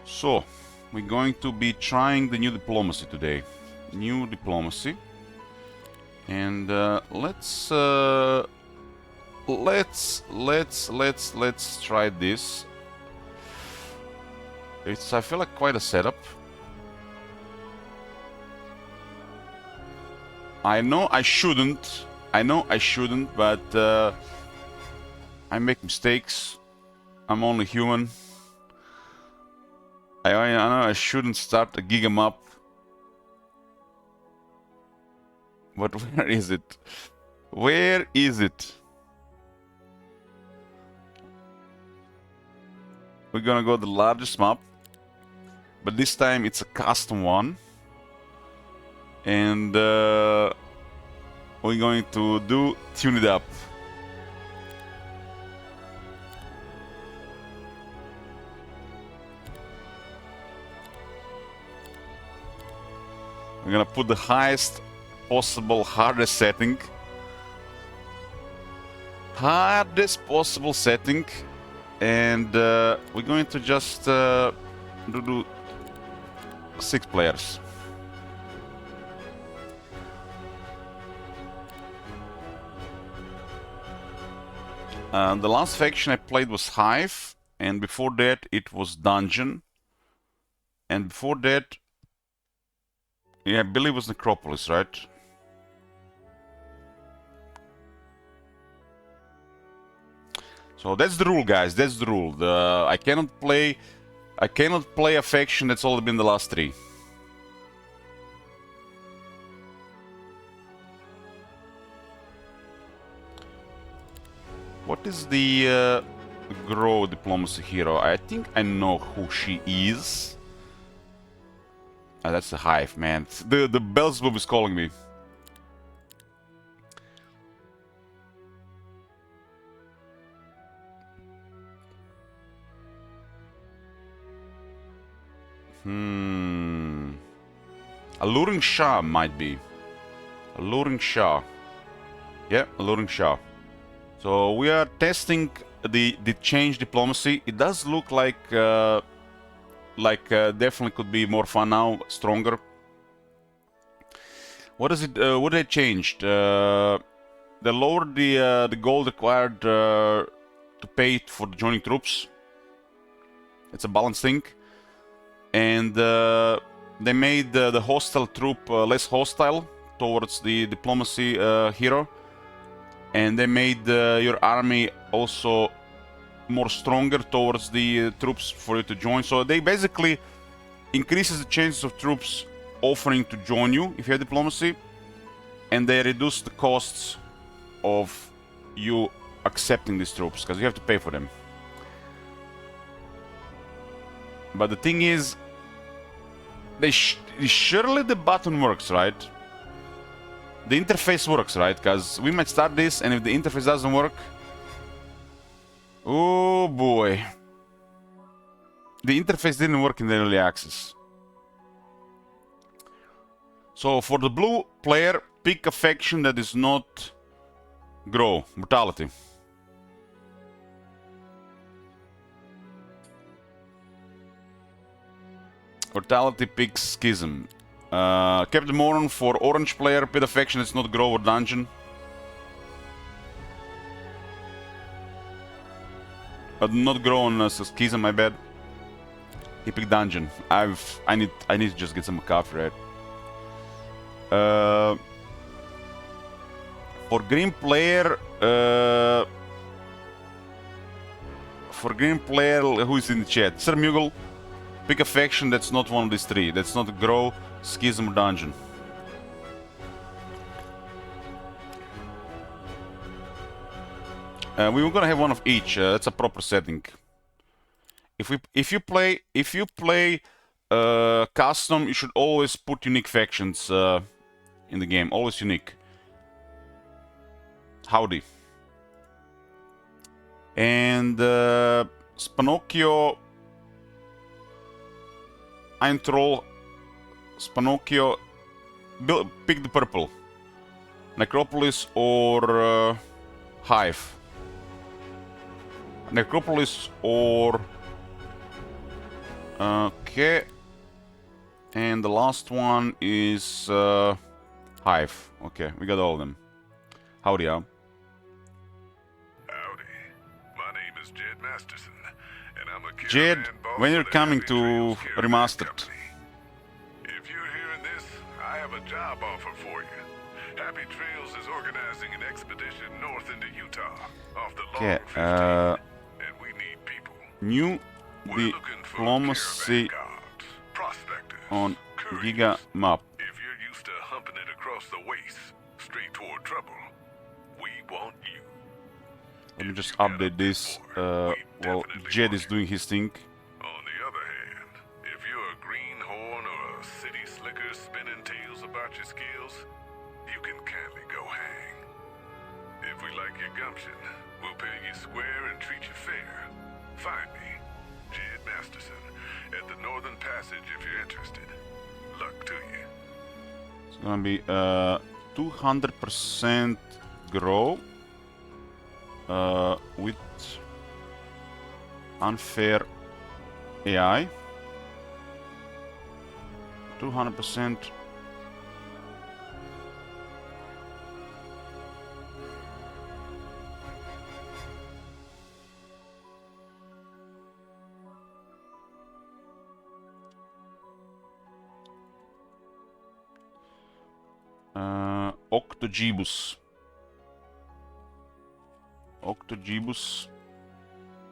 So, we're going to be trying the new diplomacy today. New diplomacy. And let's try this. I feel like quite a setup. I know I shouldn't, but I make mistakes. I'm only human. I know I shouldn't start a Giga map. But where is it? Where is it? We're gonna go the largest map, but this time it's a custom one. And we're going to tune it up. We're gonna put the highest possible hardest setting. Hardest possible setting. And we're going to just do 6 players. The last faction I played was Hive, and before that it was Dungeon, and before that, yeah, I believe it was Necropolis, right? So that's the rule, guys. That's the rule. I cannot play a faction that's only been the last 3. What is the Grow Diplomacy hero? I think I know who she is. That's the Hive, man. The Beelzebub is calling me. Alluring Shah might be. Alluring Shah. Yeah, Alluring Shah. So we are testing the change diplomacy. It does look like definitely could be more fun now, stronger. What is it? What they changed? They lowered the gold required to pay for the joining troops. It's a balance thing, and they made the hostile troop less hostile towards the diplomacy hero. And they made your army also more stronger towards the troops for you to join. So they basically increases the chances of troops offering to join you if you have diplomacy, and they reduce the costs of you accepting these troops because you have to pay for them. But the thing is, surely the button works, right? The interface works, right? Because we might start this, and if the interface doesn't work... Oh boy. The interface didn't work in the early access. So for the blue player, pick a faction that is not Grow. Brutality. Brutality picks Schism. Captain Moron for orange player, pick a faction that's not Grow or Dungeon. Not Grow on Schism, my bad. He picked Dungeon. I need to just get some coffee, right? For green player, who is in the chat? Sir Mughal, pick a faction that's not one of these 3. That's not Grow, Schism, or Dungeon. We were gonna have one of each. That's a proper setting. If you play custom, you should always put unique factions in the game. Always unique. Howdy. And Spanocchio, Ein Troll, Spanocchio, pick the purple. Necropolis or Hive. Necropolis or Okay. And the last one is Hive. Okay, we got all of them. Howdy, Al. Howdy. My name is Jed Masterson, and I'm a Jed, caravan boss when you're for the coming Happy to Trails Caravan Remastered? Company. If you're hearing this, I have a job offer for you. Happy Trails is organizing an expedition north into Utah, off the Okay, Long 15, and we need people. new We're looking for diplomacy caravan guards, prospectors, on couriers. Giga map. If you're used to humping it across the waste, straight toward trouble, we want you. Let me just If you got a update this bit more, we while definitely Jed want is you. doing his thing. On the other hand, if you're a greenhorn or a city slicker spinning tales about your skills, you can kindly go hang. If we like your gumption, we'll pay you square and treat you fair. Find me, Jed Masterson, at the Northern Passage if you're interested. Luck to you. It's gonna be 200% grow with unfair AI. 200%. Octogibus. Octogibus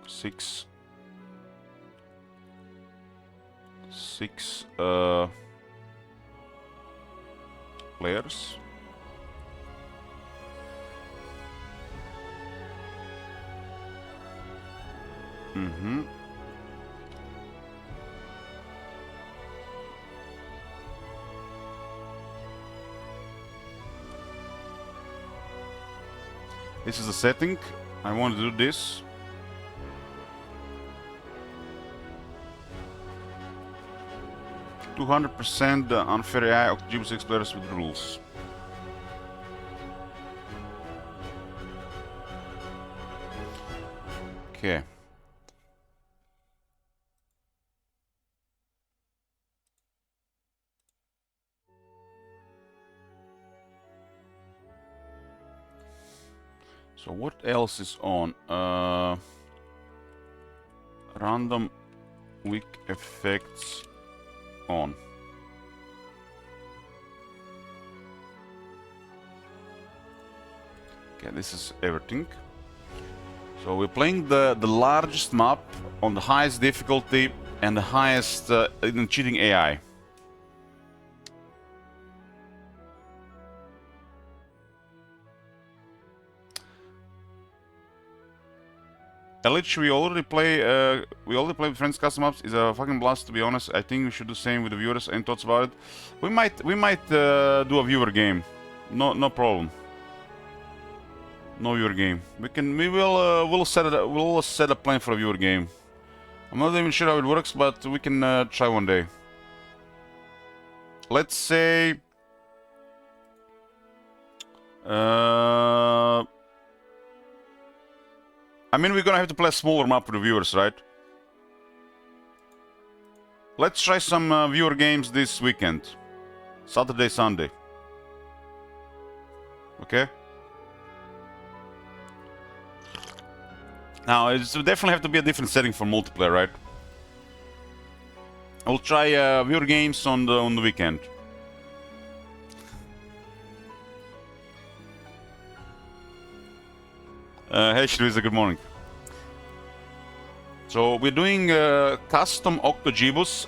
6 players. This is the setting. I want to do this. %200% unfair AI Octogibus 6 players with rules. Okay. So what else is on? Random weak effects on. Okay, this is everything. So we're playing the largest map on the highest difficulty and the highest in cheating AI. Elich, we already play with friends custom maps. Is a fucking blast, to be honest. I think we should do the same with the viewers. Any thoughts about it? We might do a viewer game. No problem. No viewer game. We'll set a plan for a viewer game. I'm not even sure how it works, but we can try one day. Let's say I mean, we're gonna have to play a smaller map for the viewers, right? Let's try some viewer games this weekend. Saturday, Sunday. Okay? Now, it will definitely have to be a different setting for multiplayer, right? I'll try viewer games on the weekend. Hey Shriza, good morning. So we're doing custom Octogibus,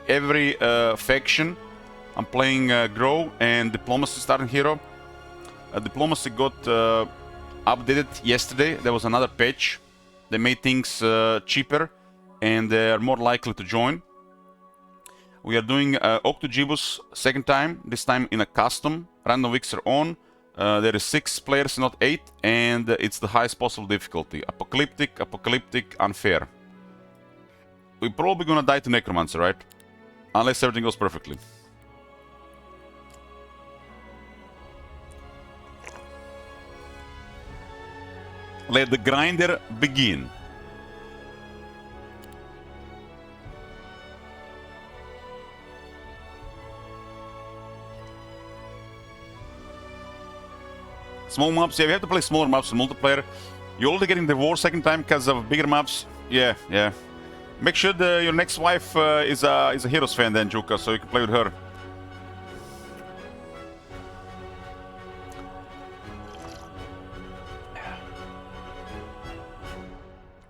every faction. I'm playing Grow and Diplomacy starting hero. Diplomacy got updated yesterday. There was another patch. They made things cheaper and they're more likely to join. We are doing Octogibus second time, this time in a custom. Random weeks are on. There is 6 players, not 8, and it's the highest possible difficulty. Apocalyptic, unfair. We're probably gonna die to Necromancer, right? Unless everything goes perfectly. Let the grinder begin. Small maps, yeah, we have to play smaller maps in multiplayer. You're only getting the war second time because of bigger maps. Yeah, yeah. Make sure your next wife is a Heroes fan then, Giga, so you can play with her.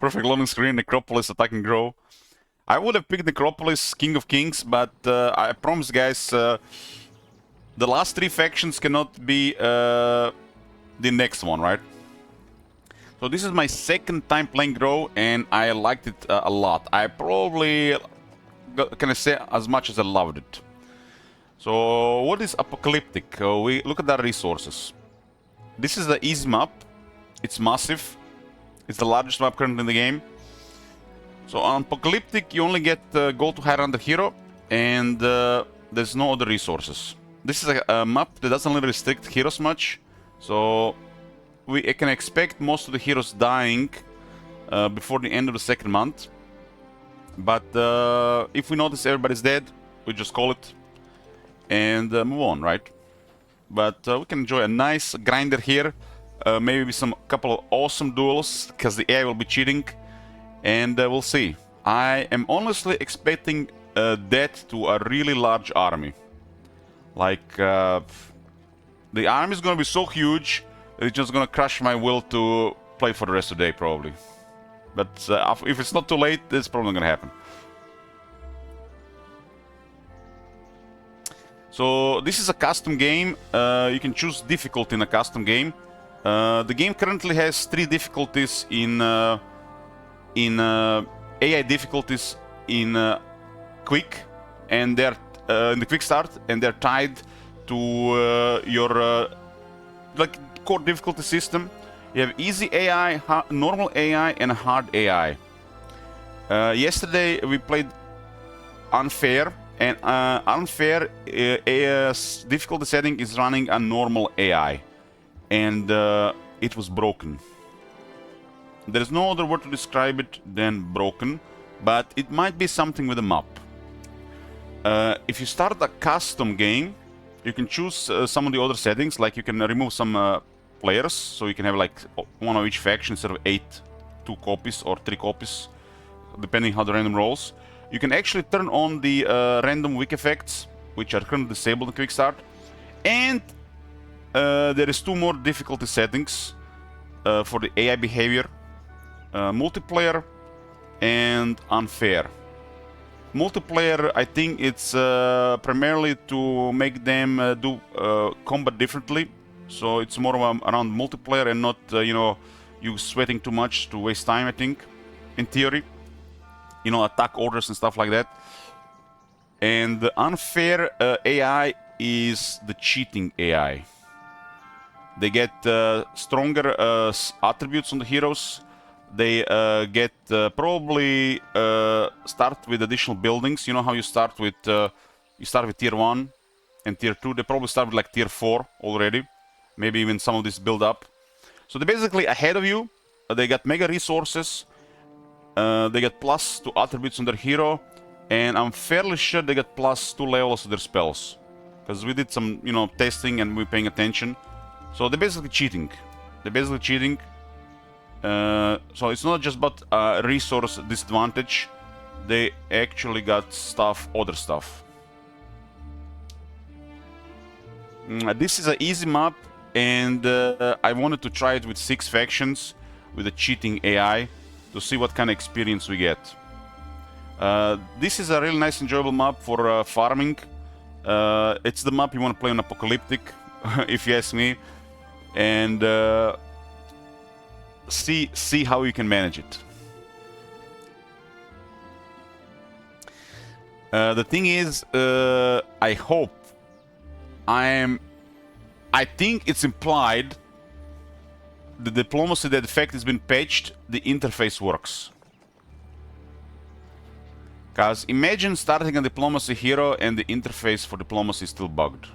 Perfect loading screen, Necropolis attacking Grow. I would have picked Necropolis, King of Kings, but I promise, guys, the last 3 factions cannot be the next one, right? So this is my second time playing Grow, and I liked it a lot. I probably can I say as much as I loved it. So what is Apocalyptic? We look at the resources. This is the easy map. It's massive. It's the largest map currently in the game. So on Apocalyptic, you only get gold to hire under hero, and there's no other resources. This is a map that doesn't really restrict heroes much, so we can expect most of the heroes dying before the end of the second month. But if we notice everybody's dead, we just call it and move on, right? But we can enjoy a nice grinder here, maybe some couple of awesome duels, because the AI will be cheating, and we'll see. I am honestly expecting death to a really large army. Like, the army is gonna be so huge, it's just gonna crush my will to play for the rest of the day, probably. But if it's not too late, it's probably not gonna happen. So this is a custom game. You can choose difficulty in a custom game. The game currently has 3 difficulties in AI difficulties in quick, and they're in the quick start, and they're tied to your like core difficulty system. You have easy AI, normal AI, and hard AI. Yesterday we played unfair, and unfair difficulty setting is running a normal AI, and it was broken. There is no other word to describe it than broken, but it might be something with the map. If you start a custom game, you can choose some of the other settings, like you can remove some players, so you can have like 1 of each faction instead of 8, 2 copies or 3 copies, depending how the random rolls. You can actually turn on the random weak effects, which are currently disabled in Quick Start. And there is 2 more difficulty settings for the AI behavior. Multiplayer and unfair. Multiplayer, I think it's primarily to make them do combat differently. So it's more around multiplayer and not, you sweating too much to waste time, I think, in theory. Attack orders and stuff like that. And the unfair AI is the cheating AI. They get stronger attributes on the heroes. They get probably start with additional buildings. You know how you start with tier 1 and tier 2. They probably start with like tier 4 already. Maybe even some of this build up. So they're basically ahead of you. They got mega resources. They get plus 2 attributes on their hero, and I'm fairly sure they get plus 2 levels to their spells, because we did some, testing and we're paying attention. So they're basically cheating. So it's not just about resource disadvantage. They actually got other stuff. This is an easy map, and I wanted to try it with 6 factions with a cheating AI to see what kind of experience we get. This is a really nice, enjoyable map for farming. It's the map you want to play on Apocalyptic, if you ask me, and see how you can manage it. The thing is, I think it's implied the diplomacy that effect has been patched, the interface works. Because imagine starting a diplomacy hero and the interface for diplomacy is still bugged.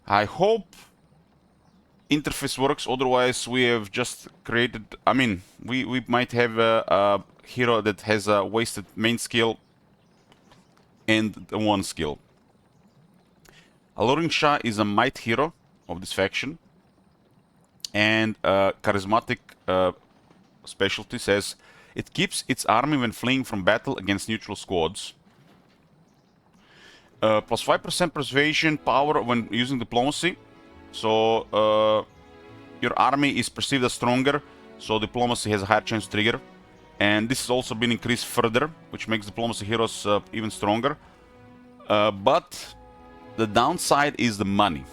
I hope interface works, otherwise we have just created... we might have a hero that has a wasted main skill and one skill. Alluring Shah is a might hero, of this faction. And charismatic specialty says it keeps its army when fleeing from battle against neutral squads. Plus 5% persuasion power when using diplomacy. So your army is perceived as stronger, so diplomacy has a higher chance to trigger. And this has also been increased further, which makes diplomacy heroes even stronger. But the downside is the money.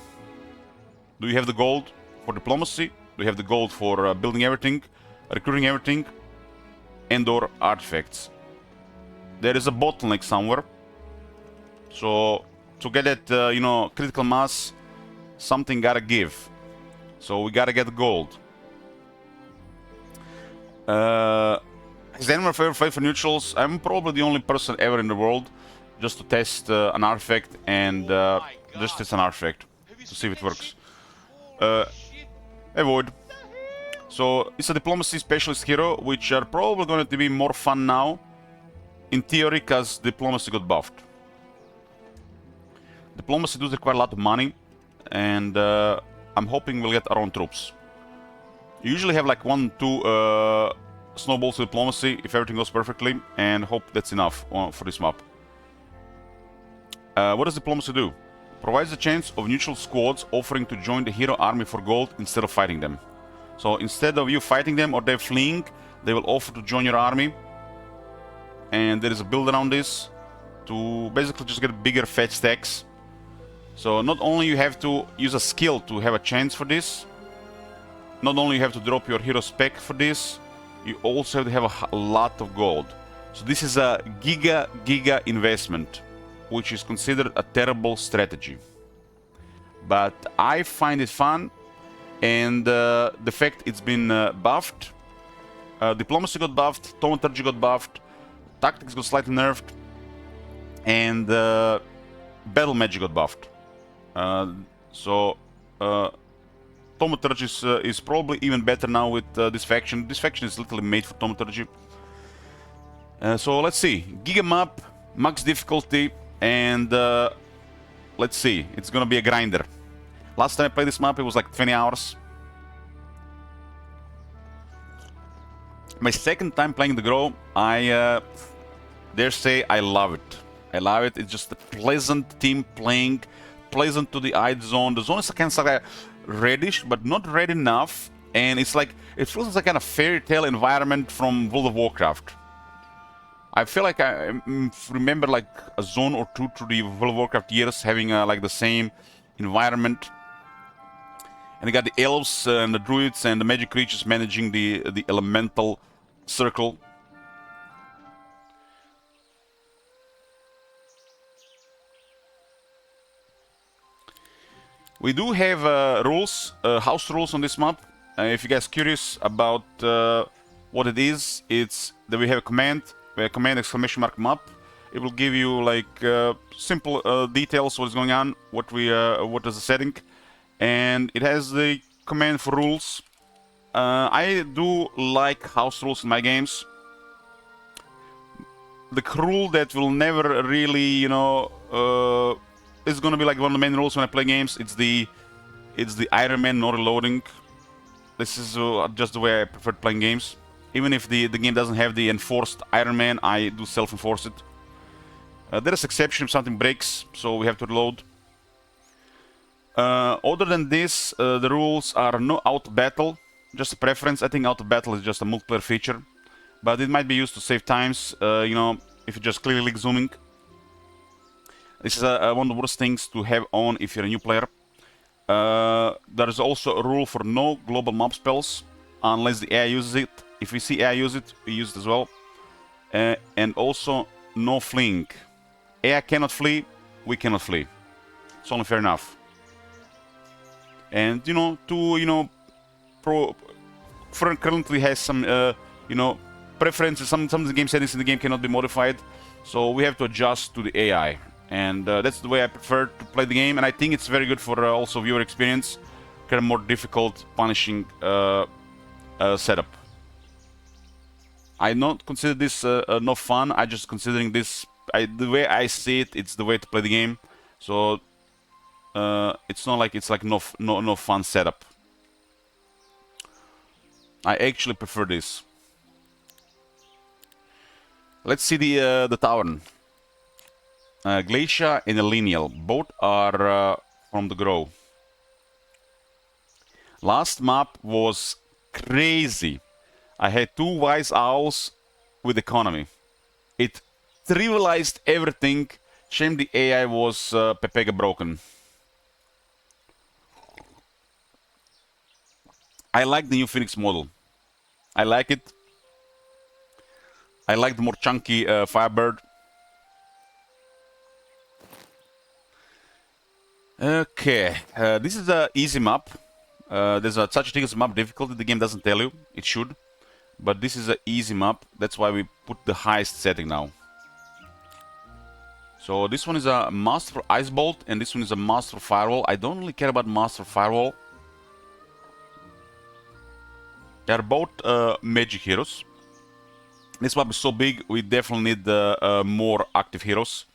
Do you have the gold for diplomacy? Do you have the gold for building everything, recruiting everything, and/or artifacts? There is a bottleneck somewhere. So to get that, critical mass, something gotta give. So we gotta get the gold. Has anyone ever played for neutrals? I'm probably the only person ever in the world just to test an artifact and just test an artifact to see if it works. Avoid. So it's a diplomacy specialist hero, which are probably going to be more fun now, in theory, because diplomacy got buffed. Diplomacy does require a lot of money, and I'm hoping we'll get our own troops. You usually have like 1-2 snowballs to diplomacy if everything goes perfectly, and hope that's enough for this map. What does diplomacy do? Provides a chance of neutral squads offering to join the hero army for gold instead of fighting them. So instead of you fighting them or they're fleeing, they will offer to join your army. And there is a build around this to basically just get bigger fetch stacks. So not only you have to use a skill to have a chance for this, not only you have to drop your hero spec for this, you also have to have a lot of gold. So this is a giga investment, which is considered a terrible strategy. But I find it fun, and the fact it's been buffed, diplomacy got buffed, thaumaturgy got buffed, tactics got slightly nerfed, and battle magic got buffed. So thaumaturgy is probably even better now with this faction. This faction is literally made for thaumaturgy. So let's see, Giga map, max difficulty, and let's see, it's gonna be a grinder. Last time I played this map, it was like 20 hours. My second time playing the Grow, I dare say I love it. I love it. It's just a pleasant team playing, pleasant to the eye zone. The zone is kind of like reddish, but not red enough, and it's like it feels like kind of fairy tale environment from World of Warcraft. I feel like I remember like a zone or two through the World of Warcraft years having like the same environment. And you got the elves and the druids and the magic creatures managing the elemental circle. We do have rules, house rules on this map. If you guys are curious about what it is, it's that we have a command exclamation mark map. It will give you like simple details what is going on, what is the setting, and it has the command for rules. I do like house rules in my games. The rule that will never really, is gonna be like one of the main rules when I play games. It's the Iron Man no reloading. This is just the way I prefer playing games. Even if the game doesn't have the enforced Iron Man, I do self-enforce it. There is exception if something breaks, so we have to reload. Other than this, the rules are no auto battle, just a preference. I think auto battle is just a multiplayer feature, but it might be used to save times, if you're just clearly zooming. This is one of the worst things to have on if you're a new player. There is also a rule for no global mob spells, unless the AI uses it. If we see AI use it, we use it as well. And also no fleeing. AI cannot flee, we cannot flee. It's only fair enough. And currently has some preferences. Some of the game settings in the game cannot be modified, so we have to adjust to the AI. And that's the way I prefer to play the game, and I think it's very good for also viewer experience. Kind of more difficult, punishing setup. I don't consider this no fun. I just considering this the way I see it. It's the way to play the game. So it's not like it's like no fun setup. I actually prefer this. Let's see the tavern. Glacia and a Lineal. Both are from the Grove. Last map was crazy. I had 2 wise owls with economy. It trivialized everything. Shame the AI was Pepega broken. I like the new Phoenix model. I like it. I like the more chunky Firebird. Okay, this is an easy map. There's such a thing as map difficulty. The game doesn't tell you. It should. But this is an easy map. That's why we put the highest setting now. So this one is a Master Ice Bolt, and this one is a Master Firewall. I don't really care about Master Firewall. They are both magic heroes. This map is so big, we definitely need more active heroes.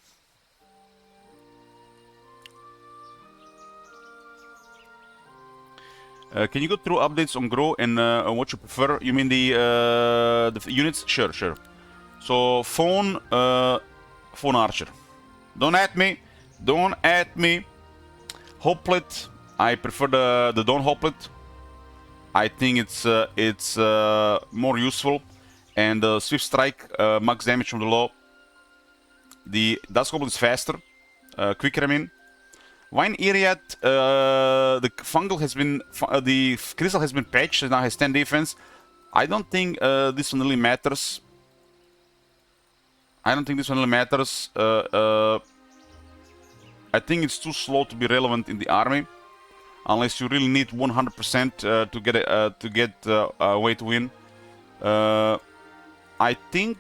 Can you go through updates on Grow and what you prefer? You mean the units? Sure, sure. So phone archer. Don't at me. Don't at me. Hoplite. I prefer the Dawn Hoplite. I think it's more useful. And Swift Strike, max damage from the low. The Dusk Hoplite is faster, quicker. I mean. Vine Iriad, the fungal has been, the crystal has been patched and now has 10 defense. I don't think this one really matters. I think it's too slow to be relevant in the army, unless you really need 100% to get a way to win. I think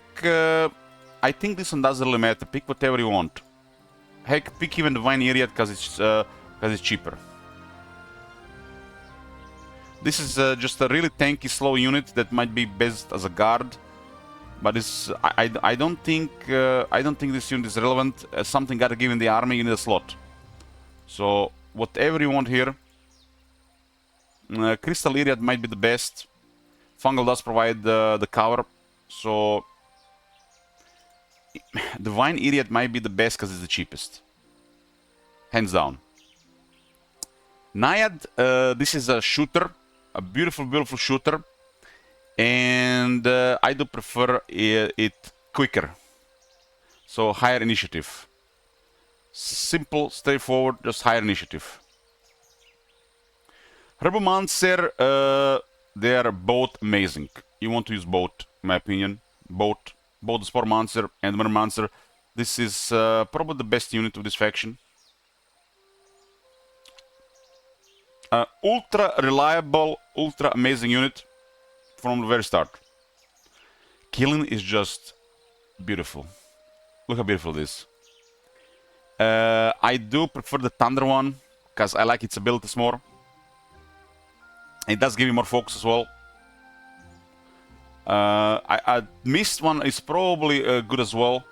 this one doesn't really matter. Pick whatever you want. Heck, pick even the Vine Iriad because it's cheaper. This is just a really tanky, slow unit that might be best as a guard, but I don't think this unit is relevant. Something gotta give in the army. You need a slot. So whatever you want here. Crystal Iriad might be the best. Fungal does provide the cover, so the Vine Iriad might be the best because it's the cheapest. Hands down. Naiad, this is a shooter. A beautiful, beautiful shooter. And I do prefer it quicker. So higher initiative. Simple, straightforward, just higher initiative. Herbomancer, they are both amazing. You want to use both, in my opinion. Both the Sporemancer and the Murdermancer. This is probably the best unit of this faction. Ultra reliable, ultra amazing unit from the very start. Killing is just beautiful. Look how beautiful it is. I do prefer the Thunder one because I like its abilities more. It does give me more focus as well. I Mist one is probably good as well.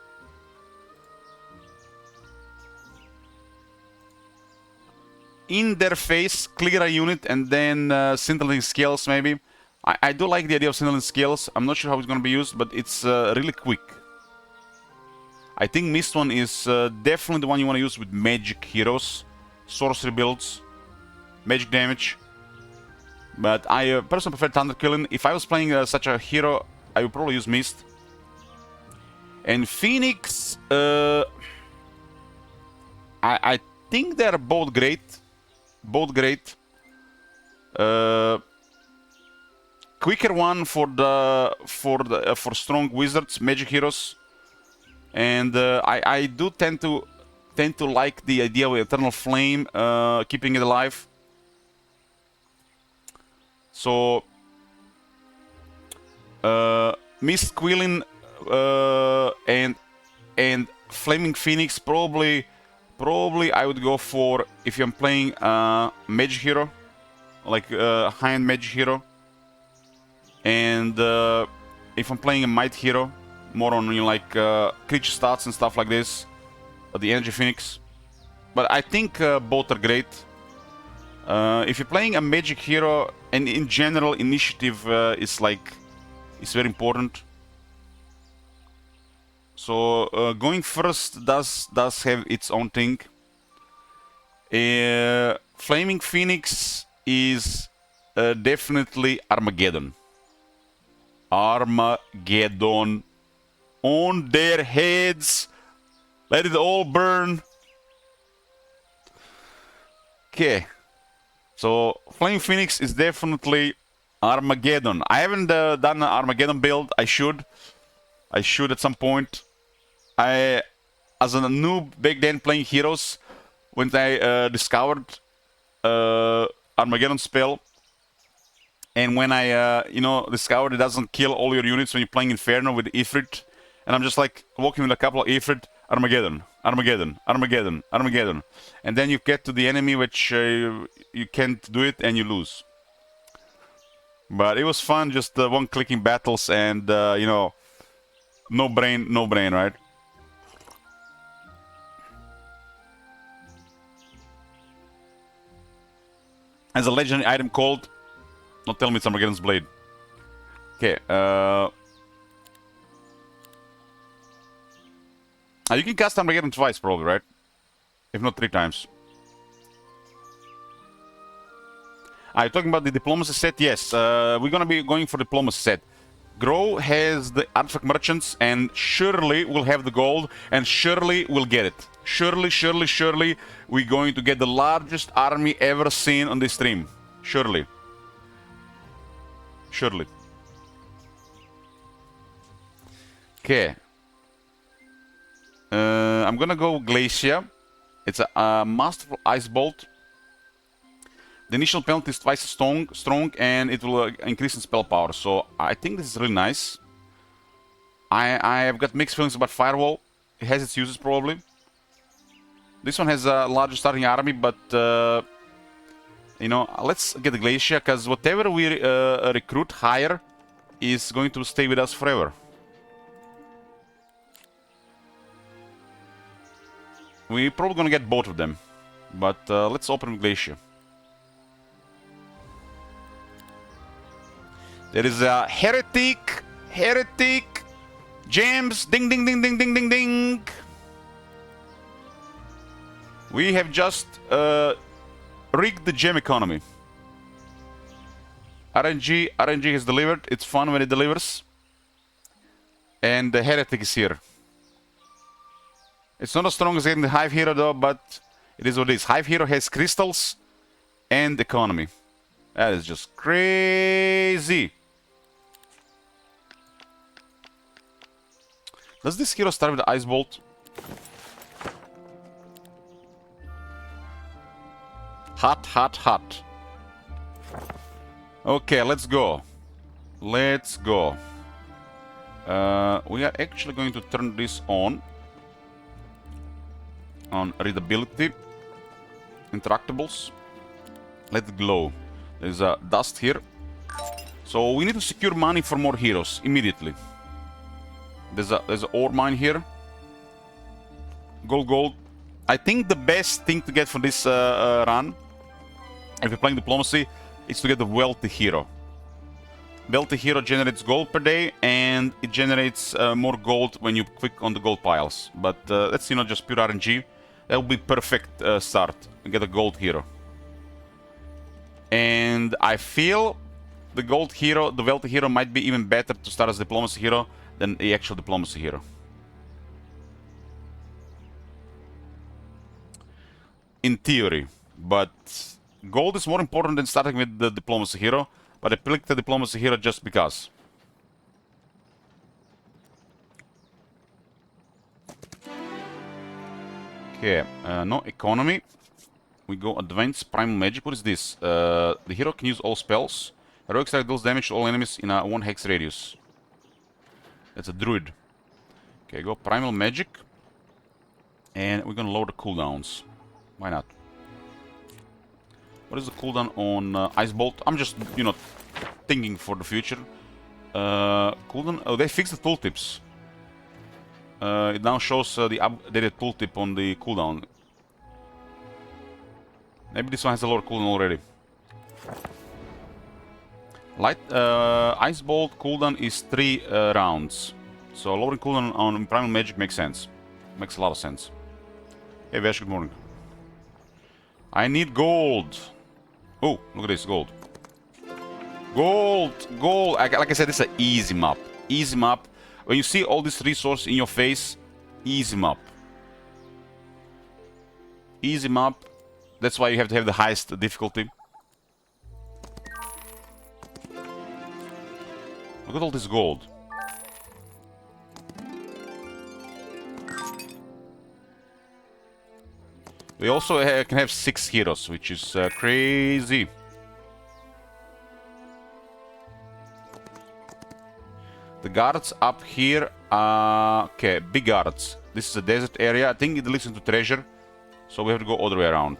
In their face, clear a unit and then scintillating scales maybe. I do like the idea of scintillating scales. I'm not sure how it's going to be used, but it's really quick. I think Mist one is definitely the one you want to use with magic heroes, sorcery builds, magic damage. But I personally prefer Thunder Killing. If I was playing such a hero, I would probably use Mist. And Phoenix, I think they're both great. Both great. Quicker one for strong wizards, magic heroes, and I do tend to like the idea of Eternal Flame, keeping it alive. So Mist Quilling and Flaming Phoenix probably I would go for if I'm playing magic hero, like high-end magic hero, and if I'm playing a might hero, more on like creature stats and stuff like this, the Energy Phoenix but I think both are great. If you're playing a magic hero, and in general, initiative is very important. So going first does have its own thing. Flaming Phoenix is definitely Armageddon. Armageddon on their heads. Let it all burn. Okay. So Flaming Phoenix is definitely Armageddon. I haven't done an Armageddon build. I should at some point. As a noob back then playing heroes, when I discovered Armageddon spell, and when I discovered it doesn't kill all your units when you're playing Inferno with Ifrit, and I'm just like walking with a couple of Ifrit, Armageddon, Armageddon, Armageddon, Armageddon, and then you get to the enemy which you can't do it and you lose. But it was fun, just one-clicking battles, and no brain, right? As a legendary item called... Don't tell me it's Armageddon's Blade. Okay, you can cast Armageddon twice, probably, right? If not 3 times. Are you talking about the Diplomacy set? Yes, we're gonna be going for Diplomacy set. Grow has the Artifact Merchants, and surely we'll have the gold, and surely we'll get it. Surely, we're going to get the largest army ever seen on this stream. Surely. Okay. I'm gonna go Glacier. It's a Masterful Ice Bolt. The initial penalty is twice as strong, and it will increase in spell power. So I think this is really nice. I have got mixed feelings about Firewall. It has its uses probably. This one has a larger starting army, but let's get the Glacier, because whatever we recruit higher is going to stay with us forever. We're probably gonna get both of them, but let's open Glacier. There is a Heretic, Gems, ding, ding, ding, ding, ding, ding, ding. We have just rigged the gem economy. RNG has delivered. It's fun when it delivers. And the Heretic is here. It's not as strong as getting the Hive Hero though, but it is what it is. Hive Hero has crystals and economy. That is just crazy. Does this hero start with the Ice Bolt? Hot. Okay, let's go. We are actually going to turn this on readability, interactables. Let it glow. There's a dust here, so we need to secure money for more heroes immediately. There's an ore mine here. Gold. I think the best thing to get for this run, if you're playing Diplomacy, is to get the Wealthy Hero. Wealthy Hero generates gold per day, and it generates more gold when you click on the gold piles. But that's just pure RNG. That would be perfect start. Get a gold hero. And I feel the gold hero, the Wealthy Hero, might be even better to start as Diplomacy Hero than the actual Diplomacy Hero. In theory, but gold is more important than starting with the Diplomacy Hero, but I picked the Diplomacy Hero just because. Okay, no economy. We go Advanced Primal Magic. What is this? The hero can use all spells. Heroic Strike deals damage to all enemies in a 1 hex radius. That's a druid. Okay, go Primal Magic. And we're gonna lower the cooldowns. Why not? What is the cooldown on Ice Bolt? I'm just, thinking for the future. Cooldown. Oh, they fixed the tooltips. It now shows the updated tooltip on the cooldown. Maybe this one has a lower cooldown already. Light Ice Bolt cooldown is 3 rounds. So lowering cooldown on Primal Magic makes sense. Makes a lot of sense. Hey Vash, good morning. I need gold. Oh, look at this, gold. Gold! Gold! Like I said, this is an easy map. Easy map. When you see all this resource in your face, easy map. Easy map. That's why you have to have the highest difficulty. Look at all this gold. We also can have 6 heroes, which is crazy. The guards up here, okay, big guards. This is a desert area. I think it leads into treasure, so we have to go all the way around.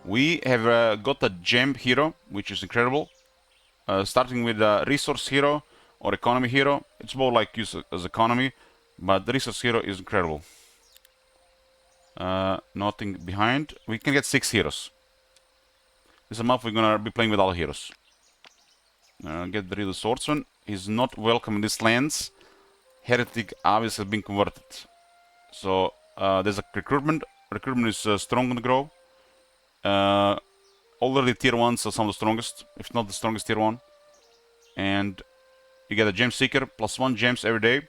We have got a gem hero, which is incredible. Starting with a resource hero or economy hero. It's more like used as economy, but the resource hero is incredible. Nothing behind. We can get 6 heroes. This is a map we're gonna be playing with all heroes. Get rid of the swordsman. He's not welcome in these lands. Heretic obviously has been converted. So there's a recruitment. Recruitment is strong on the grow. Already tier 1s are some of the strongest, if not the strongest tier 1. And you get a gem seeker, +1 gems every day.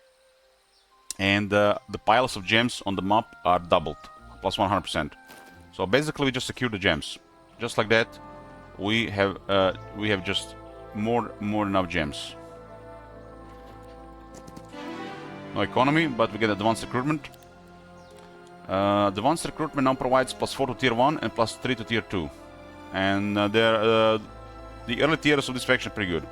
And the piles of gems on the map are doubled, plus 100%. So basically we just secure the gems. Just like that, we have just more than enough gems. No economy, but we get advanced recruitment. Advanced recruitment now provides +4 to tier 1 and +3 to tier 2. And the early tiers of this faction are pretty good.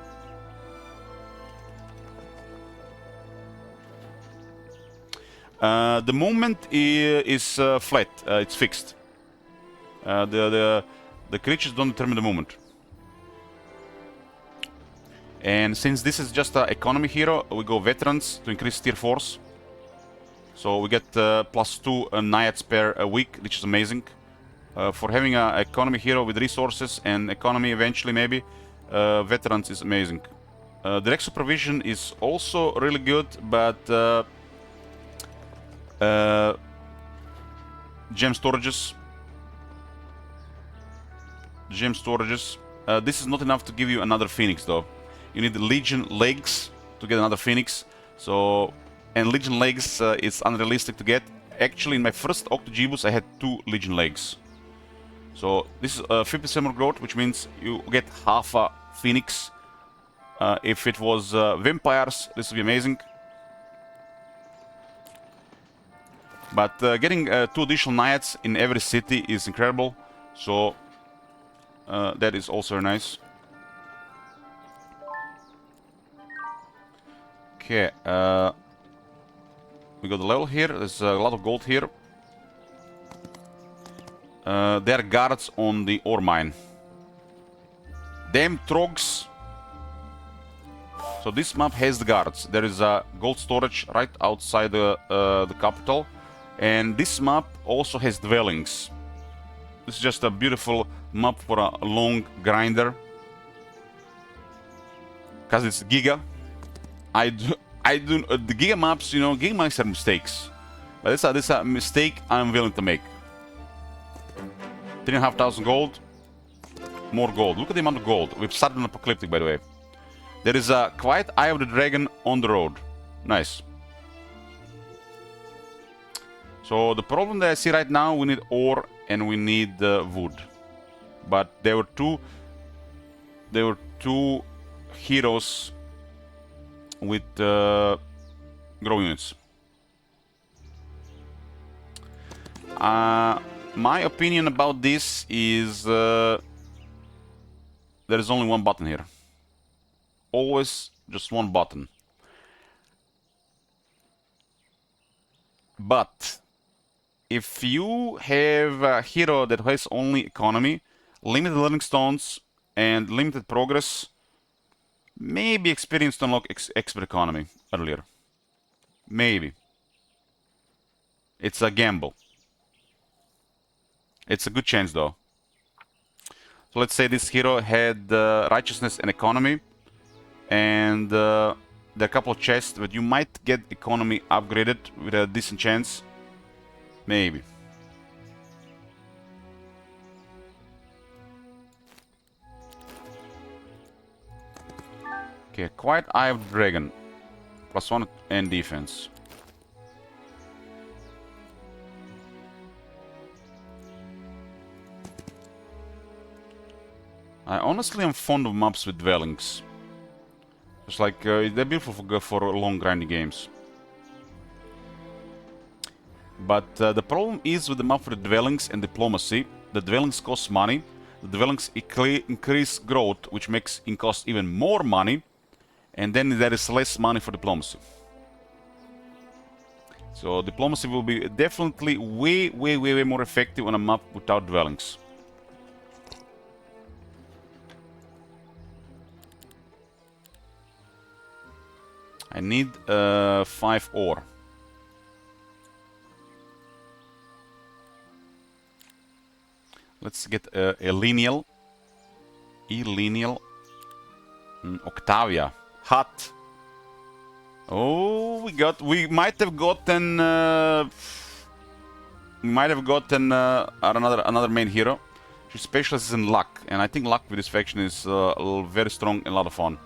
The movement is flat, it's fixed. The creatures don't determine the movement. And since this is just an economy hero, we go veterans to increase tier 4s. So we get +2 naiads per week, which is amazing. For having an economy hero with resources and economy eventually maybe, veterans is amazing. Direct supervision is also really good, but gem storages. This is not enough to give you another phoenix though. You need the Legion legs to get another phoenix. So, and Legion legs is unrealistic to get. Actually, in my first Octogibus, I had 2 Legion legs. So this is 50% more growth, which means you get half a phoenix. If it was vampires, this would be amazing. But getting 2 additional naiads in every city is incredible. So that is also nice. Okay, we got the level here. There's a lot of gold here. There are guards on the ore mine. Damn trogs. So this map has the guards. There is a gold storage right outside the capital. And this map also has dwellings. This is just a beautiful map for a long grinder. Because it's Giga. The Giga maps, you know, Giga maps are mistakes. But this is a mistake I'm willing to make. 3,500 gold. More gold. Look at the amount of gold. We've started an apocalyptic, by the way. There is a quiet Eye of the Dragon on the road. Nice. So the problem that I see right now, we need ore and we need wood. But there were two heroes with grow units. My opinion about this is there is only one button here. Always just one button. But if you have a hero that has only economy, limited learning stones, and limited progress, maybe experience to unlock expert economy earlier. Maybe. It's a gamble. It's a good chance though. So let's say this hero had righteousness and economy, and there are a couple of chests, but you might get economy upgraded with a decent chance. Maybe. Okay, Quiet Eye of Dragon. +1 and defense. I honestly am fond of maps with dwellings. It's like, they're beautiful for long grinding games. But the problem is with the map with the dwellings and diplomacy. The dwellings cost money. The dwellings increase growth, which makes it cost even more money. And then there is less money for diplomacy. So diplomacy will be definitely way more effective on a map without dwellings. I need 5 ore. Let's get a lineal. E-lineal. Octavia. Hot. Oh, we might have gotten another main hero. She specializes in luck, and I think luck with this faction is very strong and a lot of fun.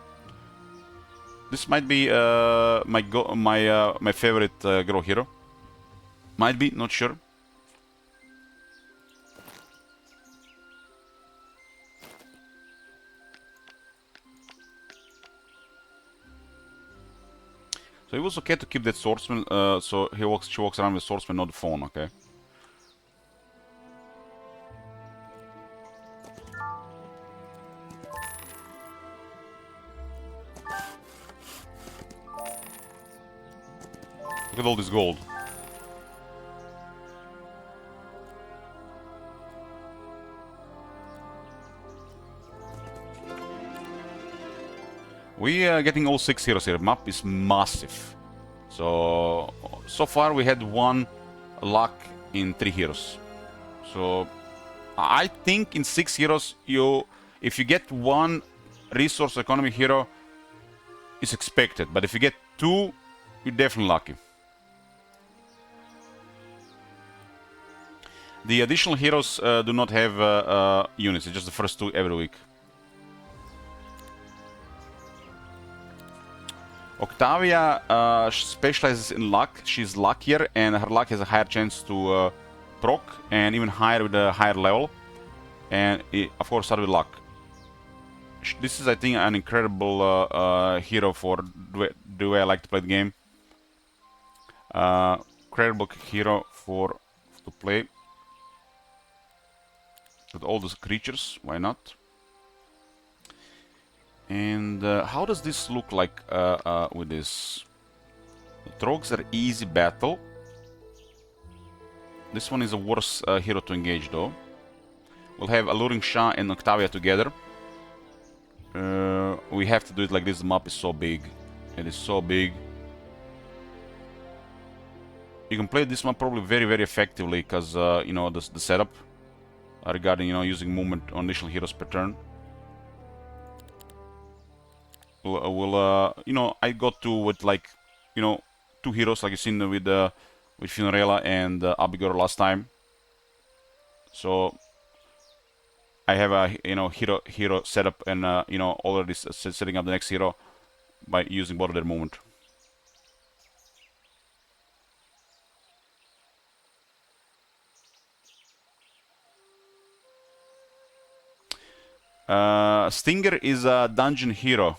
This might be my favorite girl hero. Might be, not sure. So it was okay to keep that swordsman. So she walks around with swordsman, not the phone. Okay. Look at all this gold. We are getting all 6 heroes here. Map is massive. So far we had 1 luck in 3 heroes. So I think in 6 heroes, if you get 1 resource economy hero, it's expected. But if you get 2, you're definitely lucky. The additional heroes do not have units. It's just the first 2 every week. Octavia specializes in luck. She's luckier, and her luck has a higher chance to proc, and even higher with a higher level. And of course, start with luck. This is, I think, an incredible hero for the way I like to play the game. Incredible hero to play with all those creatures. Why not? And how does this look like with this? The Trogs are easy battle. This one is a worse hero to engage though. We'll have Alluring Shah and Octavia together. We have to do it like this. The map is so big. It is so big. You can play this map probably very effectively because you know the setup regarding using movement on additional heroes per turn. I got to with like 2 heroes like you seen with Finorella and Abigor last time. So I have a hero setup and already setting up the next hero by using both of their movement. Stinger is a dungeon hero.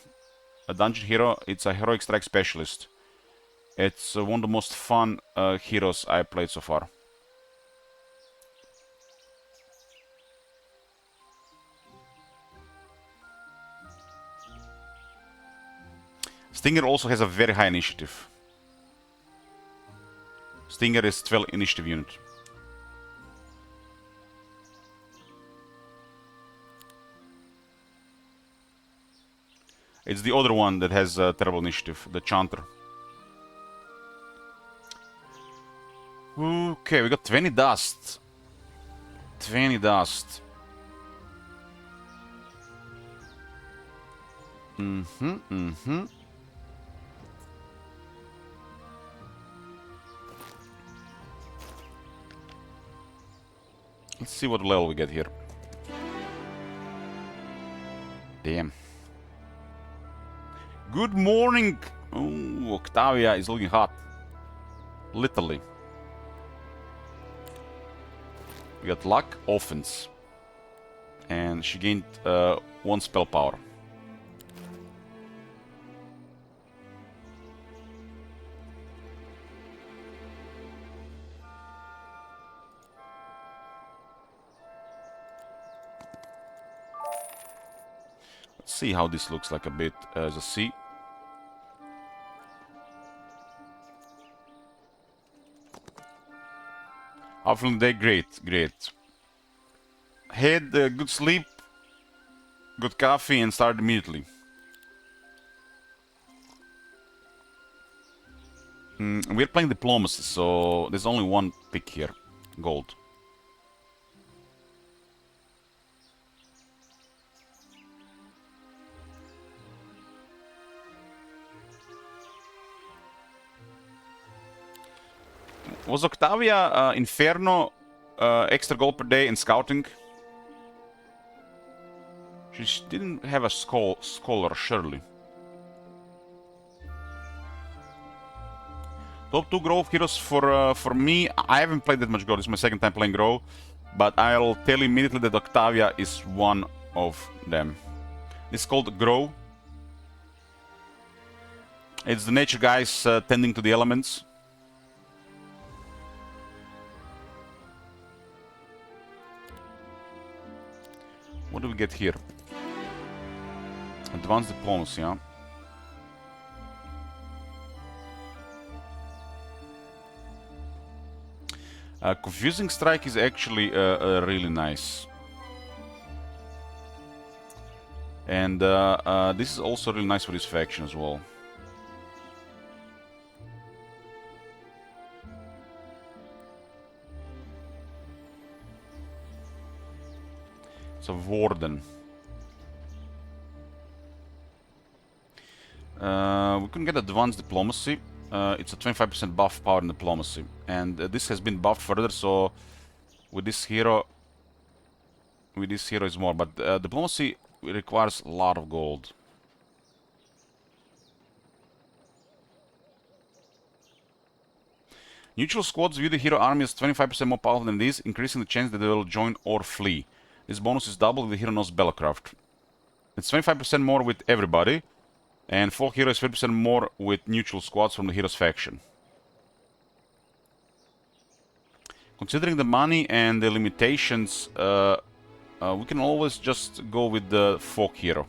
It's a heroic strike specialist. It's one of the most fun heroes I played so far. Stinger also has a very high initiative. Stinger is 12 initiative unit. It's the other one that has terrible initiative, the Chanter. Okay, we got 20 dust. 20 dust. Let's see what level we get here. Damn. Good morning! Oh, Octavia is looking hot. Literally. We got luck, offense. And she gained 1 spell power. Let's see how this looks like a bit as a C. After the day, great. Had good sleep, good coffee, and start immediately. We're playing diplomacy, so there's only one pick here, gold. Was Octavia Inferno extra gold per day in scouting? She didn't have a scholar, surely. Top 2 Grove heroes for me. I haven't played that much Grove. This is my second time playing Grove, but I'll tell you immediately that Octavia is one of them. This is called Grove. It's the nature guys tending to the elements. What do we get here? Advanced diplomacy, huh? Confusing strike is actually really nice. And this is also really nice for this faction as well. It's a Warden. We couldn't get advanced diplomacy. It's a 25% buff power in diplomacy. And this has been buffed further, so with this hero is more. But diplomacy requires a lot of gold. Neutral squads view the hero army as 25% more powerful than this, increasing the chance that they will join or flee. This bonus is double if the hero knows Spellcraft. It's 25% more with everybody, and full hero is 50% more with neutral squads from the hero's faction. Considering the money and the limitations, we can always just go with the folk hero.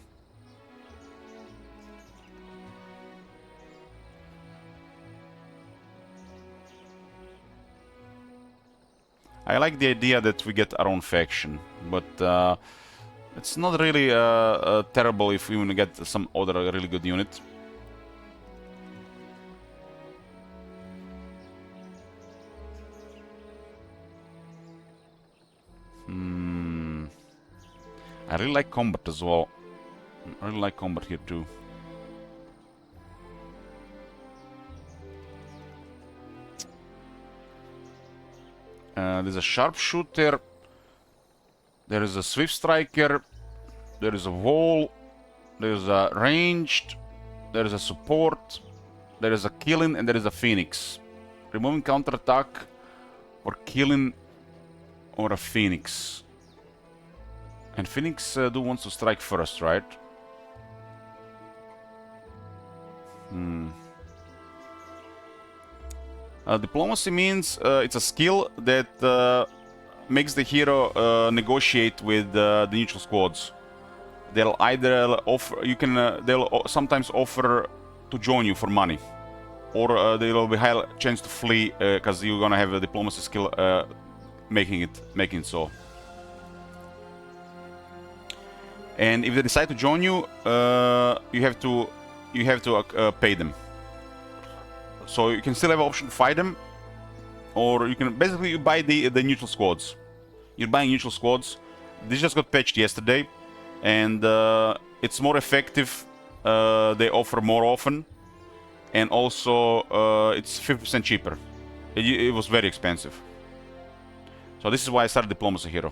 I like the idea that we get our own faction, but it's not really terrible if we want to get some other really good unit. I really like combat as well. I really like combat here too. There's a sharpshooter, there is a swift striker, there is a wall, there is a ranged, there is a support, there is a killing, and there is a phoenix. Removing counterattack or killing or a phoenix. And phoenix wants to strike first, right? Diplomacy means it's a skill that makes the hero negotiate with the neutral squads. They'll either offer, they'll sometimes offer to join you for money, or there will be high chance to flee because you're gonna have a diplomacy skill making it so. And if they decide to join you, you have to pay them. So you can still have an option to fight them, or you can basically buy the neutral squads. you're buying neutral squads. This just got patched yesterday, and it's more effective. They offer more often, and also it's 50% cheaper. It was very expensive. So this is why I started Diplomacy Hero.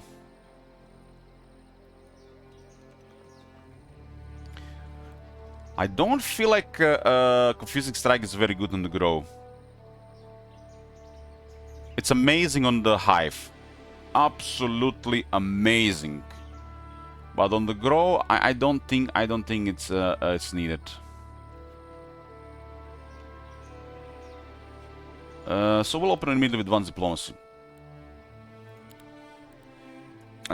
I don't feel like Confusing Strike is very good on the Grow. It's amazing on the Hive. Absolutely amazing. But on the Grow, I don't think it's needed. So we'll open immediately with one Diplomacy.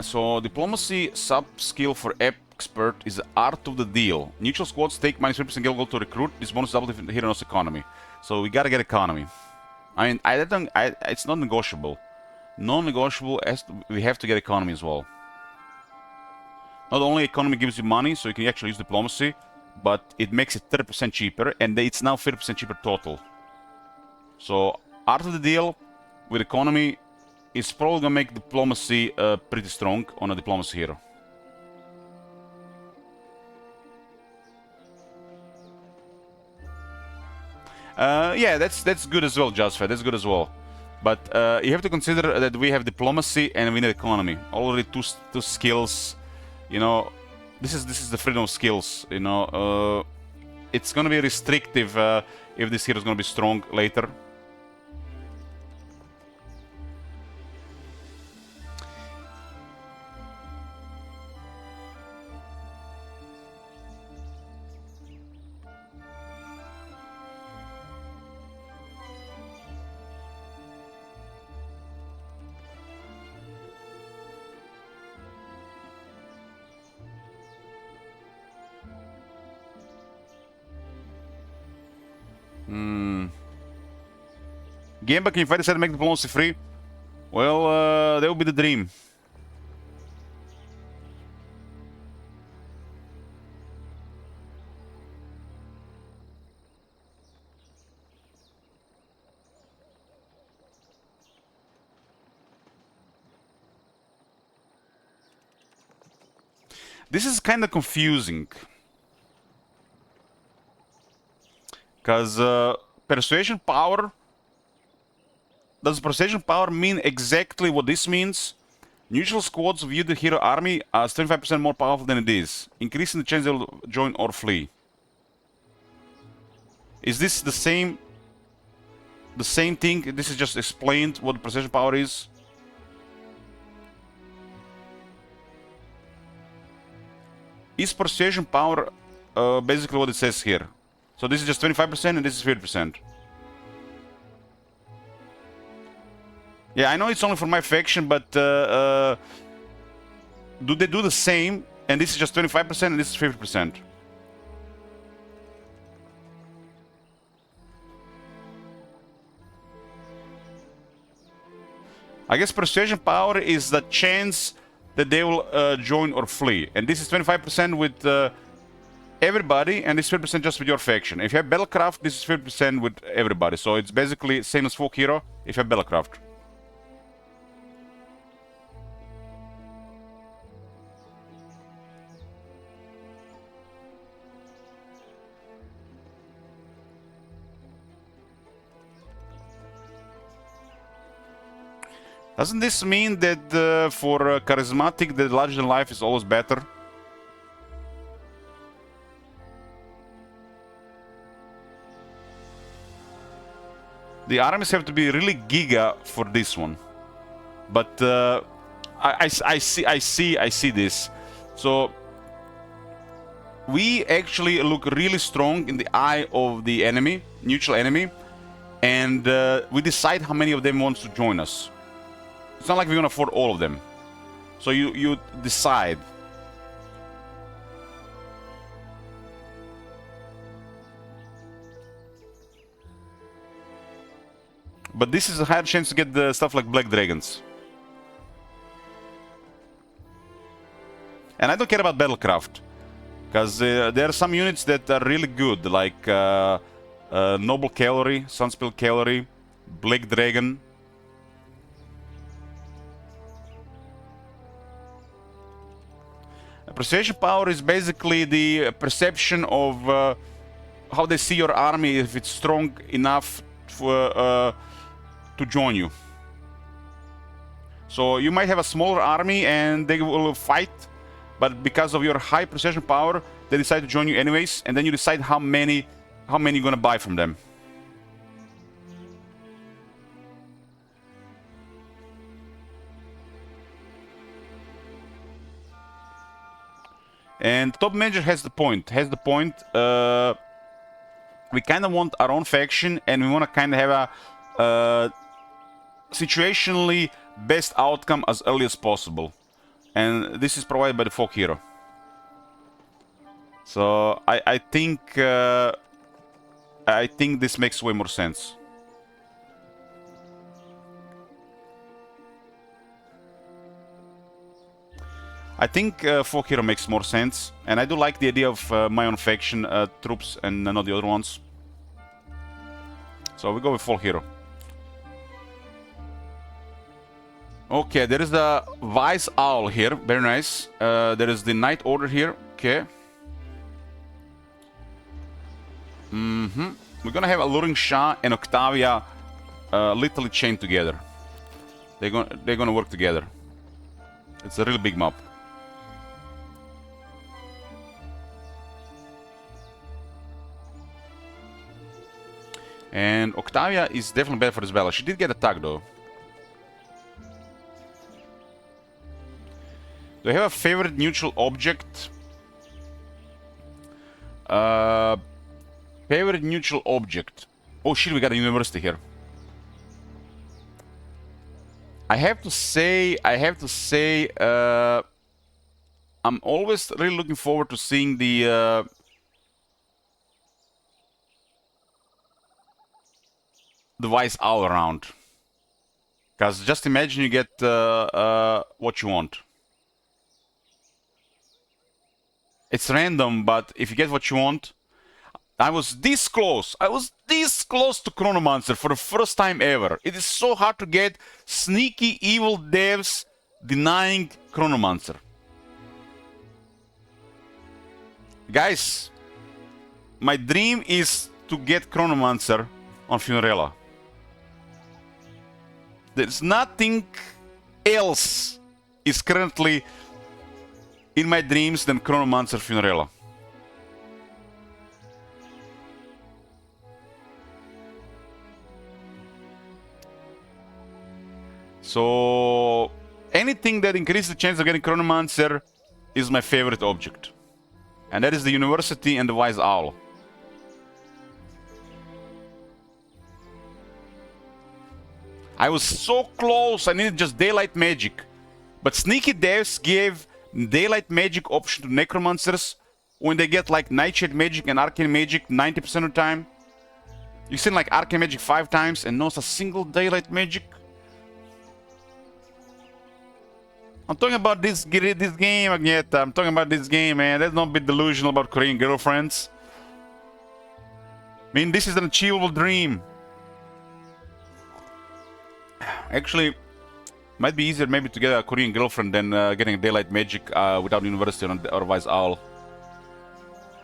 So Diplomacy sub-skill for Expert is the Art of the Deal. Neutral squads take -3% guild gold to recruit. This bonus double if hero's economy. So we gotta get economy. I mean, it's not negotiable. Non-negotiable, we have to get economy as well. Not only economy gives you money, so you can actually use Diplomacy, but it makes it 30% cheaper, and it's now 30% cheaper total. So Art of the Deal with economy is probably gonna make Diplomacy pretty strong on a Diplomacy Hero. Yeah, that's good as well, Jasfed. That's good as well. But you have to consider that we have Diplomacy and we need economy. Already two skills. You know, this is the freedom of skills. You know, it's gonna be restrictive if this hero is gonna be strong later. Gameba, can you fight this and make Diplomacy free? Well, that would be the dream. This is kind of confusing. Because Persuasion Power... Does Persuasion Power mean exactly what this means? Neutral squads view the hero army as 25% more powerful than it is, increasing the chance they will join or flee. Is this the same thing? This is just explained what Persuasion Power is? Is Persuasion Power basically what it says here? So this is just 25% and this is 50%. Yeah, I know it's only for my faction, but do they do the same? And this is just 25% and this is 50%. I guess Persuasion Power is the chance that they will join or flee. And this is 25% with everybody, and this is 50% just with your faction. If you have Battlecraft, this is 50% with everybody. So it's basically same as Folk Hero if you have Battlecraft. Doesn't this mean that for charismatic, the larger than life is always better? The armies have to be really Giga for this one, but I see this. So we actually look really strong in the eye of the enemy, neutral enemy, and we decide how many of them wants to join us. It's not like we're gonna afford all of them. So you decide. But this is a higher chance to get the stuff like Black Dragons. And I don't care about Battlecraft, because there are some units that are really good, like Noble Cavalry, Sunspell Cavalry, Black Dragon. Persuasion power is basically the perception of how they see your army, if it's strong enough to join you. So you might have a smaller army and they will fight, but because of your high persuasion power, they decide to join you anyways, and then you decide how many you're gonna buy from them. And top manager has the point. We kind of want our own faction, and we want to kind of have a situationally best outcome as early as possible. And this is provided by the folk hero. So I think this makes way more sense. I think folk hero makes more sense, and I do like the idea of my own faction troops and not the other ones. So we go with folk hero. Okay, there is the Wise Owl here, very nice. There is the Night Order here, okay. We're gonna have Alluring Shah and Octavia literally chained together. They're gonna work together. It's a really big map. And Octavia is definitely better for this battle. She did get attacked though. Do I have a favorite neutral object? Favorite neutral object. Oh shit, we got a university here. I have to say, I'm always really looking forward to seeing the Wise Owl around. Because just imagine you get what you want. It's random, but if you get what you want... I was this close to Chronomancer for the first time ever. It is so hard to get sneaky evil devs denying Chronomancer. Guys, my dream is to get Chronomancer on Funerella. There's nothing else is currently in my dreams than Chronomancer Funerella. So anything that increases the chance of getting Chronomancer is my favorite object. And that is the University and the Wise Owl. I was so close, I needed just Daylight Magic. But Sneaky Devs gave Daylight Magic option to Necromancers when they get like Nightshade Magic and Arcane Magic 90% of the time. You've seen like Arcane Magic 5 times and not a single Daylight Magic. I'm talking about this game, Agneta. I'm talking about this game, man. Let's not be delusional about Korean girlfriends. I mean, this is an achievable dream. Actually, might be easier maybe to get a Korean girlfriend than getting a Daylight Magic without University or Wise Owl.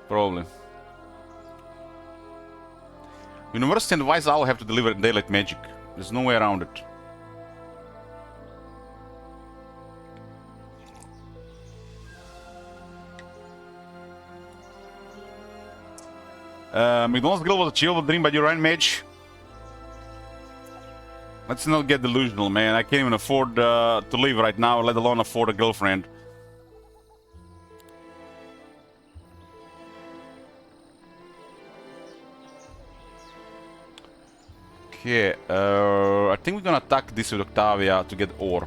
Probably. University and Wise Owl have to deliver Daylight Magic. There's no way around it. McDonald's Grill was a achievable dream by your Iron Mage. Let's not get delusional, man. I can't even afford to live right now, let alone afford a girlfriend. Okay, I think we're gonna attack this with Octavia to get ore.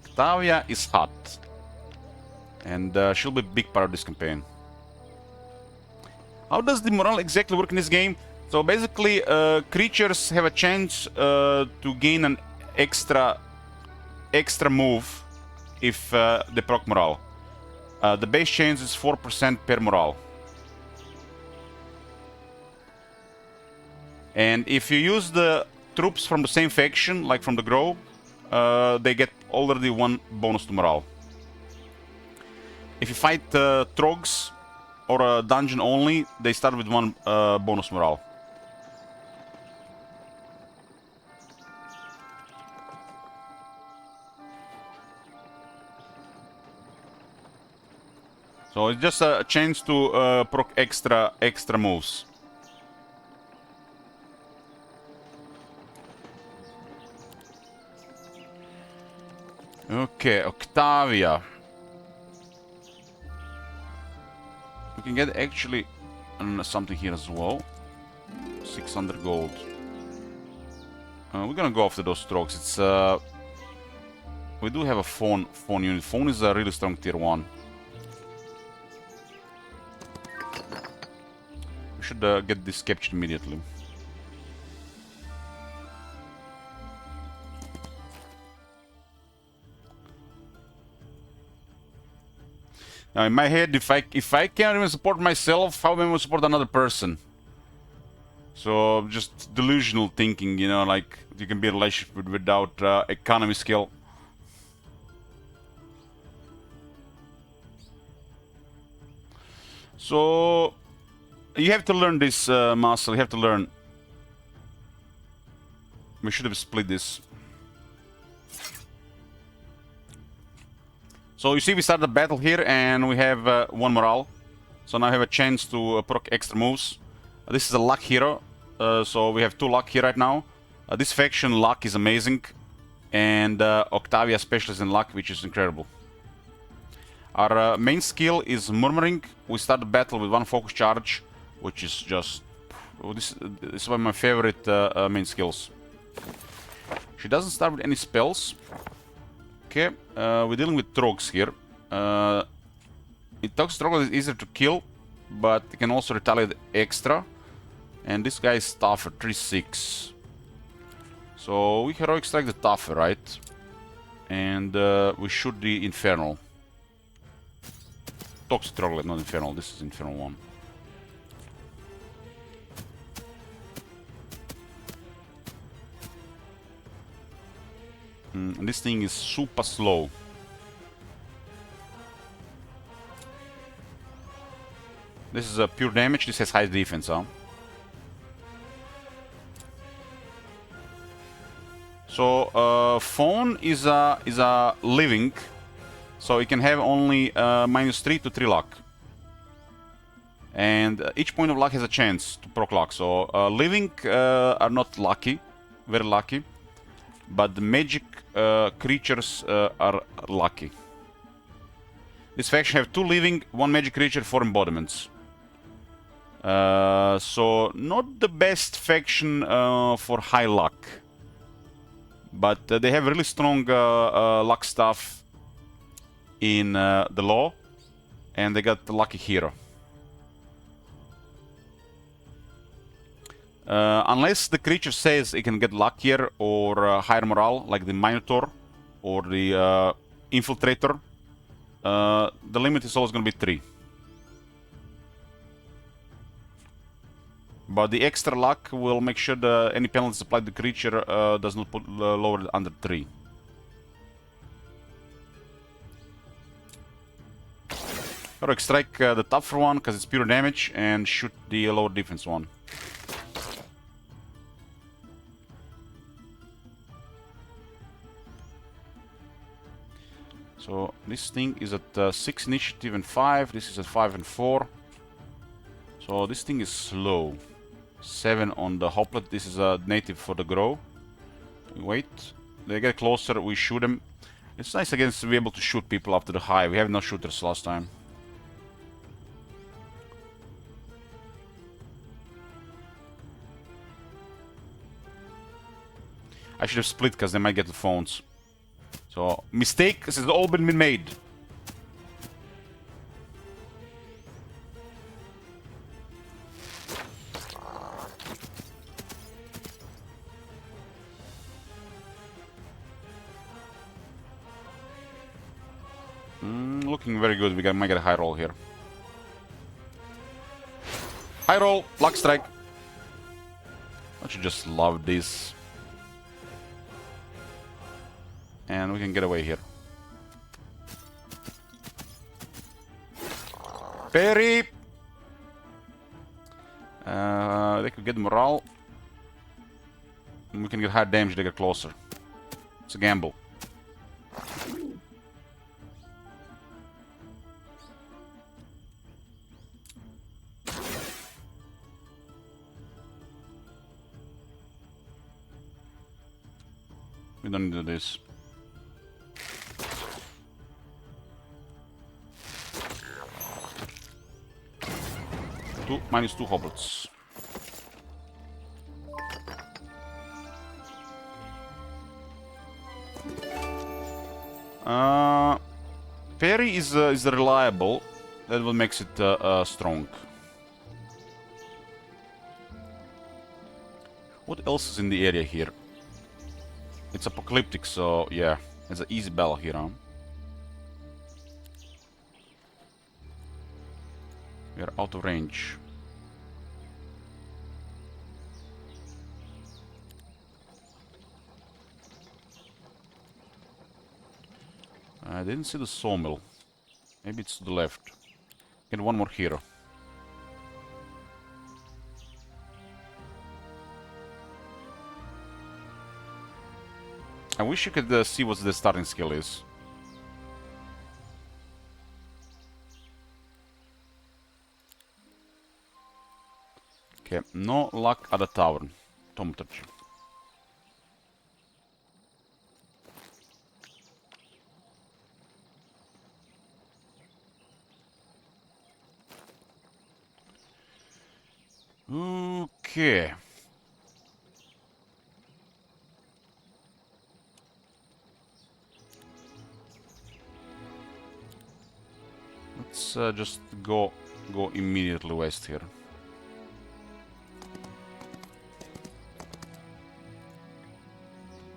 Octavia is hot. And she'll be a big part of this campaign. How does the morale exactly work in this game? So basically, creatures have a chance to gain an extra move if they proc morale. The base chance is 4% per morale. And if you use the troops from the same faction, like from the Grow, they get already 1 bonus to morale. If you fight Trogs or a dungeon only, they start with 1 bonus morale. So it's just a chance to proc extra moves. Okay, Octavia. We can get actually something here as well. 600 gold. We're gonna go after those strokes. It's we do have a phone unit. Phone is a really strong tier 1. We should get this captured immediately. Now in my head, if I can't even support myself, how am I going to support another person? So just delusional thinking, you know, like you can be in a relationship without economy skill. So you have to learn this muscle. You have to learn. We should have split this. So you see, we start the battle here, and we have 1 morale. So now I have a chance to proc extra moves. This is a luck hero, so we have 2 luck here right now. This faction luck is amazing, and Octavia specialist in luck, which is incredible. Our main skill is murmuring. We start the battle with 1 focus charge, which is just this is one of my favorite main skills. She doesn't start with any spells. Okay, we're dealing with Trogs here. It talks Trogs is easier to kill, but it can also retaliate extra. And this guy is tougher, 3-6. So we heroic strike the tougher, right? And we shoot the Infernal. Toxic Troglodyte, not Infernal. This is Infernal 1. And this thing is super slow. This is a pure damage. This has high defense, huh? So phone is a living, so it can have only -3 to 3 luck, and each point of luck has a chance to proc luck. So living are not lucky, very lucky, but the magic creatures are lucky. This faction have 2 living, 1 magic creature, 4 embodiments. So not the best faction for high luck, but they have really strong luck stuff in the law, and they got the lucky hero. Unless the creature says it can get luckier or higher morale, like the Minotaur or the Infiltrator, the limit is always going to be 3. But the extra luck will make sure that any penalties applied to the creature does not put lower under 3. Heroic strike the tougher one because it's pure damage, and shoot the lower defense one. So this thing is at 6 initiative and 5. This is at 5 and 4. So this thing is slow. 7 on the hoplet. This is a native for the grow. We wait. They get closer. We shoot them. It's nice again to be able to shoot people after the high. We have no shooters last time. I should have split because they might get the phones. So, mistake has all been made. Looking very good. Might get a high roll here. High roll, luck strike. Don't you just love this? And we can get away here. Parry! They could get morale. And we can get high damage, they get closer. It's a gamble. We don't need to do this. -2 hobbits. Parry is reliable. That what makes it strong. What else is in the area here? It's apocalyptic, so yeah, it's an easy battle here, huh? We are out of range. I didn't see the sawmill. Maybe it's to the left. Get one more hero. I wish you could see what the starting skill is. Okay, no luck at the tavern. Tomtrč. Okay. Let's just go immediately west here.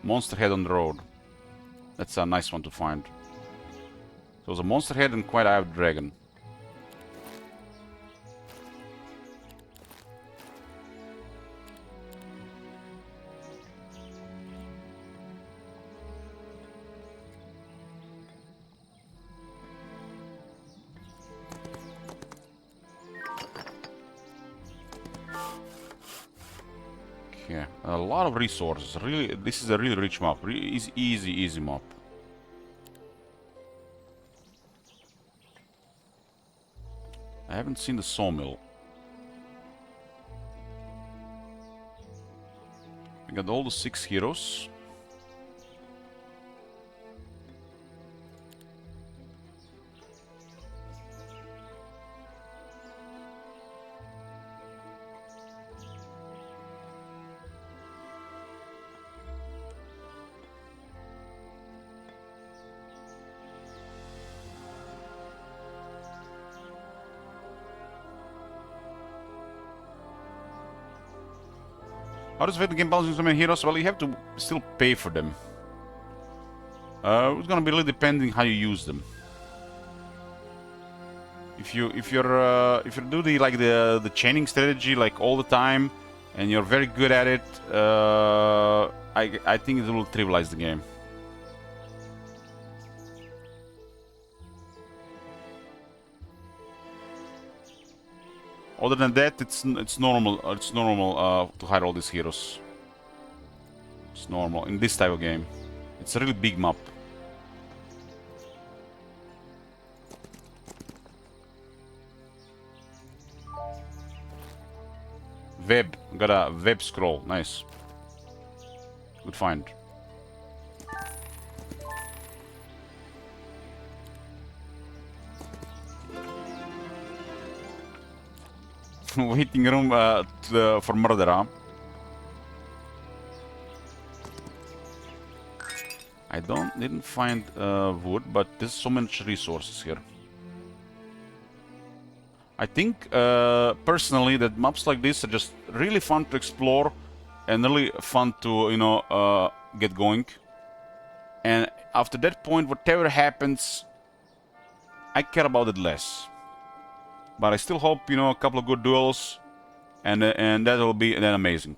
Monster head on the road. That's a nice one to find. So there's a monster head and quite a dragon. Yeah, a lot of resources. Really, this is a really rich map. Easy map. I haven't seen the sawmill. We got all the 6 heroes. How does the game balance so many heroes? Well, you have to still pay for them. It's gonna be really depending how you use them. If you do the chaining strategy like all the time, and you're very good at it, I think it will trivialize the game. Other than that, it's normal. It's normal to hide all these heroes. It's normal in this type of game. It's a really big map. Web. Got a web scroll. Nice. Good find. Waiting room for murder, huh? I didn't find wood, but there's so much resources here. I think personally that maps like this are just really fun to explore and really fun to get going. And after that point, whatever happens, I care about it less. But I still hope, a couple of good duels, and that will be then amazing.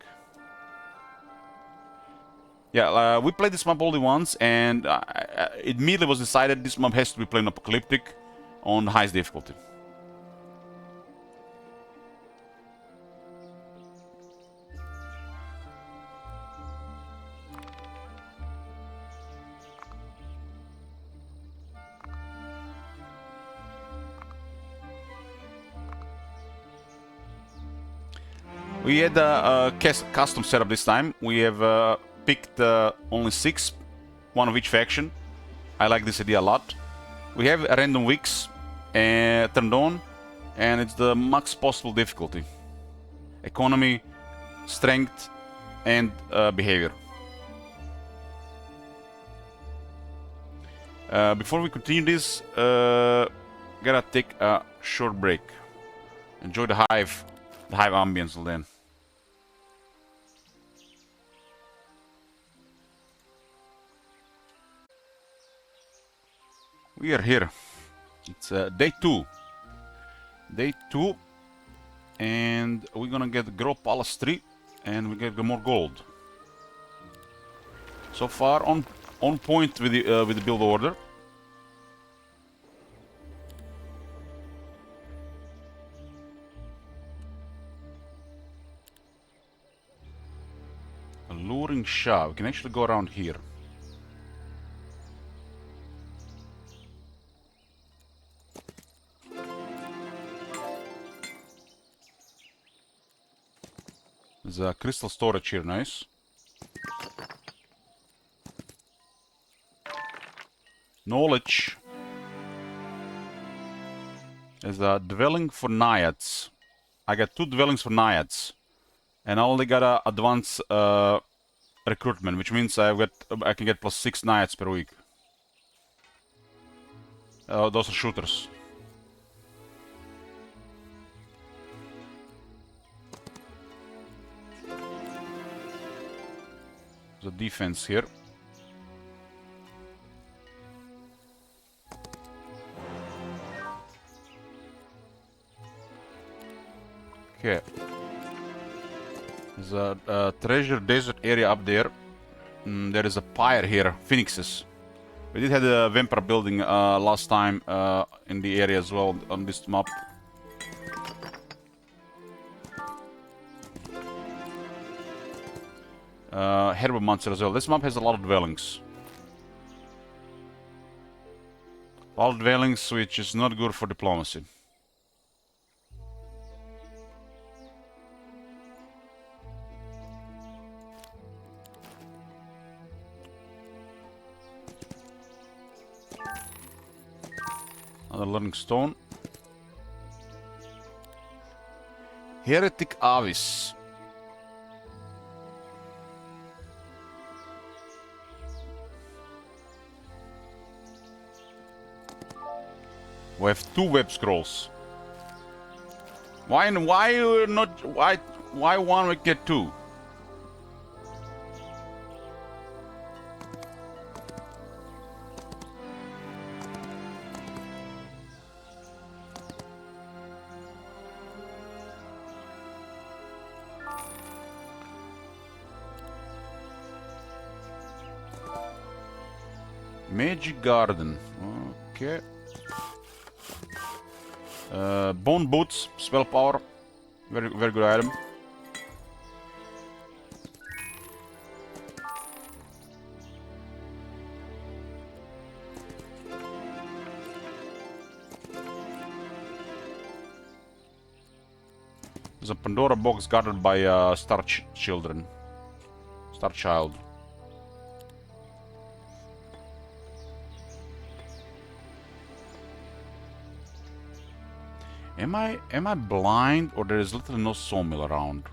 Yeah, we played this map only once, and it immediately was decided this map has to be played on Apocalyptic on the highest difficulty. We had a custom setup this time. We have picked only 6, one of each faction. I like this idea a lot. We have random weeks turned on, and it's the max possible difficulty. Economy, strength, and behavior. Before we continue this, gotta take a short break. Enjoy the hive ambience till then. We are here. It's day 2. Day 2, and we're gonna get Grow Palace 3, and we get more gold. So far, on point with the build order. Alluring Shah. We can actually go around here. There's a crystal storage here, nice. Knowledge. There's a dwelling for naiads. I got 2 dwellings for naiads, and I only got a advanced recruitment, which means I can get +6 naiads per week. Those are shooters. The defense here. Okay. There's a treasure desert area up there. There is a pyre here, phoenixes. We did have a vampire building last time in the area as well on this map. Herb monster as well. This map has a lot of dwellings. A lot of dwellings, which is not good for diplomacy. Another learning stone. Heretic Avis. We have 2 web scrolls. Why one we get 2? Magic Garden. Okay. Bone Boots, spell power. Very good item. There's a Pandora box guarded by Star Child. Am I blind, or there is literally no sawmill around?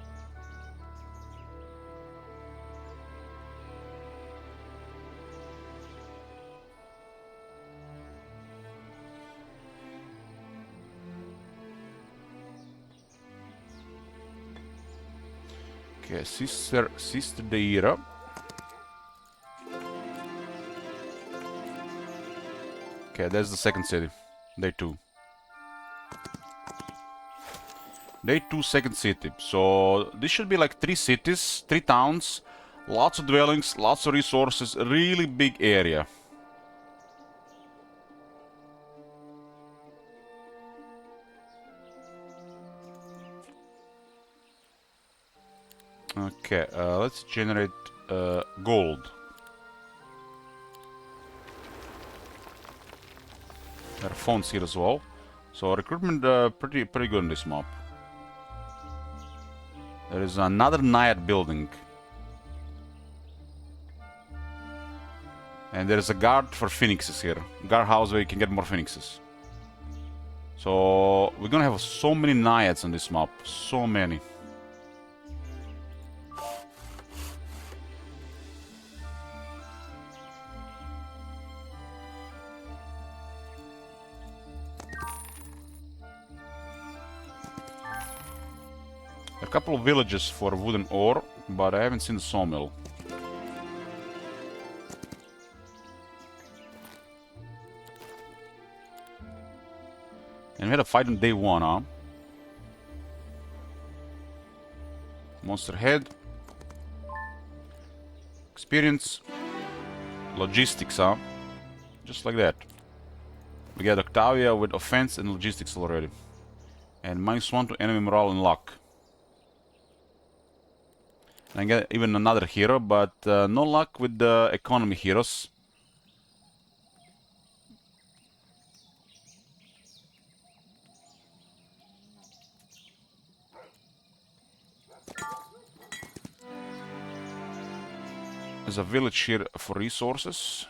Okay, Sister Deira. Okay, there's the second city. Day 2. Day 2, second city. So this should be like 3 cities, 3 towns. Lots of dwellings, lots of resources, really big area. Okay, let's generate gold. There are phones here as well. So recruitment pretty good in this map. There is another Naiad building. And there is a guard for phoenixes here. Guard house where you can get more phoenixes. So we're gonna have so many Naiads on this map. So many. A couple of villages for wooden ore, but I haven't seen the sawmill. And we had a fight on day 1, huh? Monster head. Experience. Logistics, huh? Just like that. We get Octavia with offense and logistics already. And -1 to enemy morale and luck. And I get even another hero, but no luck with the economy heroes. There's a village here for resources.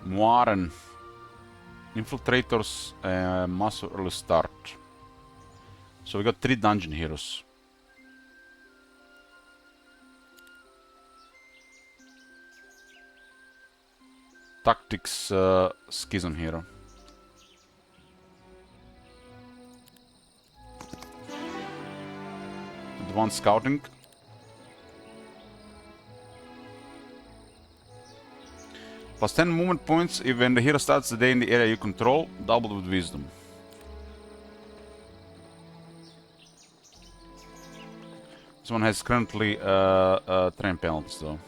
Moaren. Infiltrators, massive early start. So we got 3 dungeon heroes. Tactics schism hero. Advanced scouting. Plus 10 movement points if when the hero starts the day in the area you control, doubled with wisdom. This one has currently train penalties though.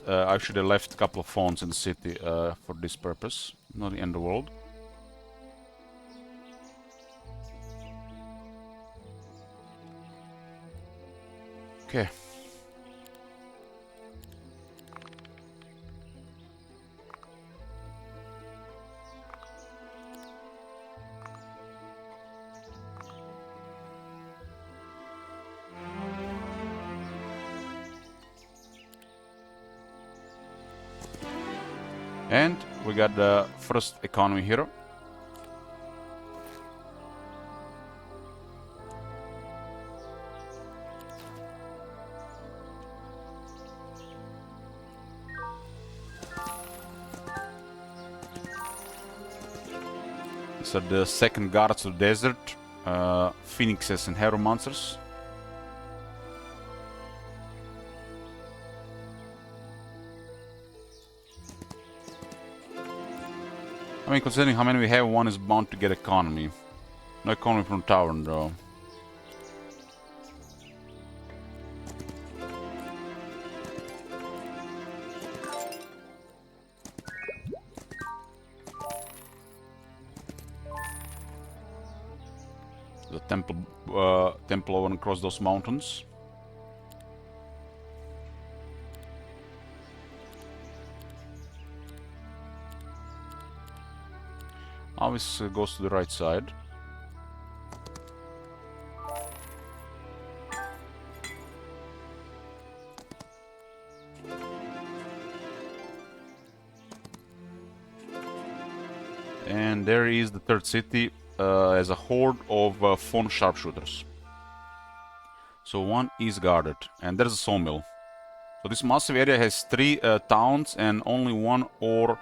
I should have left a couple of phones in the city for this purpose. Not the end of the world. Okay. And we got the first economy hero. These are the second guards of the desert, phoenixes and hero monsters. I mean, considering how many we have, one is bound to get economy. No economy from Tavern, though. The temple over and across those mountains. Always goes to the right side. And there is the third city as a horde of phone sharpshooters. So one is guarded, and there's a sawmill. So this massive area has 3 towns and only 1 ore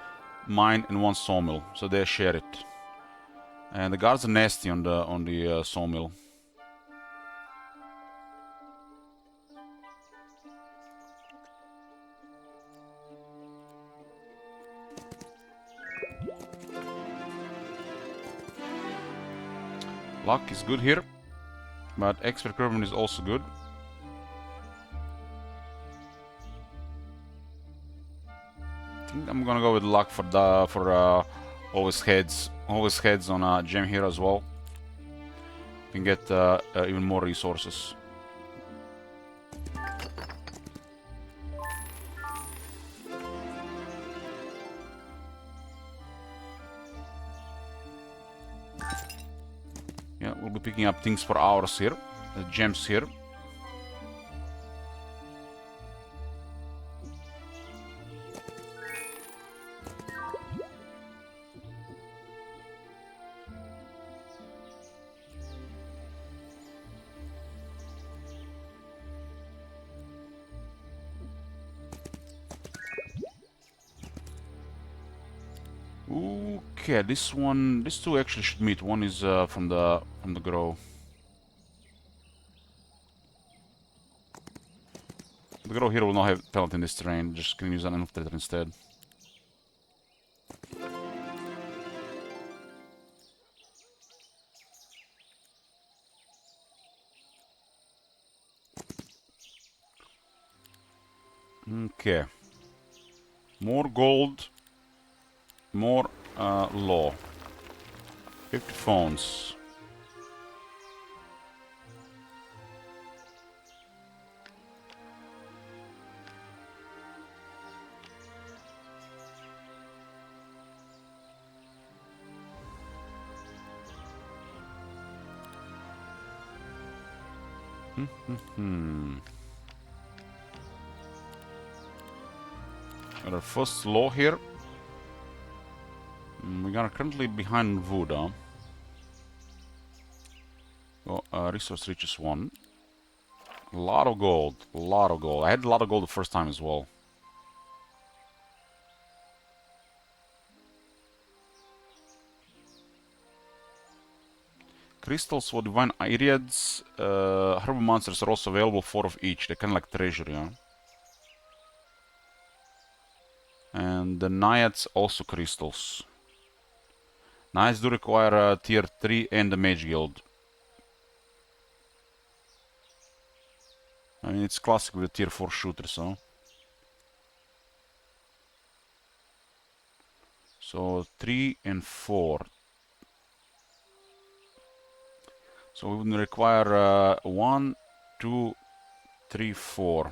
mine and 1 sawmill. So they share it. And the guards are nasty on the sawmill. Luck is good here, but expert recruitment is also good. I think I'm gonna go with luck for always heads on a gem here as well. You can get even more resources. Yeah, we'll be picking up things for hours here, gems here. Okay, these two actually should meet. One is from the grow. The grow here will not have penalty in this terrain. Just can use an infiltrator instead. Okay. More gold. More law. 50 phones. Got our first law here. We are currently behind wood, huh? Oh, resource reaches 1. A lot of gold. A lot of gold. I had a lot of gold the first time as well. Crystals for divine iriads. Herbal monsters are also available, 4 of each. They're kind of like treasure, yeah. And the naiads also crystals. Naiads do require tier 3 and the mage guild. I mean, it's classic with the tier 4 shooters, huh? So 3 and 4. So we would require 1, 2, 3, 4.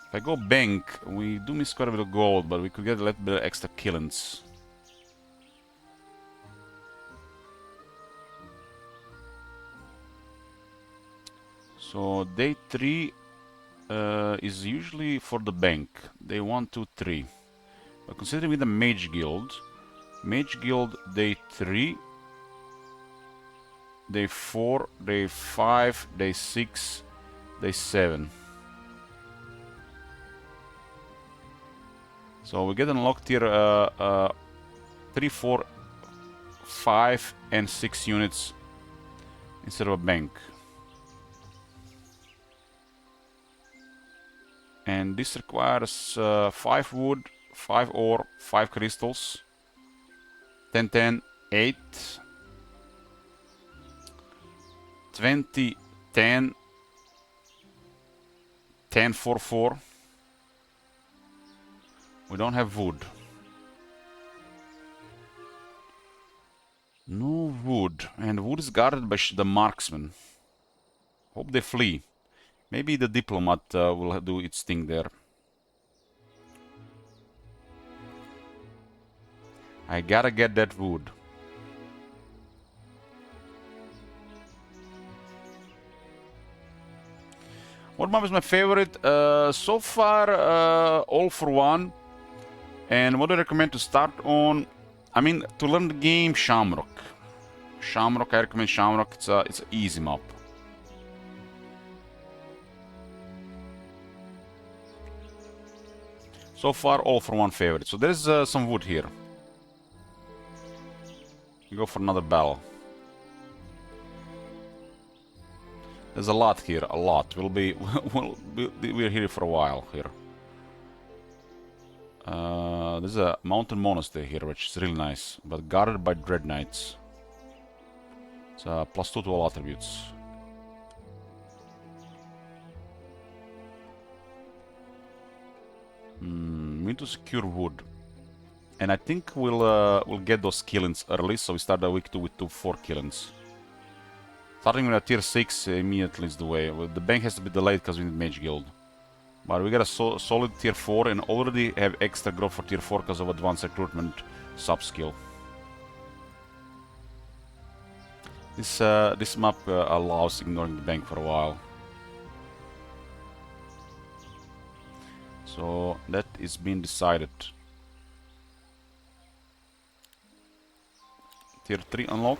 If I go bank, we do miss quite a bit of gold, but we could get a little bit of extra killings. So day 3 is usually for the bank. Day 1, 2, 3. But considering with the Mage Guild day 3, day 4, day 5, day 6, day 7. So we get unlocked here 3, 4, 5 and 6 units instead of a bank. And this requires 5 wood, 5 ore, 5 crystals. 10, 10, 8. 20, 10. 10, 4, 4. We don't have wood. No wood. And wood is guarded by the marksman. Hope they flee. Maybe the diplomat will do its thing there. I gotta get that wood. What map is my favorite? So far, All for One. And what do I recommend to start on? I mean, to learn the game, Shamrock. Shamrock, I recommend Shamrock. It's an easy map. So far, all for one favorite. So there's some wood here. Go for another battle. There's a lot here, a lot. We're here for a while here. There's a mountain monastery here, which is really nice, but guarded by dread knights. It's +2 to all attributes. We need to secure wood, and I think we'll get those killings early, so we start the week 2 with 4 killings. Starting with a tier 6 immediately is the way. Well, the bank has to be delayed because we need Mage Guild. But we got a solid tier 4 and already have extra growth for tier 4 because of advanced recruitment sub-skill. This map allows ignoring the bank for a while. So that is being decided. Tier 3 unlock.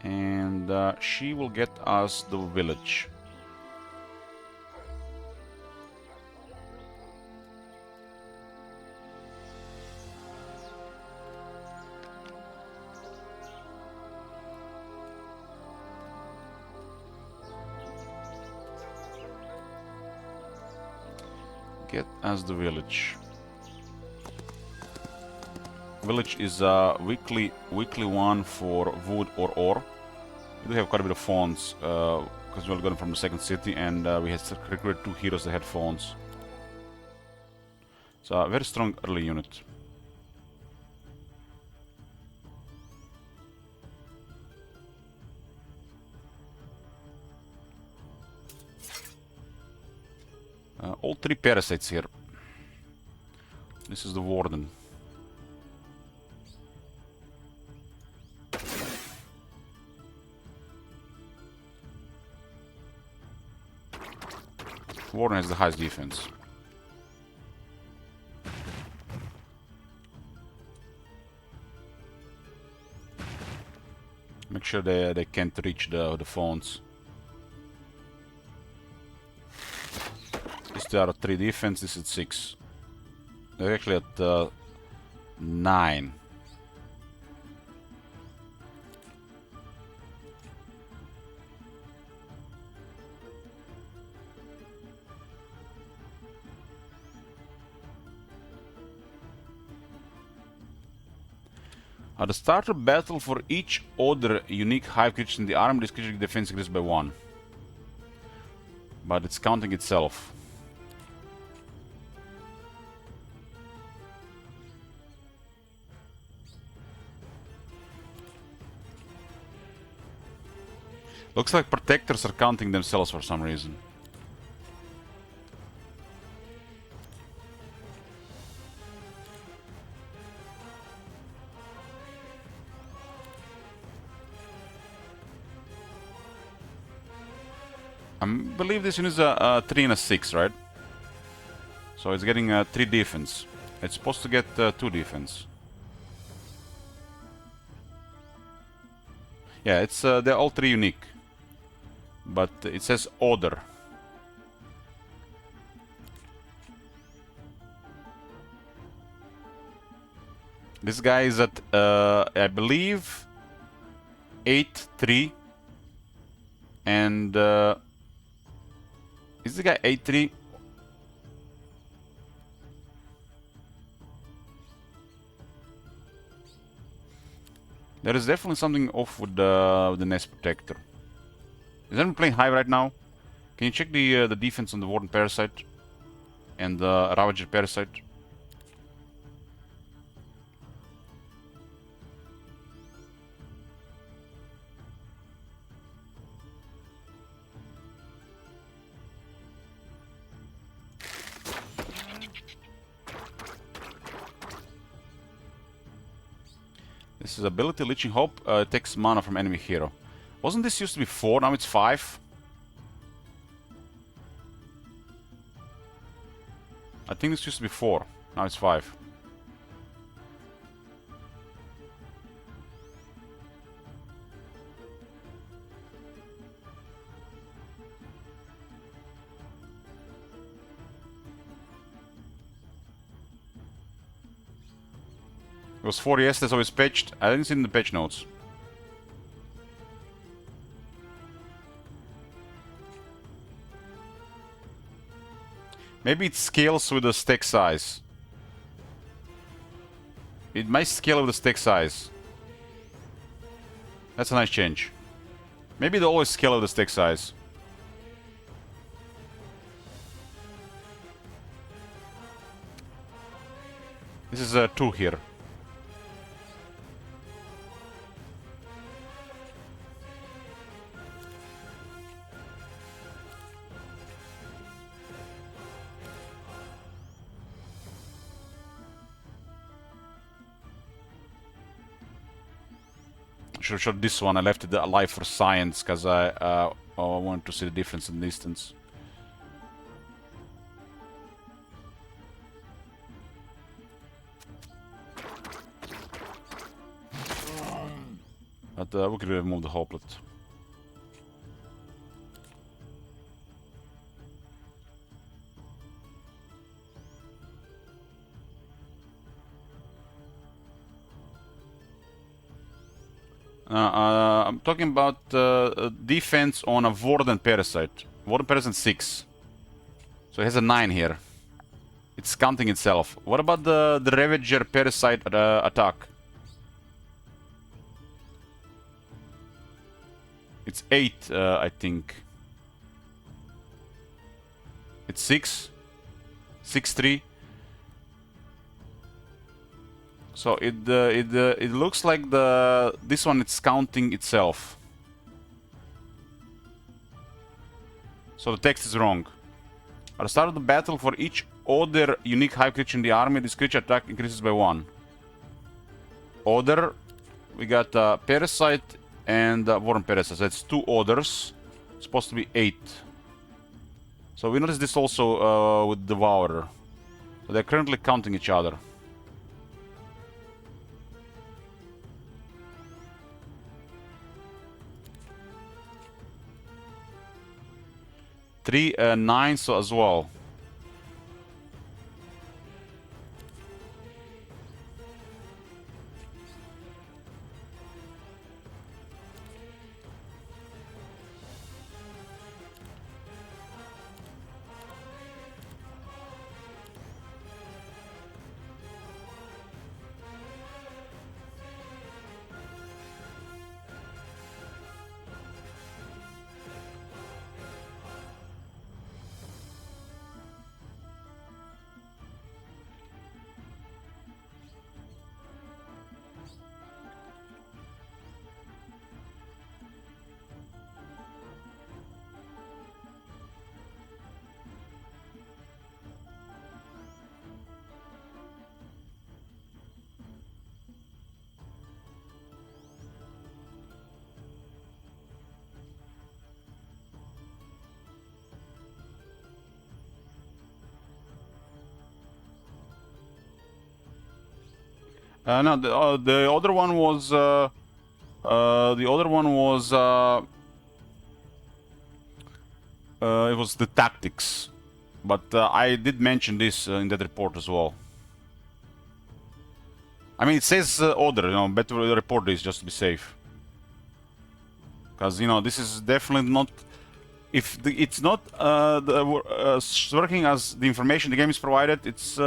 And she will get us the village. Get us the village. Village is a weekly one for wood or ore. We do have quite a bit of phones because we all got them from the second city, and we had recruited 2 heroes that had phones. So a very strong early unit. All 3 parasites here. This is the warden. Warden has the highest defense. Make sure they can't reach the phones. These 2 are at 3 defense, this is 6. They're actually at 9. At the start of battle, for each other unique hive creature in the army, this creature defense increases by 1. But it's counting itself. Looks like protectors are counting themselves for some reason. I believe this unit is a 3 and a 6, right? So it's getting 3 defense. It's supposed to get 2 defense. Yeah, it's they're all 3 unique. But it says order. This guy is at I believe 8-3, and is the guy 8-3? There is definitely something off with the Nest Protector. Is anyone playing high right now? Can you check the defense on the Warden Parasite and the Ravager Parasite? This is ability Leeching Hope, takes mana from enemy hero. Wasn't this used to be 4, now it's 5? I think this used to be 4. Now it's 5. It was 4 yesterday, so it's patched. I didn't see it in the patch notes. Maybe it scales with the stack size. It might scale with the stack size. That's a nice change. Maybe they always scale with the stack size. This is a 2 here. Should have shot this one. I left it alive for science because I wanted to see the difference in distance. But we could remove the hoplet. I'm talking about defense on a Warden Parasite. Warden Parasite 6. So it has a 9 here. It's counting itself. What about the Ravager Parasite attack? It's 8, I think. It's 6. 6-3. So it looks like this one it's counting itself. So the text is wrong. At the start of the battle, for each other unique hive creature in the army, this creature attack increases by 1. Other, we got Parasite and Warren Parasite. So that's 2 others. It's supposed to be 8. So we noticed this also with Devourer. So they're currently counting each other. 3 9 so as well. No, the other one was it was the tactics, but I did mention this in that report as well. I mean, it says order, you know, better report this just to be safe, because you know this is definitely not. If it's not working as the information the game is provided, it's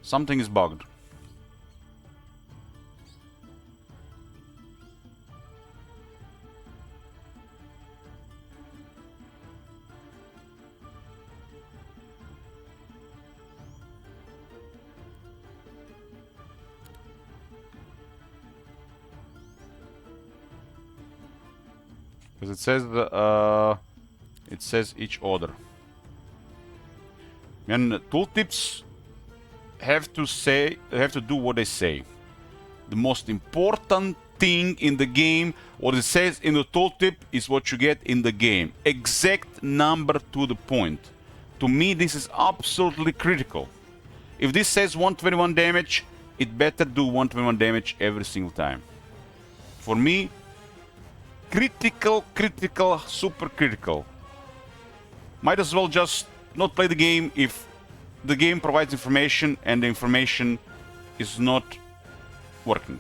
something is bugged. Because it says each order. And tooltips have to do what they say. The most important thing in the game, what it says in the tooltip, is what you get in the game. Exact number to the point. To me, this is absolutely critical. If this says 121 damage, it better do 121 damage every single time. For me, critical, critical, super critical. Might as well just not play the game if the game provides information and the information is not working.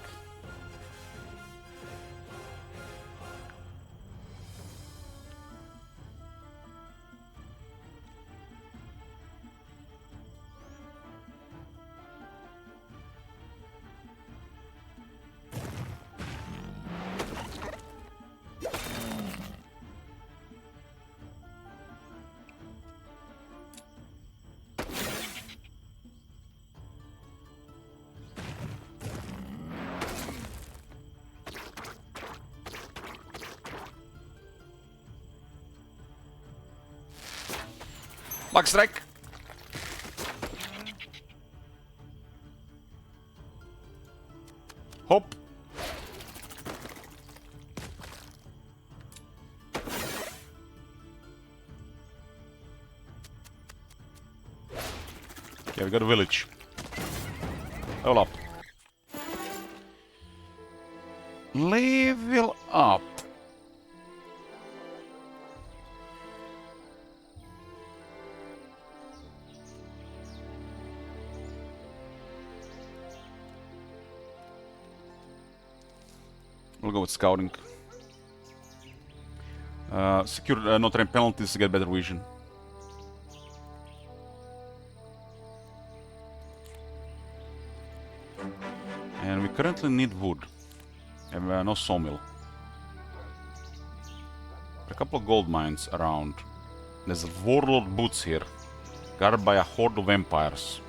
Luck strike. Hop. Okay, we got a village. Level up. Level up. We'll go with scouting. Secure no terrain penalties to get better vision. And we currently need wood. Have no sawmill. A couple of gold mines around. There's warlord boots here, guarded by a horde of vampires.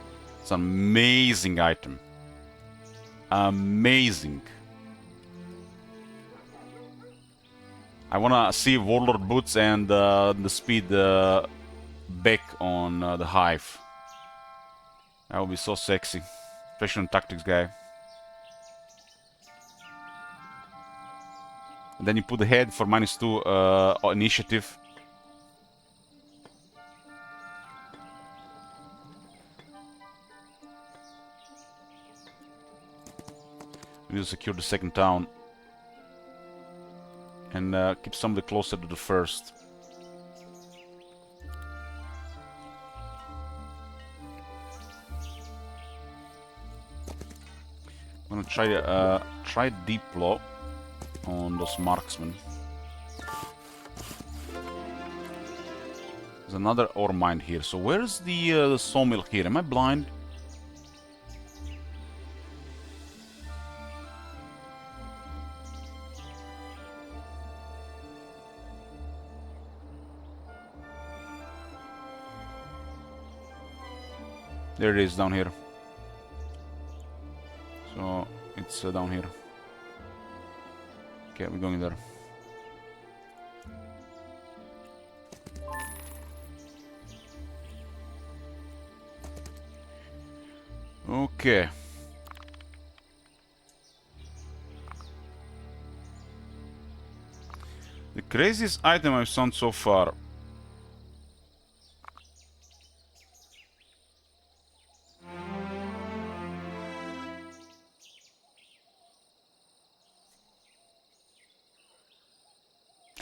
It's an amazing item. Amazing. I wanna see warlord boots and the speed back on the hive. That would be so sexy, especially on tactics guy. And then you put the head for -2 initiative. We need to secure the second town. And keep somebody closer to the first. I'm gonna try Diplo on those marksmen. There's another ore mine here. So where's the sawmill here? Am I blind? There it is, down here. So, it's down here. Okay, we're going there. Okay. The craziest item I've found so far.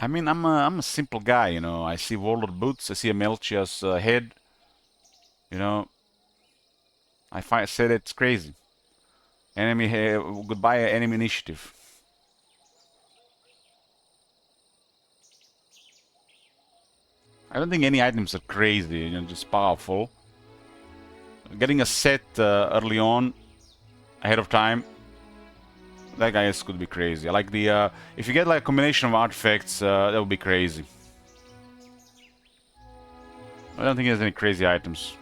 I mean, I'm a simple guy, you know. I see warlord boots, I see a Melchia's head, you know. I said it's crazy. Enemy, goodbye, enemy initiative. I don't think any items are crazy, you know, just powerful. Getting a set early on, ahead of time, that guy could be crazy. I like the if you get like a combination of artifacts, that would be crazy. I don't think there's any crazy items.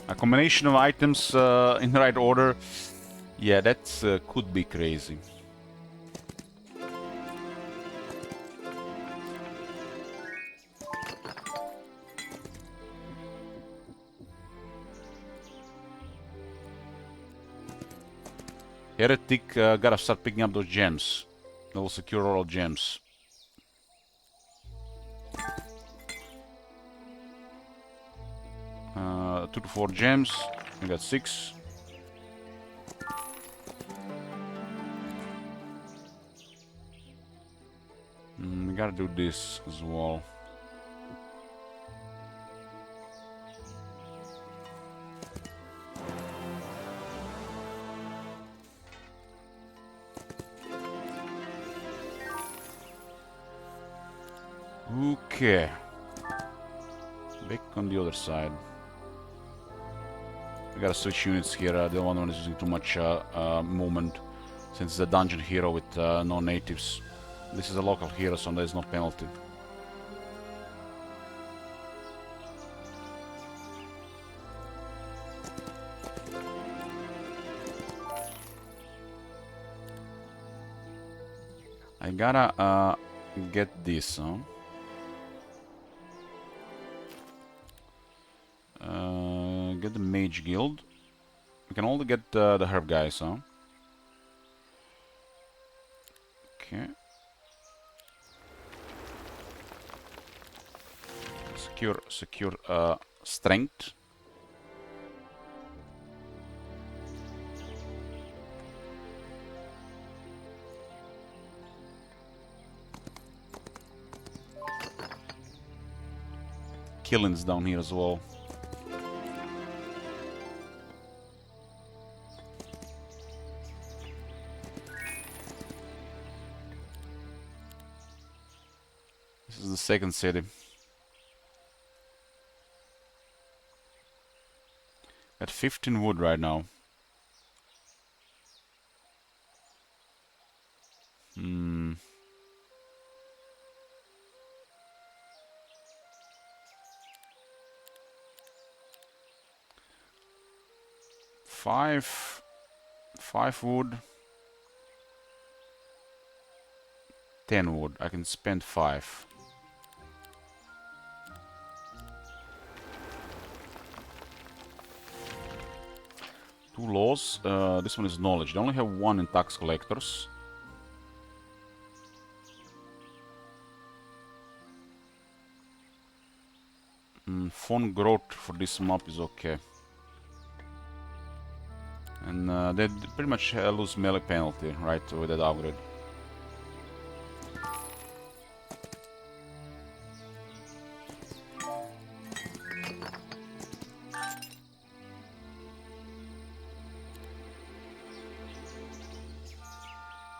A combination of items in the right order, yeah, that could be crazy. Heretic, gotta start picking up those gems. That will secure all gems. Uh, 2 to 4 gems. We got 6. We gotta do this as well. Okay. Back on the other side. We gotta switch units here. The other one is using too much movement, since it's a dungeon hero with no natives. This is a local hero, so there's no penalty. I gotta get this, huh? Get the Mage Guild. We can only get the herb guys, huh? Okay. Secure strength. Killings down here as well. This is the second city. Got 15 wood right now. 5 wood. 10 wood. I can spend 5. Two laws. This one is knowledge. They only have 1 in tax collectors. Phone growth for this map is okay. And they pretty much lose melee penalty, right, with that upgrade.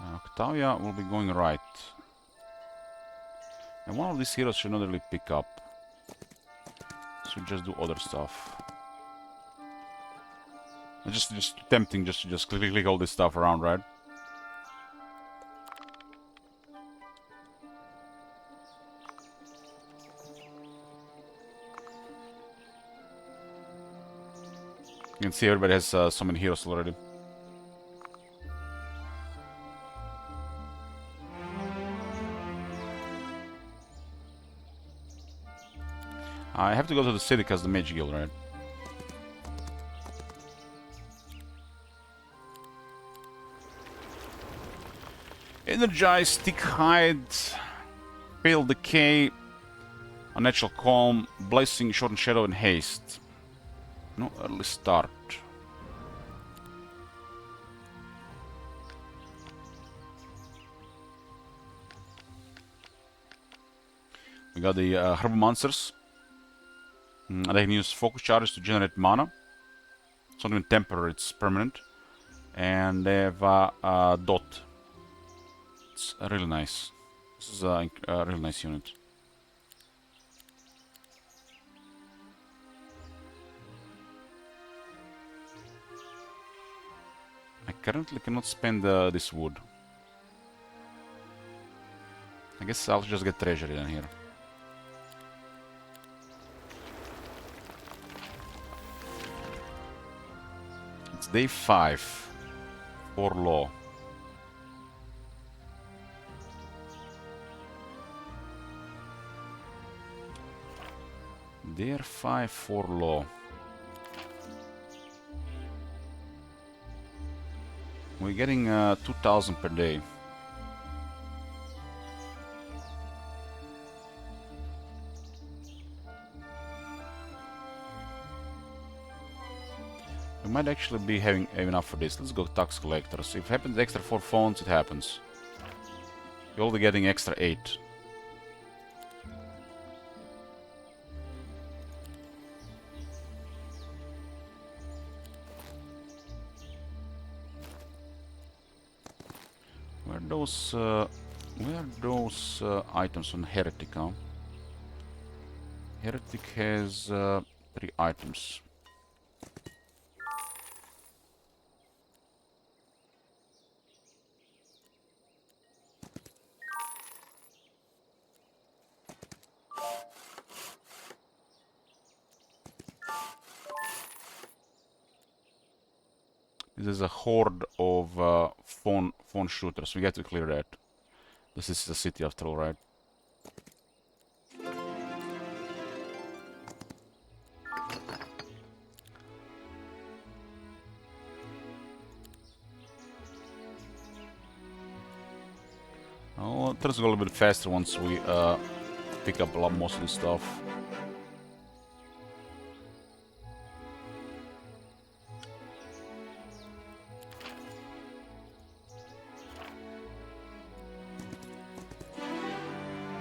Octavia will be going right. And one of these heroes should not really pick up. Should just do other stuff. It's just tempting just to just click all this stuff around, right? You can see everybody has so many heroes already. I have to go to the city because the Mage Guild, right? Energize, Stick Hide, Pale Decay, Unnatural Calm, Blessing, Shorten Shadow, and Haste. No early start. We got the Herb Monsters. They can use Focus Charges to generate mana. It's not even temporary, it's permanent. And they have Dot. It's really nice. This is a really nice unit. I currently cannot spend this wood. I guess I'll just get treasury in here. It's day 5 for law. Day 5 for law. We're getting 2,000 per day. We might actually be having enough for this. Let's go tax collectors. If it happens extra 4 phones, it happens. You're only getting extra 8. Where are those items on Heretic, huh? Heretic has 3 items. This is a horde of phone shooters. We have to clear that. This is the city after all, right? Oh, it turns a little bit faster once we pick up a lot most of this stuff.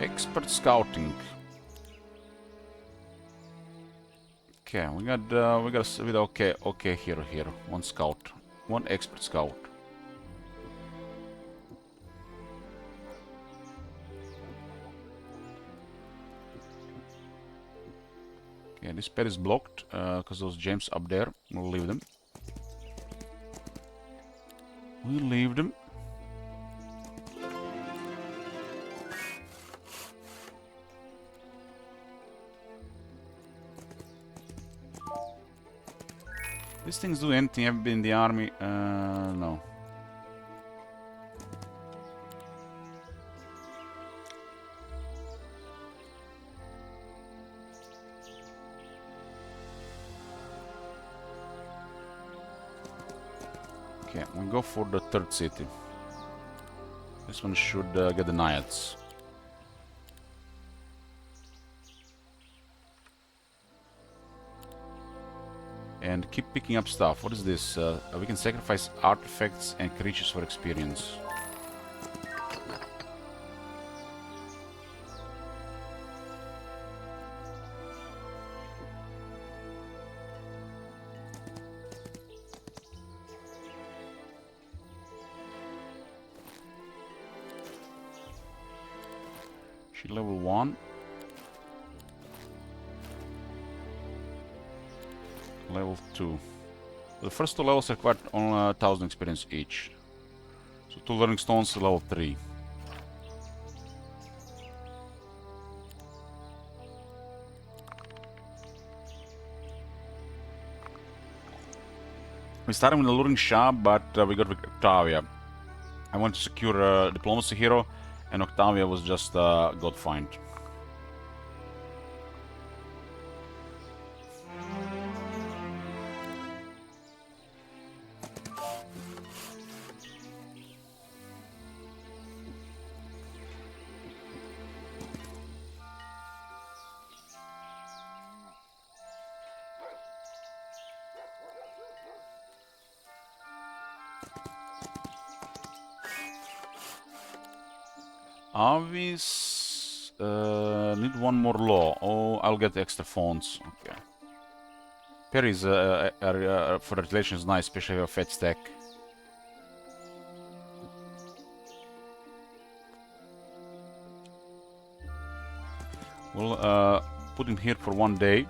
Expert scouting. Okay, we got with okay here. One scout. One expert scout. Okay, this pad is blocked because those gems up there. We'll leave them. We'll leave them. These things do anything? Have been in the army? No. Okay, we go for the third city. This one should get the Naiads. And keep picking up stuff. What is this? We can sacrifice artifacts and creatures for experience. She level 1. Level 2. The first 2 levels require only 1000 experience each. So 2 learning stones, level 3. We started with the luring shop, but we got Octavia. I wanted to secure a diplomacy hero, and Octavia was just got find. Avis need one more law. Oh, I'll get extra phones. Okay. Perry's for relation is nice, especially a fat stack. We'll put him here for 1 day,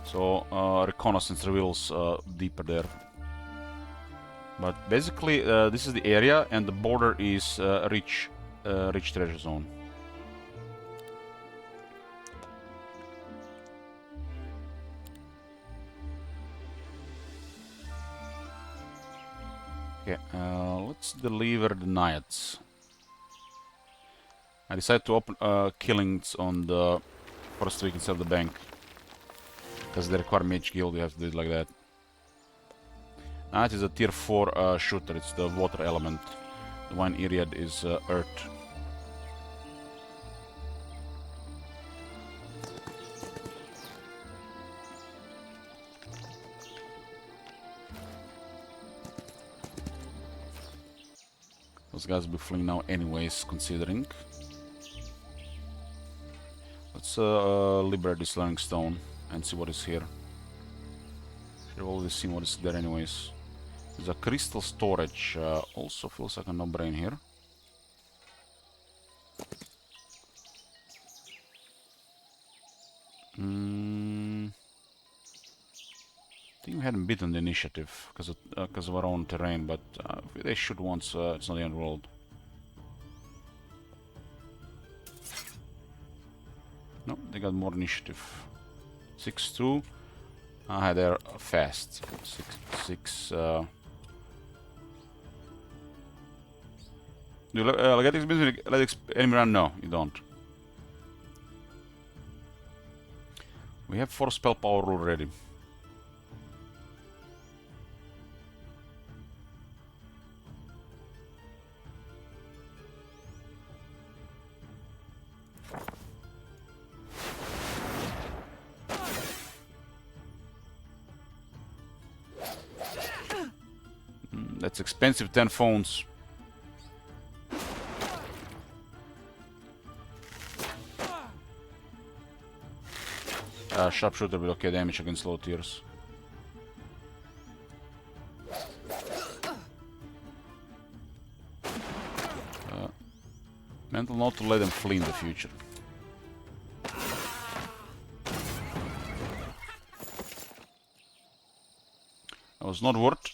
so reconnaissance reveals deeper there. But basically, this is the area, and the border is rich treasure zone. Okay, let's deliver the Naiads. I decided to open killings on the first week instead of the bank. Because they require mage guild, you have to do it like that. Naiad is a tier 4 shooter, it's the water element. The one Iriad is earth. Those guys will be fleeing now anyways, considering. Let's liberate this learning stone and see what is here. You've already seen what is there anyways. There's a crystal storage. Also feels like a no-brain here. I think we hadn't beaten the initiative because of our own terrain, but they should once. It's not the end of the world. No, they got more initiative. 6-2. They're fast. 6-6. Do you get experience with let enemy run? No, you don't. We have 4 spell power already. That's expensive 10 phones. Sharpshooter will okay damage against low tiers. Mental note to let them flee in the future. That was not worth.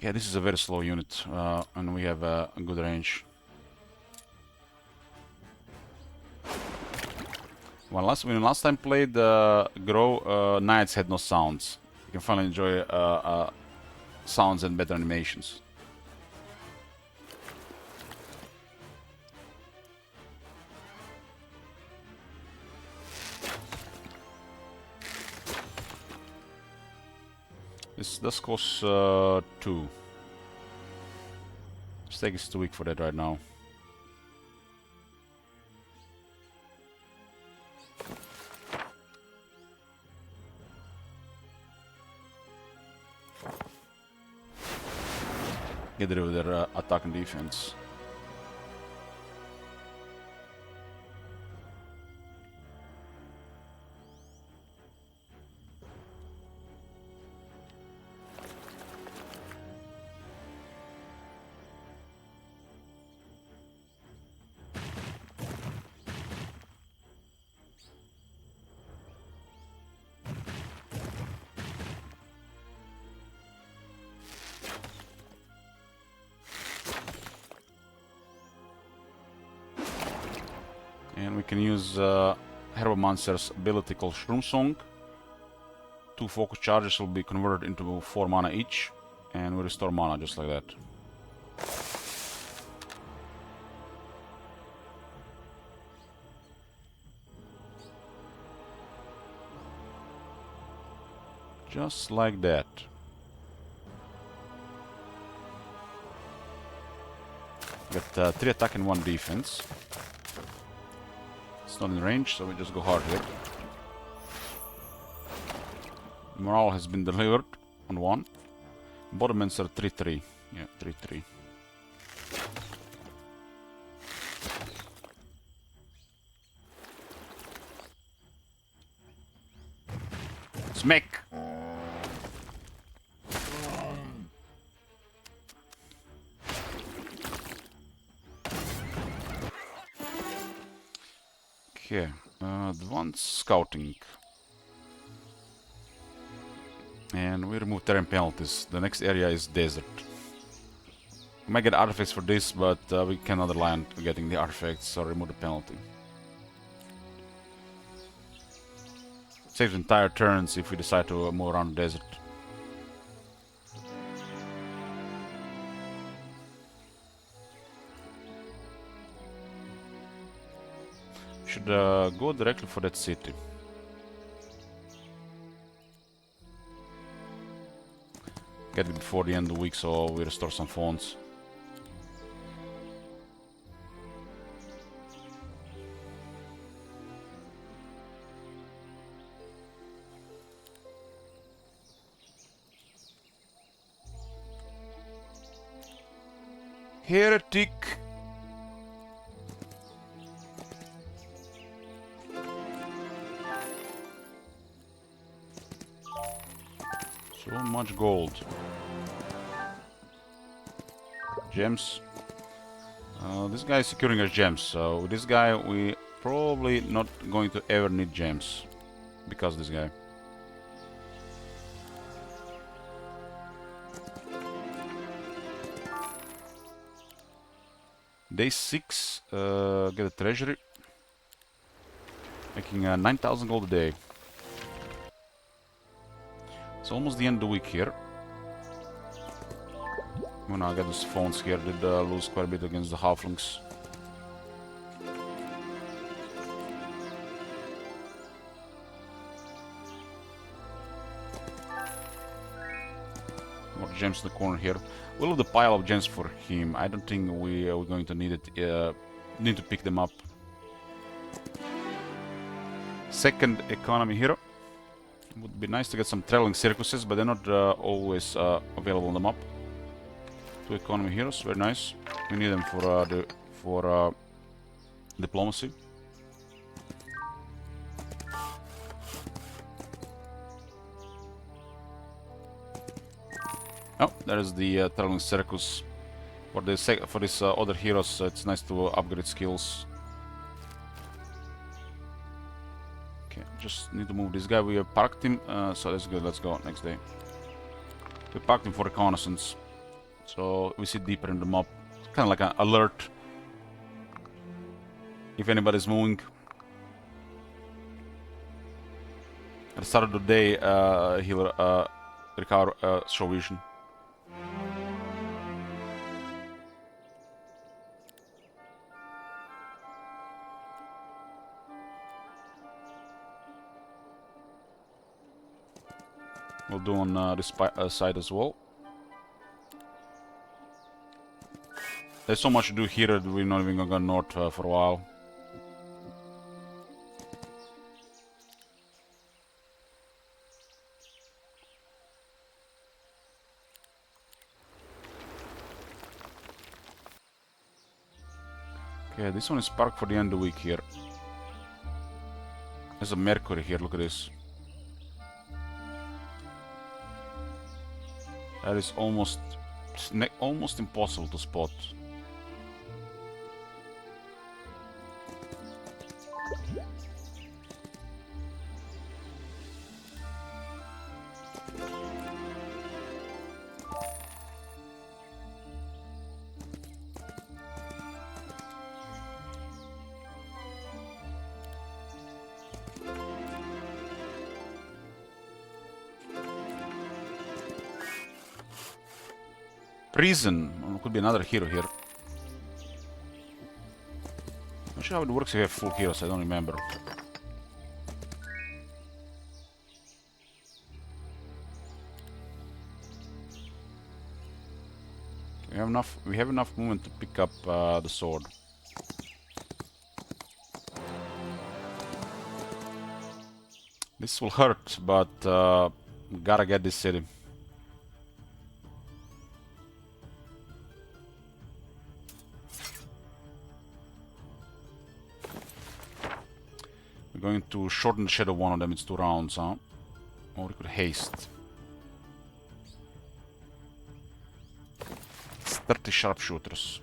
Yeah, this is a very slow unit, and we have a good range. When last time played Grow, Knights had no sounds. You can finally enjoy sounds and better animations. This does cost 2. Stake is too weak for that right now. Get rid of their attack and defense. And we can use Herbomancer's ability called Shroom Song. 2 focus charges will be converted into 4 mana each, and we restore mana just like that. Just like that. Got 3 attack and 1 defense. It's not in range, so we just go hard here. Morale has been delivered on 1. Bottomans are 3-3. Yeah, 3-3. Smack! Okay, advanced scouting. And we remove terrain penalties. The next area is desert. We might get artifacts for this, but we cannot rely on getting the artifacts, so remove the penalty. Saves entire turns if we decide to move around the desert. Should go directly for that city. get it before the end of the week, so we restore some phones. Heretic. So much gold. Gems. This guy is securing our gems, so with this guy we probably not going to ever need gems because of this guy. Day 6, get a treasury, making 9,000 gold a day. It's almost the end of the week here. When I get these phones here, did lose quite a bit against the halflings. More gems in the corner here. We'll leave the pile of gems for him. I don't think we're going to need it. Need to pick them up. Second economy hero. Would be nice to get some traveling circuses, but they're not always available on the map. 2 economy heroes, very nice. We need them for diplomacy. Oh, there is the traveling circus. For this other heroes, it's nice to upgrade skills. Okay, just need to move this guy. We have parked him, so that's good. Let's go next day. We parked him for reconnaissance, so we see deeper in the map. It's kind of like an alert if anybody's moving. At the start of the day, he'll recover show vision. We'll do on this side as well. There's so much to do here that we're not even gonna go north for a while. Okay, this one is parked for the end of the week here. There's a Mercury here, look at this. That is almost impossible to spot. Prison. Well, could be another hero here. Not sure how it works if you have full heroes, I don't remember. We have enough movement to pick up the sword. This will hurt, but gotta get this city. We're going to shorten the shadow one of them, it's 2 rounds, huh? Or we could haste. It's 30 sharpshooters.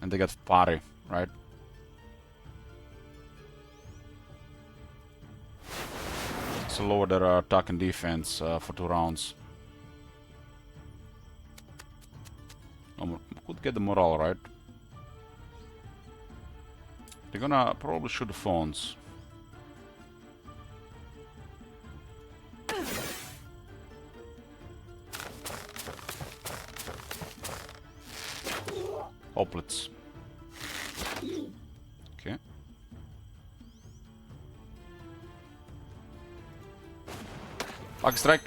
And they got parry, right? So lower their attack and defense for 2 rounds. Could get the morale, right? They're gonna probably shoot the phones. Hoplets. Okay. Lucky strike.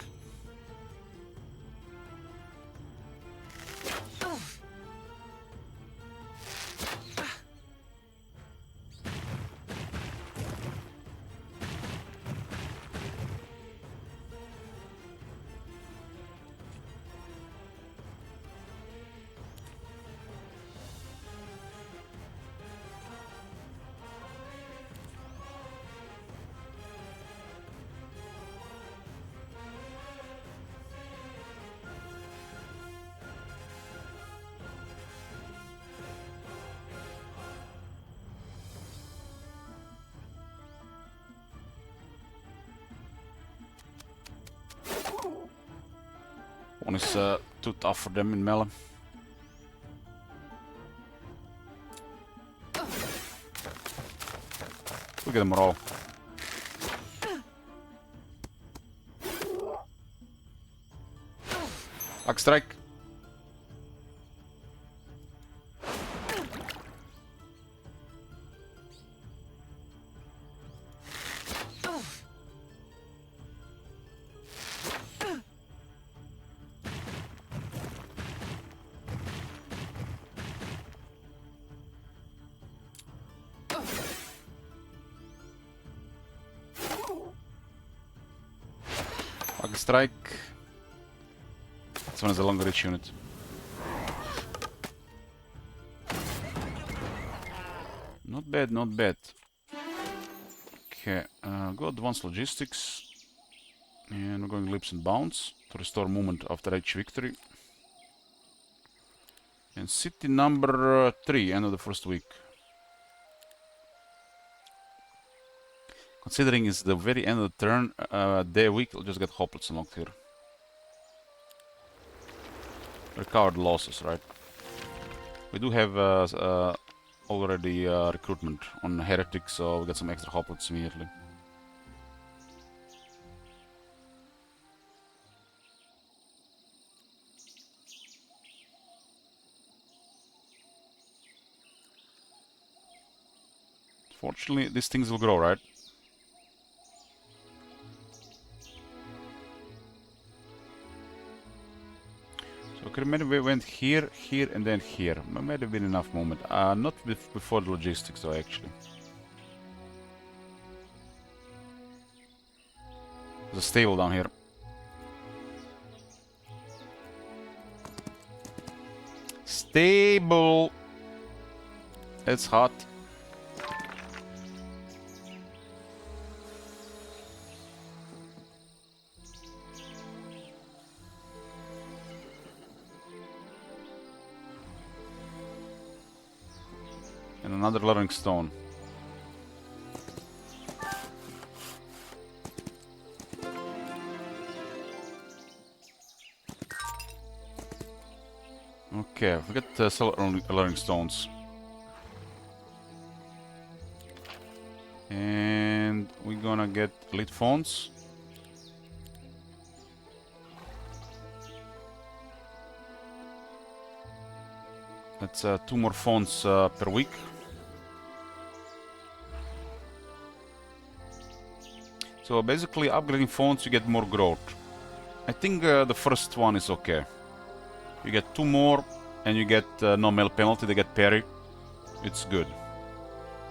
One is too tough for them in melee. Look at them all. Lucky strike. Lucky strike. This one is a longer reach unit. Not bad, not bad. Okay, go advanced logistics. And we're going leaps and bounds to restore movement after each victory. And city number 3, end of the first week. Considering it's the very end of the turn, day week, I'll just get hoplets unlocked here. Recovered losses, right? We do have already recruitment on Heretic, so we get some extra hoplets immediately. Fortunately, these things will grow, right? So okay, maybe we went here, here, and then here. Might have been enough moment. Not before the logistics, though, actually. There's a stable down here. Stable. It's hot. And another learning stone. Okay, we got several learning stones. And we're gonna get elite phones. That's 2 more phones per week. So basically, upgrading phones, you get more growth. I think the first one is okay. You get 2 more, and you get no melee penalty. They get parry. It's good.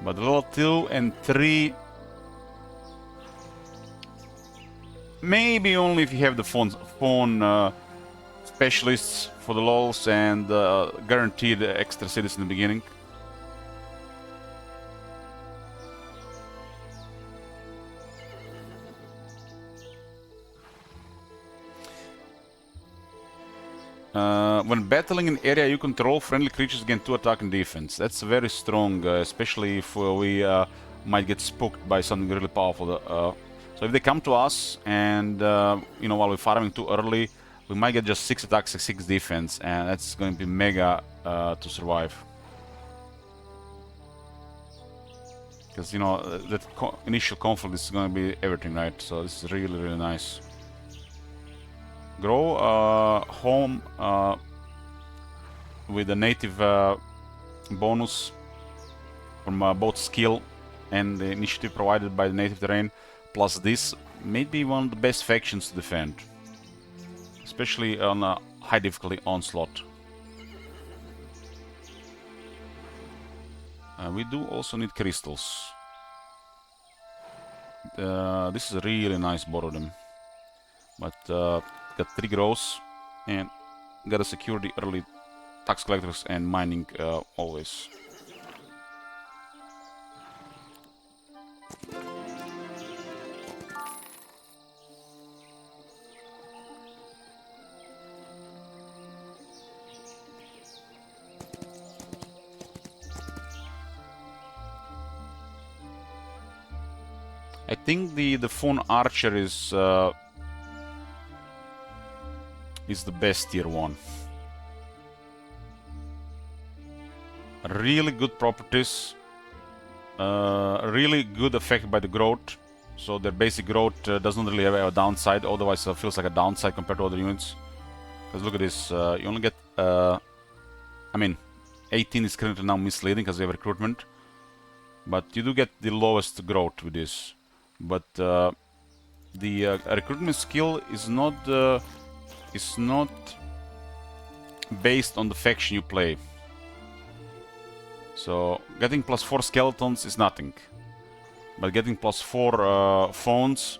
But level 2 and 3, maybe only if you have the phone specialists for the lols and guaranteed extra cities in the beginning. When battling an area you control, friendly creatures gain 2 attack and defense. That's very strong, especially if we might get spooked by something really powerful. So if they come to us and, you know, while we're farming too early, we might get just 6 attacks and 6 defense, and that's going to be mega to survive. Because, you know, that initial conflict is going to be everything, right? So this is really, really nice. Grow home with a native bonus from both skill and the initiative provided by the native terrain, plus this maybe one of the best factions to defend, especially on a high difficulty onslaught. We do also need crystals. This is a really nice them, but got 3 grows and gotta secure the early tax collectors and mining always. I think the phone archer is the best tier 1. Really good properties, really good effect by the growth. So their basic growth doesn't really have a downside, otherwise it feels like a downside compared to other units. Because look at this, you only get, I mean, 18 is currently now misleading because they have recruitment. But you do get the lowest growth with this. But the recruitment skill is not based on the faction you play. So getting +4 skeletons is nothing, but getting +4 phones,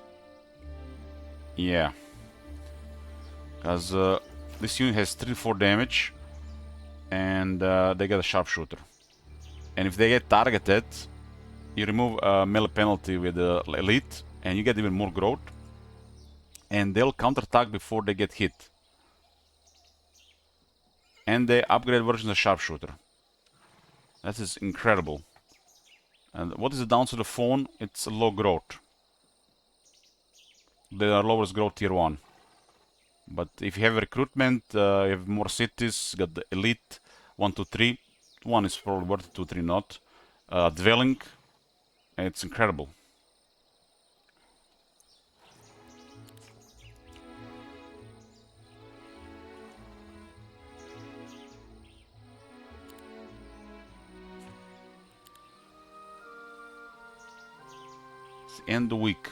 yeah, because this unit has 3-4 damage, and they get a sharpshooter. And if they get targeted, you remove a melee penalty with the elite, and you get even more growth. And they'll counterattack before they get hit. And they upgrade version of sharpshooter. That is incredible. And what is the downside of the phone? It's a low growth. They are lowest growth tier 1. But if you have recruitment, you have more cities, got the elite, 1, 2, 3. 1 is probably worth it, 2, 3 not. Dwelling, it's incredible. It's end the week.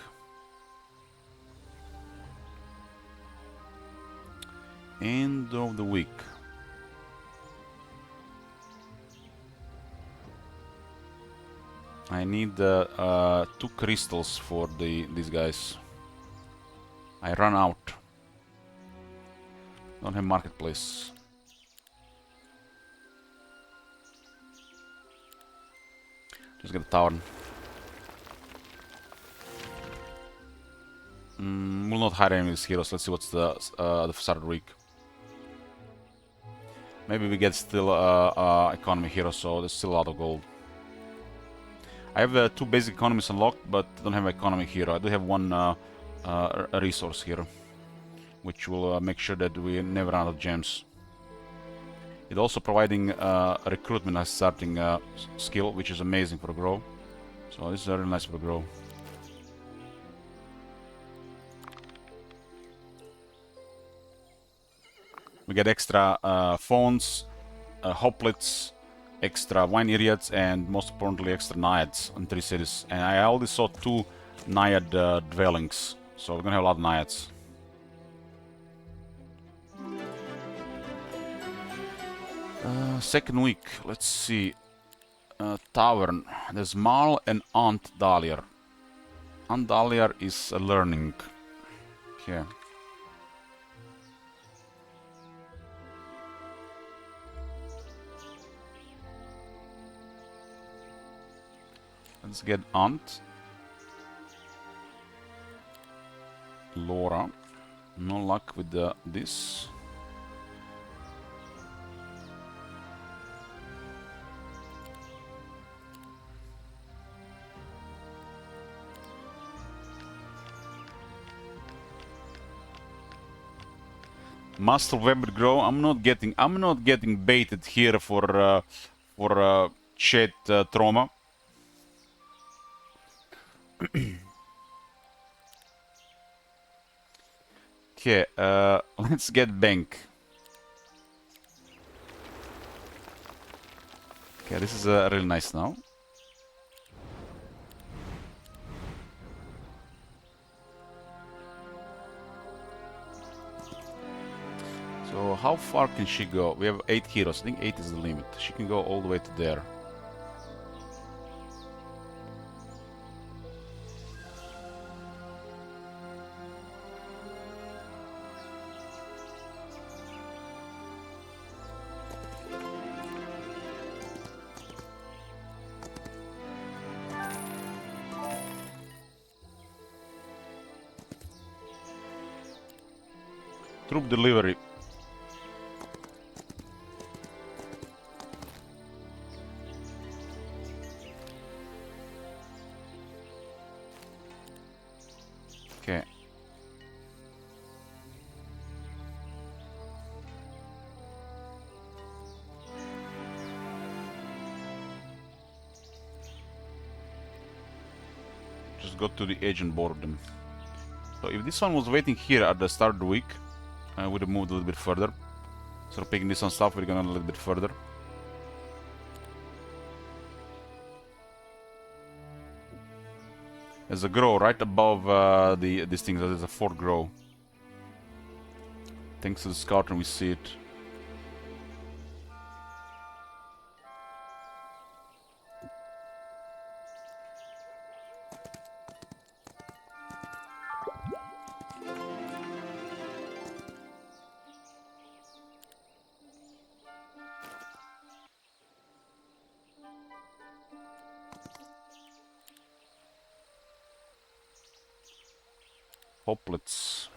End of the week. I need 2 crystals for these guys. I run out. Don't have marketplace. Just get a tower. Will not hire any of these heroes. Let's see what's the start of the week. Maybe we get still economy hero, so there's still a lot of gold. I have 2 basic economies unlocked, but don't have economy hero. I do have 1 a resource hero, which will make sure that we never run out of gems. It's also providing recruitment as starting skill, which is amazing for a grow. So this is very nice for a grow. We get extra phones, hoplites, extra wine iriots, and most importantly extra naiads on 3 cities. And I already saw 2 naiad dwellings, so we're gonna have a lot of naiads. Second week, let's see. Tavern. There's Marl and Aunt Dahlia. Aunt Dahlia is learning. Here. Let's get Aunt. Laura. No luck with this. Master Weber Grow. I'm not getting baited here for chat trauma. Okay, let's get bank. Okay, this is really nice now. So how far can she go? We have 8 heroes. I think 8 is the limit. She can go all the way to there. Troop delivery. Okay. Just go to the edge and board them. So if this one was waiting here at the start of the week, I would have moved a little bit further. So picking this on stuff, we're going a little bit further. There's a grow right above these things. There's a 4th grow. Thanks to the scout, and we see it. Hoplets.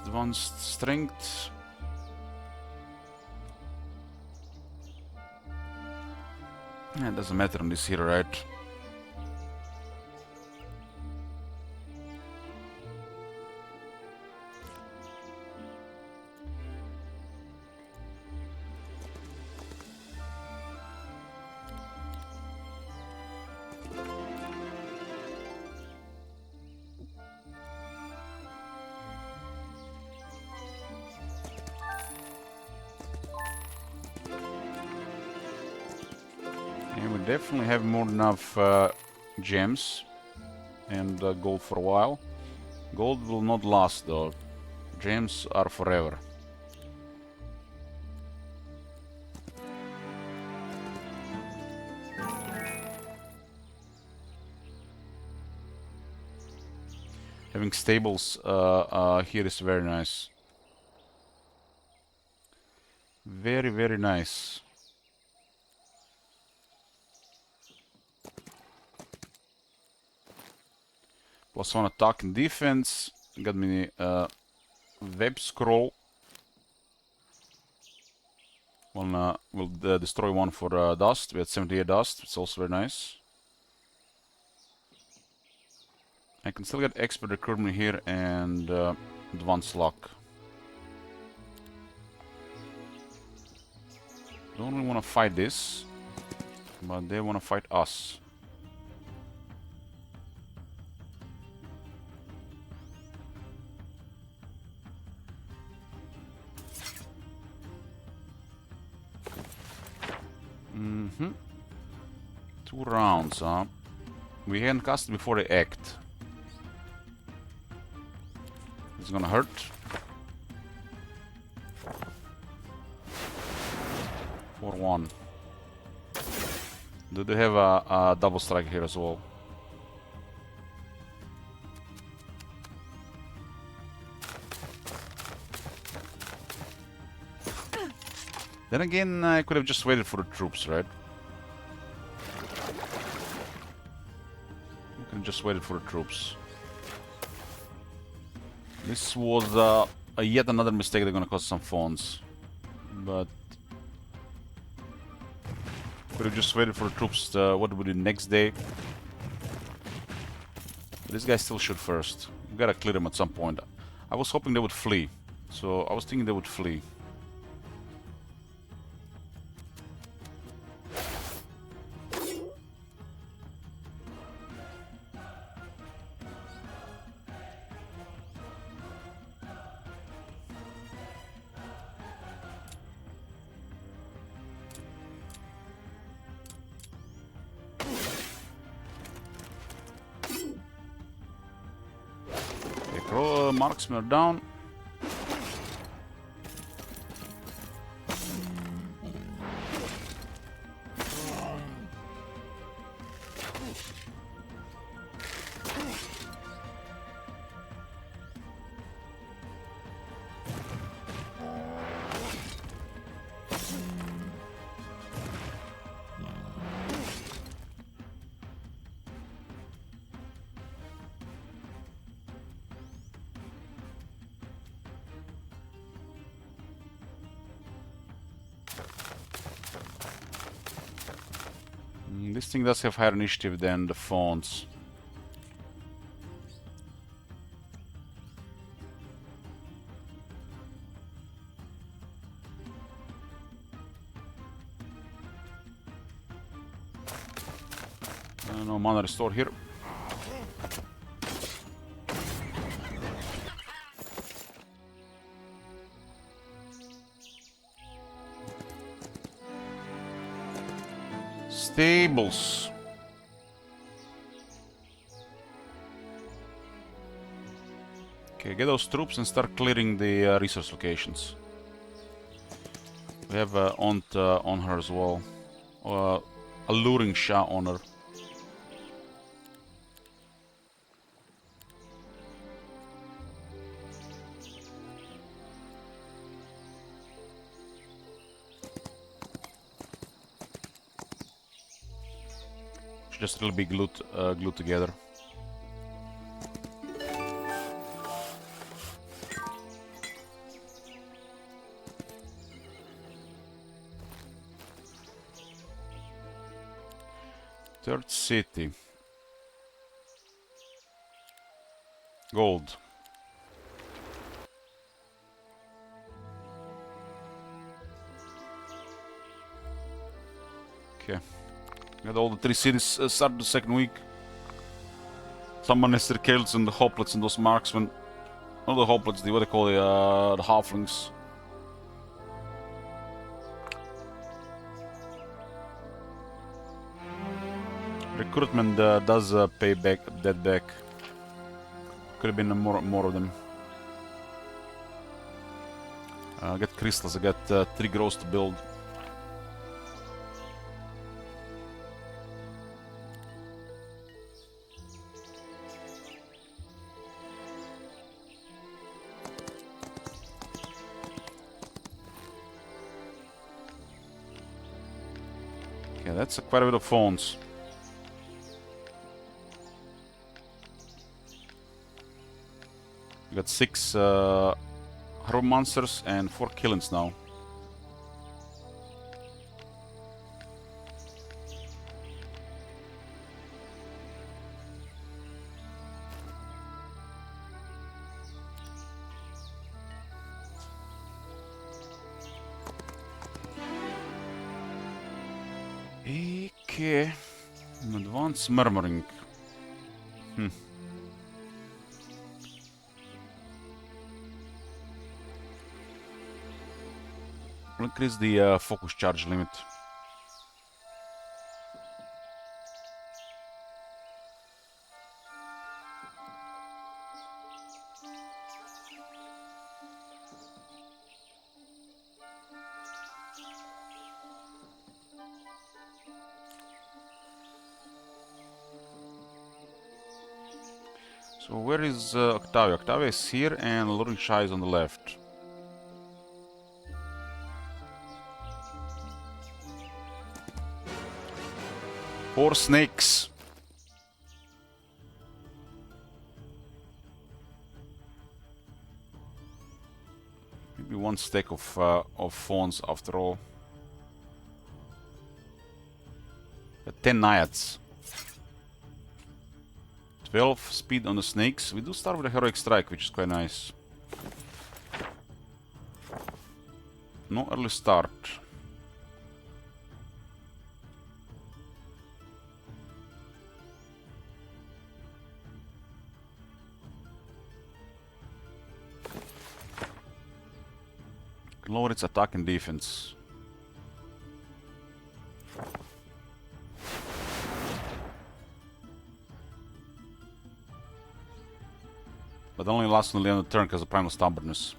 Advanced strength. Yeah, it doesn't matter on this hero, right? And we definitely have more than enough gems and gold for a while. Gold will not last though. Gems are forever. Having stables here is very nice. Very, very nice. +1 attack and defense. Got me web scroll. One will destroy one for dust. We had 78 dust. It's also very nice. I can still get expert recruitment here and advanced luck. Don't really want to fight this, but they want to fight us. Mm-hmm. 2 rounds, huh? We hadn't cast it before they act. It's gonna hurt. For 1. Do they have a double strike here as well? Then again, I could have just waited for the troops, right? I could have just waited for the troops. This was yet another mistake that's gonna cost some phones. But could have just waited for the troops. What would we do next day? But this guy still shoot first. We gotta clear them at some point. I was hoping they would flee. So I was thinking they would flee. marksmen are down. This thing does have higher initiative than the phones. No mana restore here. Stables. Okay, get those troops and start clearing the resource locations. We have Ont on her as well. Alluring Shah on her. Should just really be glued together. Third city. Gold. Okay. Got all the 3 cities start the second week. Some Minister Kills and the Hoplets and those marksmen. Not the Hoplets, what they call the Halflings. Recruitment does pay back that back. Could have been more of them. I got crystals. I got 3 grows to build. Okay, that's quite a bit of phones. We got 6 harbor monsters and 4 killings now. Okay. Advanced murmuring. We'll increase the focus charge limit. So where is Octavia? Octavia is here and Luring Shah is on the left. Four snakes. Maybe 1 stack of phones after all. 10 naiads. 12 speed on the snakes. We do start with a heroic strike, which is quite nice. No early start. Lower its attack and defense. but only lasts until the end of the turn because of primal stubbornness.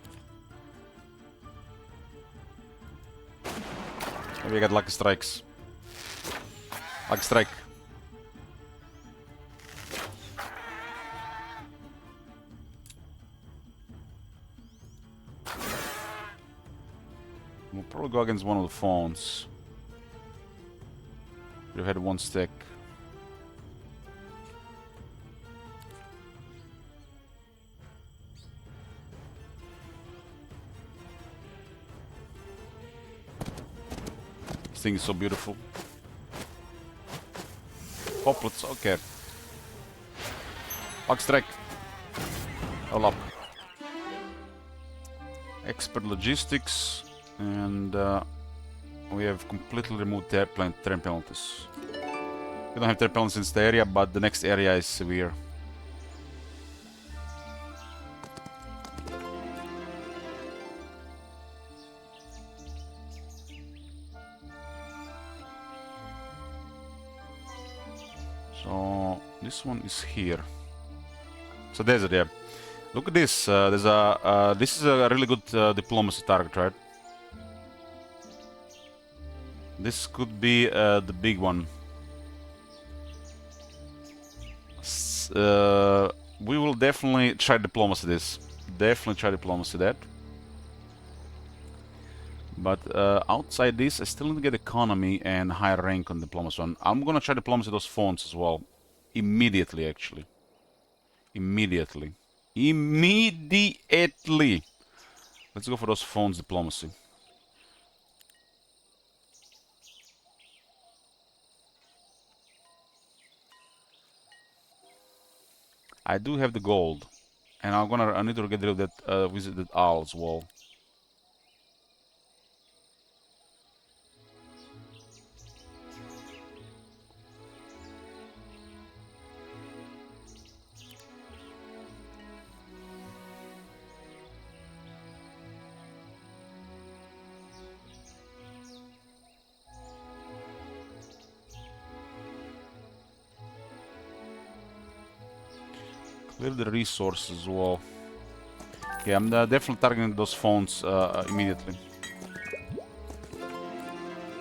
Maybe I got lucky strikes. Lucky strike. We'll probably go against one of the phones. We've had one stick. This thing is so beautiful. Hoplets, okay. Lucky strike. All up. Expert logistics, and we have completely removed terrain penalties. We don't have terrain penalties in this area, but the next area is severe. So this one is here. So there's it. Yeah. Look at this. There's a. This is a really good diplomacy target, right? This could be the big one. We will definitely try diplomacy this. Definitely try diplomacy that. But outside this, I still need to get economy and higher rank on diplomacy one. I'm gonna try diplomacy those phones as well. Immediately, actually. Immediately. Immediately! Let's go for those phones diplomacy. I do have the gold. And I need to get rid of that visited owl as well. Clear the resources as well. Okay, I'm definitely targeting those phones immediately.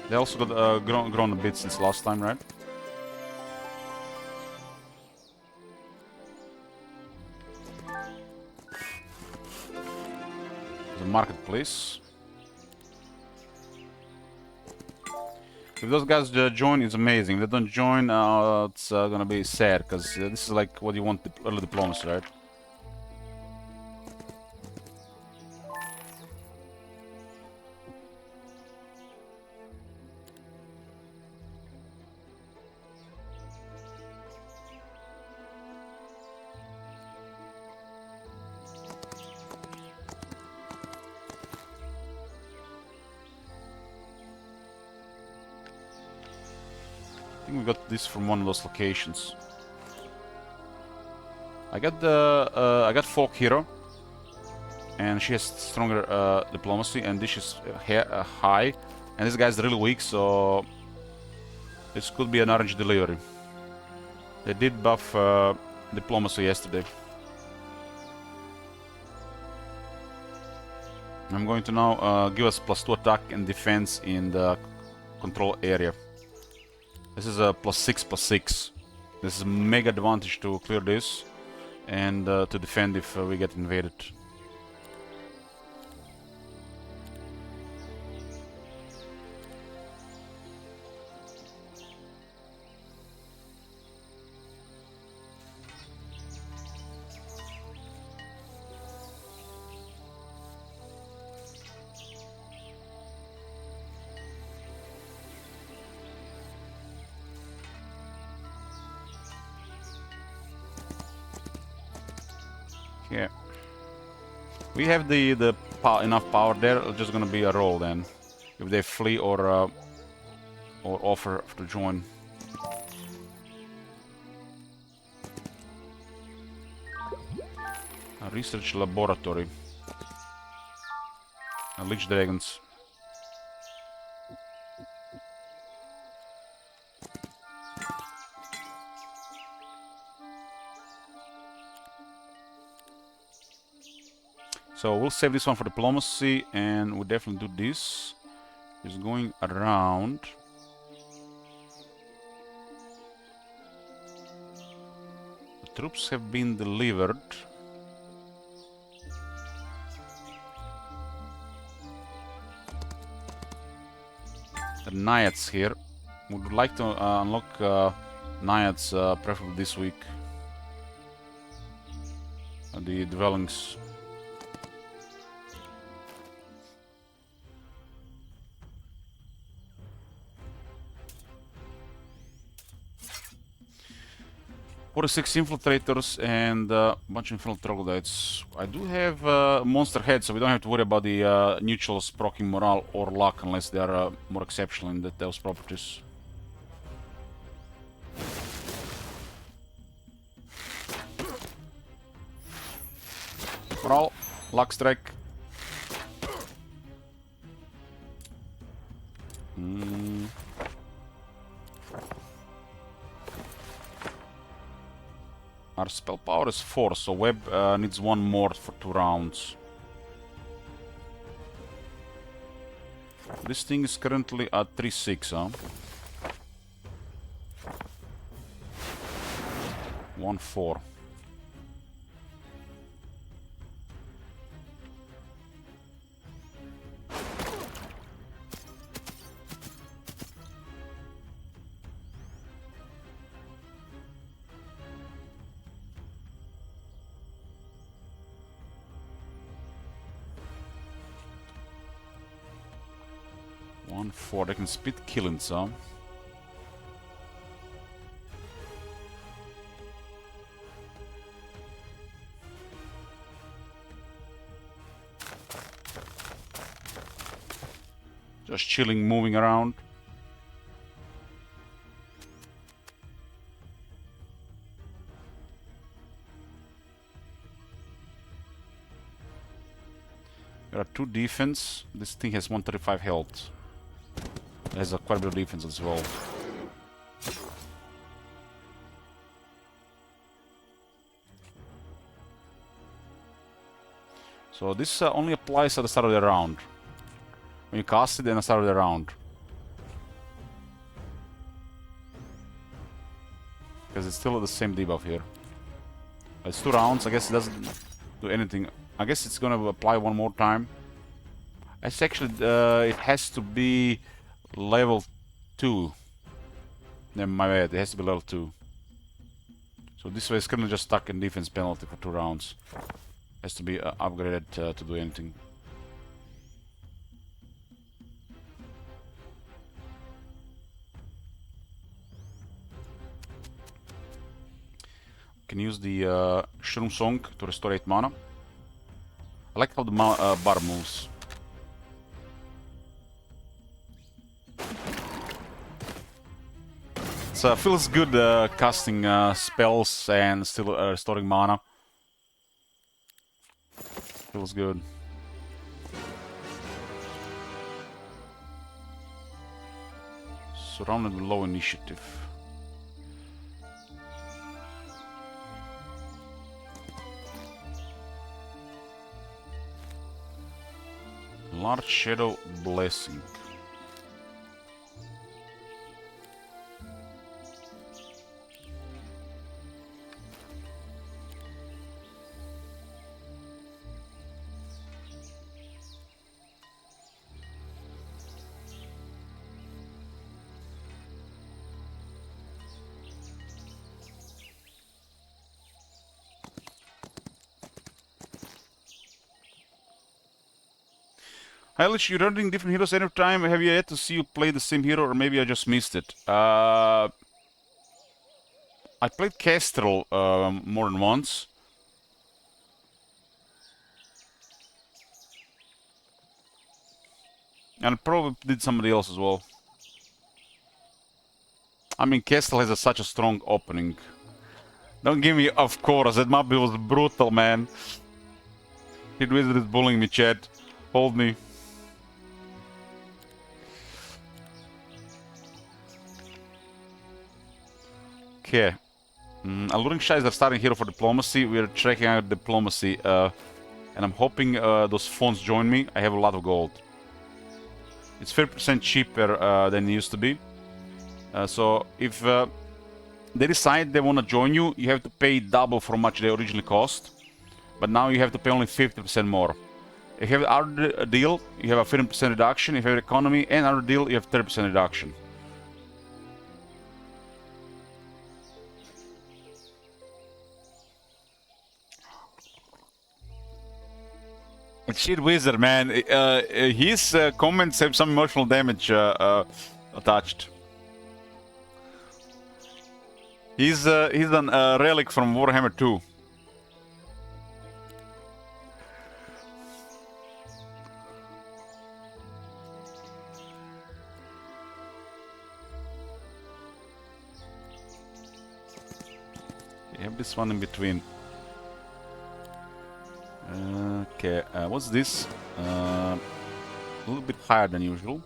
They also got grown a bit since last time, right? The marketplace. If those guys join, it's amazing. If they don't join, it's gonna be sad, because this is like what you want early diplomacy, right? I think we got this from one of those locations. I got folk hero, and she has stronger diplomacy, and this is high, and this guy's really weak, so this could be an orange delivery. They did buff diplomacy yesterday. I'm going to now give us +2 attack and defense in the control area. This is a +6/+6. This is a mega advantage to clear this and to defend if we get invaded. Yeah, we have the enough power there. It's just gonna be a roll then, if they flee or offer to join. A research laboratory. Lich dragons. So we'll save this one for diplomacy, and we'll definitely do this. He's going around. The troops have been delivered. The Naiads here. Would like to unlock Naiads preferably this week. The dwellings. "46 infiltrators and a bunch of infernal troglodytes." I do have monster heads, so we don't have to worry about the neutrals proccing morale or luck unless they are more exceptional in those properties. Morale, luck strike. Our spell power is 4, so Web needs one more for 2 rounds. This thing is currently at 3-6, huh? 1-4. They can spit killings, huh? Just chilling, moving around. There are 2 defense. This thing has 135 health. It has quite a bit of defense as well. So this only applies at the start of the round. When you cast it, then at the start of the round. Because it's still the same debuff here. It's 2 rounds, I guess it doesn't do anything. I guess it's gonna apply one more time. It's actually, it has to be level 2. No, my bad, it has to be level 2. So this way it's currently just stuck in defense penalty for 2 rounds. Has to be upgraded to do anything. Can use the Shroom Song to restore 8 mana. I like how the bar moves. It feels good casting spells and still restoring mana. Feels good. Surrounded with low initiative. Large Shadow Blessing. Hi Lich, you're running different heroes every time. Have you yet to see you play the same hero, or maybe I just missed it? I played Kestrel more than once. And probably did somebody else as well. I mean, Kestrel has such a strong opening. Don't give me, of course, that map was brutal, man. Hit Wizard is bullying me, chat. Hold me. Okay. Alluring Shies are starting hero for diplomacy. We're checking out diplomacy. And I'm hoping those phones join me. I have a lot of gold. It's 30% cheaper than it used to be. So if they decide they want to join you, you have to pay double for how much they originally cost. But now you have to pay only 50% more. If you have other deal, you have a 50% reduction. If you have economy and other deal, you have 30% reduction. Shit wizard, man. His comments have some emotional damage attached. He's a relic from Warhammer 2. You have this one in between. Okay, what's this? A little bit higher than usual.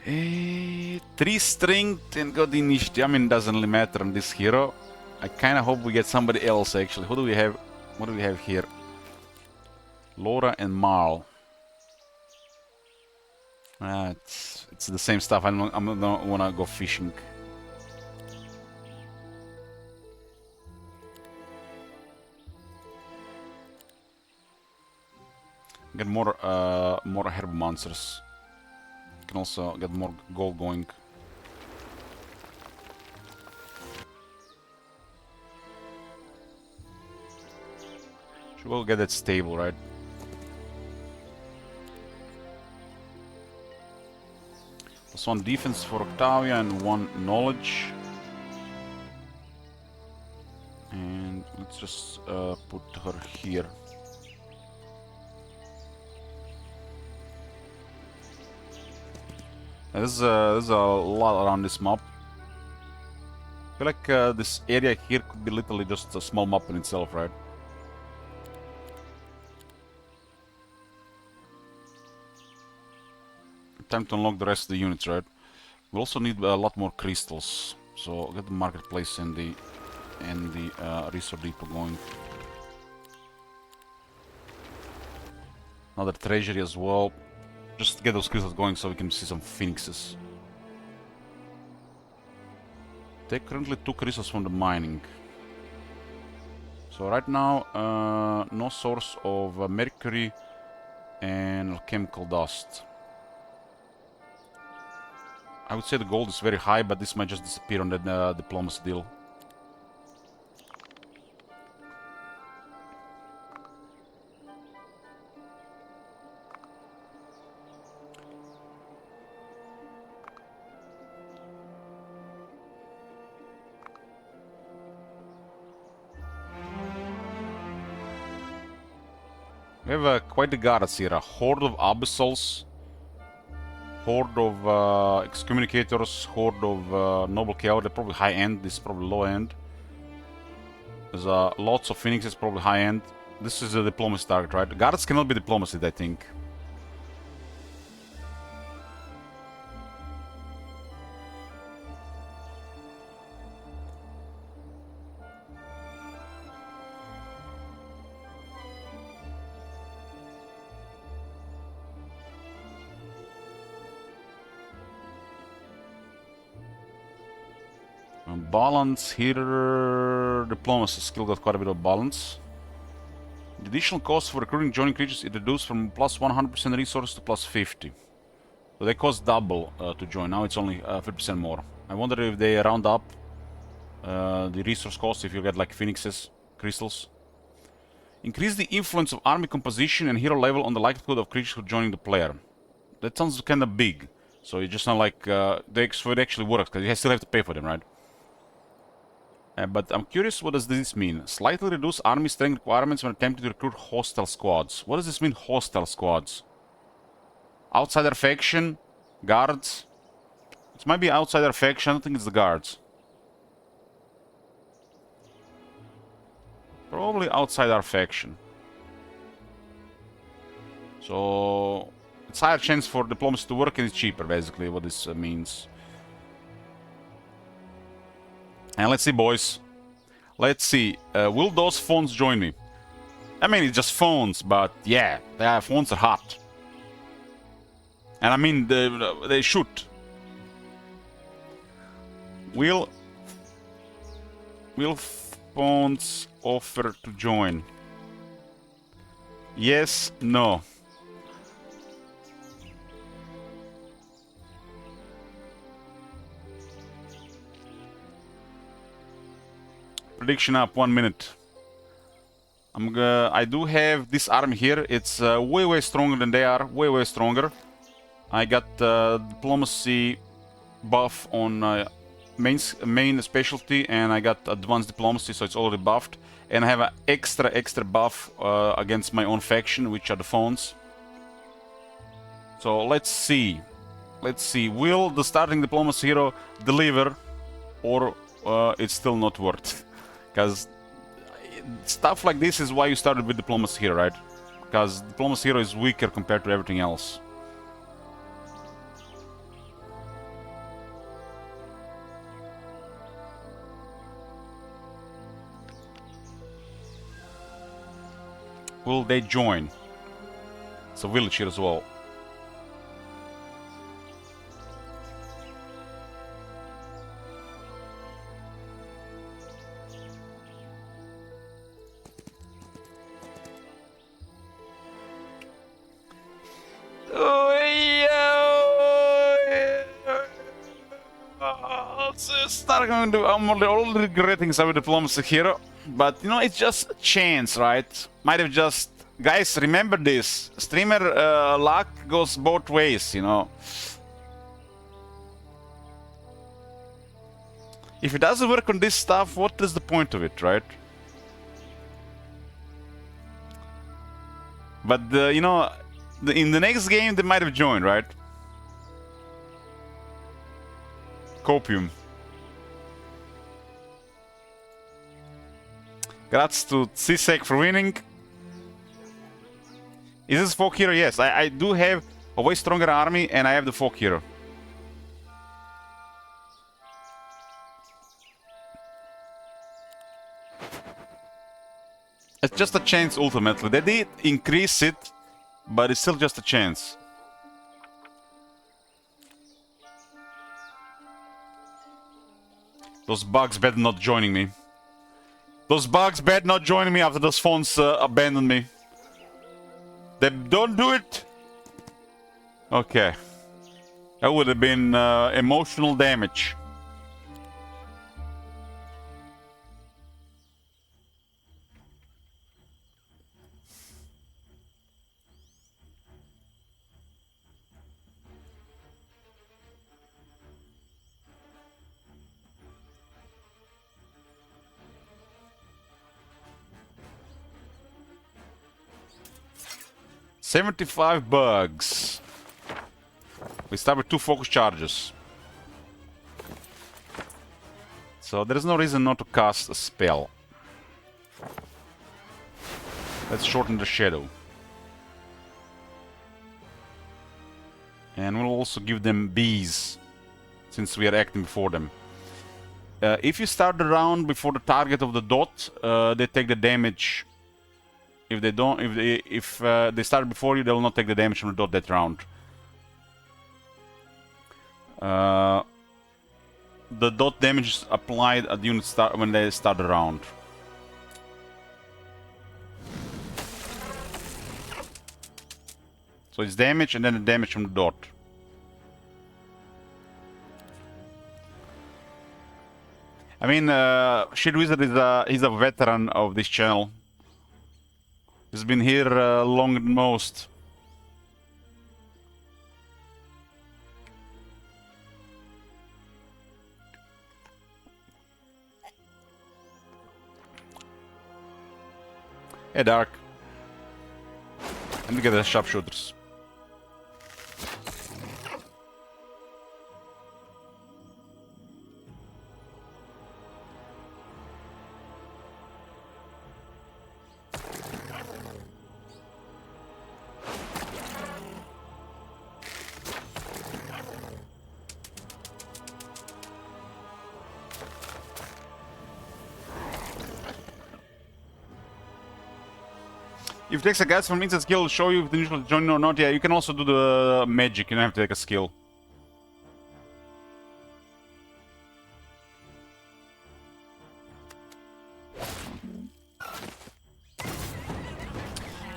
Three strength and god initiative. I mean, doesn't really matter on this hero. I kind of hope we get somebody else actually. Who do we have? What do we have here? Laura and Marl. It's the same stuff. I'm not wanna go fishing. Get more herb monsters. Can also get more gold going. Should we'll get that stable, right? Plus 1 defense for Octavia and 1 knowledge. And let's just put her here. There's a lot around this map. I feel like this area here could be literally just a small map in itself, right? Time to unlock the rest of the units, right? We also need a lot more crystals, so get the marketplace and the resource depot going. Another treasury as well. Just get those crystals going so we can see some phoenixes. Take currently 2 crystals from the mining. So right now, no source of mercury and chemical dust. I would say the gold is very high, but this might just disappear on the diplomacy deal. We have quite the guards here. A horde of abyssals, horde of excommunicators, horde of noble chaos. They're probably high end. This is probably low end. There's lots of phoenixes, probably high end. This is a diplomacy target, right? The guards cannot be diplomacy, I think. Balance here, diplomacy skill got quite a bit of balance. The additional cost for recruiting joining creatures is reduced from plus 100% resource to plus 50. So they cost double to join. Now it's only 50% more. I wonder if they round up the resource cost if you get like phoenixes, crystals. Increase the influence of army composition and hero level on the likelihood of creatures who joining the player. That sounds kind of big. So it's just not like so it actually works because you still have to pay for them, right? But I'm curious, what does this mean? Slightly reduce army strength requirements when attempting to recruit hostile squads. What does this mean, hostile squads? Outsider faction? Guards? It might be outsider faction, I don't think it's the guards. Probably outsider faction. So it's higher chance for diplomacy to work and it's cheaper, basically, what this means. And let's see, boys. Let's see. Will those phones join me? I mean, it's just phones, but yeah, their phones are hot. And I mean, they should. Will phones offer to join? Yes, no. Prediction up 1 minute. I do have this army here. It's way stronger than they are. Way stronger. I got diplomacy buff on main specialty, and I got advanced diplomacy, so it's already buffed. And I have an extra buff against my own faction, which are the phones. So let's see. Let's see. Will the starting diplomacy hero deliver, or it's still not worth? Because stuff like this is why you started with diplomacy hero, right? Because diplomacy hero is weaker compared to everything else. Will they join? It's a village here as well. I'm already regretting some diplomacy hero, but you know, it's just a chance, right? Might have just... Guys, remember this. Streamer luck goes both ways, you know. If it doesn't work on this stuff, what is the point of it, right? But, you know, in the next game, they might have joined, right? Copium. Congrats to Sisek for winning. Is this folk hero? Yes, I do have a way stronger army, and I have the folk hero. It's just a chance ultimately. They did increase it, but it's still just a chance. Those bugs better not joining me. Those bugs better not joining me after those phones abandoned me. They don't do it. Okay. That would have been emotional damage. $75 bugs. We start with 2 focus charges. So there is no reason not to cast a spell. Let's shorten the shadow. And we'll also give them bees, since we are acting before them. If you start the round before the target of the dot, they take the damage. If they don't, if they start before you, they will not take the damage from the dot that round. The dot damage is applied at the unit start when they start the round. So it's damage and then the damage from the dot. I mean, Shield Wizard is he's a veteran of this channel. He's been here longer than most. Hey, Dark. Let me get the sharpshooters. If it takes a guess from instant skill, it'll show you if the neutral is joining or not. Yeah, you can also do the magic. You don't have to take a skill.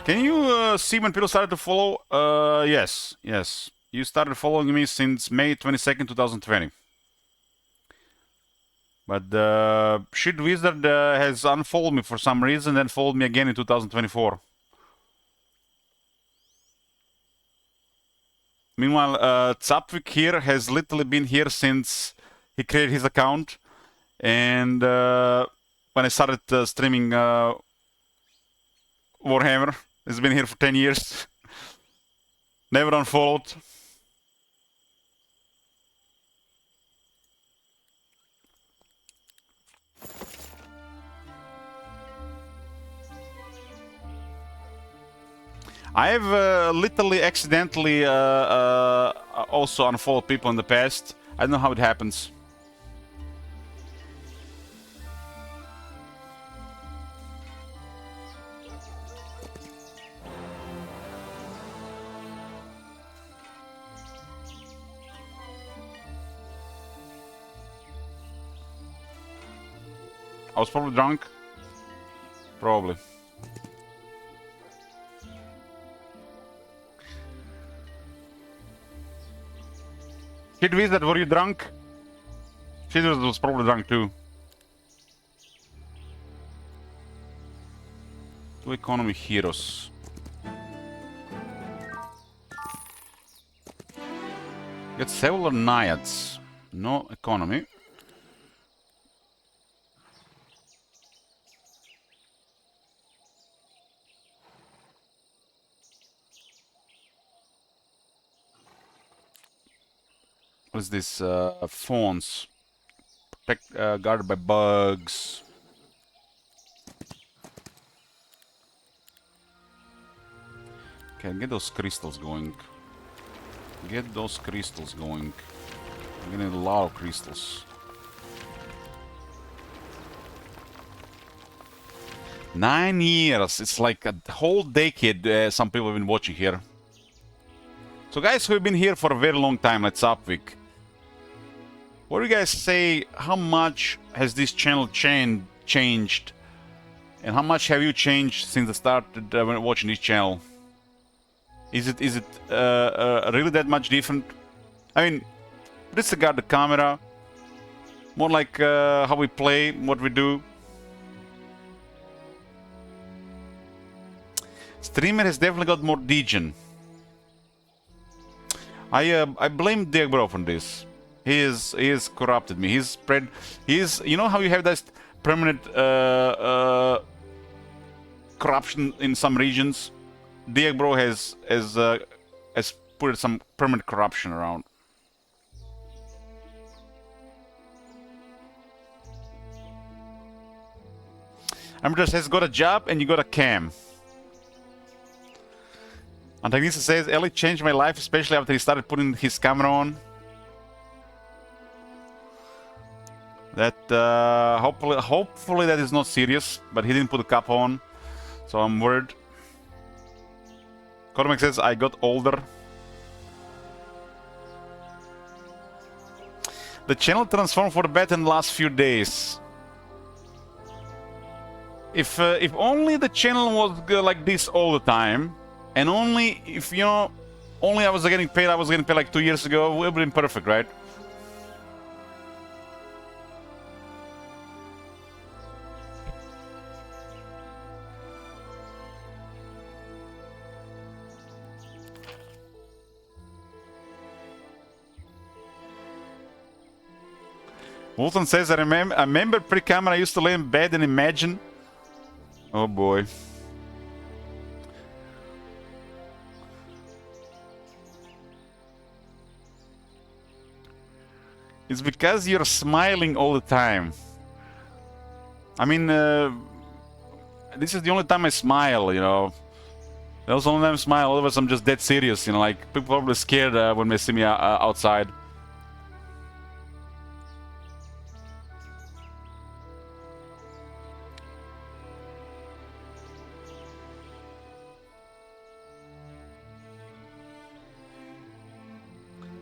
Can you see when people started to follow? Yes, yes. You started following me since May 22nd, 2020. But the shit wizard has unfollowed me for some reason, then followed me again in 2024. Meanwhile, Zapvik here has literally been here since he created his account. And when I started streaming Warhammer, he's been here for 10 years. Never unfollowed. I have literally accidentally also unfollowed people in the past. I don't know how it happens. I was probably drunk. Probably. Kid Wizard, were you drunk? Kid Wizard was probably drunk too. Two economy heroes. Get several naiads. No economy. What's this? Fawns. Protect, guarded by bugs. Okay, get those crystals going. Get those crystals going. I'm gonna need a lot of crystals. 9 years. It's like a whole decade some people have been watching here. So guys who have been here for a very long time, like Zapvik, what do you guys say? How much has this channel changed? And how much have you changed since I started when watching this channel? Is it really that much different? I mean, disregard the camera. More like how we play, what we do. Streamer has definitely got more degen. I blame Diego for this. He is corrupted me. He's spread. You know how you have this permanent corruption in some regions. Diego has put some permanent corruption around. Amber has got a job and you got a cam. Antagonista says, Ellie changed my life, especially after he started putting his camera on. That, hopefully that is not serious, but he didn't put the cap on, so I'm worried. Cormac says, I got older. The channel transformed for the better in the last few days. If only the channel was like this all the time, and only if, you know, only I was getting paid like 2 years ago, it would have been perfect, right? Wolton says, I remember pre-camera I used to lay in bed and imagine. Oh boy. It's because you're smiling all the time. I mean, this is the only time I smile, you know. That's the only time I smile, otherwise I'm just dead serious, you know, like, people are probably scared when they see me outside.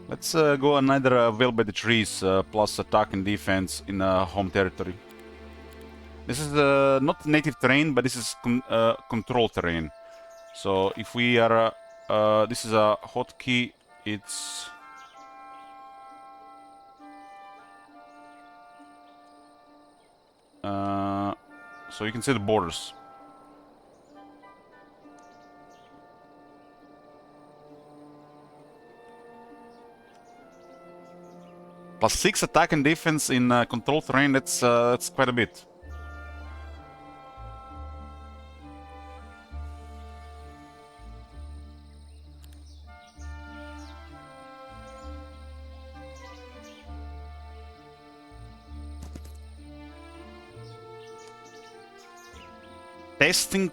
Let's go another Veil by the Trees plus attack and defense in home territory. This is not native terrain, but this is control terrain. So if we are, this is a hotkey. It's so you can see the borders. +6 attack and defense in control terrain. That's quite a bit. Testing,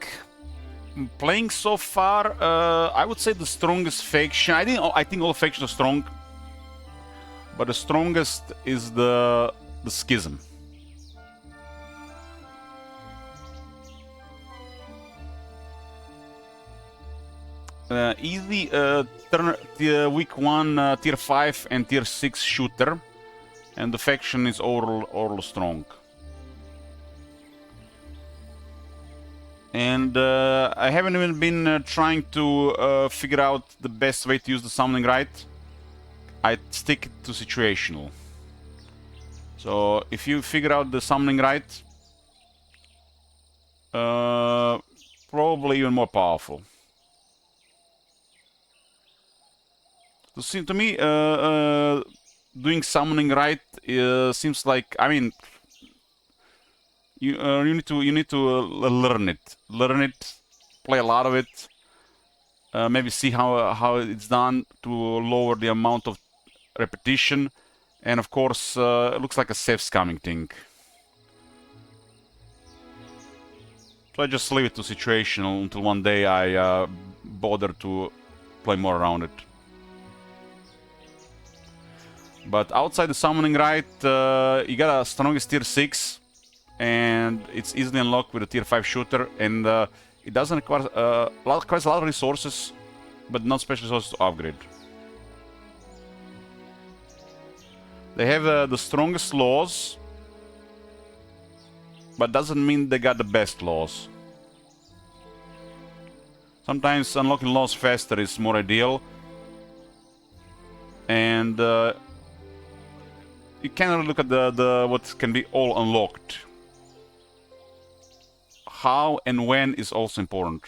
playing so far, I would say the strongest faction. I think all factions are strong, but the strongest is the Schism. Easy week 1 tier 5 and tier 6 shooter, and the faction is all strong. And I haven't even been trying to figure out the best way to use the summoning right. I stick to situational. So if you figure out the summoning right, probably even more powerful. To me, doing summoning right seems like, I mean, you need to learn it, play a lot of it, maybe see how it's done to lower the amount of repetition, and of course it looks like a safe scamming thing. So I just leave it to situational until one day I bother to play more around it. But outside the summoning right, you got a strongest tier 6, and it's easily unlocked with a tier 5 shooter, and it doesn't require requires a lot of resources, but not special resources to upgrade. They have the strongest laws, but doesn't mean they got the best laws. Sometimes unlocking laws faster is more ideal, and you cannot look at the what can be all unlocked. How and when is also important.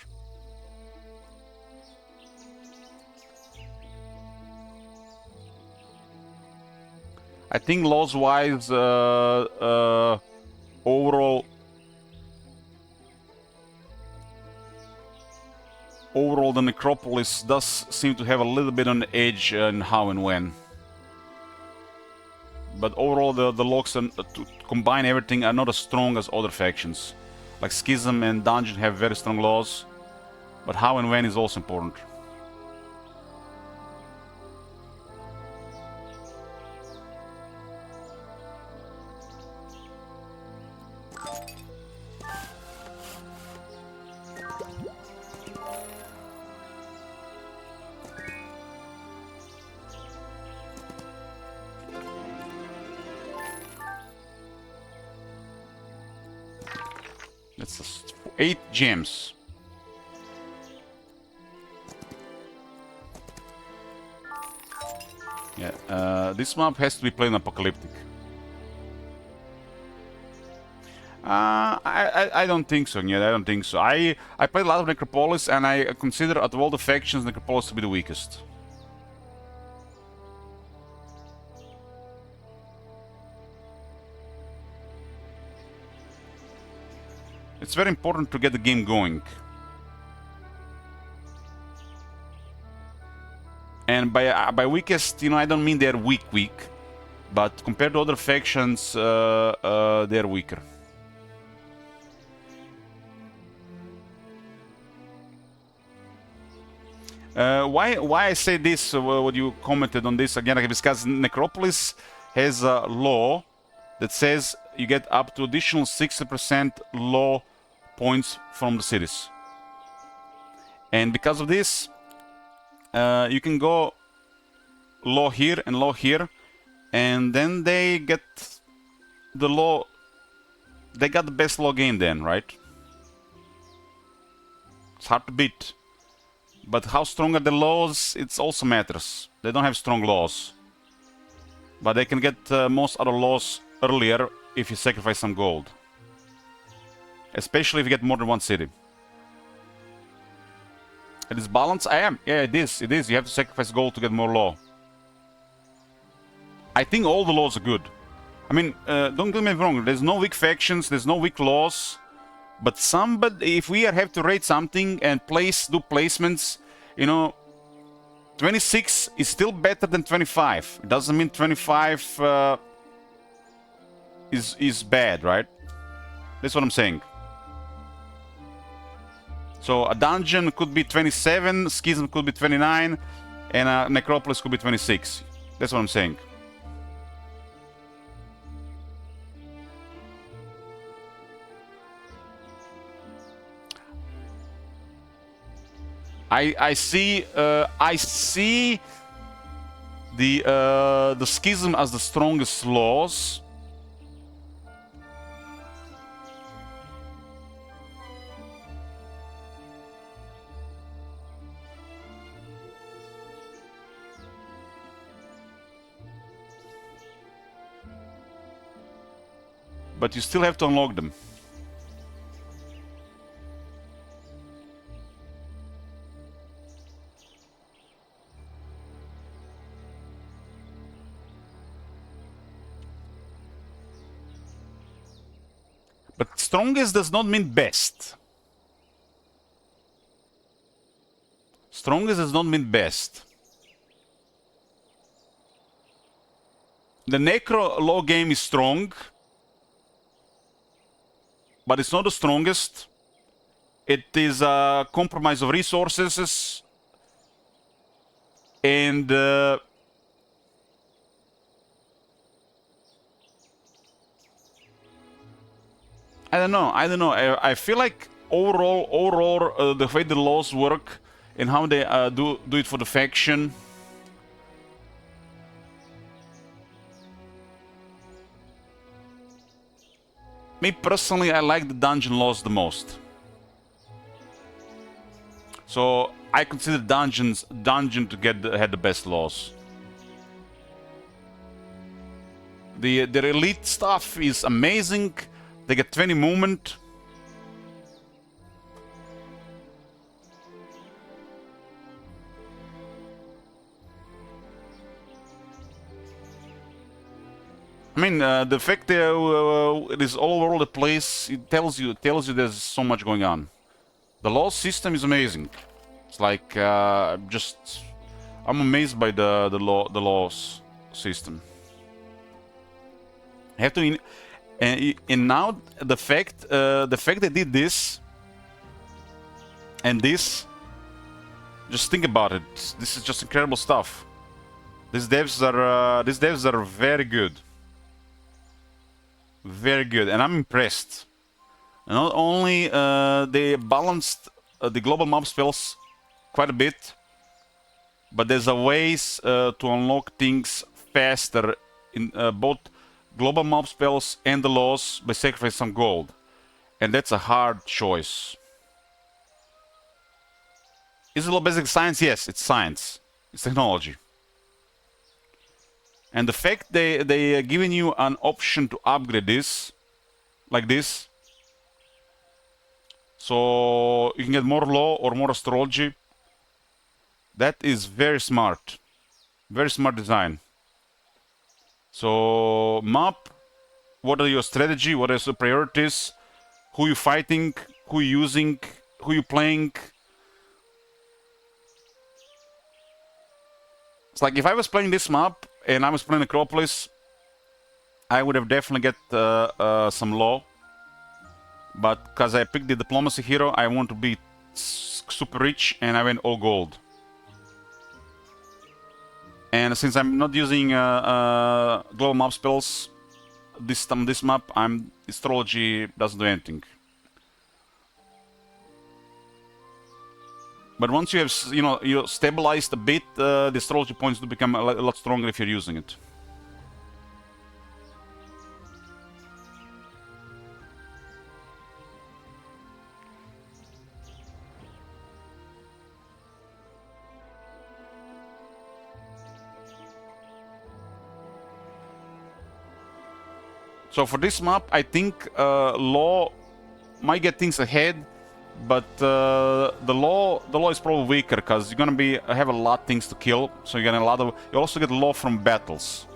I think laws-wise, overall the Necropolis does seem to have a little bit on the edge in how and when. But overall, the locks to combine everything are not as strong as other factions. Like Schism and Dungeon have very strong laws, but how and when is also important. That's 8 gems. Yeah, this map has to be played in Apocalyptic. I don't think so. Yeah, I don't think so. I played a lot of Necropolis, and I consider out of all the factions, Necropolis to be the weakest. It's very important to get the game going. And by weakest, you know, I don't mean they're weak, but compared to other factions, they're weaker. Why I say this? What you commented on this again? Because Necropolis has a law that says you get up to additional 60% law points from the cities, and because of this, you can go law here and law here, and then they get the law. They got the best law game then, right? It's hard to beat. But how strong are the laws? It also matters. They don't have strong laws. But they can get most other laws earlier if you sacrifice some gold. Especially if you get more than one city. It is balanced? I am. Yeah, it is. It is. You have to sacrifice gold to get more law. I think all the laws are good. I mean, don't get me wrong. There's no weak factions. There's no weak laws. But somebody, if we have to rate something and do placements, you know, 26 is still better than 25. It doesn't mean 25 is bad, right? That's what I'm saying. So a dungeon could be 27, Schism could be 29, and a Necropolis could be 26. That's what I'm saying. I see the Schism as the strongest laws. But you still have to unlock them. But strongest does not mean best. Strongest does not mean best. The Necro law game is strong, but it's not the strongest. It is a compromise of resources, and I don't know. I feel like overall, the way the laws work and how they do it for the faction. Me personally, I like the dungeon laws the most. So I consider dungeon to had the best laws. Their elite stuff is amazing. They get 20 movement. I mean, the fact that it is all over the place, it tells you there's so much going on. The law system is amazing. It's like I'm amazed by the laws system. I have to, and now the fact they did this and this. Just think about it. This is just incredible stuff. These devs are very good. Very good, and I'm impressed. Not only they balanced the global mob spells quite a bit, but there's a ways to unlock things faster in both global mob spells and the laws by sacrificing some gold, and that's a hard choice. Is it all basic science? Yes, it's science. It's technology. And the fact they are giving you an option to upgrade this, like this, so you can get more law or more astrology, that is very smart. Very smart design. So map, what are your strategy, what are your priorities, who you fighting, who you using, who you playing. It's like if I was playing this map and I was playing Necropolis, I would have definitely get some law. But because I picked the diplomacy hero, I want to be super rich, and I went all gold. And since I'm not using global map spells this map, astrology doesn't do anything. But once you have, you know, you stabilized a bit, the astrology points do become a lot stronger if you're using it. So for this map, I think Law might get things ahead, but the law is probably weaker because you're gonna have a lot of things to kill. So you get a lot of. You also get Law from battles,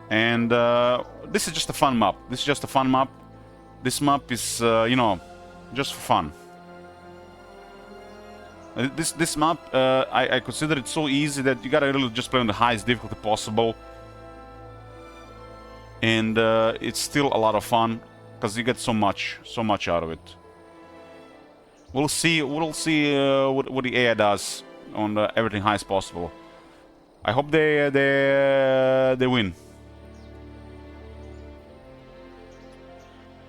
and this is just a fun map. This is just a fun map. This map is you know, just for fun. This map I consider it so easy that you gotta really just play on the highest difficulty possible. And it's still a lot of fun because you get so much out of it. We'll see what the AI does on everything high as possible. I hope they win.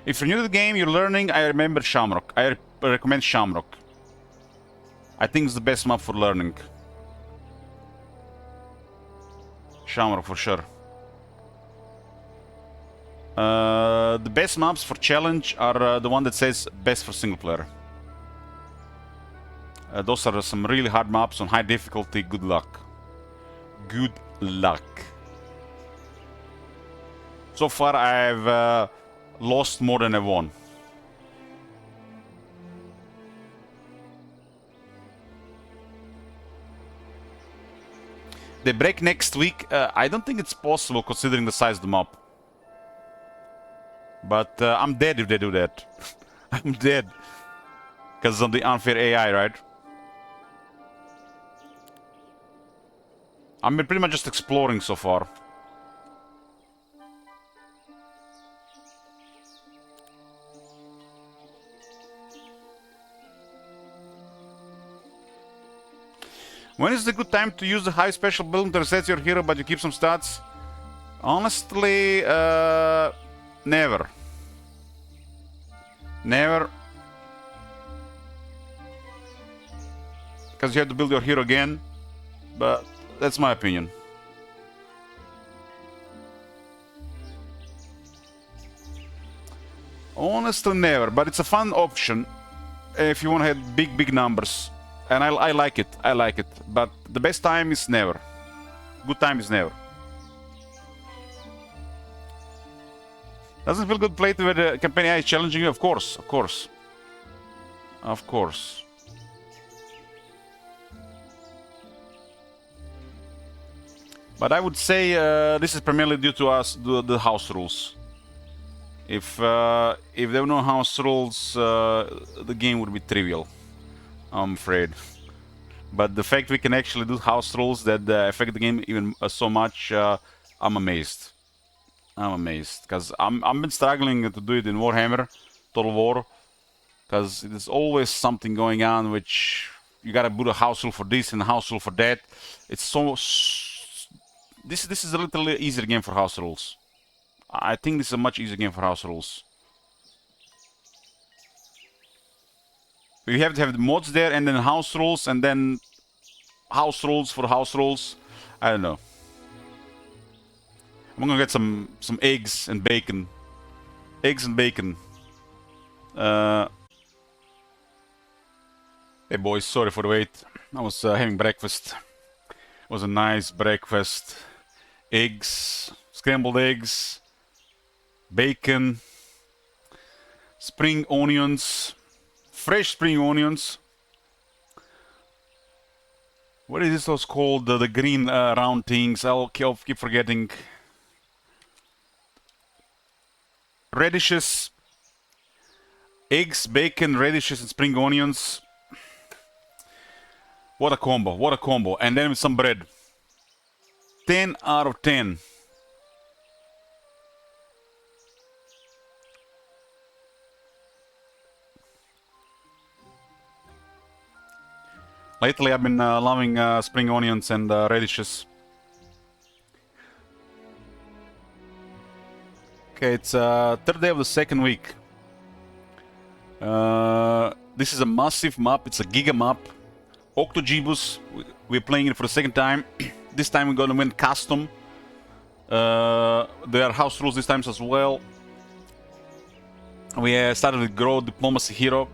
If you're new to the game, you're learning, I remember Shamrock. I recommend Shamrock. I think it's the best map for learning. Shamrock for sure. The best maps for challenge are the one that says best for single player. Those are some really hard maps on high difficulty. Good luck. Good luck. So far I've lost more than I've won. They break next week. I don't think it's possible considering the size of the map. But I'm dead if they do that. I'm dead. Because of the unfair AI, right? I'm pretty much just exploring so far. When is the good time to use the high special build to reset your hero but you keep some stats? Honestly, never. Never. Because you have to build your hero again. But that's my opinion. Honestly, never. But it's a fun option if you want to have big numbers. And I like it. I like it. But the best time is never. Good time is never. Doesn't feel good playing where the campaign AI is challenging you? Of course, of course. Of course. But I would say this is primarily due to us, the house rules. If there were no house rules, the game would be trivial, I'm afraid. But the fact we can actually do house rules that affect the game even so much, I'm amazed. I'm amazed, because I've been struggling to do it in Warhammer Total War, because there's always something going on which you gotta put a house rule for this and a house rule for that. It's so... This is a little easier game for house rules. I think this is a much easier game for house rules. You have to have the mods there and then house rules and then house rules for house rules. I don't know. I'm gonna get some eggs and bacon. Eggs and bacon. Hey boys, sorry for the wait. I was having breakfast. It was a nice breakfast. Eggs, scrambled eggs, bacon, spring onions, fresh spring onions. What is this called? The green round things. I'll keep forgetting. Radishes, eggs, bacon, radishes, and spring onions. What a combo, what a combo. And then with some bread. 10 out of 10. Lately I've been loving spring onions and radishes. Okay, it's third day of the second week. This is a massive map. It's a Giga map. Octogibus. We're playing it for the second time. This time we're gonna win custom. There are house rules this time as well. We started with Grow Diplomacy Hero.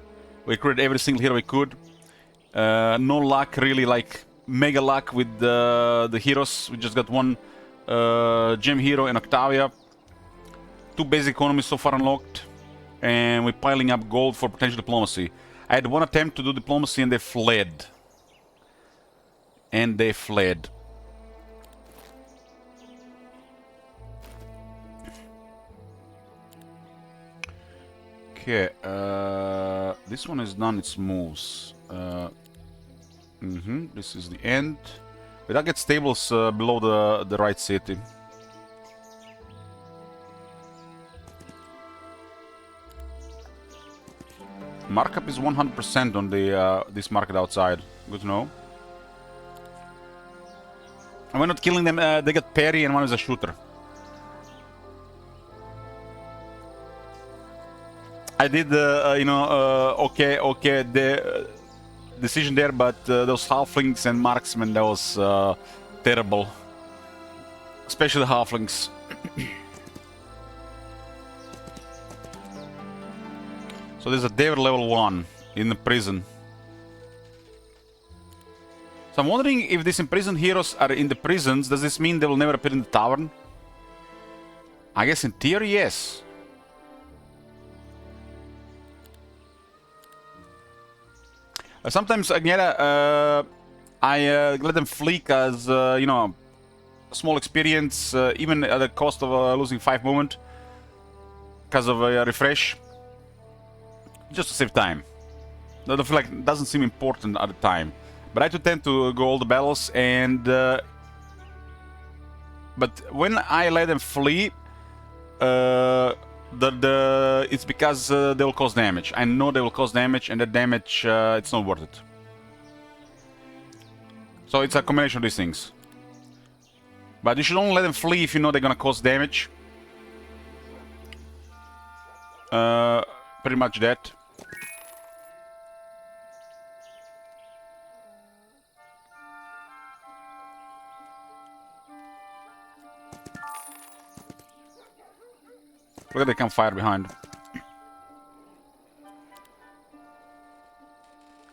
We created every single hero we could. No luck, really, like mega luck with the heroes. We just got one gem hero in Octavia. 2 basic economies so far unlocked. And we're piling up gold for potential diplomacy. I had one attempt to do diplomacy and they fled. And they fled. Okay, this one is done its moves. This is the end. But I get stables below the right city. Markup is 100% on the this market outside. Good to know. And we're not killing them. They got parry and one is a shooter. I did, okay, the decision there, but those halflings and marksmen, that was terrible. Especially the halflings. So there's a Dever level 1 in the prison. So I'm wondering if these imprisoned heroes are in the prisons, does this mean they will never appear in the tavern? I guess in theory, yes. Sometimes, Agneta, I let them flee because, small experience, even at the cost of losing 5 movement, because of a refresh, just to save time. I feel like it doesn't seem important at the time. But I tend to go all the battles, and but when I let them flee, it's because they will cause damage. I know they will cause damage, and that damage, it's not worth it. So it's a combination of these things. But you should only let them flee if you know they're gonna cause damage. Pretty much that. Look at the campfire behind.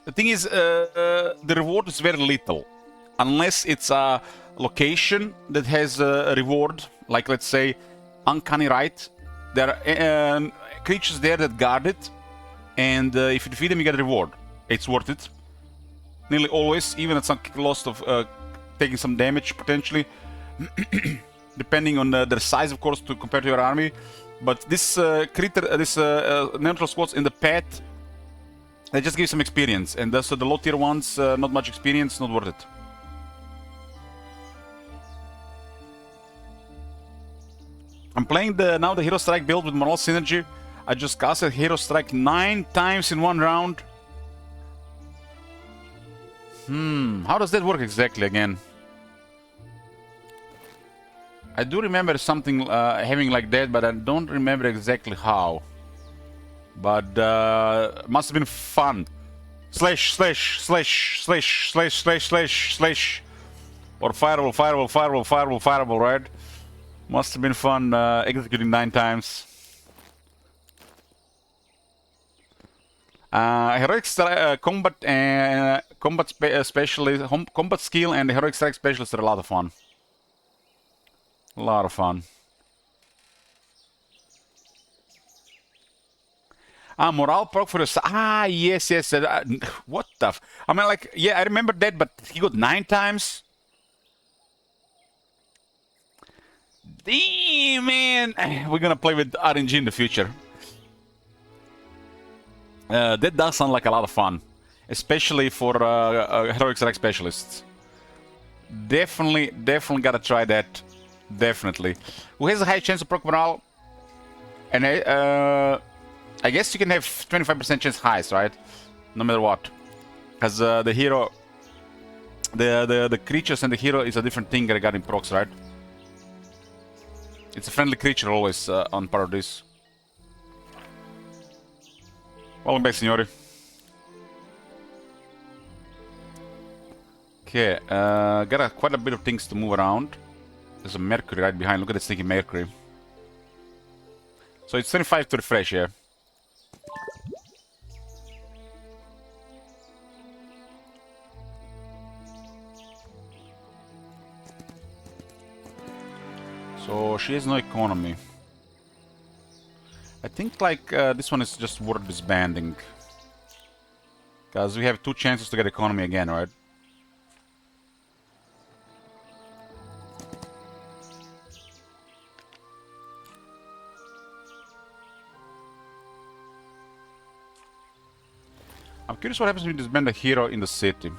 The thing is, the reward is very little. Unless it's a location that has a reward, like let's say Uncanny Right. There are creatures there that guard it, and if you defeat them you get a reward. It's worth it. Nearly always, even at some cost of taking some damage potentially. Depending on their size, of course, to compare to your army. But this neutral squads in the path, they just give some experience, and so the low tier ones, not much experience, not worth it. I'm playing now the Hero Strike build with Moral Synergy. I just casted Hero Strike 9 times in one round. How does that work exactly again? I do remember something having like that, but I don't remember exactly how. But must have been fun. Slash, slash, slash, slash, slash, slash, slash, slash. Or fireball, fireball, fireball, fireball, fireball, right? Must have been fun executing 9 times. Heroic combat and combat specialist, combat skill and heroic strike specialist are a lot of fun. A lot of fun. Morale proc for the... yes, yes. What the... I mean, like, yeah, I remember that, but he got 9 times. Damn, man. We're gonna play with RNG in the future. That does sound like a lot of fun. Especially for heroic strike specialists. Definitely gotta try that. Definitely. Who has a high chance of proc morale? And I guess you can have 25% chance highs, right? No matter what. Because the hero... The creatures and the hero is a different thing regarding procs, right? It's a friendly creature always on part of this. Welcome back, Signori. Okay, got quite a bit of things to move around. There's a Mercury right behind. Look at the stinky Mercury. So it's 25 to refresh, yeah. So she has no economy. I think like this one is just worth disbanding. Because we have 2 chances to get economy again, right? I'm curious what happens when you disband a hero in the city.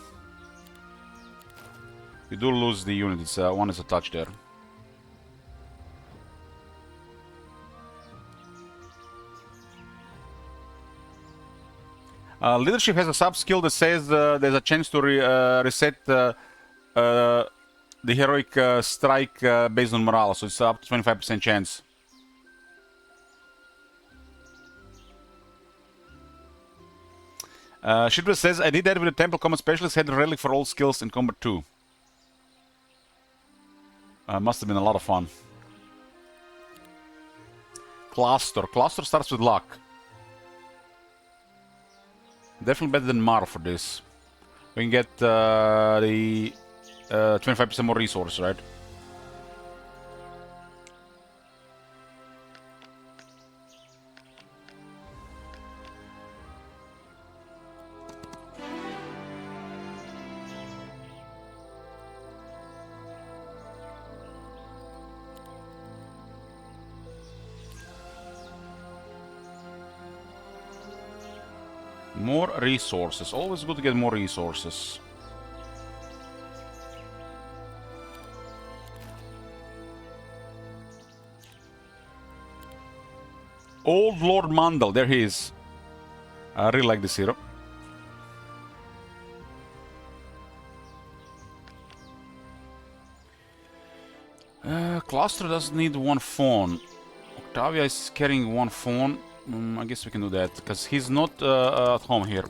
You do lose the unit, it's, one is attached there. Leadership has a sub-skill that says there's a chance to reset the heroic strike based on morale, so it's up to 25% chance. Shipwreck says, I did that with the Temple Combat Specialist, had a relic for all skills in Combat 2. Must have been a lot of fun. Cluster. Cluster starts with luck. Definitely better than Mar for this. We can get the 25% more resource, right? More resources. Always good to get more resources. Old Lord Mandel. There he is. I really like this hero. Cluster doesn't need 1 phone. Octavia is carrying 1 phone. I guess we can do that, because he's not at home here.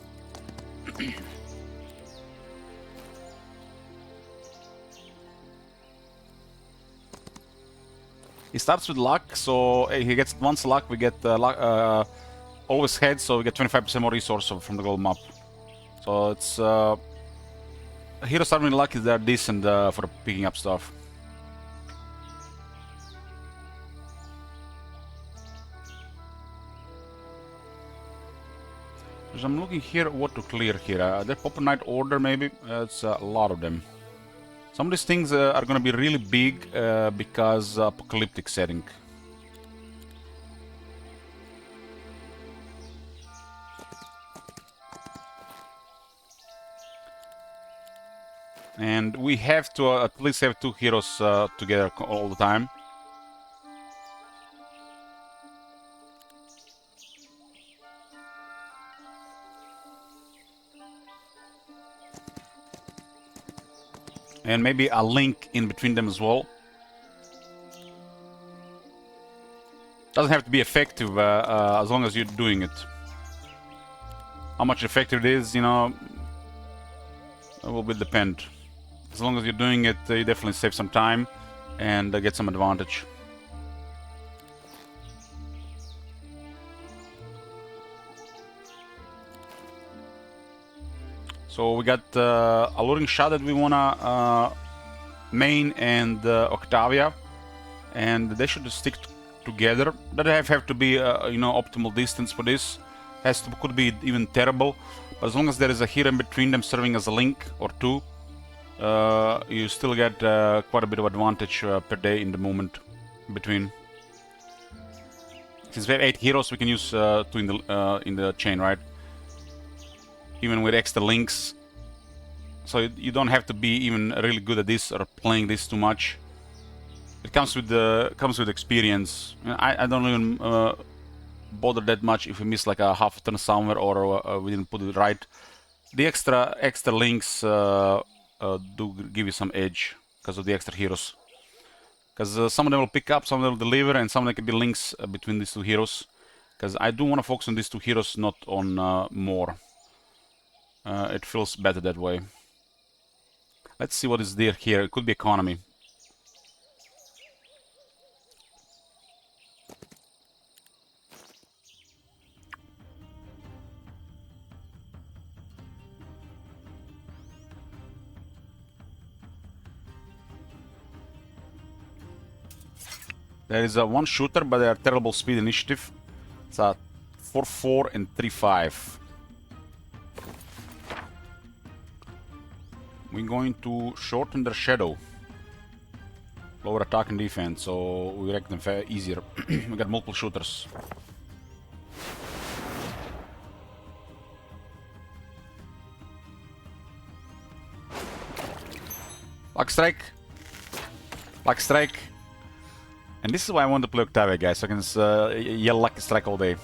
He starts with luck, so he gets once luck, we get luck, always head, so we get 25% more resource from the gold map. So it's... Heroes starting with luck is they're decent for picking up stuff. I'm looking here what to clear here. The Popper Knight Order, maybe? It's a lot of them. Some of these things are gonna be really big because apocalyptic setting. And we have to at least have 2 heroes together all the time. And maybe a link in between them as well. Doesn't have to be effective as long as you're doing it. How much effective it is, you know, it will depend. As long as you're doing it, you definitely save some time and get some advantage. So we got Alluring Shot that we wanna main and Octavia, and they should stick together. Doesn't have to be you know, optimal distance for this. Could be even terrible, but as long as there is a hero in between them serving as a link or 2, you still get quite a bit of advantage per day in the movement between. Since we have 8 heroes, we can use 2 in the chain, right? Even with extra links, so you don't have to be even really good at this or playing this too much. It comes with experience. I don't even bother that much if we miss like a half a turn somewhere or we didn't put it right. The extra links do give you some edge because of the extra heroes. Because some of them will pick up, some of them will deliver, and some of them can be links between these 2 heroes. Because I do want to focus on these 2 heroes, not on more. It feels better that way. Let's see what is there here. It could be economy. There is a one shooter, but they are terrible speed initiative. It's a 4-4 and 3-5. We're going to shorten their shadow. Lower attack and defense, so we wreck them easier. We got multiple shooters. Luck strike. Luck strike. And this is why I want to play Octavia, guys, so I can yell lucky strike all day.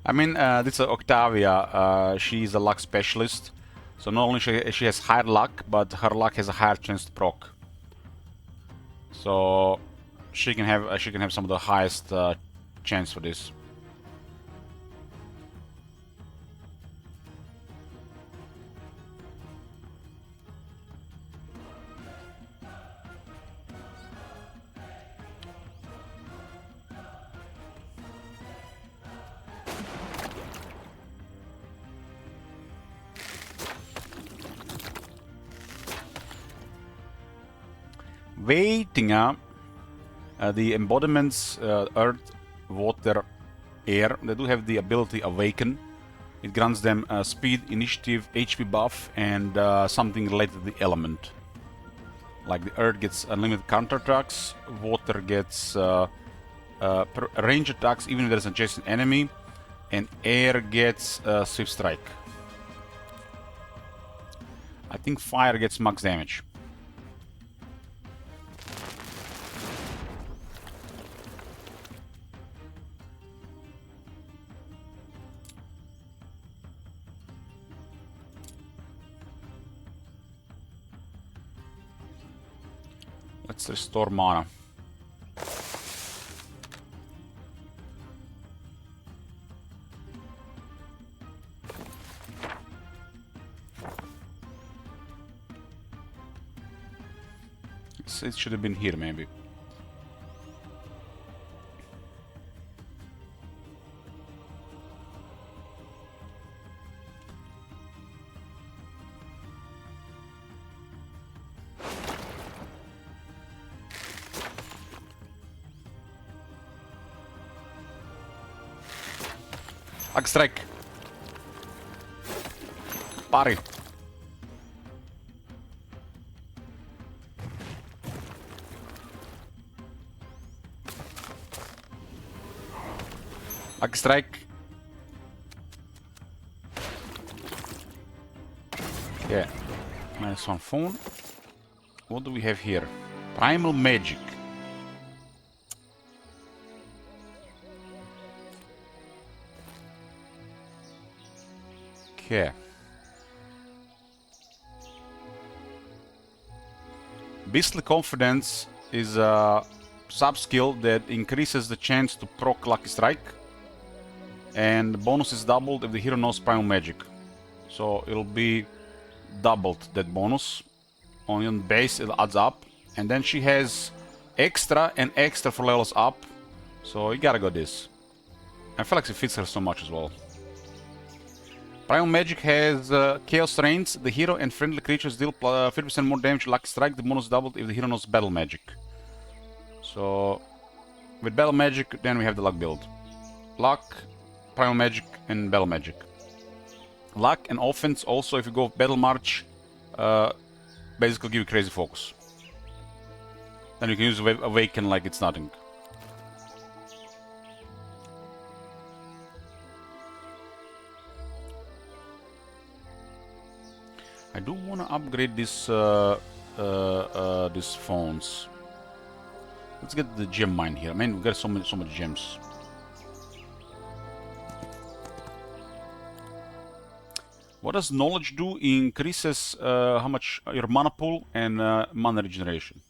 I mean, this is Octavia. She's a luck specialist, so not only she has higher luck, but her luck has a higher chance to proc. So she can have some of the highest chance for this. Waiting up. The embodiments, earth, water, air, they do have the ability Awaken. It grants them speed, initiative, HP buff, and something related to the element. Like the earth gets unlimited counter attacks, water gets range attacks even if there's an adjacent enemy, and air gets swift strike. I think fire gets max damage. Let's restore mana. It should have been here, maybe. Luck strike. Parry. Luck strike. Yeah. -1 phone. What do we have here? Primal magic. Okay. Beastly Confidence is a sub-skill that increases the chance to proc Lucky Strike, and the bonus is doubled if the hero knows Primal Magic. So it'll be doubled, that bonus. On base it adds up, and then she has extra and extra for levels up, so you gotta go this. I feel like it fits her so much as well. Primal Magic has Chaos Reigns. The hero and friendly creatures deal 50% more damage. Lucky Strike, the bonus doubled if the hero knows Battle Magic. So, with Battle Magic, then we have the Luck build. Luck, Primal Magic, and Battle Magic. Luck and offense also, if you go Battle March, basically give you crazy focus. Then you can use Awaken like it's nothing. I do want to upgrade this these phones. Let's get the gem mine here. Man, we got so much gems. What does knowledge do? It increases how much your mana pool and mana regeneration.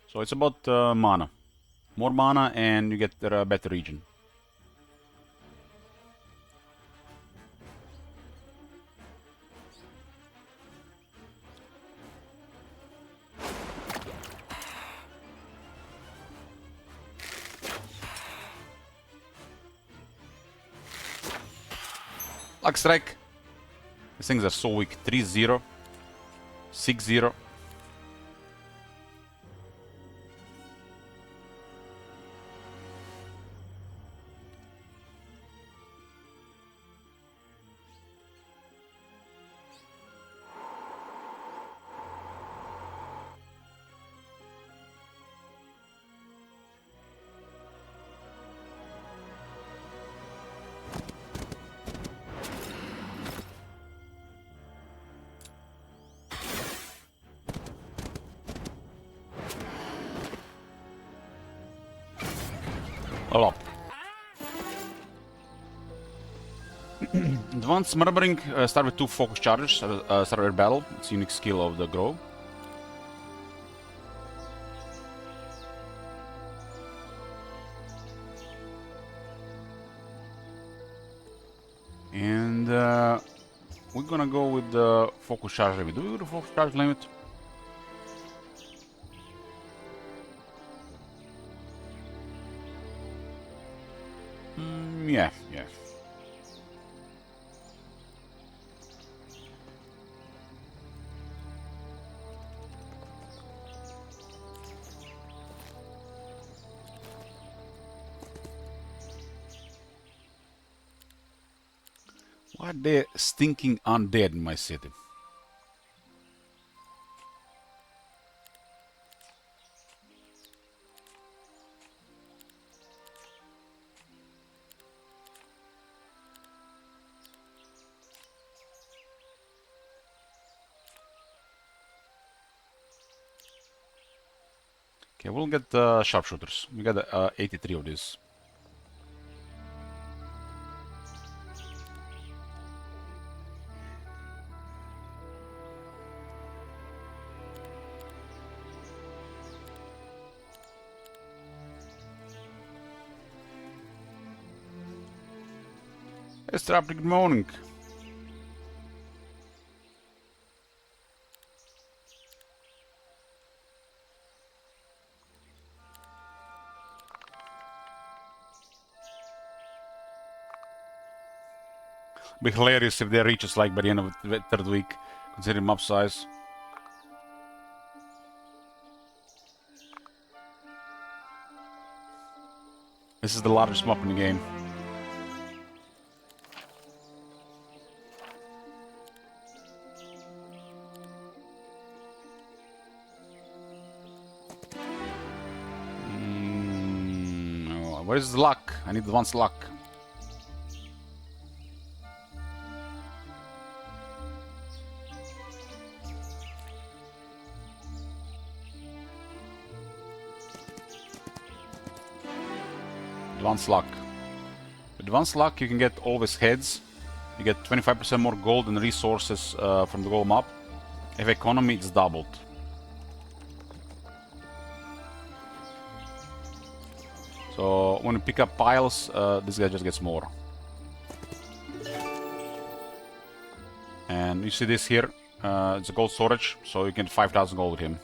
So it's about mana. More mana and you get a better region. Luck Strike. These things are so weak. 3-0. 6-0. Level up. Advanced Murmuring, start with 2 focus charges, start with battle. It's a unique skill of the Grow. And we're gonna go with the focus charge limit. Do we do the focus charge limit? Yeah. Why are there stinking undead in my city? Okay, we'll get sharpshooters. We got 83 of these. It's Trap, good morning. Be hilarious if they reach us like by the end of the 3rd week, considering map size. This is the largest map in the game. Where's the luck? I need advanced luck. Advanced luck. With advanced luck, you can get always heads. You get 25% more gold and resources from the gold map. If economy, it's doubled. So when you pick up piles, this guy just gets more. And you see this here, it's a gold storage, so you get 5,000 gold with him.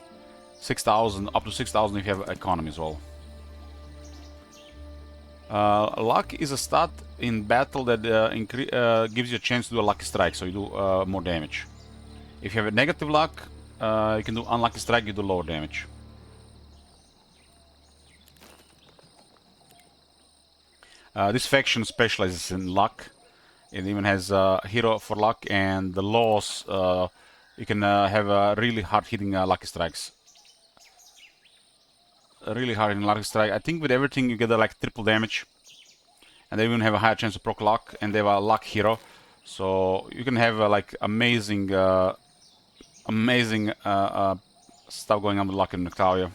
6,000, up to 6,000 if you have economy as well. Luck is a stat in battle that gives you a chance to do a lucky strike, so you do more damage. If you have a negative luck, you can do unlucky strike, you do lower damage. This faction specializes in luck. It even has a hero for luck, and the laws, you can have really hard hitting lucky strikes. Really hard in lucky strike. I think with everything you get like triple damage, and they even have a higher chance of proc luck, and they have a luck hero, so you can have like amazing stuff going on with luck in Noctaria.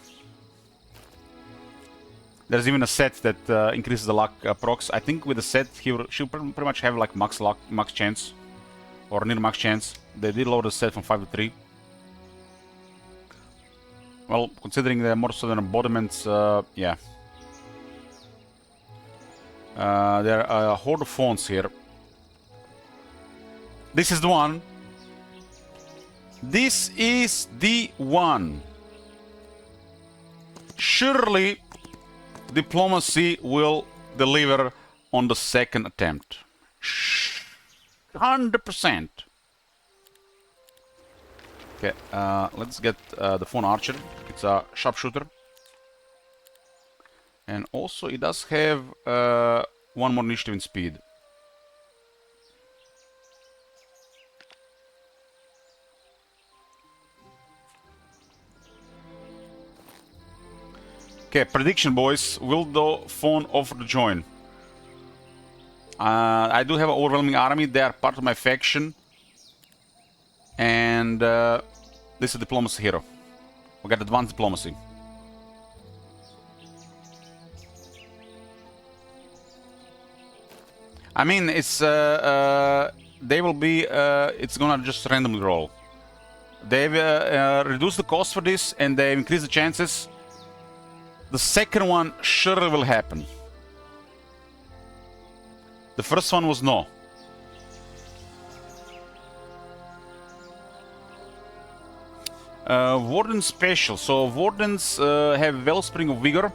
There's even a set that increases the luck procs. I think with the set she'll pretty much have like max luck, max chance, or near max chance. They did lower the set from 5 to 3. Well, considering the more southern embodiments, yeah. There are a horde of fawns here. This is the one. This is the one. Surely diplomacy will deliver on the second attempt. 100%. Okay, let's get the fawn archer. It's a sharpshooter. And also it does have one more initiative in speed. Okay, prediction, boys. Will the fawn offer to join? I do have an overwhelming army. They are part of my faction. And this is a diplomacy hero. We got advanced diplomacy. I mean, it's they will be. It's gonna just randomly roll. They've reduced the cost for this, and they've increased the chances. The second one surely will happen. The first one was no. Warden special. So Wardens have Wellspring of Vigor.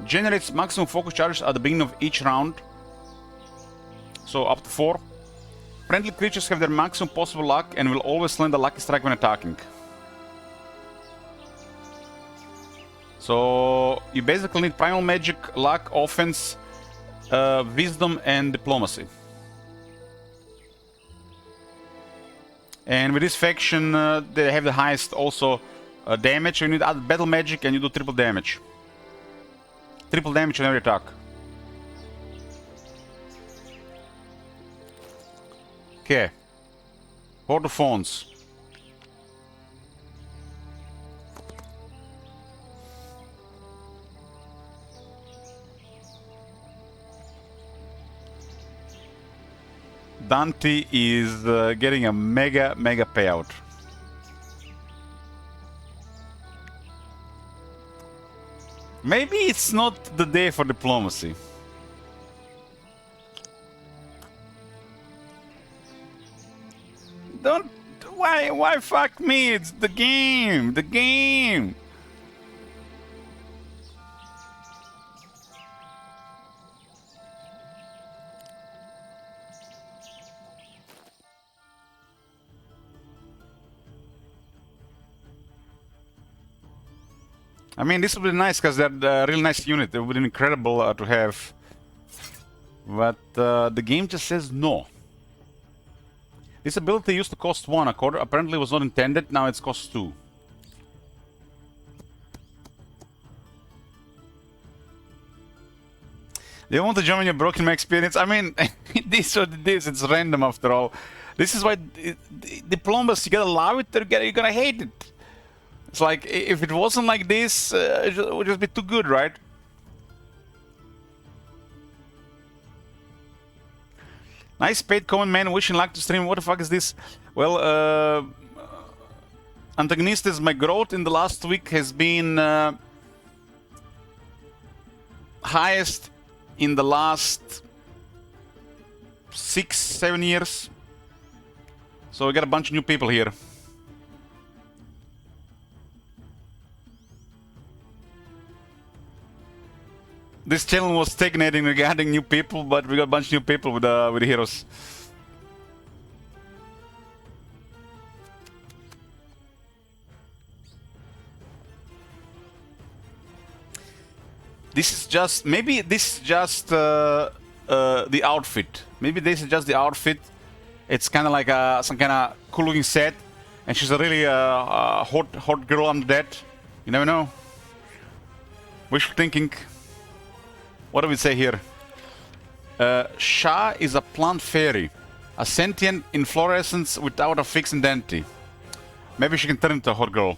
Generates maximum focus charges at the beginning of each round. So up to 4. Friendly creatures have their maximum possible luck and will always land a lucky strike when attacking. So you basically need primal magic, luck, offense, wisdom, and diplomacy. And with this faction, they have the highest also damage. You need to add battle magic and you do triple damage. Triple damage on every attack. Okay. Horde of Fawns. Dante is getting a mega payout. Maybe it's not the day for diplomacy. Don't... Why fuck me? It's the game! The game! I mean, this would be nice because they're a real nice unit. It would be incredible to have. But the game just says no. This ability used to cost 1 a quarter. Apparently was not intended. Now it's cost 2. They want to join your broken my experience. I mean, this is what it is. It's random after all. This is why diplomacy, you gotta love it or you're gonna hate it. It's like, if it wasn't like this, it would just be too good, right? Nice paid common man, wishing luck to stream. What the fuck is this? Well, antagonist, my growth in the last week has been highest in the last 6-7 years. So we got a bunch of new people here. This channel was stagnating regarding new people, but we got a bunch of new people with the heroes. This is just... maybe this is just the outfit. Maybe this is just the outfit. It's kind of like some kind of cool looking set. And she's a really hot girl under that. You never know. Wishful thinking. What do we say here? Shah is a plant fairy. A sentient inflorescence without a fixed identity. Maybe she can turn into a hot girl.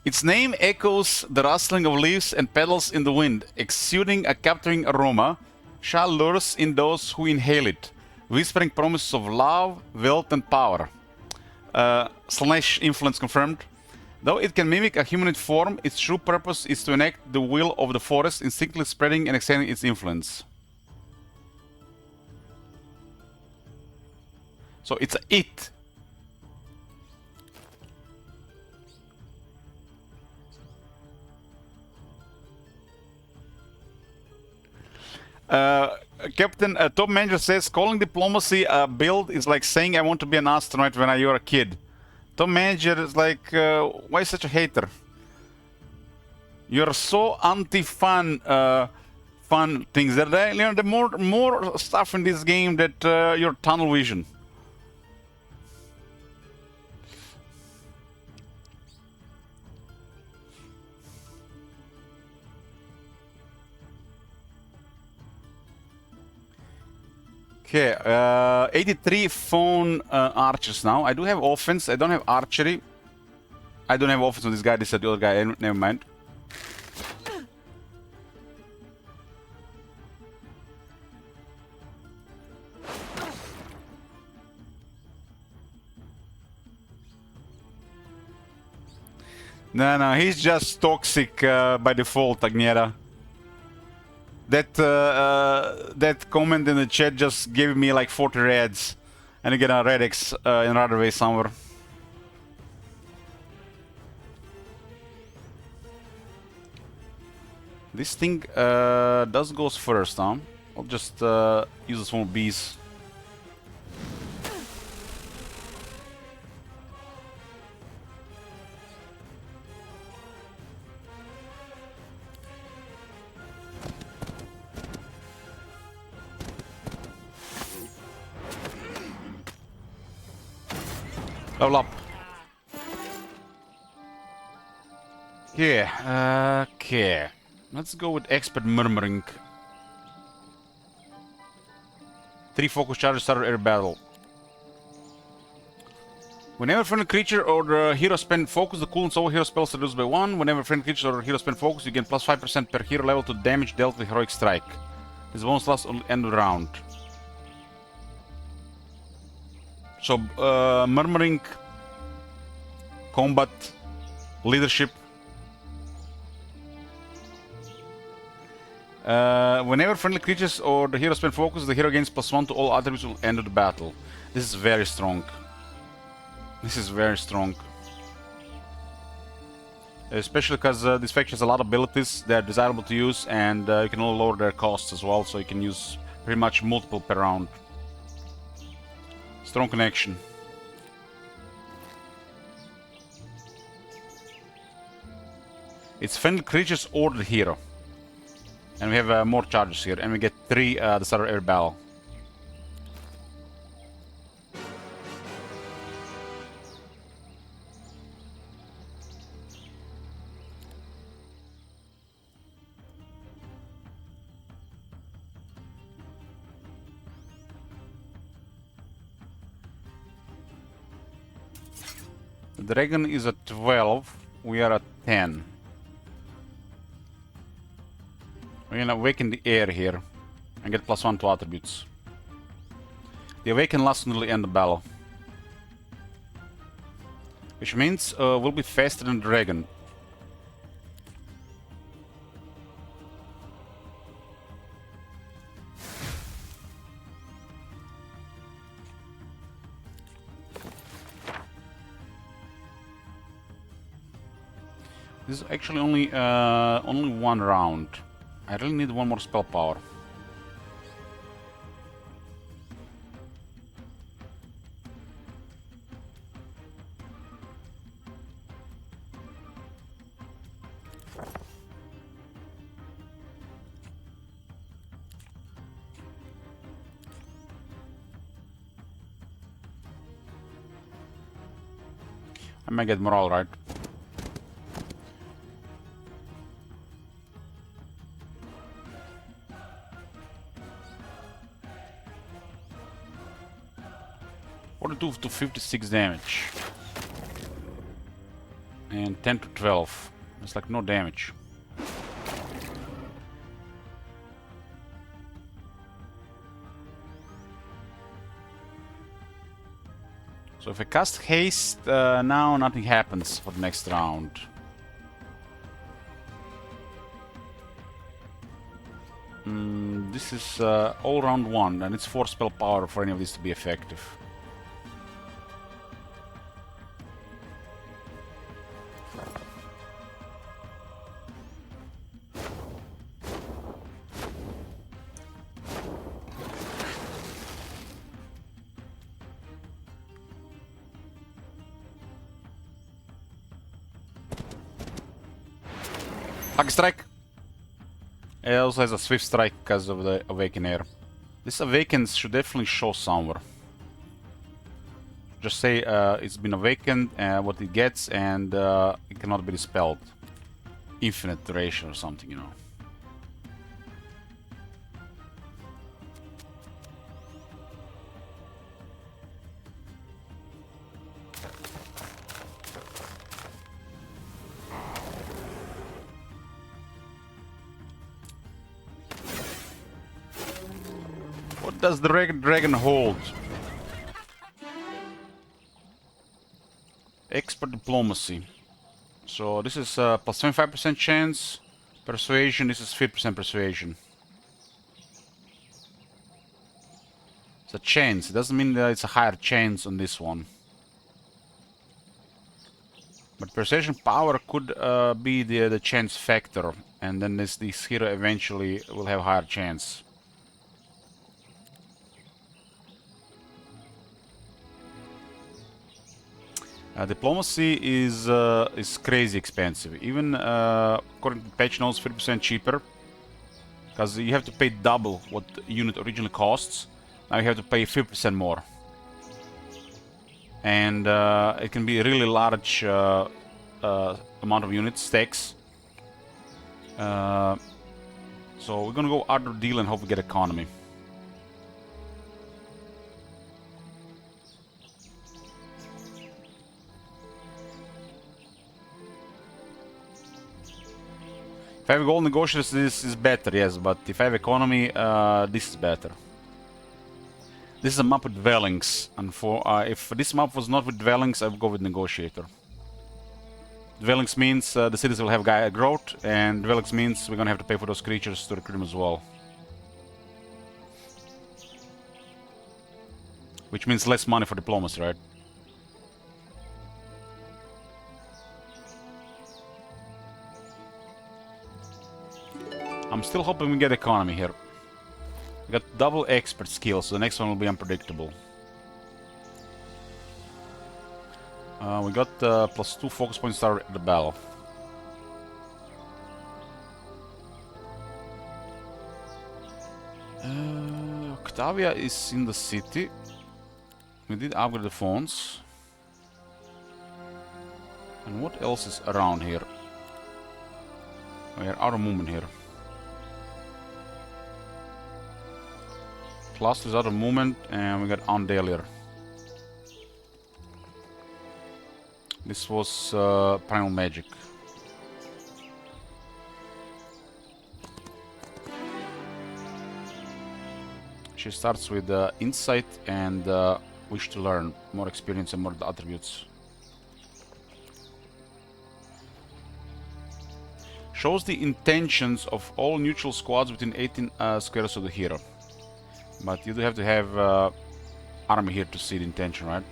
Its name echoes the rustling of leaves and petals in the wind, exuding a captivating aroma. Shah lures in those who inhale it, whispering promises of love, wealth, and power. Slash influence confirmed. Though it can mimic a humanoid form, its true purpose is to enact the will of the forest, instinctively spreading and extending its influence. So it's a it. Captain, top manager says calling diplomacy a build is like saying I want to be an astronaut when you were a kid. Top manager is like, why such a hater? You're so anti-fun fun things. There, you know, the more stuff in this game that your tunnel vision. Okay, 83 phone archers now. I do have offense. I don't have archery. I don't have offense on this guy. This is the other guy. Never mind. No, he's just toxic by default, Agnera. That comment in the chat just gave me like 40 reds, and you get a red X in another way somewhere. This thing does goes first, huh? I'll just use the small bees. Level up. Yeah, okay. Let's go with Expert Murmuring. 3 focus charges start air battle. Whenever friendly creature or the hero spend focus, the coolness over hero spells reduced by 1. Whenever friendly creature or hero spend focus, you gain plus 5% per hero level to damage dealt with heroic strike. This bonus lasts until end of the round. So, Murmuring, Combat, Leadership. Whenever friendly creatures or the hero spend focus, the hero gains +1 to all attributes will end of the battle. This is very strong. This is very strong. Especially because this faction has a lot of abilities that are desirable to use, and you can only lower their costs as well, so you can use pretty much multiple per round. Strong connection. It's friendly creatures or the hero. And we have more charges here, and we get 3 the starter air battle. The dragon is at 12, we are at 10. We're gonna awaken the air here and get +1 to attributes. The awaken lasts until the end of the battle. Which means we'll be faster than the dragon. This is actually only 1 round. I really need 1 more spell power. I might get morale right. To 56 damage. And 10 to 12. It's like no damage. So if I cast haste now, nothing happens for the next round. This is all round 1, and it's 4 spell power for any of these to be effective. Lucky strike! It also has a swift strike because of the awaken air. This awakens should definitely show somewhere. Just say it's been awakened, what it gets, and it cannot be dispelled. Infinite duration or something, you know. What does the dragon hold? Expert diplomacy. So this is plus 25% chance. Persuasion, this is 50% persuasion. It's a chance. It doesn't mean that it's a higher chance on this one. But persuasion power could be the chance factor, and then this hero eventually will have higher chance. Diplomacy is crazy expensive. Even according to patch notes, 50% cheaper, because you have to pay double what the unit originally costs. Now you have to pay 50% more, and it can be a really large amount of units stacks. So we're gonna go other deal and hope we get economy. If I have gold negotiators, this is better, yes, but if I have economy, this is better. This is a map with dwellings, and if this map was not with dwellings, I would go with negotiator. Dwellings means the cities will have growth, and dwellings means we're gonna have to pay for those creatures to recruit them as well. Which means less money for diplomacy, right? I'm still hoping we get economy here. We got double expert skills, so the next one will be unpredictable. We got +2 focus points start at the battle. Octavia is in the city. We did upgrade the phones. And what else is around here? We are out of movement here. Cluster is out of movement, and we got Undalier. This was Primal Magic. She starts with Insight and Wish to Learn. More experience and more attributes. Shows the intentions of all neutral squads within 18 squares of the hero. But you do have to have army here to see the intention, right?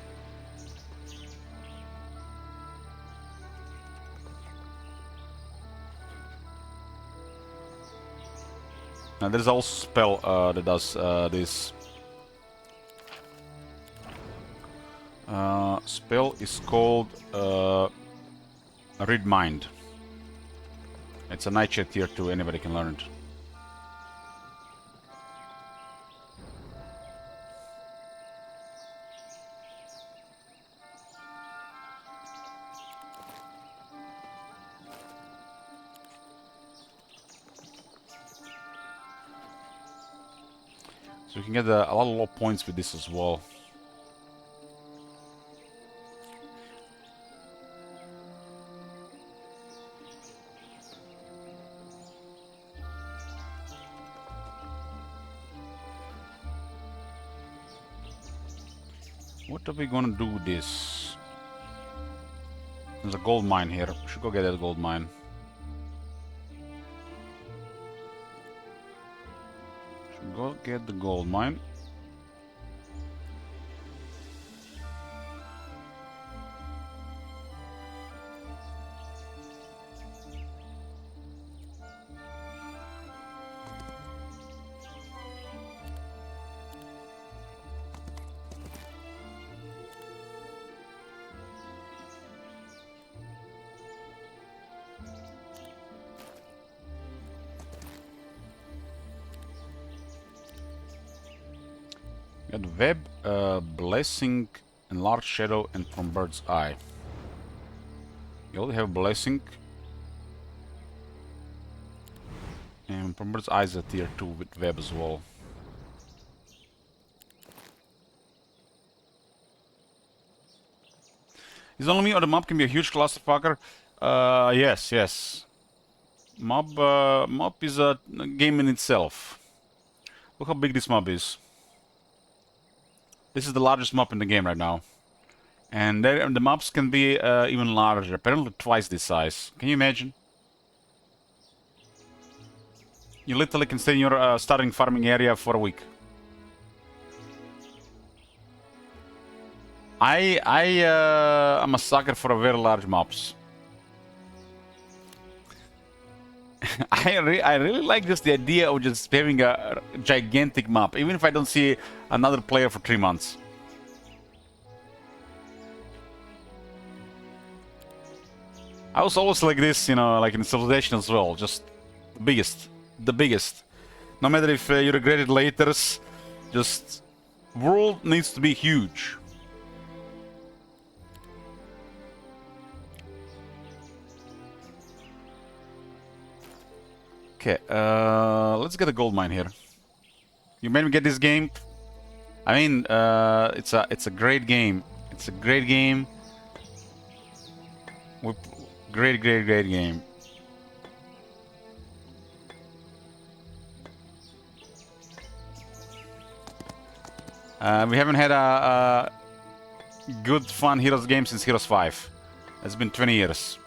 Now there's also a spell that does this. Spell is called Read Mind. It's a Nightshade tier 2, anybody can learn it. So you can get a lot of low points with this as well. What are we gonna do with this? There's a gold mine here. We should go get that gold mine. Should go get the gold mine. Got web, blessing, and large shadow, and from bird's eye. You already have blessing. And from bird's eye is a tier 2 with web as well. Is only me or the mob can be a huge clusterfucker? Yes, yes. Mob is a game in itself. Look how big this mob is. This is the largest mob in the game right now. And the mobs can be even larger, apparently twice this size. Can you imagine? You literally can stay in your starting farming area for a week. I'm a sucker for very large mobs. I really like just the idea of just having a gigantic map, even if I don't see another player for 3 months. I was always like this, you know, like in Civilization as well, just the biggest. The biggest. No matter if you regret it later, just world needs to be huge. Okay, let's get a gold mine here. You made me get this game. I mean, it's a great game. It's a great game. Great game. We haven't had a good, fun Heroes game since Heroes 5. It's been 20 years.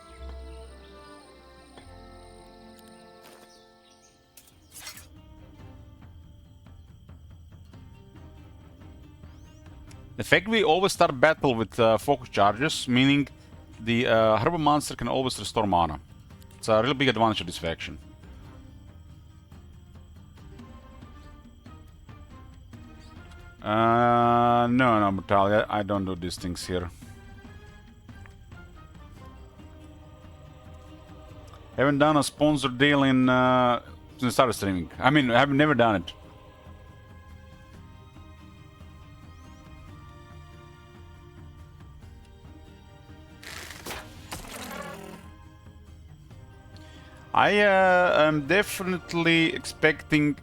The fact we always start battle with focus charges, meaning the Herba monster can always restore mana. It's a really big advantage of this faction. No, Brutali, I don't do these things here. Haven't done a sponsor deal in since I started streaming. I mean, I've never done it. I am definitely expecting,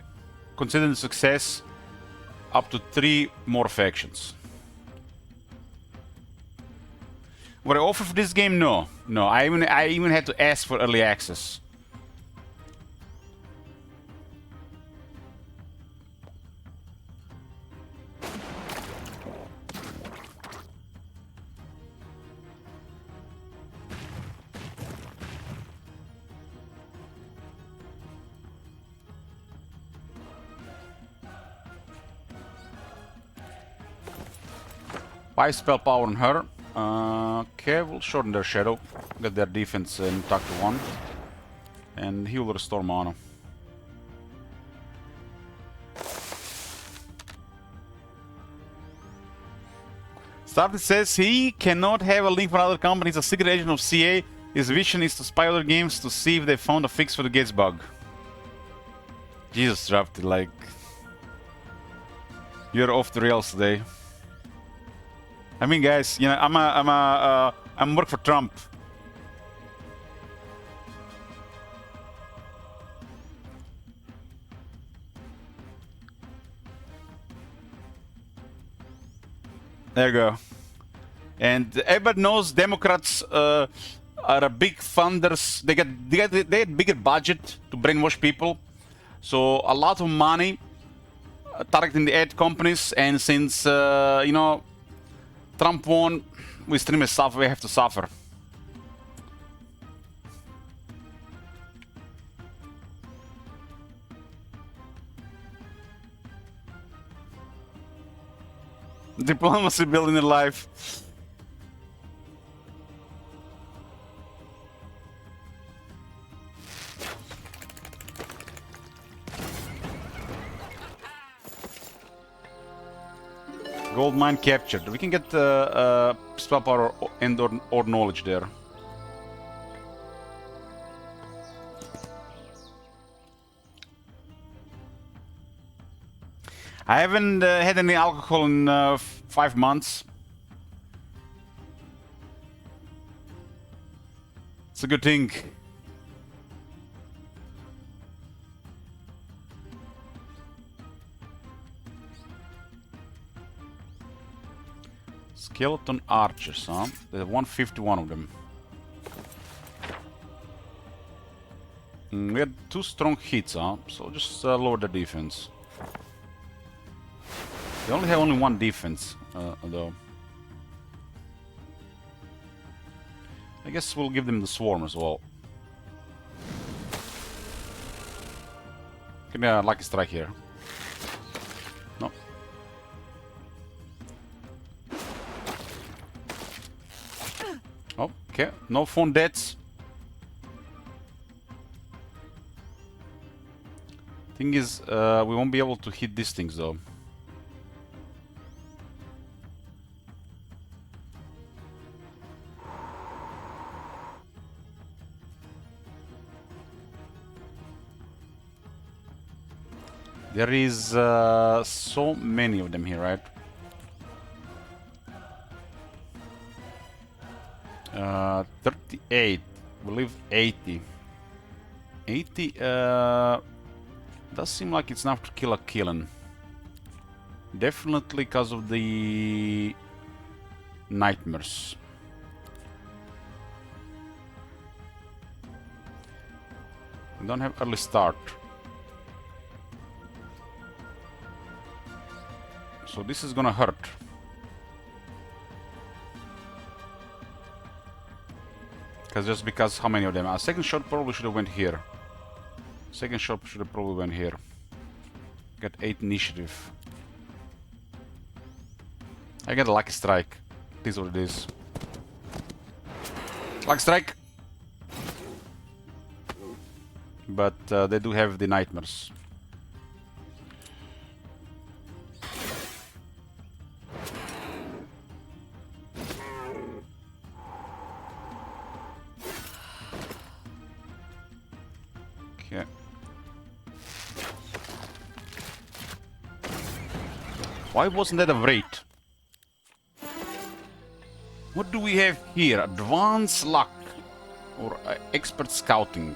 considering success, up to 3 more factions. What I offer for this game? No. No, I even had to ask for early access. Buy spell power on her. Okay, we'll shorten their shadow. Get their defense intact to 1. And he will restore mana. Started says he cannot have a link for other companies. A secret agent of CA. His vision is to spy other games to see if they found a fix for the Gates bug. Jesus, Drafty, like... You're off the rails today. I mean, guys, you know, I'm work for Trump. There you go. And everybody knows Democrats are a big funders. They get bigger budget to brainwash people, so a lot of money targeting the ad companies. And since you know, Trump won. We streamers suffer. We have to suffer. Diplomacy building in life. Gold mine captured. We can get spell power and or knowledge there. I haven't had any alcohol in 5 months. It's a good thing. Skeleton archers, huh? There's 151 of them. We had 2 strong hits, huh? So just lower the defense. They only have only 1 defense, though. I guess we'll give them the swarm as well. Give me a lucky strike here. No. Okay, no phone deaths. Thing is, we won't be able to hit these things though. There is so many of them here, right? 38. We leave 80. 80 does seem like it's enough to kill a killing. Definitely because of the nightmares. We don't have early start. So this is gonna hurt. Because how many of them? Second shot probably should have went here. Second shot should have probably went here. Got 8 initiative. I get a lucky strike. It is what it is. Lucky strike! But they do have the nightmares. Okay. Why wasn't that a raid? What do we have here? Advanced luck or expert scouting?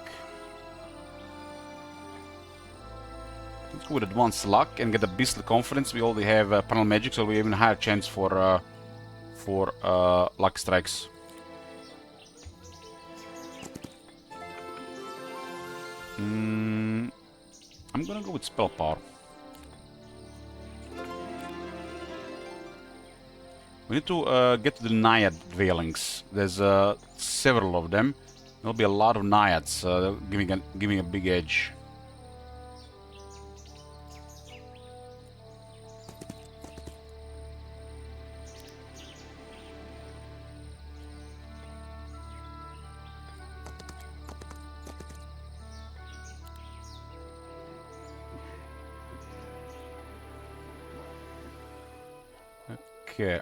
Let's go with advanced luck and get a beastly confidence. We already have panel magic, so we have even higher chance for luck strikes. I'm gonna go with spell power. We need to get to the Naiad Veilings. There's several of them. There'll be a lot of Naiads, giving a big edge. Okay.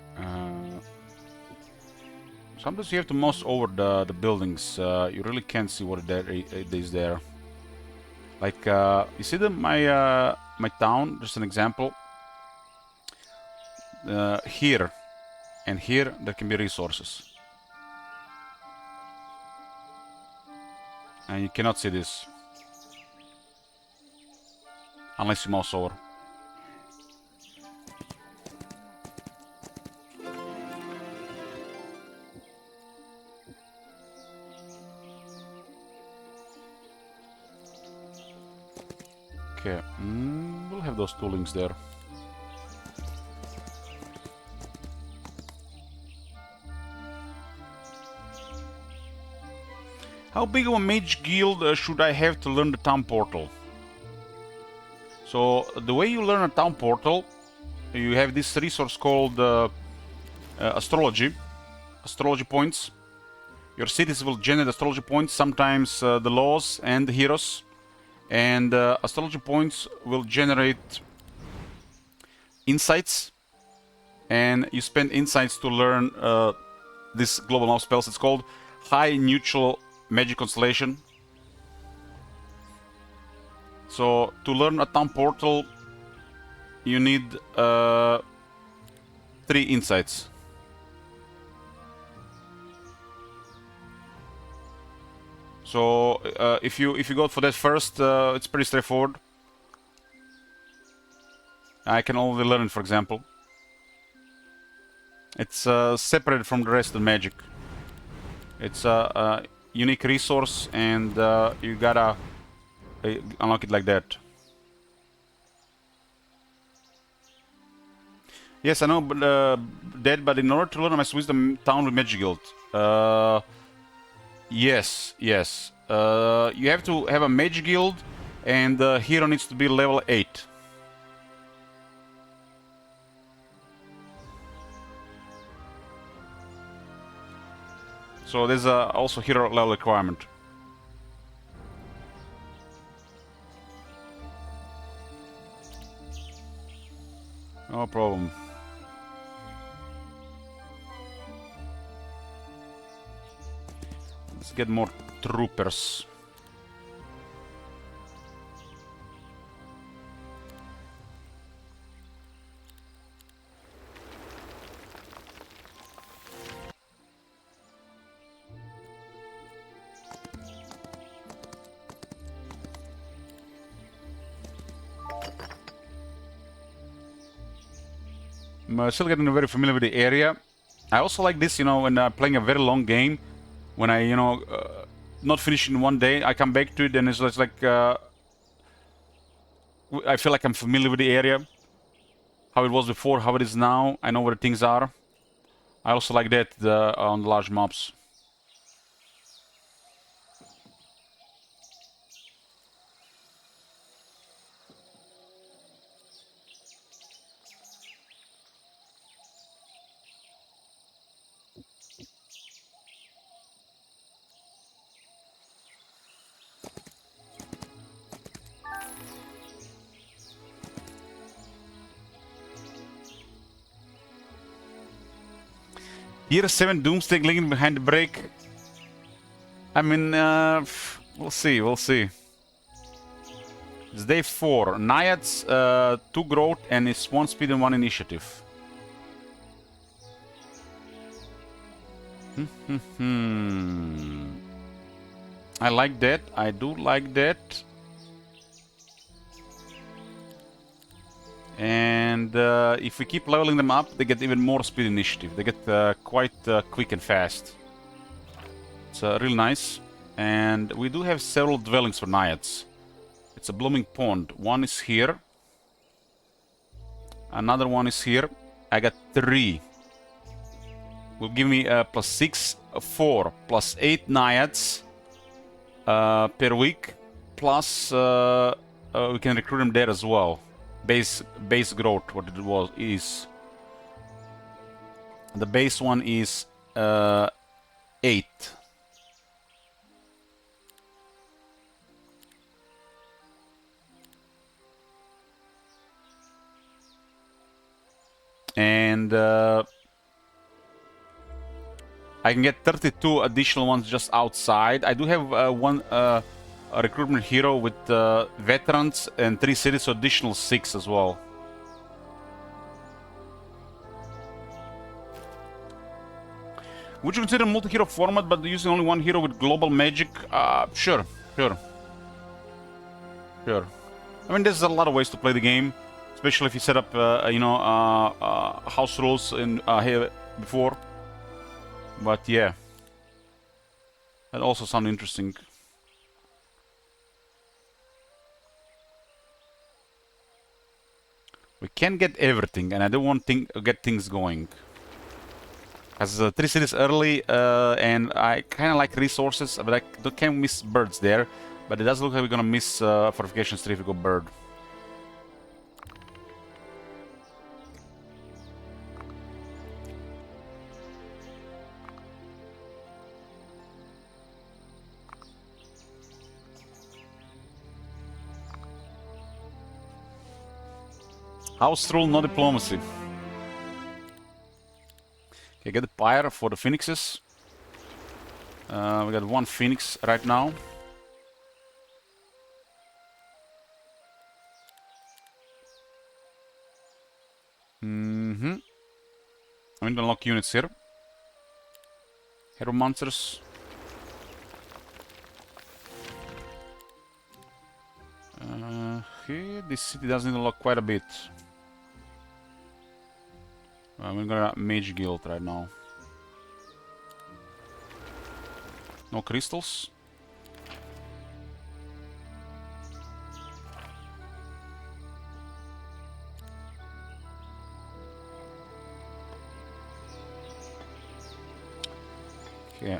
Sometimes you have to mouse over the buildings. You really can't see what it is there. Like you see my town. Just an example. Here and here there can be resources, and you cannot see this unless you mouse over. Okay, we'll have those 2 links there. How big of a mage guild should I have to learn the town portal? So the way you learn a town portal, you have this resource called astrology points. Your cities will generate astrology points, sometimes the laws and the heroes. And astrology points will generate insights. And you spend insights to learn this global mouse spells. It's called High Neutral Magic Constellation. So to learn a town portal, you need 3 insights. So if you go for that first, it's pretty straightforward. I can only learn it, for example. It's separated from the rest of the magic. It's a unique resource, and you gotta unlock it like that. Yes, I know, but but in order to learn, I must wisdom town with Magic Guild. Yes. You have to have a Magic Guild, and the hero needs to be level 8. So there's also hero level requirement. No problem. Let's get more troopers. I'm still getting very familiar with the area. I also like this, you know, when playing a very long game, when I, you know, not finish in one day, I come back to it and it's like, I feel like I'm familiar with the area, how it was before, how it is now. I know where things are. I also like that on the large maps. Tier 7 Doomstick linking behind the break. I mean, we'll see. It's day 4. Naiads, 2 growth, and it's 1 speed and 1 initiative. I like that. I do like that. And if we keep leveling them up, they get even more speed initiative. They get quite quick and fast. It's really nice. And we do have several dwellings for Naiads. It's a blooming pond. One is here. Another one is here. I got 3. Will give me +6, 4, +8 Naiads per week. Plus we can recruit them there as well. Base growth, what it is. The base one is 8. And I can get 32 additional ones just outside. I do have one a recruitment hero with veterans and 3 cities, so additional 6 as well. Would you consider multi-hero format but using only one hero with global magic? Sure. I mean, there's a lot of ways to play the game, especially if you set up, you know, house rules in here before. But yeah, that also sounds interesting. We can get everything, and I don't want to get things going. Has 3 cities early, and I kind of like resources, but I can't miss birds there. But it does look like we're gonna miss fortifications 3 if we go bird. House rule, no diplomacy. Okay, get the pyre for the phoenixes. We got 1 phoenix right now. I'm going to unlock units here. Hero monsters. Okay, this city does need to unlock quite a bit. We're gonna mage guild right now. No crystals. Okay,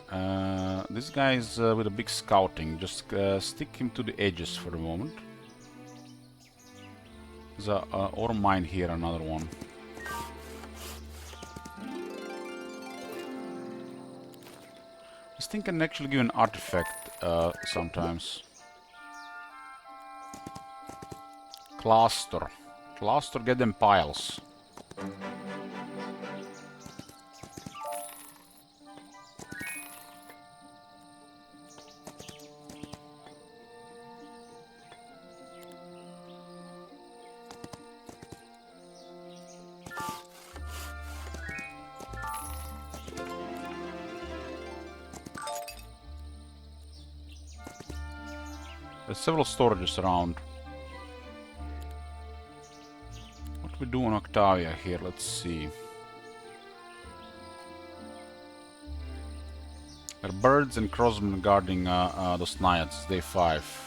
this guy is with a big scouting. Just stick him to the edges for the moment. There's a ore mine here, another one. This thing can actually give an artifact sometimes. Cluster. Cluster, get them piles. There's several storages around. What do we do on Octavia here? Let's see. There are birds and crossmen guarding those naiads. Day 5.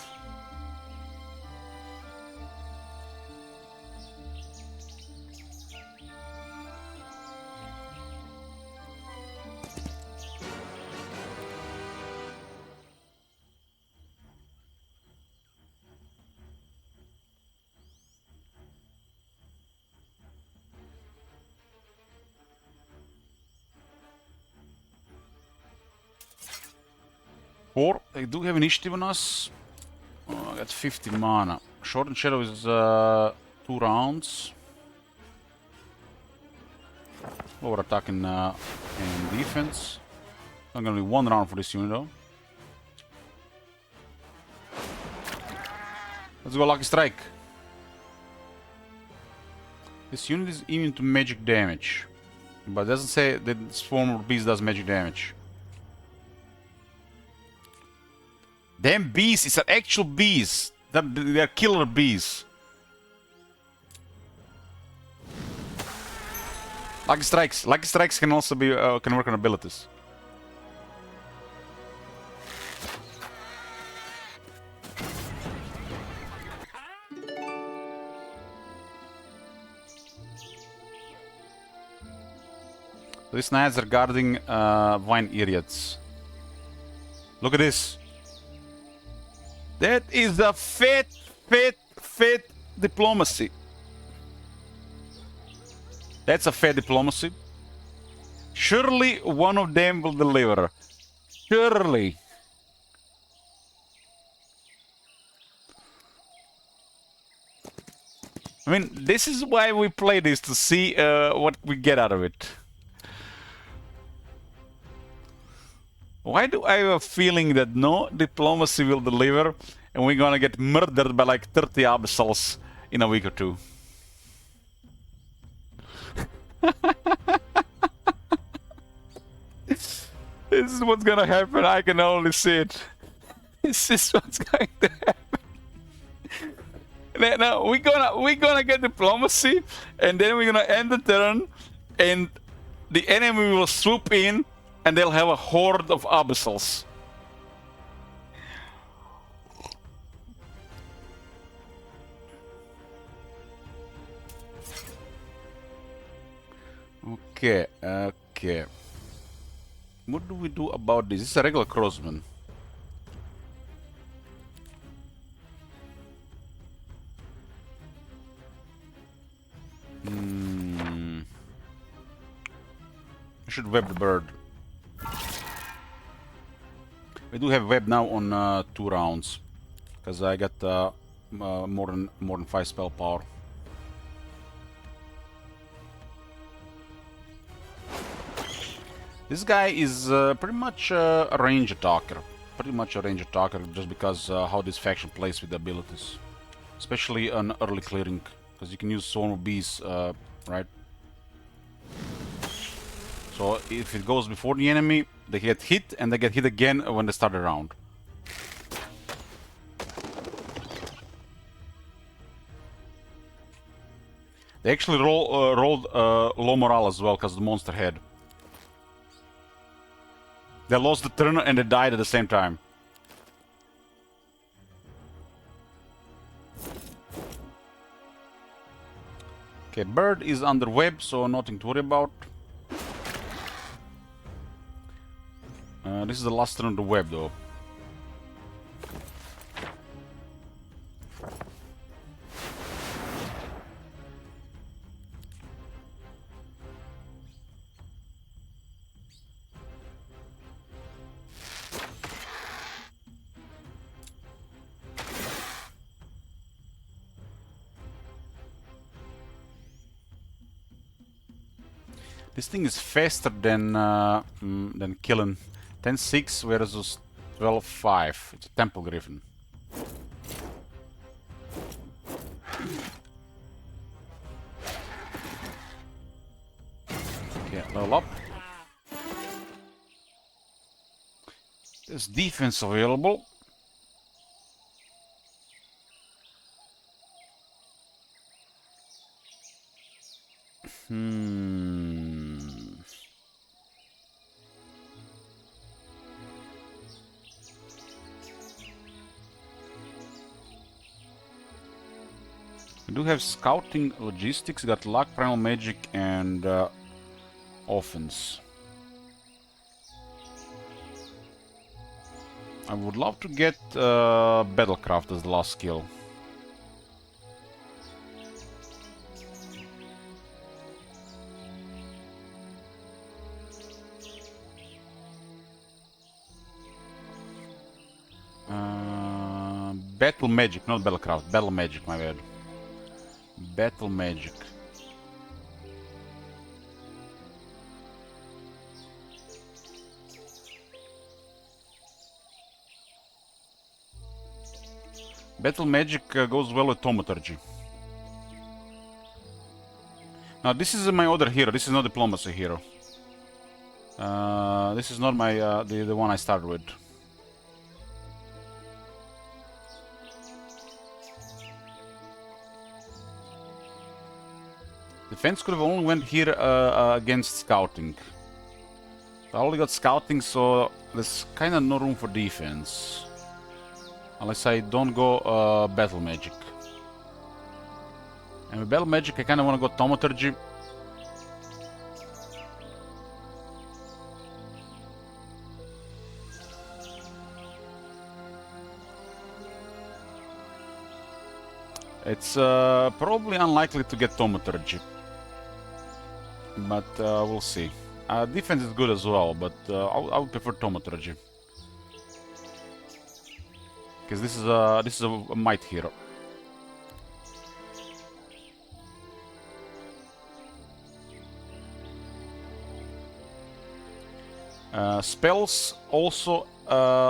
Or they do have initiative on us. Oh, I got 50 mana. Short and Shadow is 2 rounds. Lower attack and defense. I'm gonna be 1 round for this unit though. Let's go Lucky Strike. This unit is immune to magic damage. But it doesn't say that Swarm Beast does magic damage. Damn bees, it's an actual bees. They're killer bees. Lucky strikes. Lucky strikes can also be can work on abilities. These knights are guarding vine idiots. Look at this. That is a fit diplomacy. That's a fair diplomacy. Surely one of them will deliver. Surely. I mean, this is why we play this, to see what we get out of it. Why do I have a feeling that no diplomacy will deliver and we're gonna get murdered by like 30 abyssals in a week or two? This is what's gonna happen, I can only see it. This is what's going to happen. Now we're gonna get diplomacy, and then we're gonna end the turn, and the enemy will swoop in, and they'll have a horde of abyssals. Okay. What do we do about this? This is a regular crossman. I should web the bird. We do have web now on 2 rounds, because I got more than 5 spell power. This guy is pretty much a range attacker. Just because how this faction plays with the abilities. Especially on early clearing, because you can use Swarm of Bees, right? So if it goes before the enemy, they get hit, and they get hit again when they start the round. They actually rolled low morale as well, because the monster had. They lost the turn and they died at the same time. Okay, bird is under web, so nothing to worry about. This is the last turn of the web, though. This thing is faster than killing. 10-6 versus 12-5. It's a Temple Griffin. Okay, level up. There's defense available. We do have scouting, logistics, got luck, primal magic, and offense. I would love to get battlecraft as the last skill. Battle magic, not battlecraft. Battle magic, my bad. Battle magic. Battle magic goes well with thaumaturgy. Now this is my other hero. This is not diplomacy hero. This is not my the one I started with. Defense could have only went here against scouting. I only got scouting, so there's kind of no room for defense. Unless I don't go battle magic. And with battle magic I kind of want to go thaumaturgy. It's probably unlikely to get thaumaturgy. But we'll see. Defense is good as well, but I would prefer thaumaturgy. Because this is a might hero. Spells also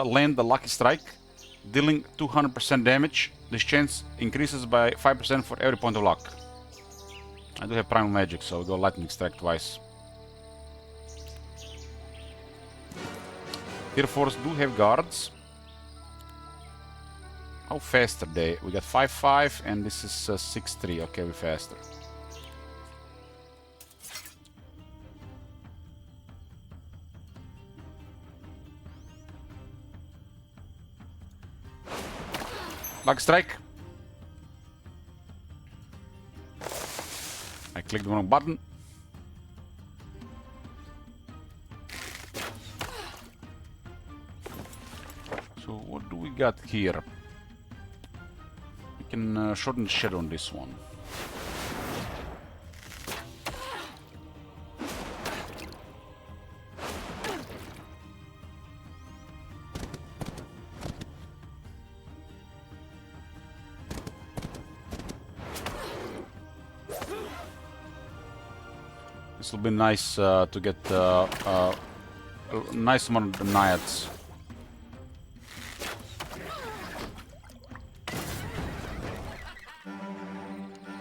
land the Lucky Strike, dealing 200% damage. This chance increases by 5% for every point of luck. I do have primal magic, so I'll go lightning strike twice. Tier 4s do have guards. How fast are they? We got 5-5 and this is 6-3. Okay, we're faster. Lucky strike. I clicked the wrong button. got here? We can shorten the shadow on this one. This will be nice to get a nice amount of the naiads.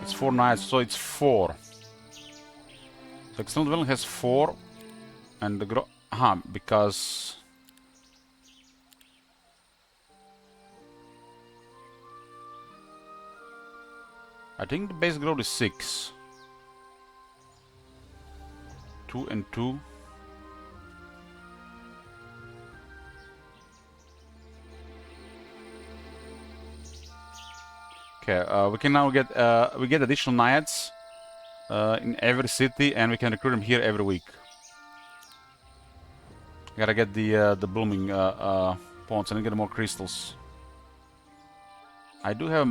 It's 4 naiads, so it's 4. The external dwelling has 4, and the because I think the base growth is 6. 2 and 2. Okay, we can now get we get additional naiads in every city, and we can recruit them here every week. Gotta get the blooming ponds and get more crystals. I do have a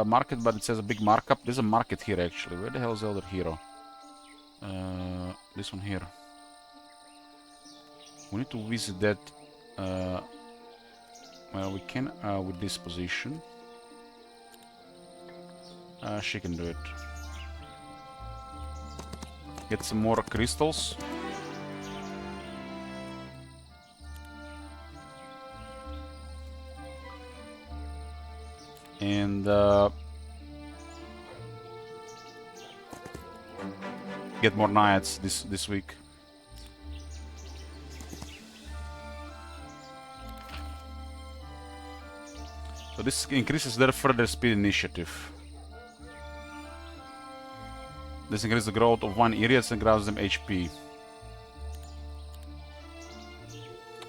market, but it says a big markup. There's a market here actually. Where the hell is the other hero? This one here. We need to visit that. Well, we can with this position. She can do it. Get some more crystals. And get more naiads this week. So this increases their further speed initiative. This increases the growth of one area and grabs them HP.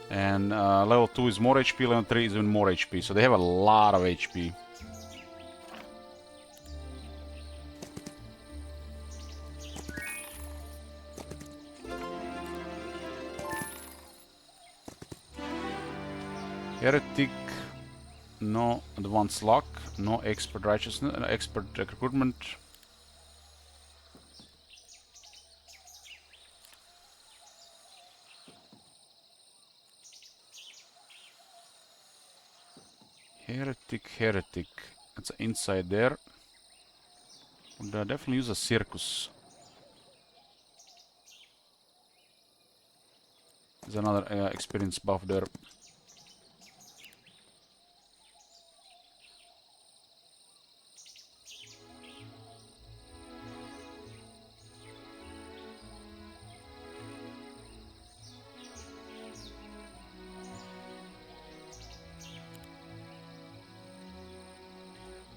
And level 2 is more HP, level 3 is even more HP. So they have a lot of HP. Heretic, no advanced luck, no expert righteousness, expert recruitment. Heretic. That's inside there. Would definitely use a circus. There's another experience buff there.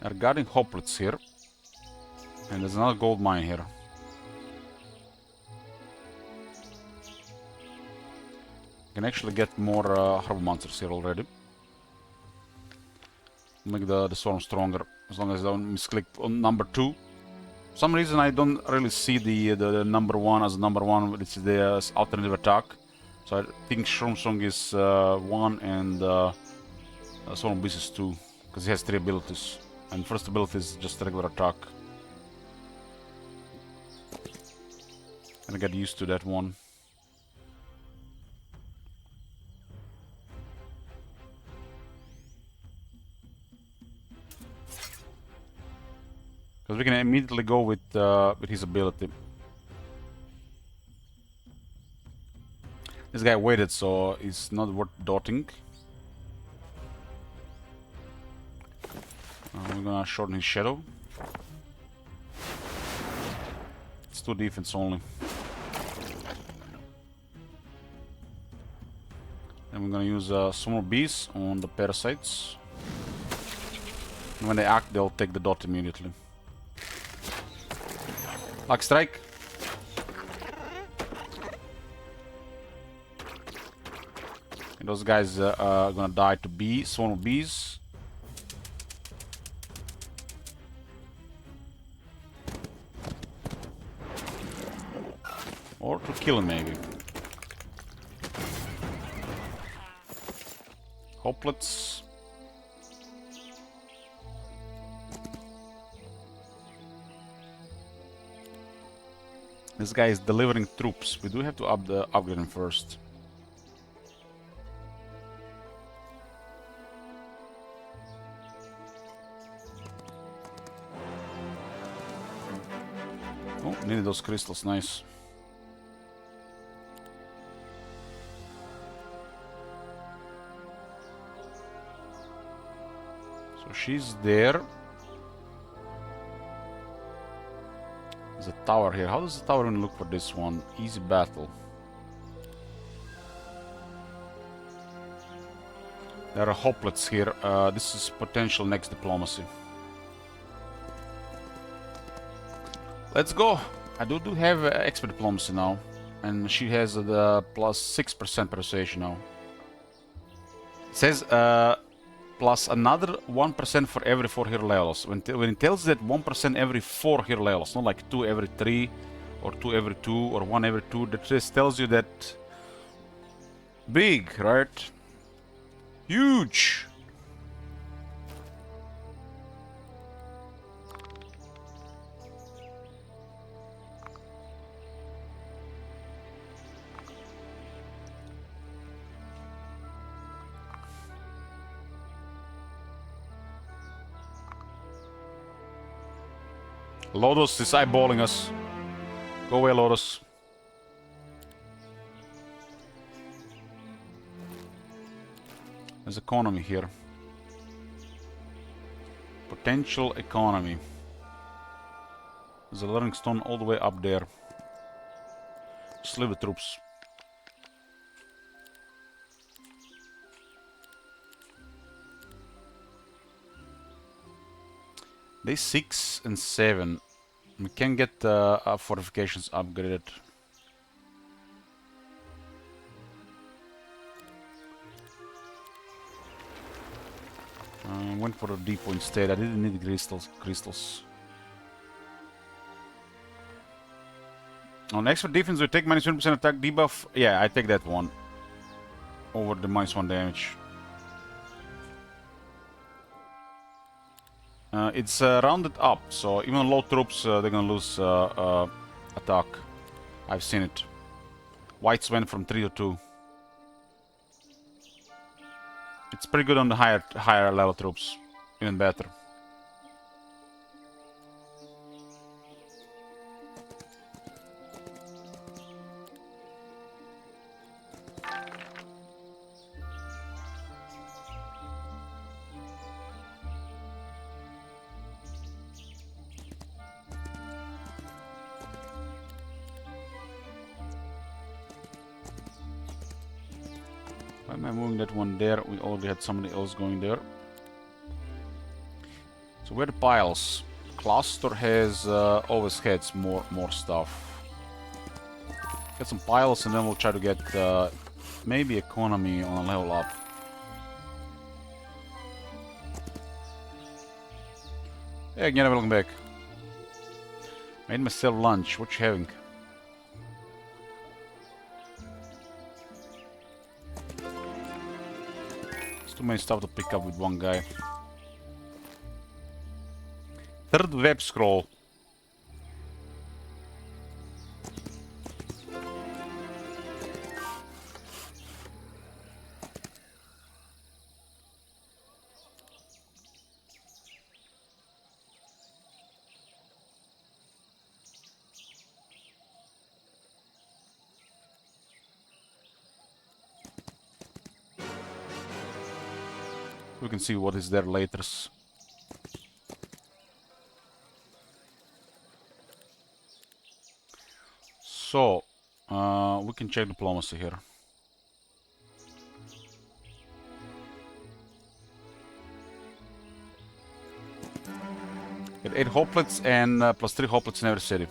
They're guarding hoplets here. And there's another gold mine here. Can actually get more harbor monsters here already. Make the storm stronger, as long as I don't misclick on number 2. For some reason I don't really see the number 1 as number 1, it's the alternative attack. So I think Stormsong is 1 and Storm Beast is 2, because he has 3 abilities. And first ability is just regular attack. And I get used to that one. Because we can immediately go with his ability. This guy waited, so it's not worth dotting. We're gonna shorten his shadow. It's 2 defense only. And we're gonna use small bees on the parasites. And when they act, they'll take the dot immediately. Luck strike. And those guys are gonna die to bees, swarm of bees. Or to kill him, maybe. Hoplets. This guy is delivering troops. We do have to upgrade him first. Oh, needed those crystals, nice. So she's there. There's a tower here. How does the tower even look for this one? Easy battle. There are hoplets here. This is potential next diplomacy. Let's go. I do have expert diplomacy now. And she has the plus 6% persuasion now. It says plus another 1% for every 4 hero levels. When it tells that 1% every 4 hero levels, not like 2 every 3, or 2 every 2, or 1 every 2, that just tells you that... Big, right? Huge! Lotus is eyeballing us. Go away, Lotus. There's economy here. Potential economy. There's a learning stone all the way up there. Just leave the troops. Day 6 and 7. We can get our fortifications upgraded. Went for a depot instead. I didn't need crystals. On expert defense, we take minus 20% attack debuff. Yeah, I take that one over the minus 1 damage. It's rounded up, so even on low troops, they're gonna lose attack. I've seen it. Whites went from 3 to 2. It's pretty good on the higher level troops. Even better. Why am I moving that one there? We already had somebody else going there. So where the piles? Cluster has always had more stuff. Get some piles and then we'll try to get maybe economy on a level up. Hey, again, welcome back. Made myself lunch. What you having? Too many stuff to pick up with one guy. Third web scroll. We can see what is there later. So, we can check diplomacy here. Get 8 hoplets and plus 3 hoplets in every city.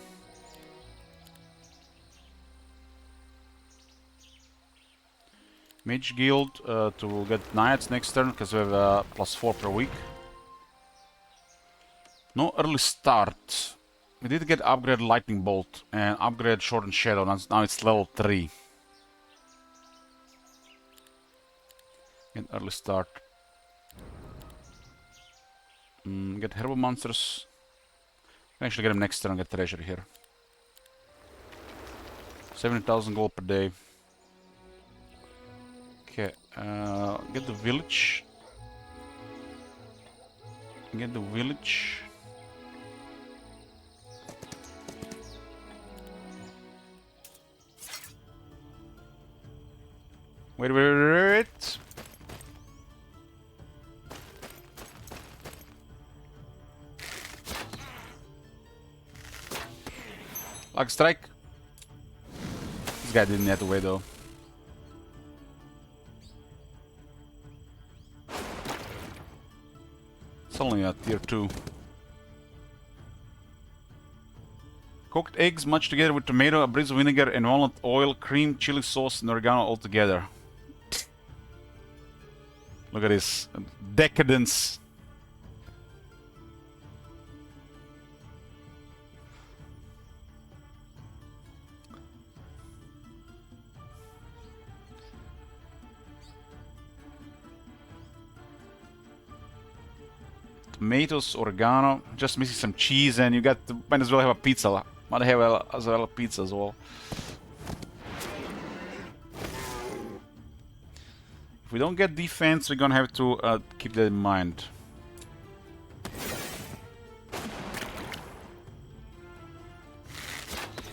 Mage Guild to get Naiads next turn because we have plus 4 per week. No early start. We did get upgrade Lightning Bolt and upgrade Shortened Shadow. Now it's level 3. Get early start. Get Herbal Monsters. We can actually get him next turn and get Treasure here. 70,000 gold per day. Okay, get the village. Get the village. Wait. Like strike. This guy didn't have to wait though. It's only a tier 2. Cooked eggs mashed together with tomato, a breeze of vinegar, and walnut oil, cream, chili sauce, and oregano all together. Look at this. Decadence. Tomatoes, oregano, just missing some cheese, and you got to, might as well have a pizza. Might have as well a pizza as well. If we don't get defense, we're gonna have to keep that in mind.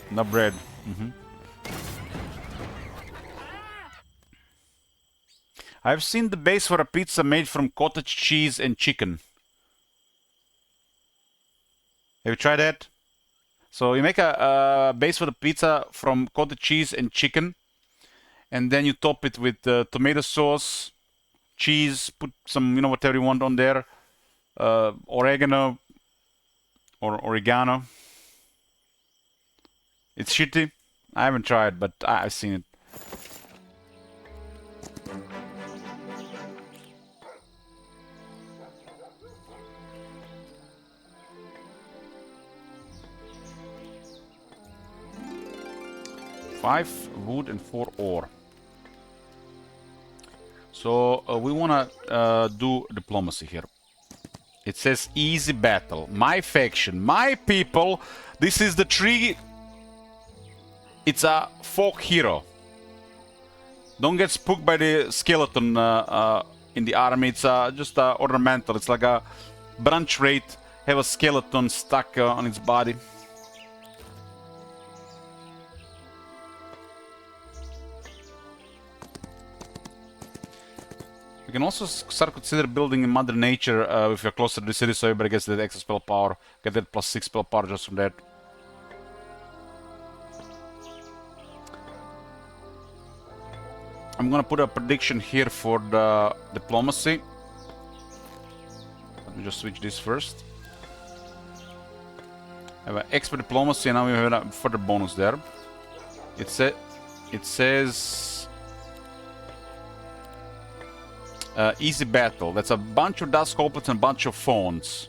No bread. I've seen the base for a pizza made from cottage cheese and chicken. Have you tried that? So you make a base for the pizza from cottage cheese and chicken, and then you top it with tomato sauce, cheese, put some, whatever you want on there, oregano or oregano. It's shitty. I haven't tried, but I've seen it. Five wood and 4 ore. So we wanna do diplomacy here. It says easy battle. My faction, my people. This is the tree. It's a folk hero. Don't get spooked by the skeleton in the army. It's just ornamental. It's like a branch rate. Have a skeleton stuck on its body. You can also start consider building in Mother Nature if you're closer to the city, so everybody gets that extra spell power. Get that plus 6 spell power just from that. I'm gonna put a prediction here for the diplomacy. Let me just switch this first. I have an expert diplomacy, and now we have a further bonus there. It says easy battle. That's a bunch of dust goblins and a bunch of phones.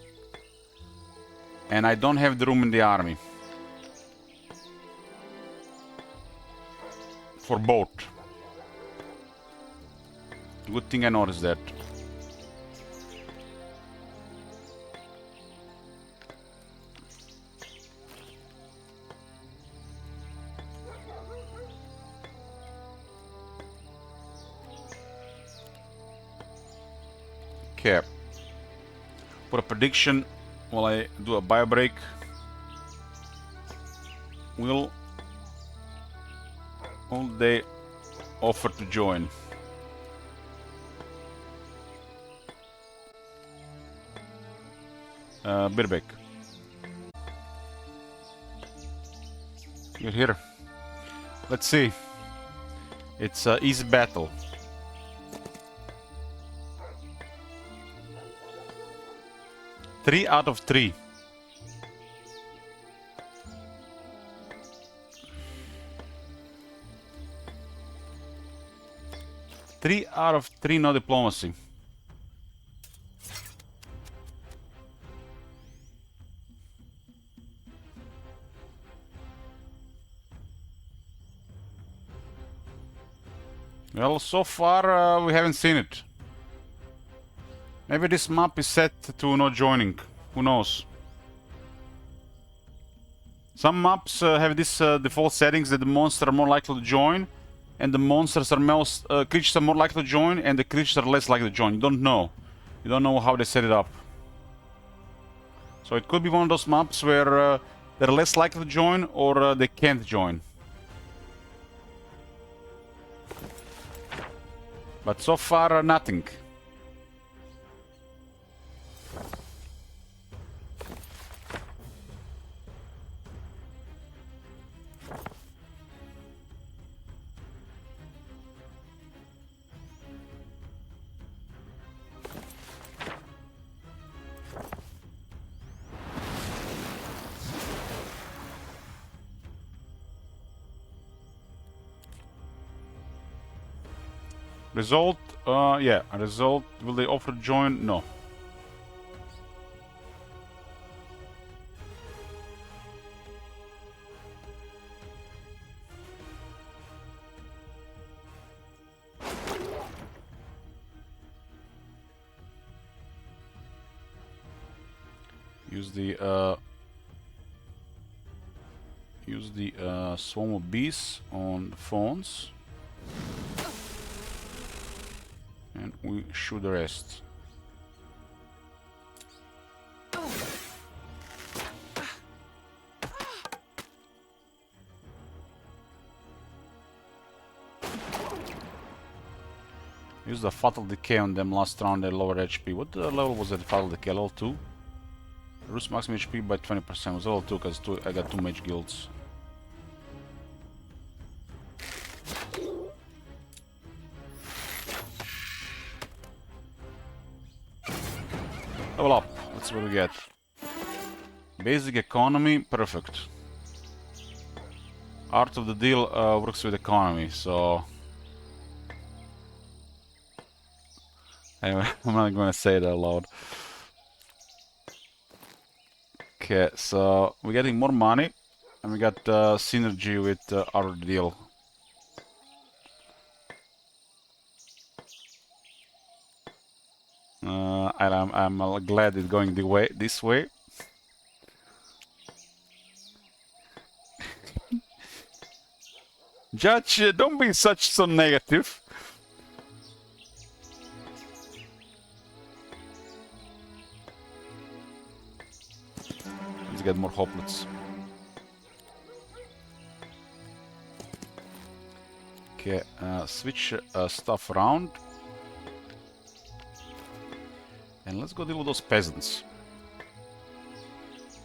And I don't have the room in the army for both. Good thing I noticed that. Okay. Put a prediction while I do a bio break. Will they offer to join? Birbeck. You're here. Let's see. It's an easy battle. Three out of 3. Three out of 3, no diplomacy. Well, so far we haven't seen it. Maybe this map is set to no joining. Who knows? Some maps have this default settings that the monsters are more likely to join, and the monsters are most creatures are more likely to join, and the creatures are less likely to join. You don't know. You don't know how they set it up. So it could be one of those maps where they're less likely to join, or they can't join. But so far, nothing. Result, yeah, result, will they offer join? No. Use the swarm of bees on the phones. And we shoot the rest. Use the fatal decay on them last round at lower HP. What level was that fatal decay? Level 2? Reduce maximum HP by 20%. It was level 2 because I got 2 mage guilds. Level up. Let's see what we get. Basic economy, perfect. Art of the deal works with economy, so... Anyway, I'm not gonna say that aloud. Okay, so we're getting more money, and we got synergy with Art of the deal. I'm glad it's going this way. Judge, don't be so negative. Let's get more hoplets. Okay, switch stuff around. And let's go deal with those peasants.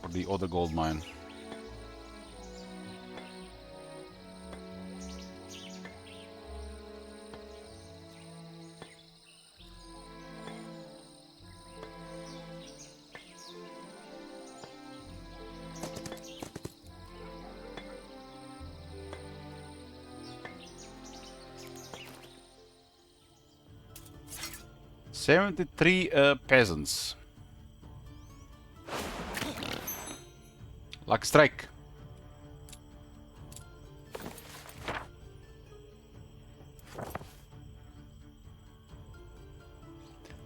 For the other gold mine. "73 peasants. Luck strike.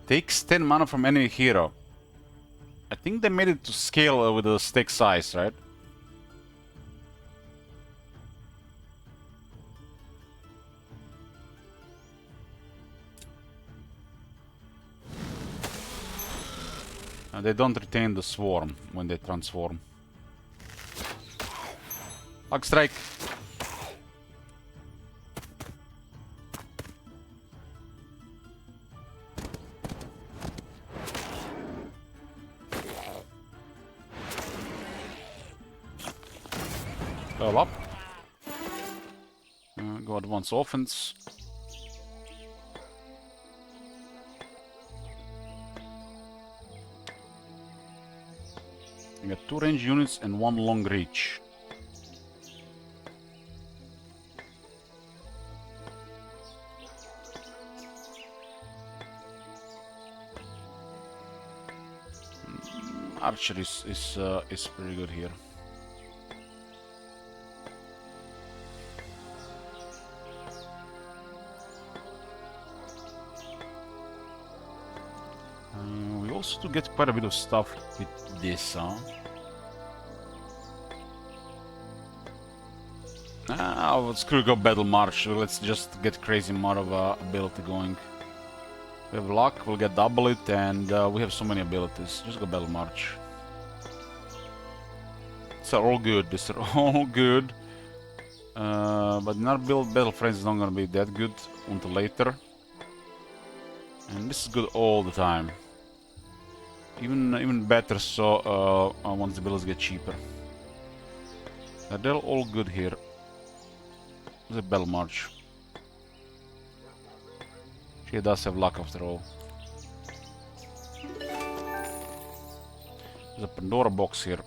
Takes 10 mana from enemy hero. I think they made it to scale with the stake size, right? They don't retain the swarm when they transform. Luck strike. Level up. Go advance offense. You got 2 range units and 1 long reach. Archer is pretty good here. We also do get quite a bit of stuff with this, huh? Screw go Battle March. Let's just get crazy amount of ability going. We have luck, we'll get double it, and we have so many abilities. Just go Battle March. These are all good. These are all good. But not build Battle Friends is not gonna be that good until later. And this is good all the time. Even better so once the builds get cheaper. They're all good here. The Battle March. She does have luck after all. There's a Pandora box here.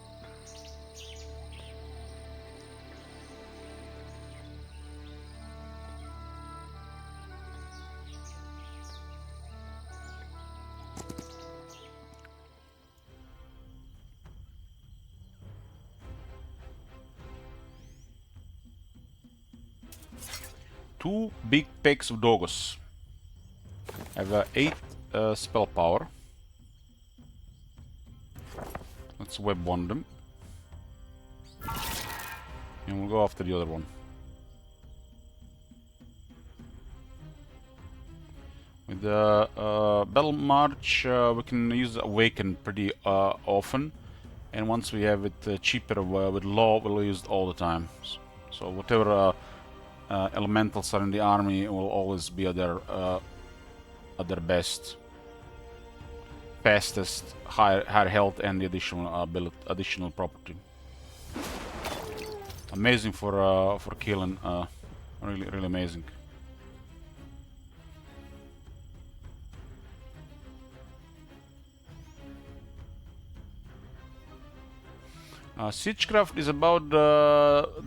Two big packs of Dogos. I have 8 spell power. Let's web one them. And we'll go after the other one. With the Battle March, we can use Awaken pretty often. And once we have it cheaper with Law, we'll use it all the time. So whatever elementals are in the army will always be at their best, fastest, higher health, and the additional property. Amazing for killing, really amazing. Siegecraft is about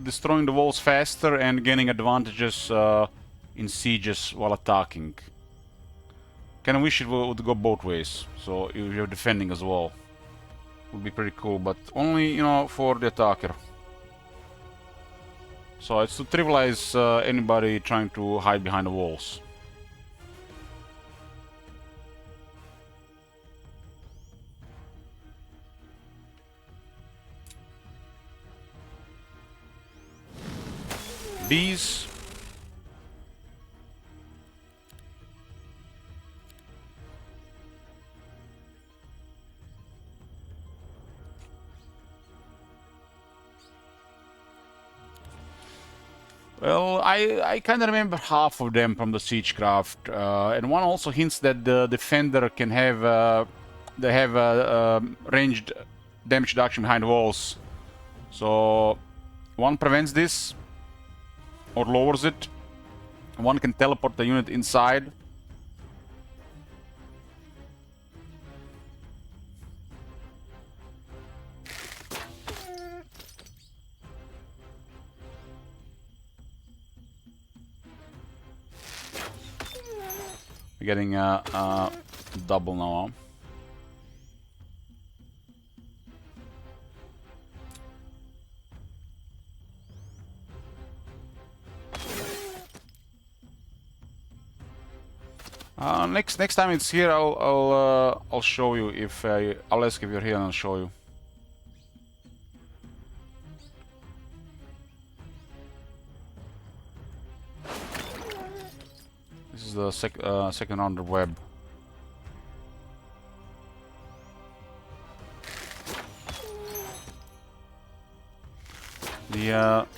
destroying the walls faster and gaining advantages in sieges while attacking. Kinda wish it would go both ways, so if you're defending as well. Would be pretty cool, but only, you know, for the attacker. So it's to trivialize anybody trying to hide behind the walls. Bees. Well, I kind of remember half of them from the Siegecraft, and one also hints that the defender can have they have ranged damage reduction behind walls. So one prevents this or lowers it. One can teleport the unit inside. We're getting double now. Next time it's here, I'll show you. If I'll ask if you're here and I'll show you. This is the second round of web.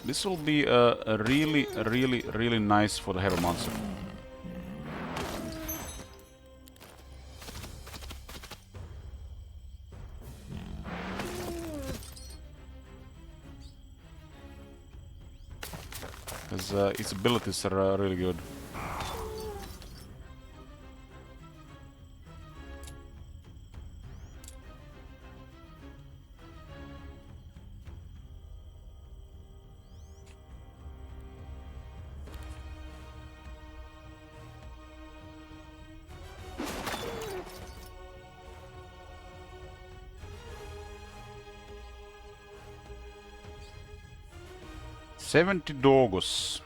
This will be really nice for the hero monster. Because its abilities are really good. $70 Dogos.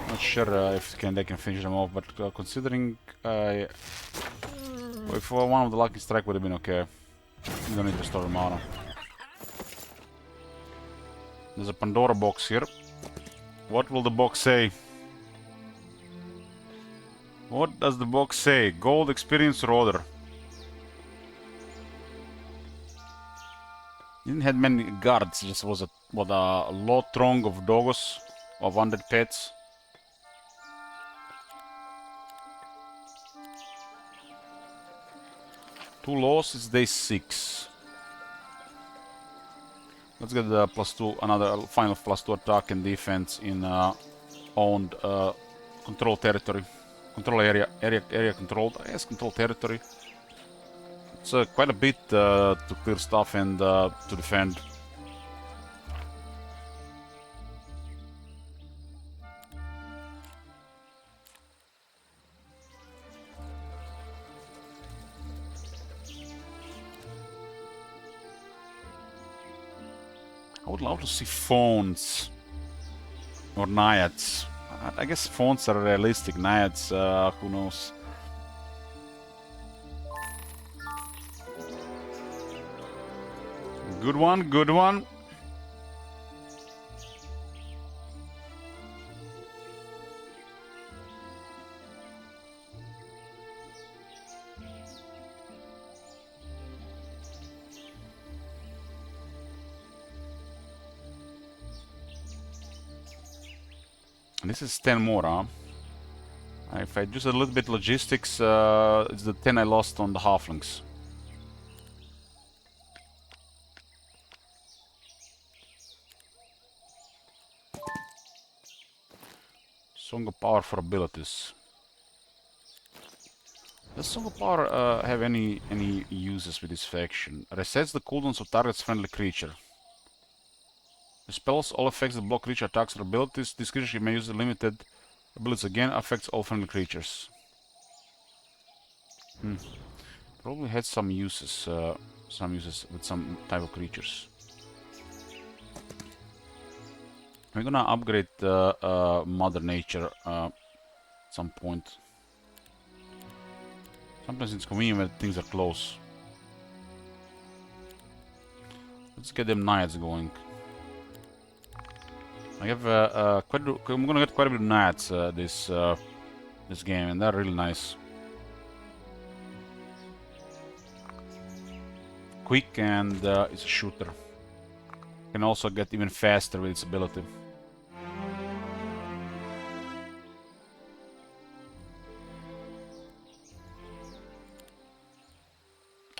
Not sure if they can finish them off, but considering if one of the lucky strike would have been okay, you don't need to store them out. There's a Pandora box here. What will the box say? What does the box say? Gold experience roller. Didn't have many guards, just was a lot throng of doggos, of 100 pets. Two losses, day 6. Let's get the +2, another final +2 attack and defense in owned control territory. Control area controlled. Yes, control territory. It's quite a bit to clear stuff and to defend. I would love to see phones or naiads. I guess phones are realistic. Naiads, who knows? Good one, good one. This is 10 more, huh? If I do a little bit logistics, it's the 10 I lost on the halflings. Song of Power for abilities. Does Song of Power have any uses with this faction? Resets the cooldowns of target's friendly creature. Dispels all effects that block creature attacks or abilities. This creature may use the limited abilities again. Affects all friendly creatures. Probably had some uses with some type of creatures. We're gonna upgrade Mother Nature at some point. Sometimes it's convenient when things are close. Let's get them Naiads going. I have I'm gonna get quite a bit of Naiads this game, and they're really nice. Quick, and it's a shooter. Can also get even faster with its ability.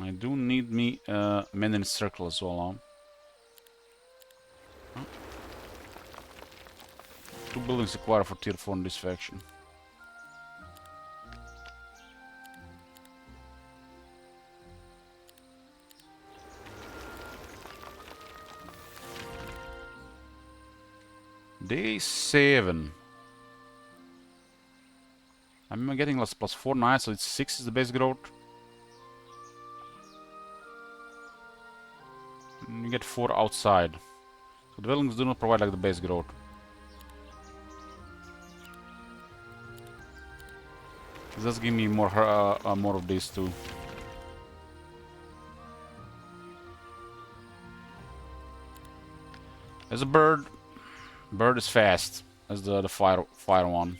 I do need me men in a circle as well, huh? 2 buildings required for tier 4 in this faction. Day 7. I'm getting +4 knights, so it's 6 is the base growth. And you get 4 outside. So the buildings do not provide like the base growth. It does give me more of these too. There's a bird. Bird is fast as the fire one.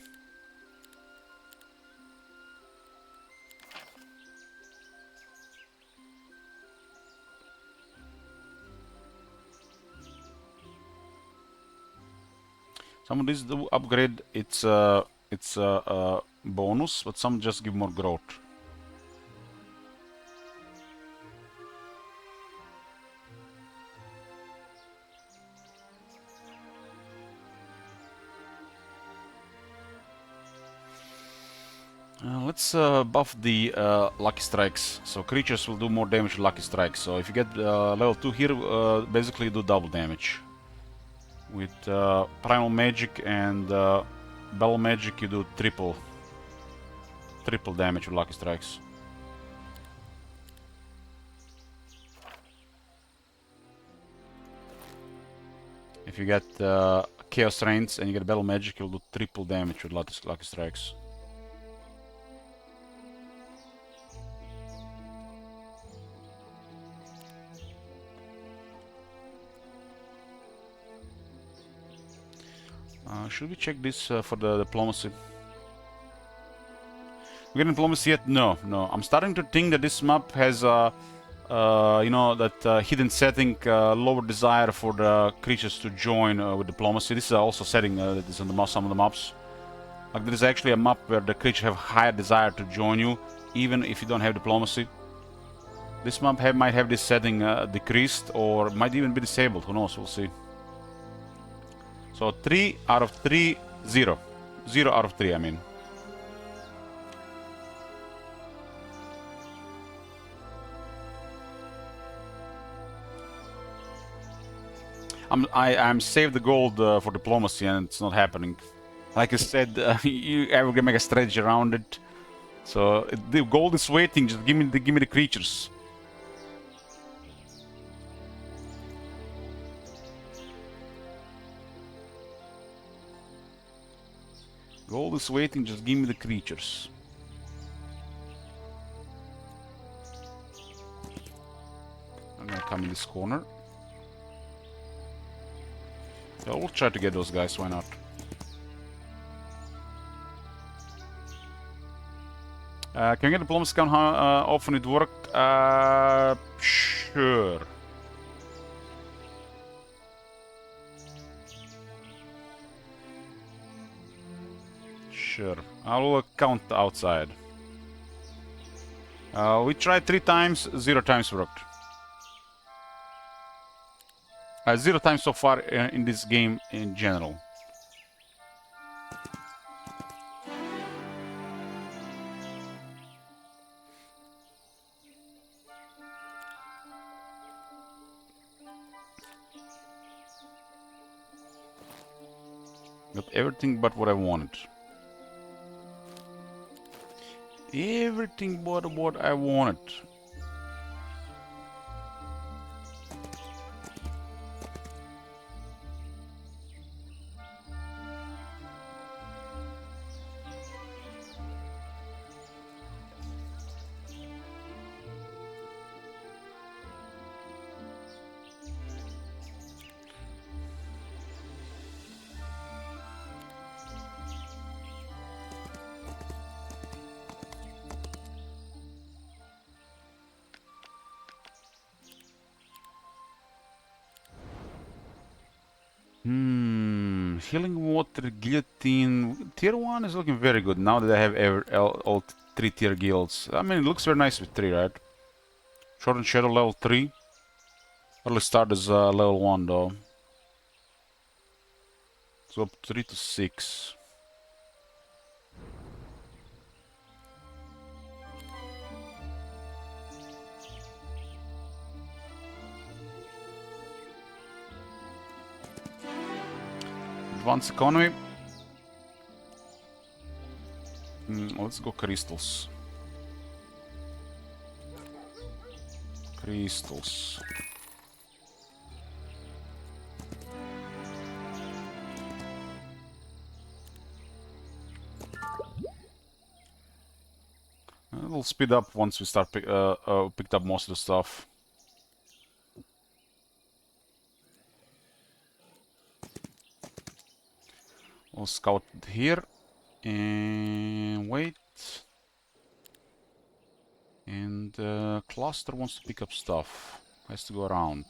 Some of these do upgrade its bonus, but some just give more growth. Let's buff the lucky strikes. So creatures will do more damage with lucky strikes. So if you get level 2 here, basically you do double damage. With primal magic and battle magic, you do triple damage with lucky strikes. If you get chaos reigns and you get battle magic, you'll do triple damage with lucky strikes. Should we check this for the diplomacy? We get diplomacy yet? No, no. I'm starting to think that this map has you know, that hidden setting, lower desire for the creatures to join with diplomacy. This is also setting that is on the some of the maps. Like there is actually a map where the creatures have higher desire to join you, even if you don't have diplomacy. This map might have this setting decreased, or might even be disabled. Who knows? We'll see. So 3 out of 3, 0. 0 out of 3, I mean. I'm saved the gold for diplomacy, and it's not happening. Like I said, you ever can make a strategy around it. So the gold is waiting. Just give me the creatures. Gold is waiting. Just give me the creatures. I'm gonna come in this corner. Yeah, we'll try to get those guys. Why not? Can we get diplomacy count? How often it worked? Sure. Sure. I'll count outside. We tried 3 times, 0 times worked. 0 times so far in this game in general. Got everything but what I wanted. Everything but what I wanted. Healing water, guillotine. Tier 1 is looking very good now that I have all 3 tier guilds. I mean, it looks very nice with 3, right? Short and Shadow level 3. Early start is level 1 though. So up 3 to 6. Advanced economy. Let's go crystals. Crystals. We'll speed up once we start picked up most of the stuff. We'll scout here and wait. And cluster wants to pick up stuff. Has to go around.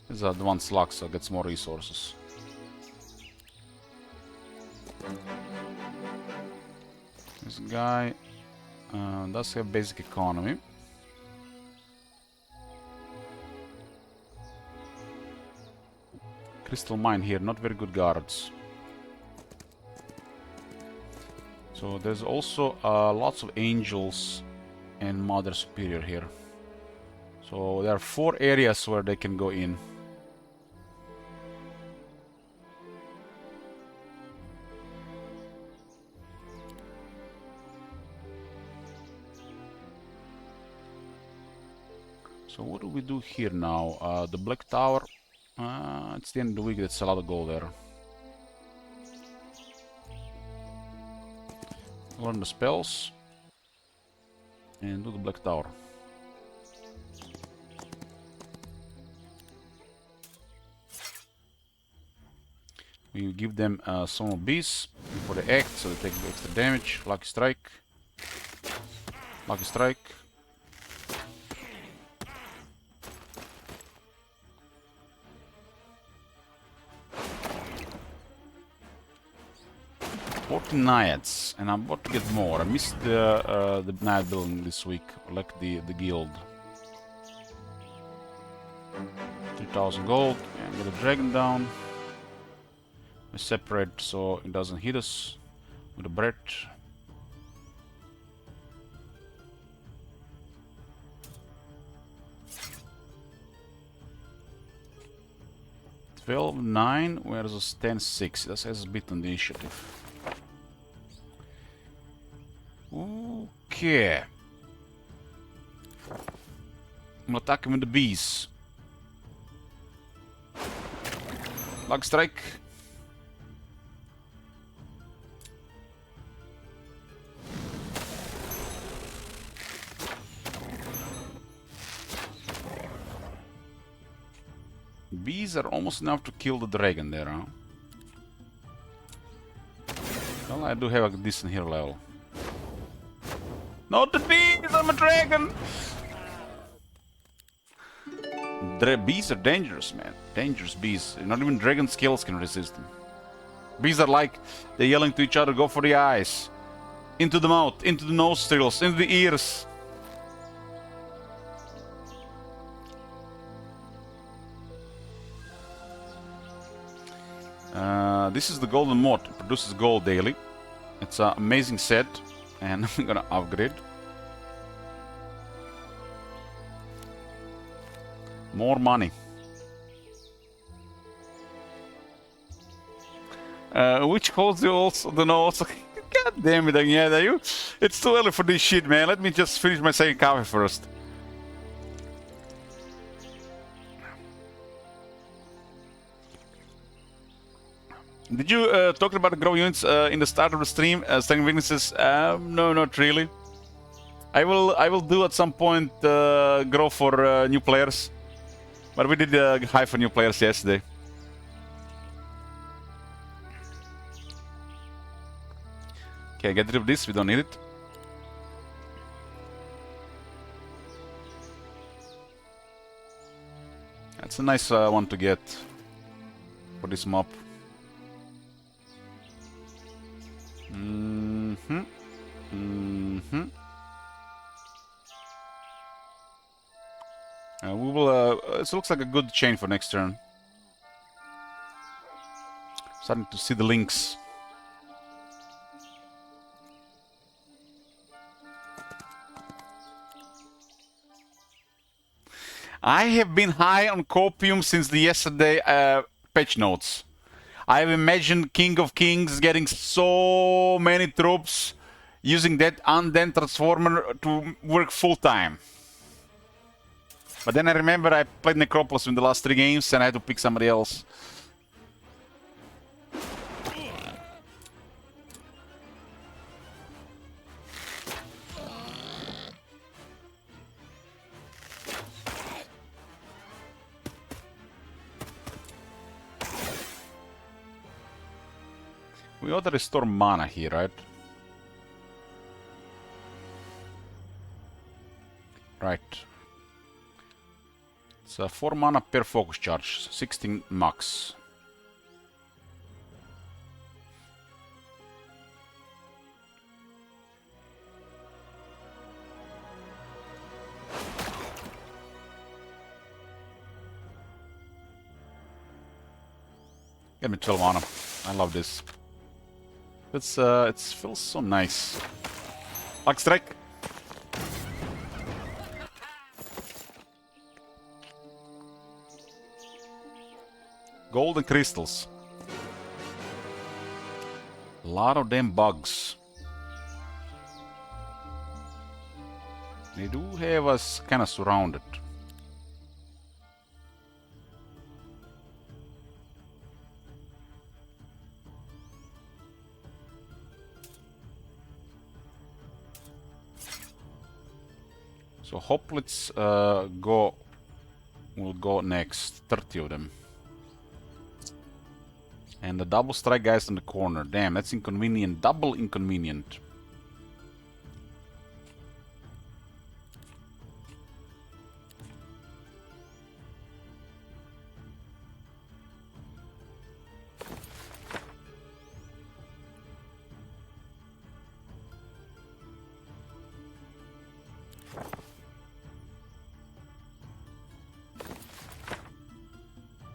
This is advanced luck, so gets more resources. This guy does have basic economy. Crystal mine here, not very good guards. So there's also lots of angels and Mother Superior here. So there are 4 areas where they can go in. So what do we do here now? The Black Tower. It's the end of the week, that's a lot of gold there. Learn the spells. And do the Black Tower. We give them some of bees for the act, so they take the extra damage. Lucky Strike. Lucky Strike. Naiads, and I'm about to get more. I missed the Naiad building this week, like the guild. 3,000 gold, and get a dragon down. We separate so it doesn't hit us with a bread. $12,9 versus $10,6. That has a bit on the initiative. Okay. I'm attacking with the bees. Luck strike. Bees are almost enough to kill the dragon there, huh? Well, I do have a decent hero level. Not the bees! I'm a dragon! Bees are dangerous, man. Dangerous bees. Not even dragon skills can resist them. Bees are like, they're yelling to each other, go for the eyes. Into the mouth, into the nostrils, into the ears. This is the golden mod. It produces gold daily. It's an amazing set, and I'm gonna upgrade. More money. Which holds you also don't know also. God damn it, yeah, you. It's too early for this shit, man. Let me just finish my second coffee first. Did you talk about the grow units in the start of the stream? Starting weaknesses? No, not really. I will do at some point grow for new players, but we did high for new players yesterday. Okay, get rid of this. We don't need it. That's a nice one to get for this mob. We will. It looks like a good chain for next turn. Starting to see the links. I have been high on copium since the yesterday patch notes. I've imagined King of Kings getting so many troops, using that undead transformer to work full time. But then I remember I played Necropolis in the last 3 games and I had to pick somebody else. We ought to restore mana here, right? Right. It's 4 mana per focus charge, 16 max. Get me 12 mana. I love this. It feels so nice. Luck strike. Golden crystals. A lot of them bugs. They do have us kind of surrounded. So hoplites will go next. 30 of them. And the double strike guys in the corner. Damn, that's inconvenient. Double inconvenient.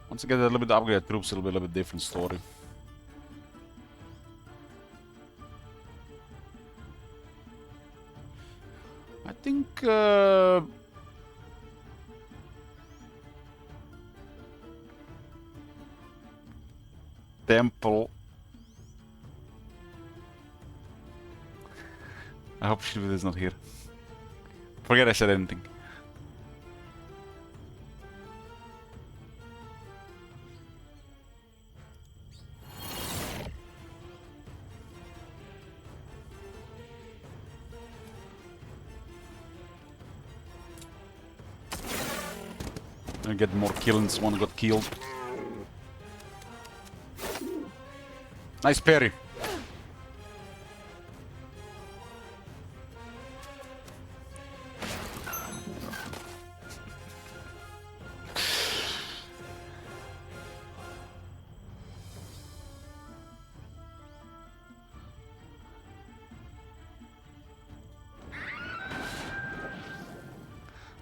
Once I get a little bit upgraded troops, it'll be a little bit different story. I think Temple. I hope Shiva is not here. Forget I said anything. I get more killings. One got killed. Nice parry.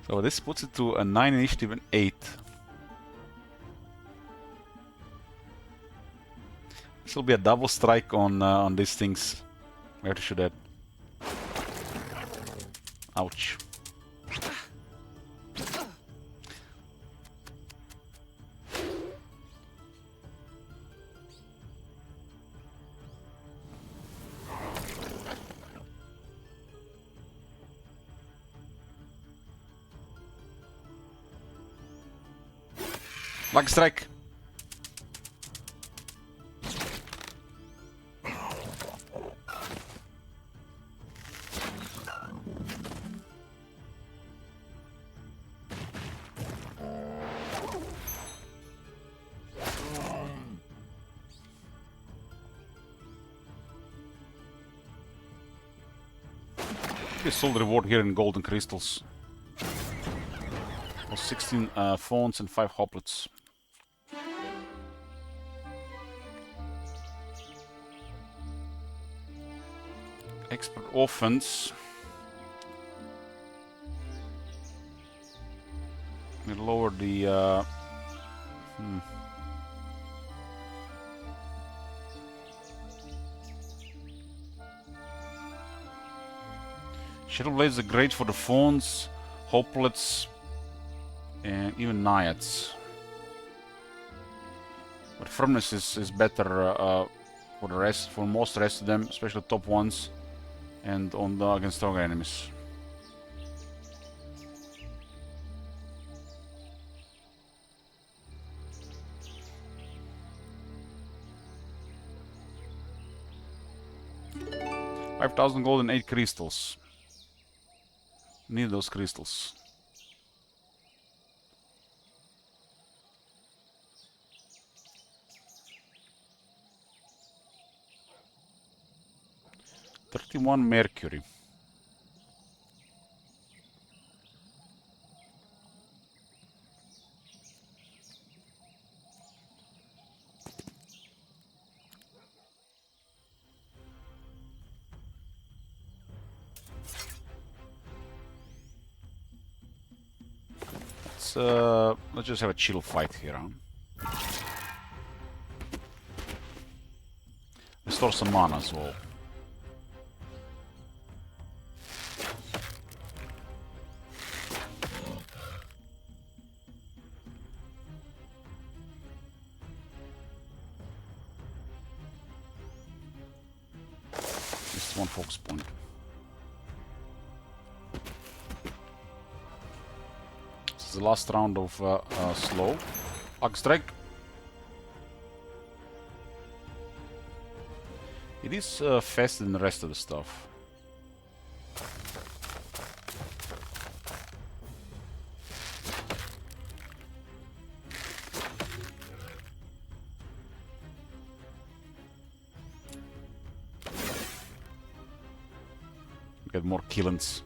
So this puts it to a 9 initiative and 8. This will be a double strike on these things. We have to shoot that. Ouch. Lucky strike. Sold reward here in golden crystals. 16 phones and 5 hoplets. Expert offense. We lower the Shadow Blades are great for the phones, hoplets, and even naiads. But firmness is better for the rest, for most rest of them, especially top ones, and on the against stronger enemies. $5,000 gold and 8 crystals. Need those crystals. $31 mercury. Let's just have a chill fight here, huh? Restore some mana as well. Just one focus point. This is the last round of slow. Lucky strike. It is faster than the rest of the stuff. Get more killings.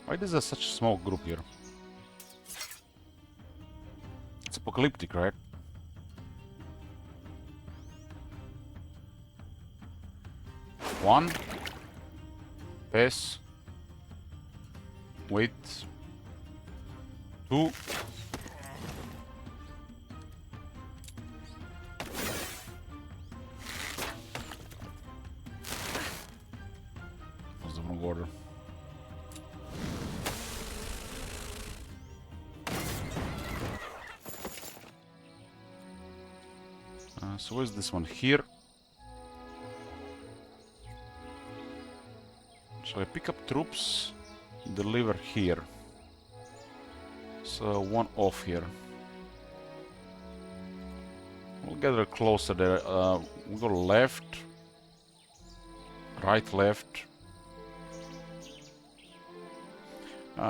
Why is there such a small group here? It's apocalyptic, right? One. Pass. Wait. Two. Was the wrong order. So where's this one? Here. So I pick up troops, deliver here. So one off here. We'll gather closer there. We'll go left, right, left.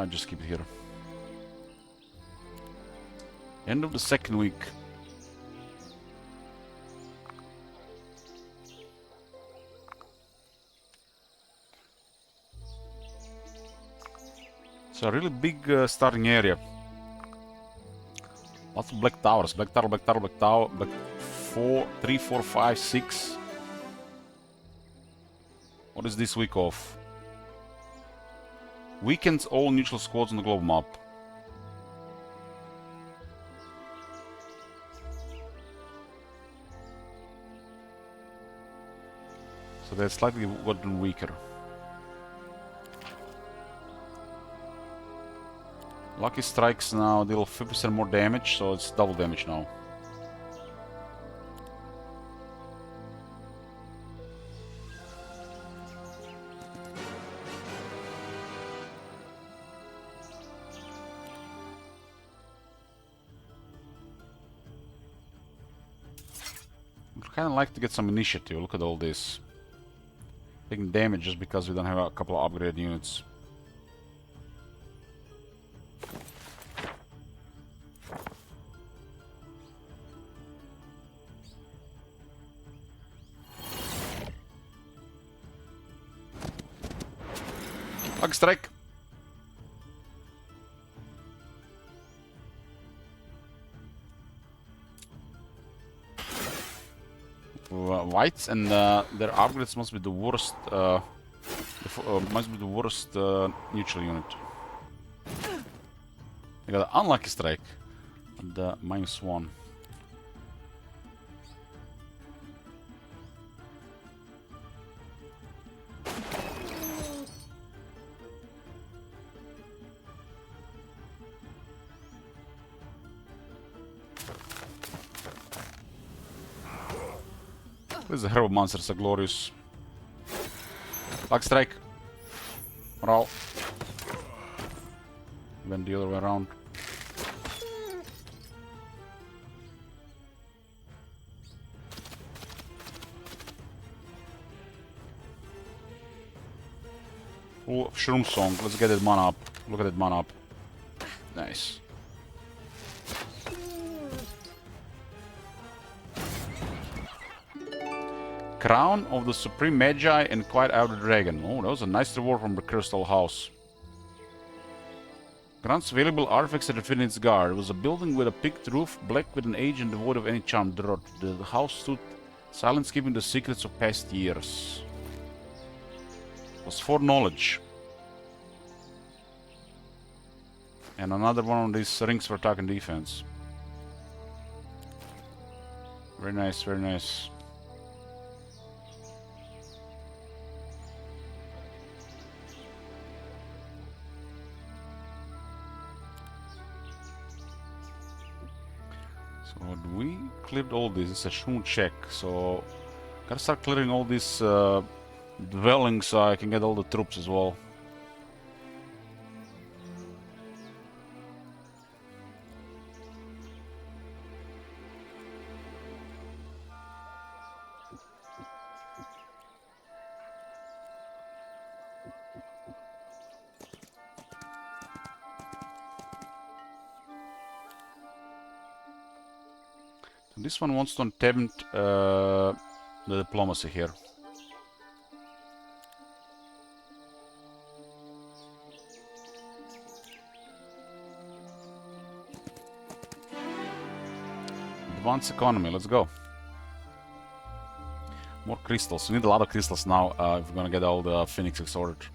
Just keep it here. End of the second week. It's a really big starting area. Lots of black towers. Black tower, black tower, black tower. Black 4, 3, 4, 5, 6. What is this week of? Weekends all neutral squads on the global map. So they're slightly gotten weaker. Lucky strikes now deal 50% more damage, so it's double damage now. I'd kinda like to get some initiative. Look at all this. Taking damage just because we don't have a couple of upgraded units. Lucky strike. Whites and their upgrades must be the worst. Must be the worst neutral unit. I got an unlucky strike and -1. These herb monsters are glorious. Luck strike. Morale. Went the other way around. Oh, Shroom Song. Let's get that mana up. Look at that mana up. Nice. Crown of the Supreme Magi and Quiet Outer Dragon. Oh, that was a nice reward from the Crystal House. Grants valuable artifacts that fit in its guard. It was a building with a picked roof, black with an age and devoid of any charm. The house stood silent, keeping the secrets of past years. It was for knowledge. And another one of these rings for attack and defense. Very nice, very nice. So we cleared all this. It's a Shroom check. So gotta start clearing all these dwellings so I can get all the troops as well. This one wants to attempt the diplomacy here. Advanced economy, let's go. More crystals. We need a lot of crystals now if we're gonna get all the phoenixes sorted.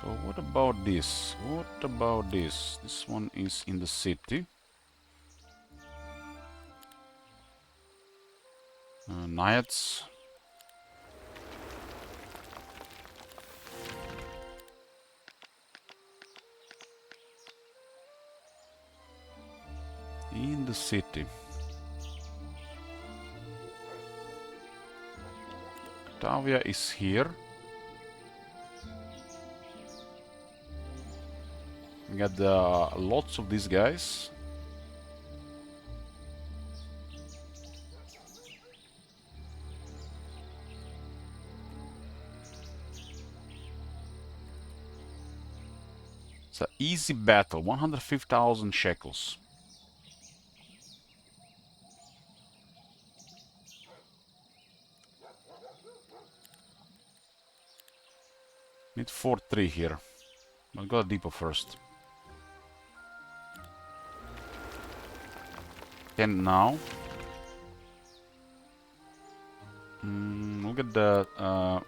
So what about this? What about this? This one is in the city. Naiads. In the city. Octavia is here. We got lots of these guys. It's an easy battle, 105,000 shekels. Need 4-3 here. But go a depot first. 10 now. We'll get the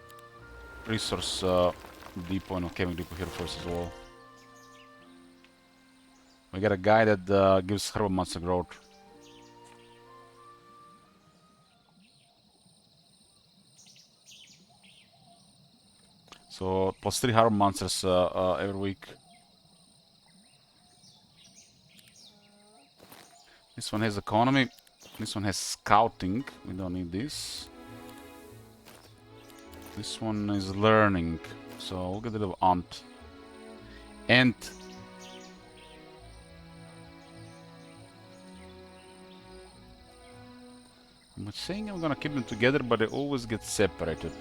resource depot and chemical depot here first as well. We got a guy that gives herbal monster growth. So plus 3 herbal monsters every week. This one has economy. This one has scouting. We don't need this. This one is learning. So we'll get rid of Ant. Ant. I'm saying I'm gonna keep them together, but they always get separated.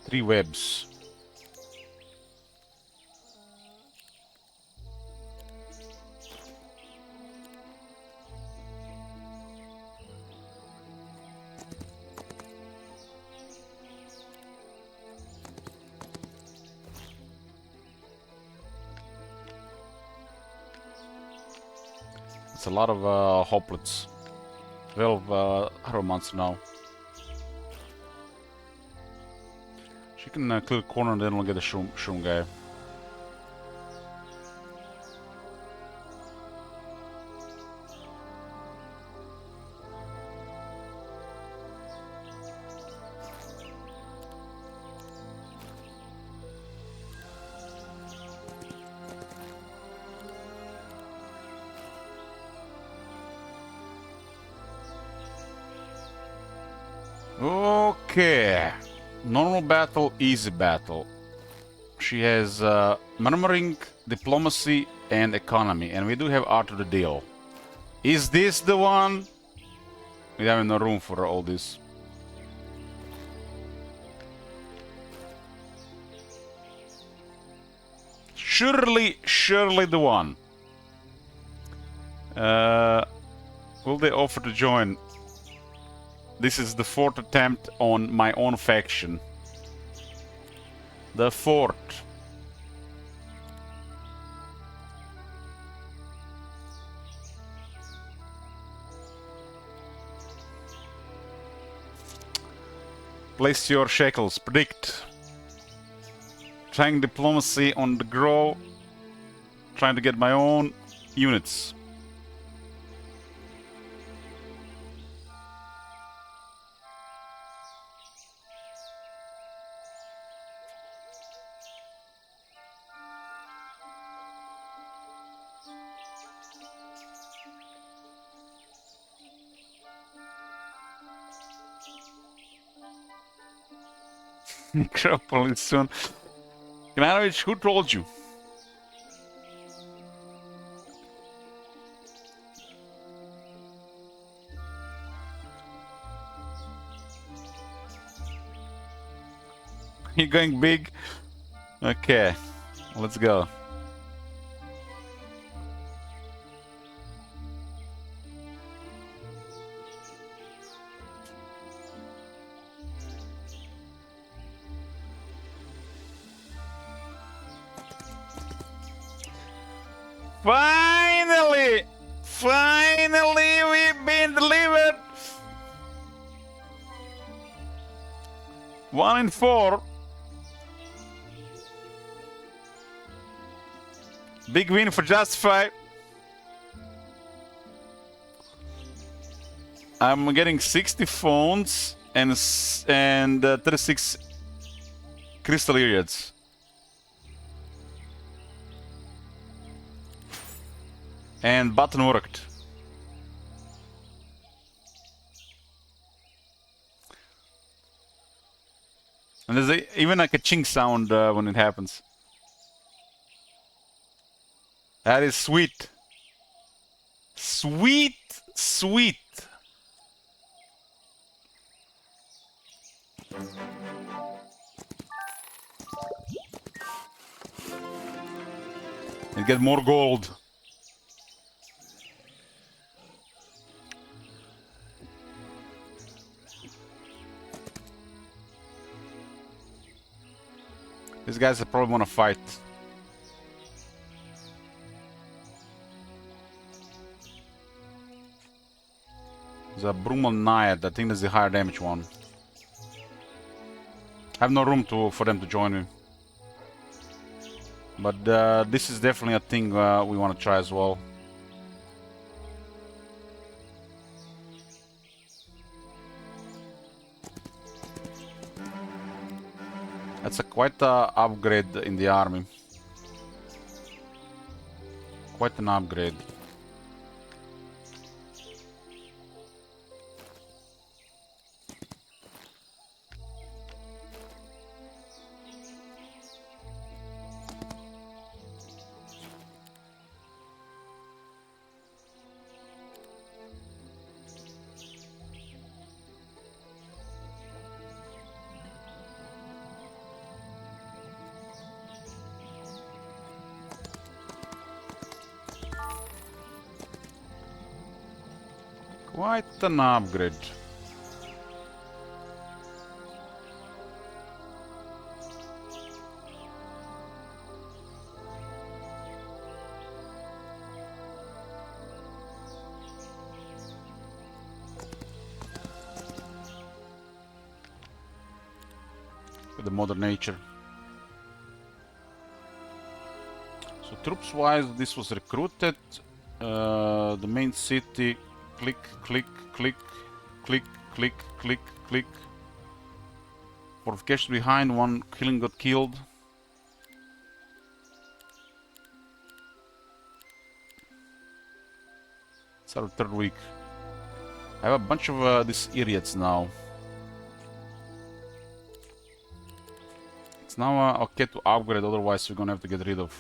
Three webs. It's a lot of hoplets. 12 hero months now. She can clear the corner and then we'll get the shroom guy. Okay. Normal battle, easy battle. She has murmuring, diplomacy, and economy, and we do have art of the deal. Is this the one? We have no room for all this. Surely the one. Will they offer to join? This is the 4th attempt on my own faction. The 4th. Place your shekels. Predict. Trying diplomacy on the grow. Trying to get my own units. Necropolis soon. Gnanovich, who told you? You going big? Okay, let's go. Finally! Finally, we've been delivered! 1 in 4. Big win for Justify. I'm getting 60 phones and 36 crystal irids. And button worked. And there's even like a chink sound when it happens. That is sweet. Sweet, sweet. And get more gold. These guys probably want to fight. There's a Brumal Naiad. I think that's the higher damage one. I have no room for them to join me. But this is definitely a thing we want to try as well. That's quite a upgrade in the army. Quite an upgrade. Quite an upgrade. With the modern nature. So troops wise, this was recruited. The main city. Click, click, click, click, click, click, click. Fortification behind, one killing got killed. It's our third week. I have a bunch of these idiots now. It's now okay to upgrade, otherwise we're gonna have to get rid of.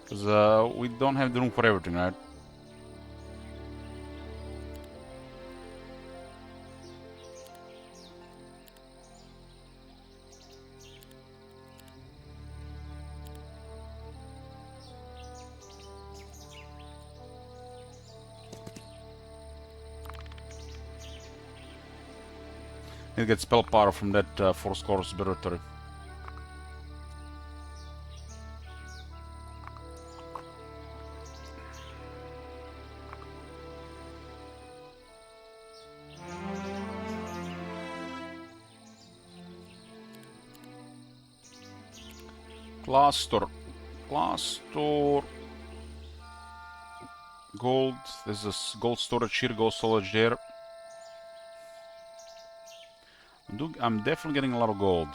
Because we don't have the room for everything, right? Need to get spell power from that Force Core Spiritory. Class store. Class store. Gold. There's this gold storage here, gold storage there. I'm definitely getting a lot of gold.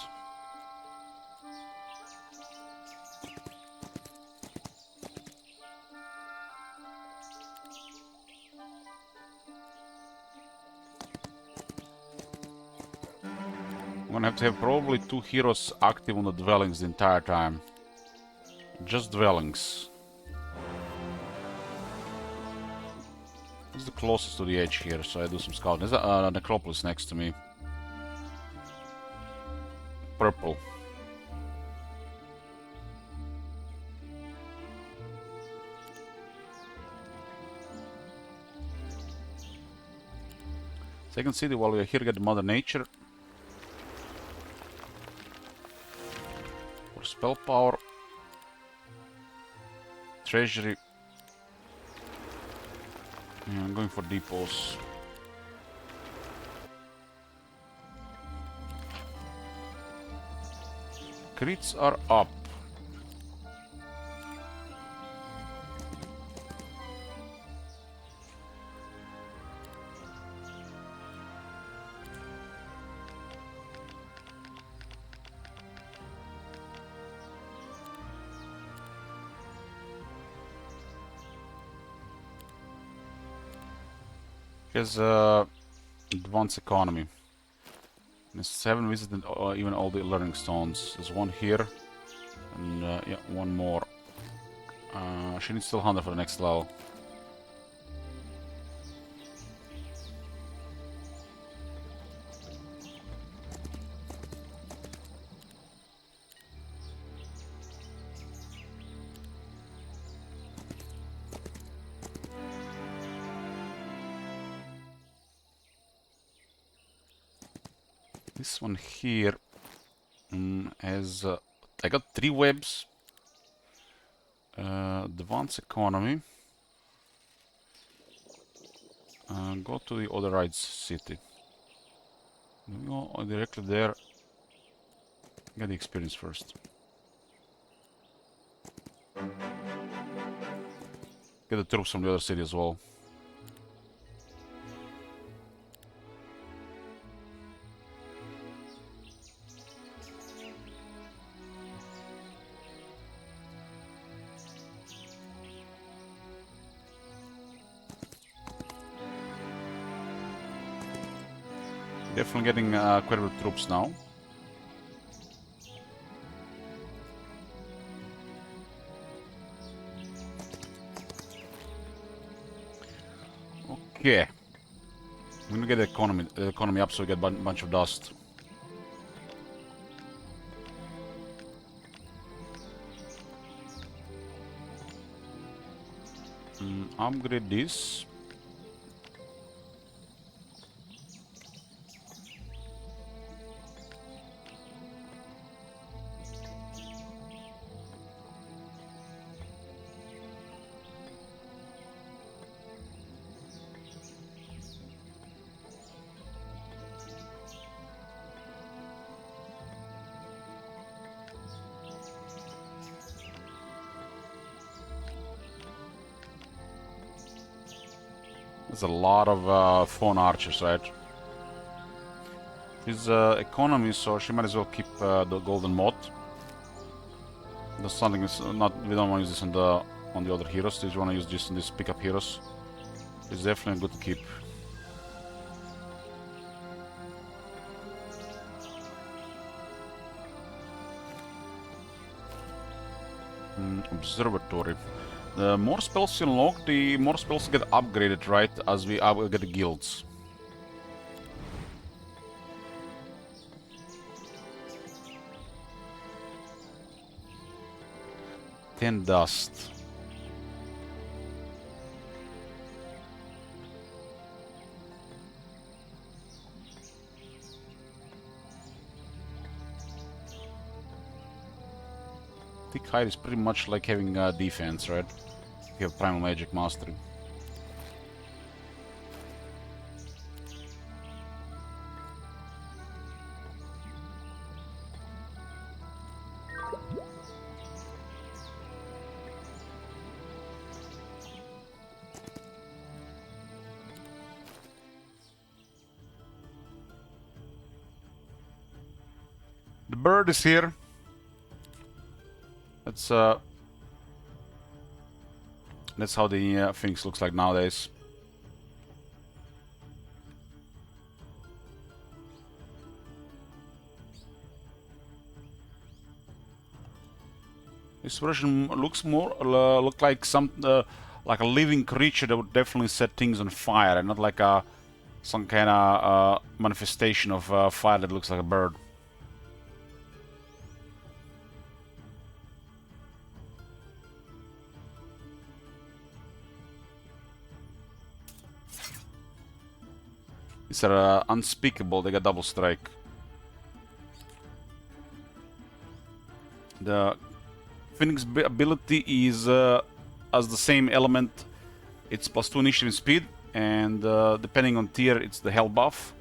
gonna have to have probably 2 heroes active on the dwellings the entire time. Just dwellings. This is the closest to the edge here, so I do some scouting. There's a necropolis next to me. Purple. Second city, while we are here, get Mother Nature. For spell power. Treasury. Yeah, I'm going for depots. Crits are up. Has advanced economy. There's 7 visited, even all the learning stones. There's 1 here, and yeah, 1 more. She needs still 100 for the next level. This one here has... I got 3 webs. Advanced economy. Go to the other right city. We go directly there. Get the experience first. Get the troops from the other city as well. Definitely getting quite a bit of troops now. Okay. I'm gonna get the economy up so we get a bunch of dust. Upgrade this. There's a lot of phone archers, right? She's economy, so she might as well keep the golden moat. There's something is not. We don't want to use this on the other heroes. We want to use this on these pickup heroes. It's definitely good to keep. Observatory. The more spells you unlock, the more spells get upgraded, right? As we get the guilds. Ten dust. Thick hide is pretty much like having defense, right? If you have primal magic mastery. The bird is here. That's how the Phoenix looks like nowadays. This version looks more look like some like a living creature that would definitely set things on fire, and not like a some kind of manifestation of fire that looks like a bird. These are unspeakable. They got double strike. The Phoenix ability is as the same element. It's +2 initiative speed, and depending on tier, it's the health buff.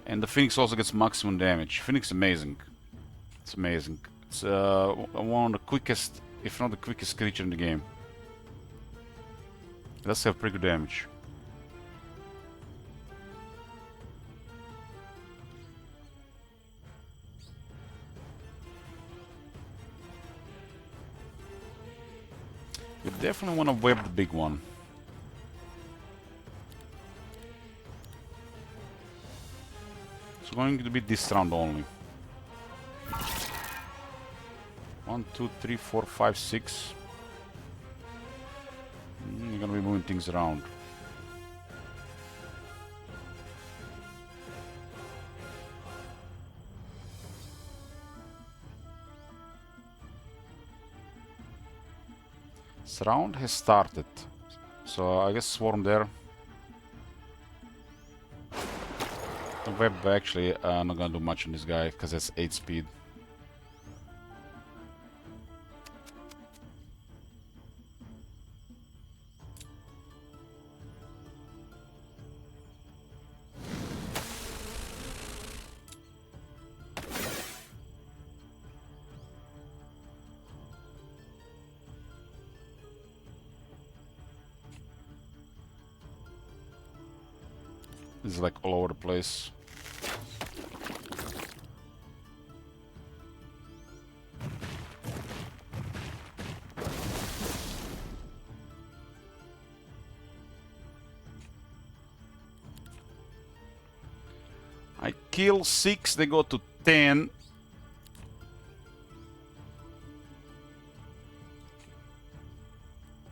And the Phoenix also gets maximum damage. Phoenix is amazing. It's amazing. It's one of the quickest, if not the quickest creature in the game. It does have pretty good damage. You definitely want to web the big one. It's going to be this round only. 1, 2, 3, 4, 5, 6. You're gonna be moving things around. This round has started, so I guess Swarm there. The web actually not gonna do much on this guy because it's 8 speed. This is like all over the place. I kill 6, they go to 10.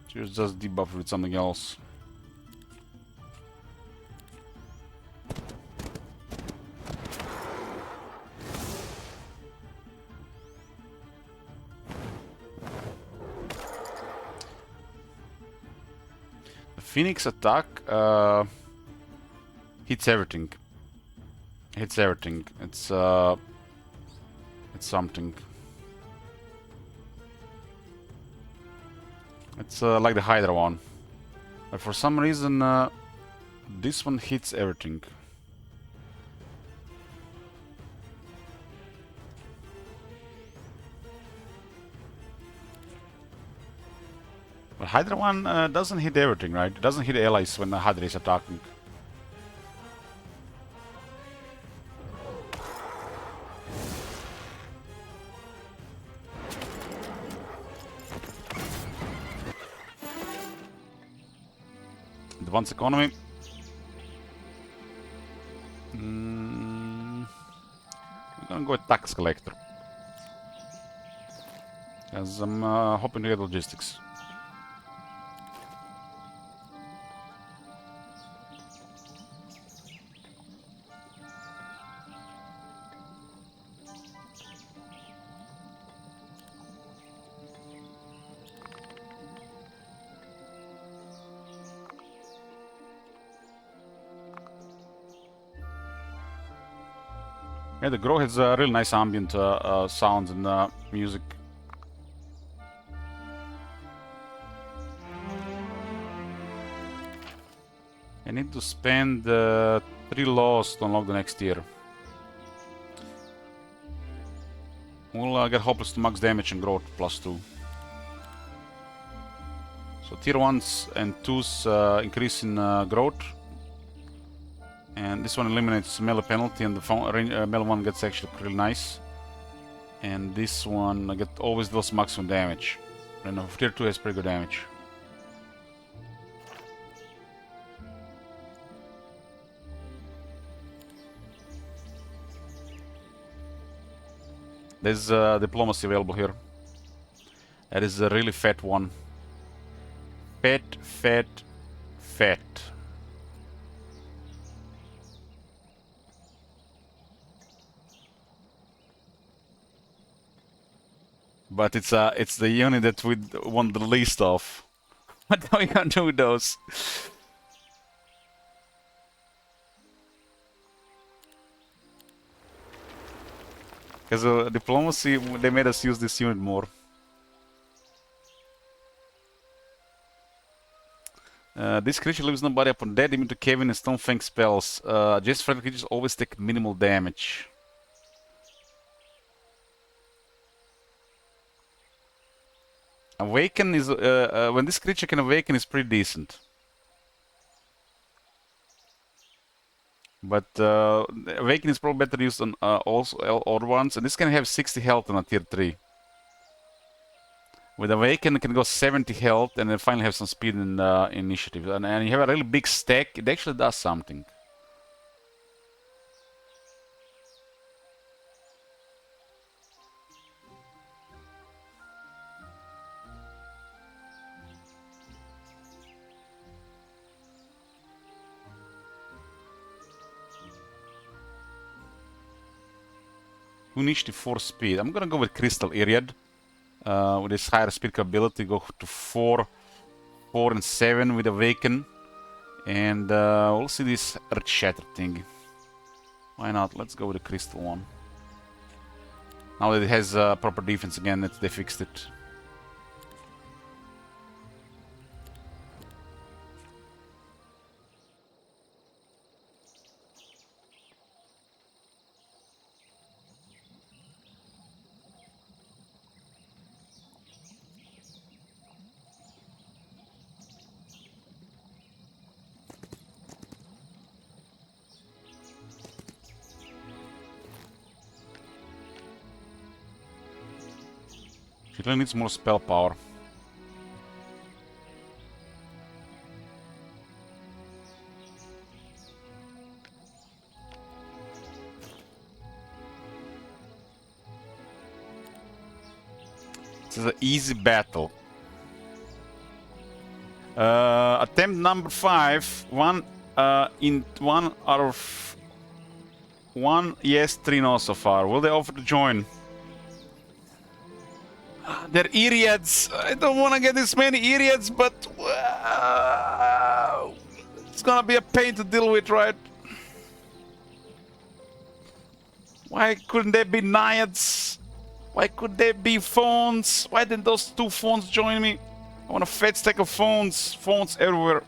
Just debuff with something else. Phoenix attack hits everything. Hits everything. It's something. It's like the Hydra one, but for some reason this one hits everything. But Hydra one doesn't hit everything, right? It doesn't hit allies when the Hydra is attacking. Advanced economy. I'm gonna go with tax collector, as I'm hoping to get logistics. Yeah, the Grow has real nice ambient sounds and music. I need to spend 3 laws to unlock the next tier. We'll get Hopeless to max damage and growth +2. So tier 1s and 2s increase in growth. And this one eliminates melee penalty, and the melee one gets actually really nice. And this one always deals maximum damage. And tier 2 has pretty good damage. There's diplomacy available here. That is a really fat one. Fat, fat, fat. But it's the unit that we want the least of. What are we gonna do with those? Because diplomacy, they made us use this unit more. This creature leaves nobody upon dead, immune to Kevin and Stonefang spells. Just friendly creatures always take minimal damage. Awaken is when this creature can awaken is pretty decent. But awaken is probably better used on also other ones, and this can have 60 health on a tier 3. With awaken, it can go 70 health, and then finally have some speed in initiative. And you have a really big stack. It actually does something. Initiative 4 speed. I'm gonna go with Crystal Iriad. With this higher speed capability, go to 4, 4 and 7 with Awaken. And we'll see this Earth Shatter thing. Why not? Let's go with the Crystal one. Now that it has proper defense again, they fixed it. She really needs more spell power. This is an easy battle. Attempt number 5. One out of 1 yes, 3 no so far. Will they offer to join? They're Iriads. I don't want to get this many Iriads, but it's gonna be a pain to deal with, right? Why couldn't there be Naiads? Why could there be phones? Why didn't those 2 phones join me? I want a fat stack of phones. Phones everywhere.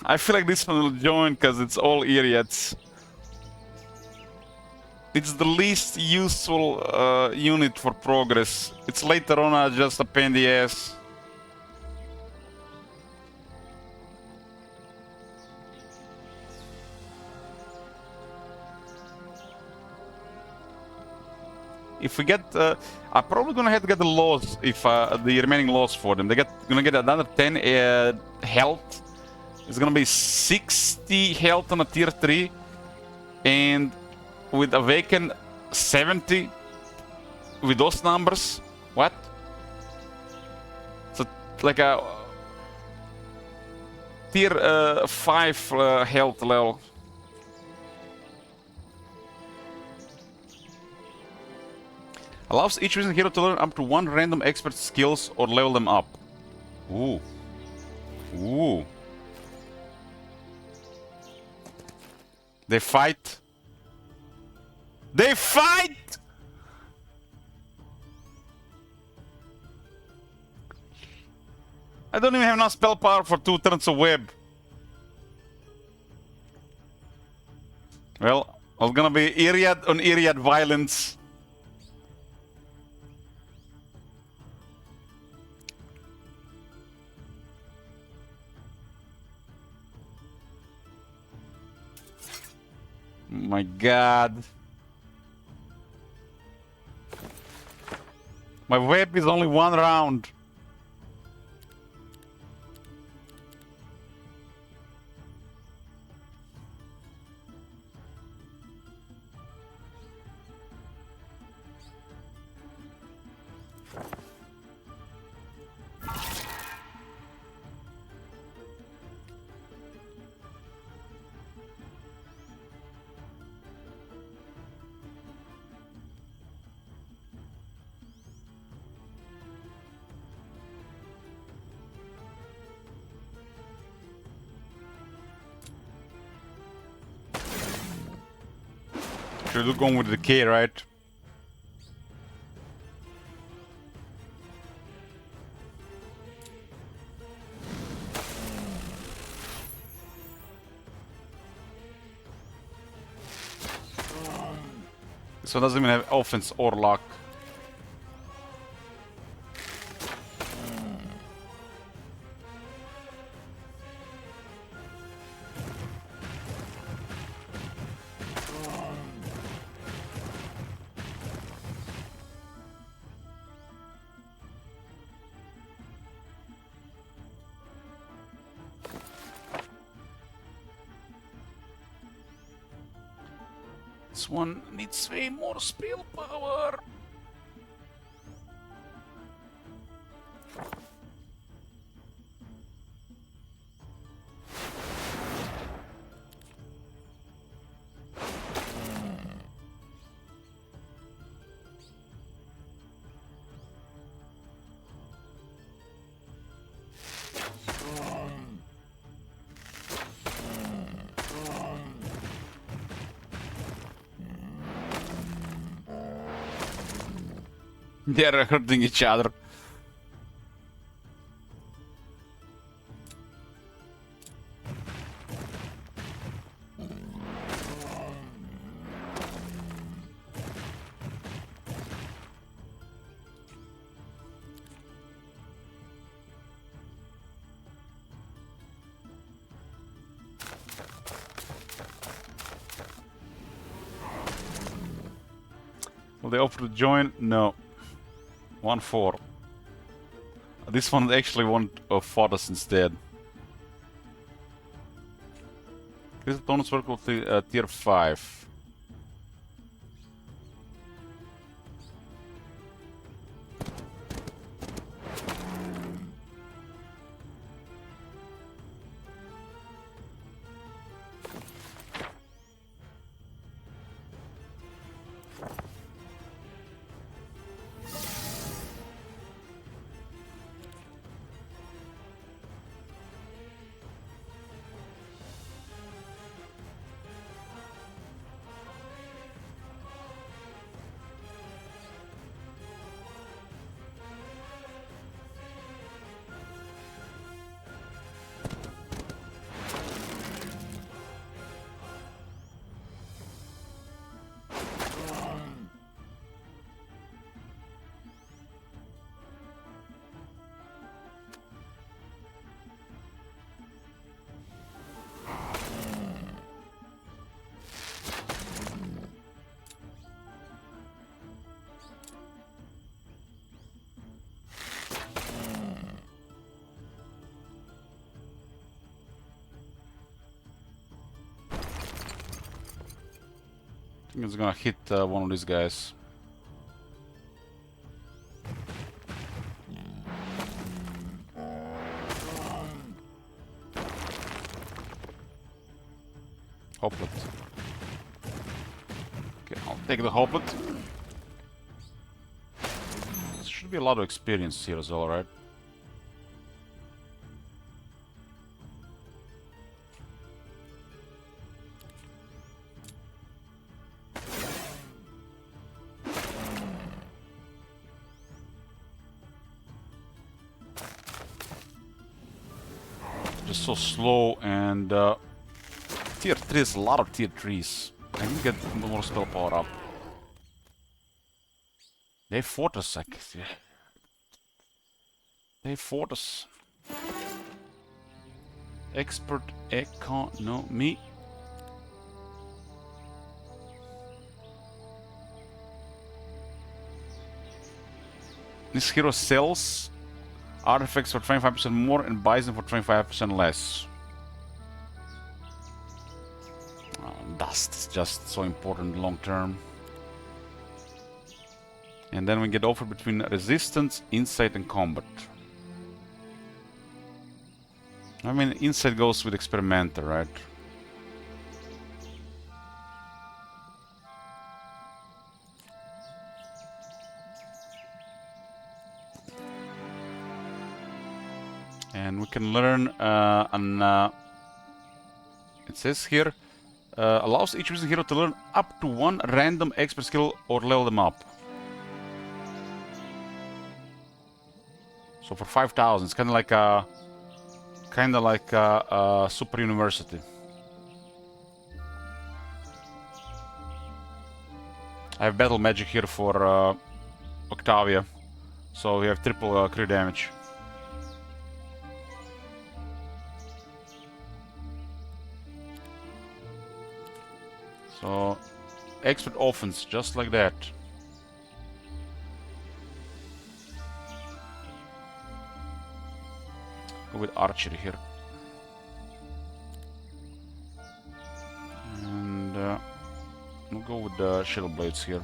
I feel like this one will join because it's all Iriads. It's the least useful unit for progress. It's later on just a pain in the ass. If we get, I'm probably gonna have to get the laws if the remaining laws for them. Gonna get another 10 health. It's gonna be 60 health on a tier 3, and with Awaken 70 with those numbers. What? So like a tier 5 health level. Allows each recent hero to learn up to 1 random expert skills or level them up. Ooh. Ooh. They fight. They fight! I don't even have enough spell power for 2 turns of web. Well, it's gonna be Iriad on Iriad violence. My god. My web is only 1 round. Should we go with the K, right? This one doesn't even have offense or luck. This one needs way more spell power. They're hurting each other. Will they offer to join? No. 1-4. This one actually want fought us instead. This opponent's work tier 5. I think it's gonna hit one of these guys. Hoplet. Okay, I'll take the Hoplet. Should be a lot of experience here as well, right? Just so slow, and tier 3 is a lot of tier 3s. I can get more spell power up. They fought us, They fought us. Expert economy. This hero sells artifacts for 25% more and buys them for 25% less. Dust is just so important long term. And then we get offered between resistance, insight, and combat. I mean, insight goes with experimenter, right? And we can learn it says here, Allows each visiting hero to learn up to one random expert skill or level them up. So for 5,000, it's kind of like a super university. I have battle magic here for Octavia, so we have triple crit damage. So expert offense, just like that. Go with archery here. And we'll go with the shield blades here.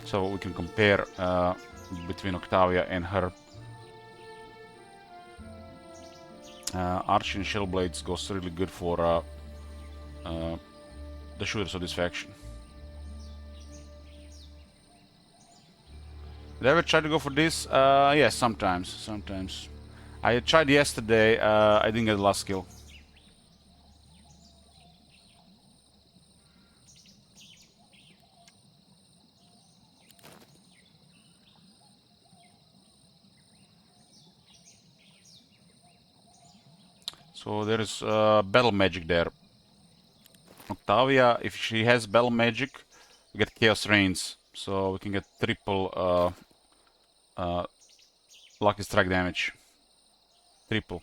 So we can compare between Octavia and her. Archery and shield blades goes really good for the shooters of this faction. Did I ever try to go for this? Yes, sometimes. I tried yesterday, I didn't get the last kill. So there is battle magic there. Octavia, if she has battle magic, we get chaos rains, so we can get triple lucky strike damage. Triple.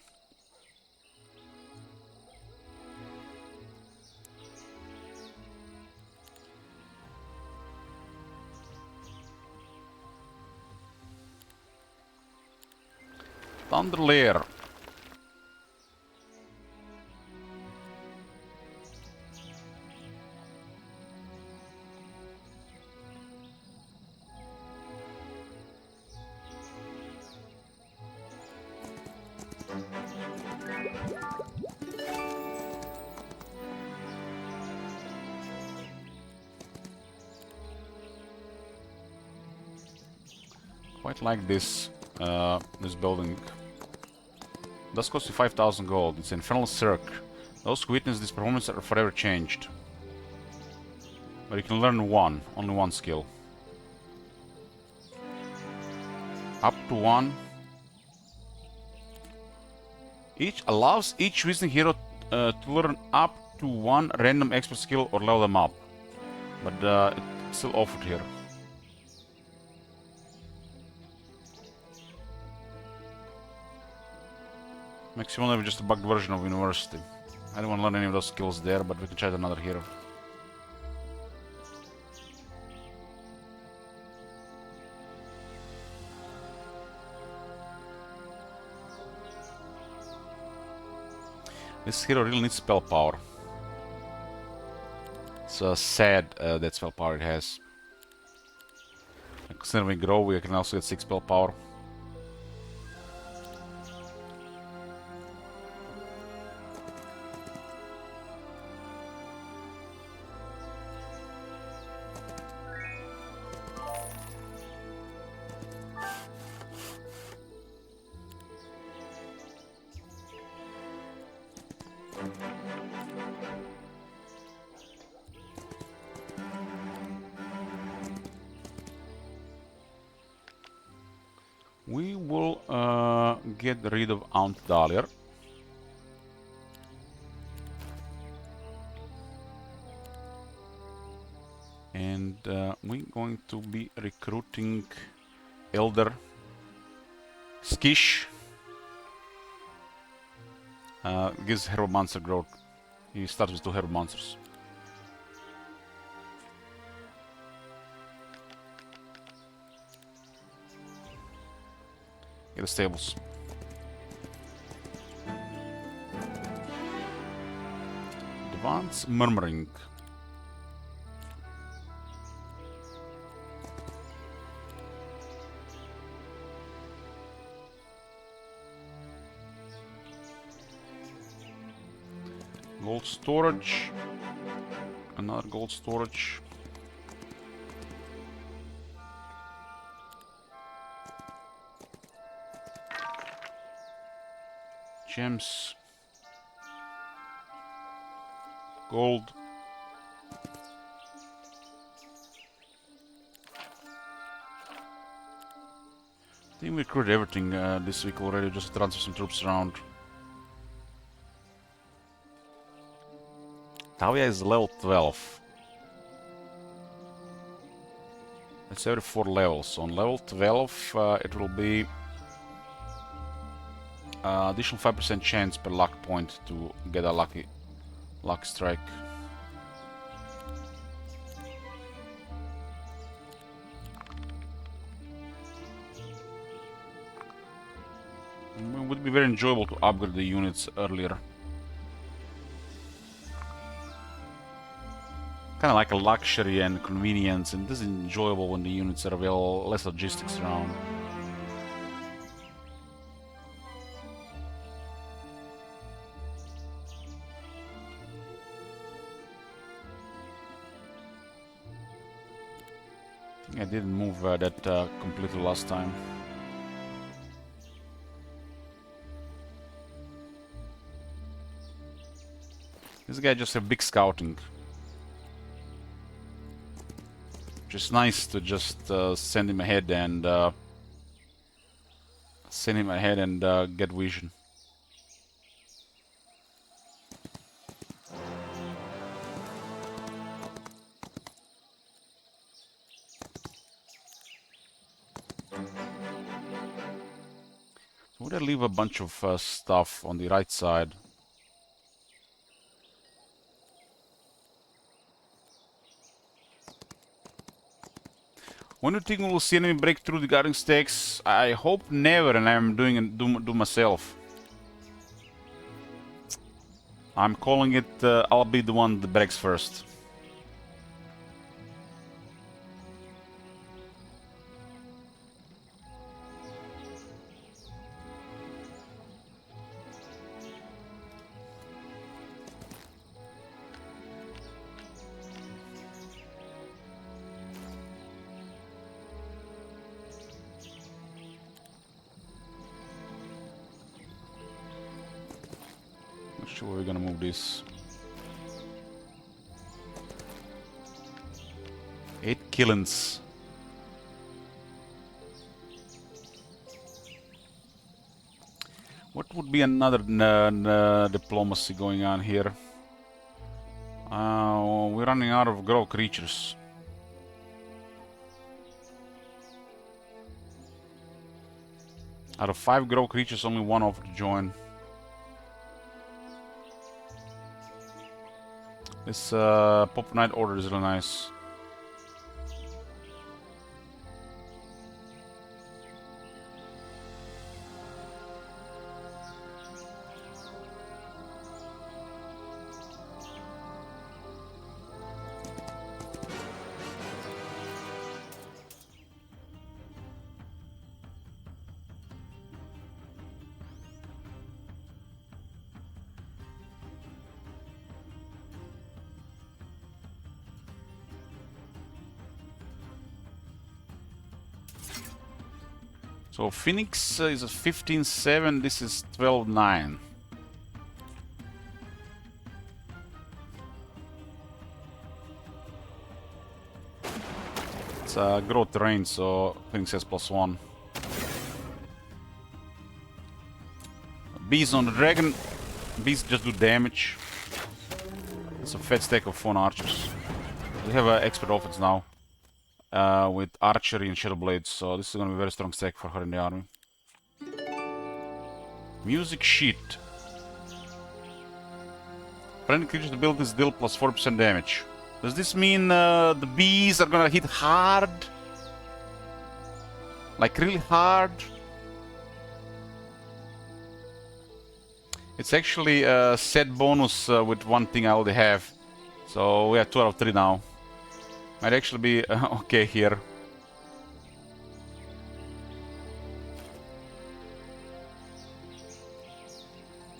Thunder Lair. Quite like this this building. Does cost you 5,000 gold. It's Infernal Circ. Those who witness this performance are forever changed. But you can learn one, only one skill. Up to one. Each allows each visiting hero to learn up to one random expert skill or level them up. But it's still offered here. Makes you only just a bugged version of university. I don't want to learn any of those skills there, but we can try another hero. This hero really needs spell power. It's sad that spell power it has. Considering we grow, we can also get 6 spell power. We will get rid of Aunt Dahlia. And we're going to be recruiting Elder Skish. Gives Herb Monster growth. He starts with 2 Herb Monsters. Get the stables. Advanced Murmuring. Gold storage. Another gold storage. Gems. gold. I think we recruited everything this week already, just to transfer some troops around. Talia is level 12. It's every 4 levels. So on level 12 it will be additional 5% chance per luck point to get a lucky strike. It would be very enjoyable to upgrade the units earlier. Kind of like a luxury and convenience, and this is enjoyable when the units are well, less logistics around. I think I didn't move that completely last time. This guy just have big scouting. Which is nice to just send him ahead and get vision. Would I leave a bunch of stuff on the right side? When do you think we will see enemy break through the guarding stakes? I hope never, and I'm doing it do myself. I'm calling it. I'll be the one that breaks first. Not sure where we're gonna move this. 8 killings. What would be another diplomacy going on here? We're running out of grow creatures. Out of 5 grow creatures, only 1 offered to join. This Pop Knight order is really nice. So Phoenix is a 15-7, this is 12-9. It's a growth terrain, so Phoenix has +1. Bees on the dragon. Bees just do damage. It's a fat stack of 4 archers. We have an expert offense now. With archery and shadow blades, so this is gonna be a very strong stack for her in the army. Music sheet. Friendly creatures abilities deal +40% damage. Does this mean the bees are gonna hit hard? Like really hard? It's actually a set bonus with one thing I already have. So we have 2 out of 3 now. Might actually be okay here.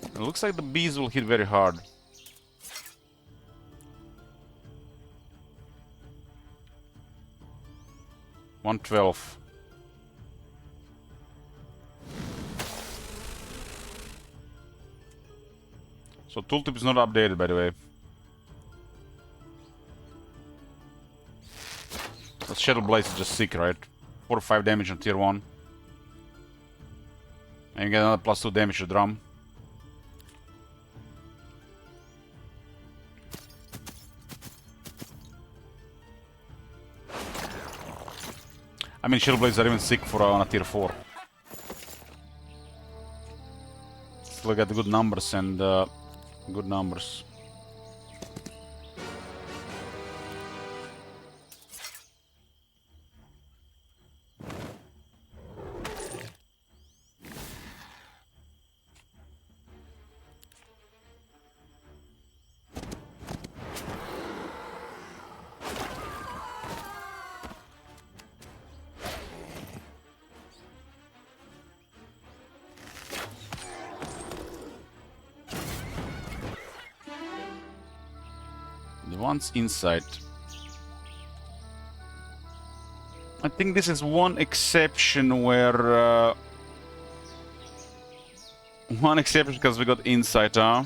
It looks like the bees will hit very hard. $112. So tooltip is not updated, by the way. Shadow Blaze is just sick, right? 4 or 5 damage on tier 1. And you get another +2 damage to drum. I mean, Shadow Blades are even sick for on a tier 4. Still got good numbers and good numbers. The one's inside. I think this is one exception where... one exception because we got insight, huh?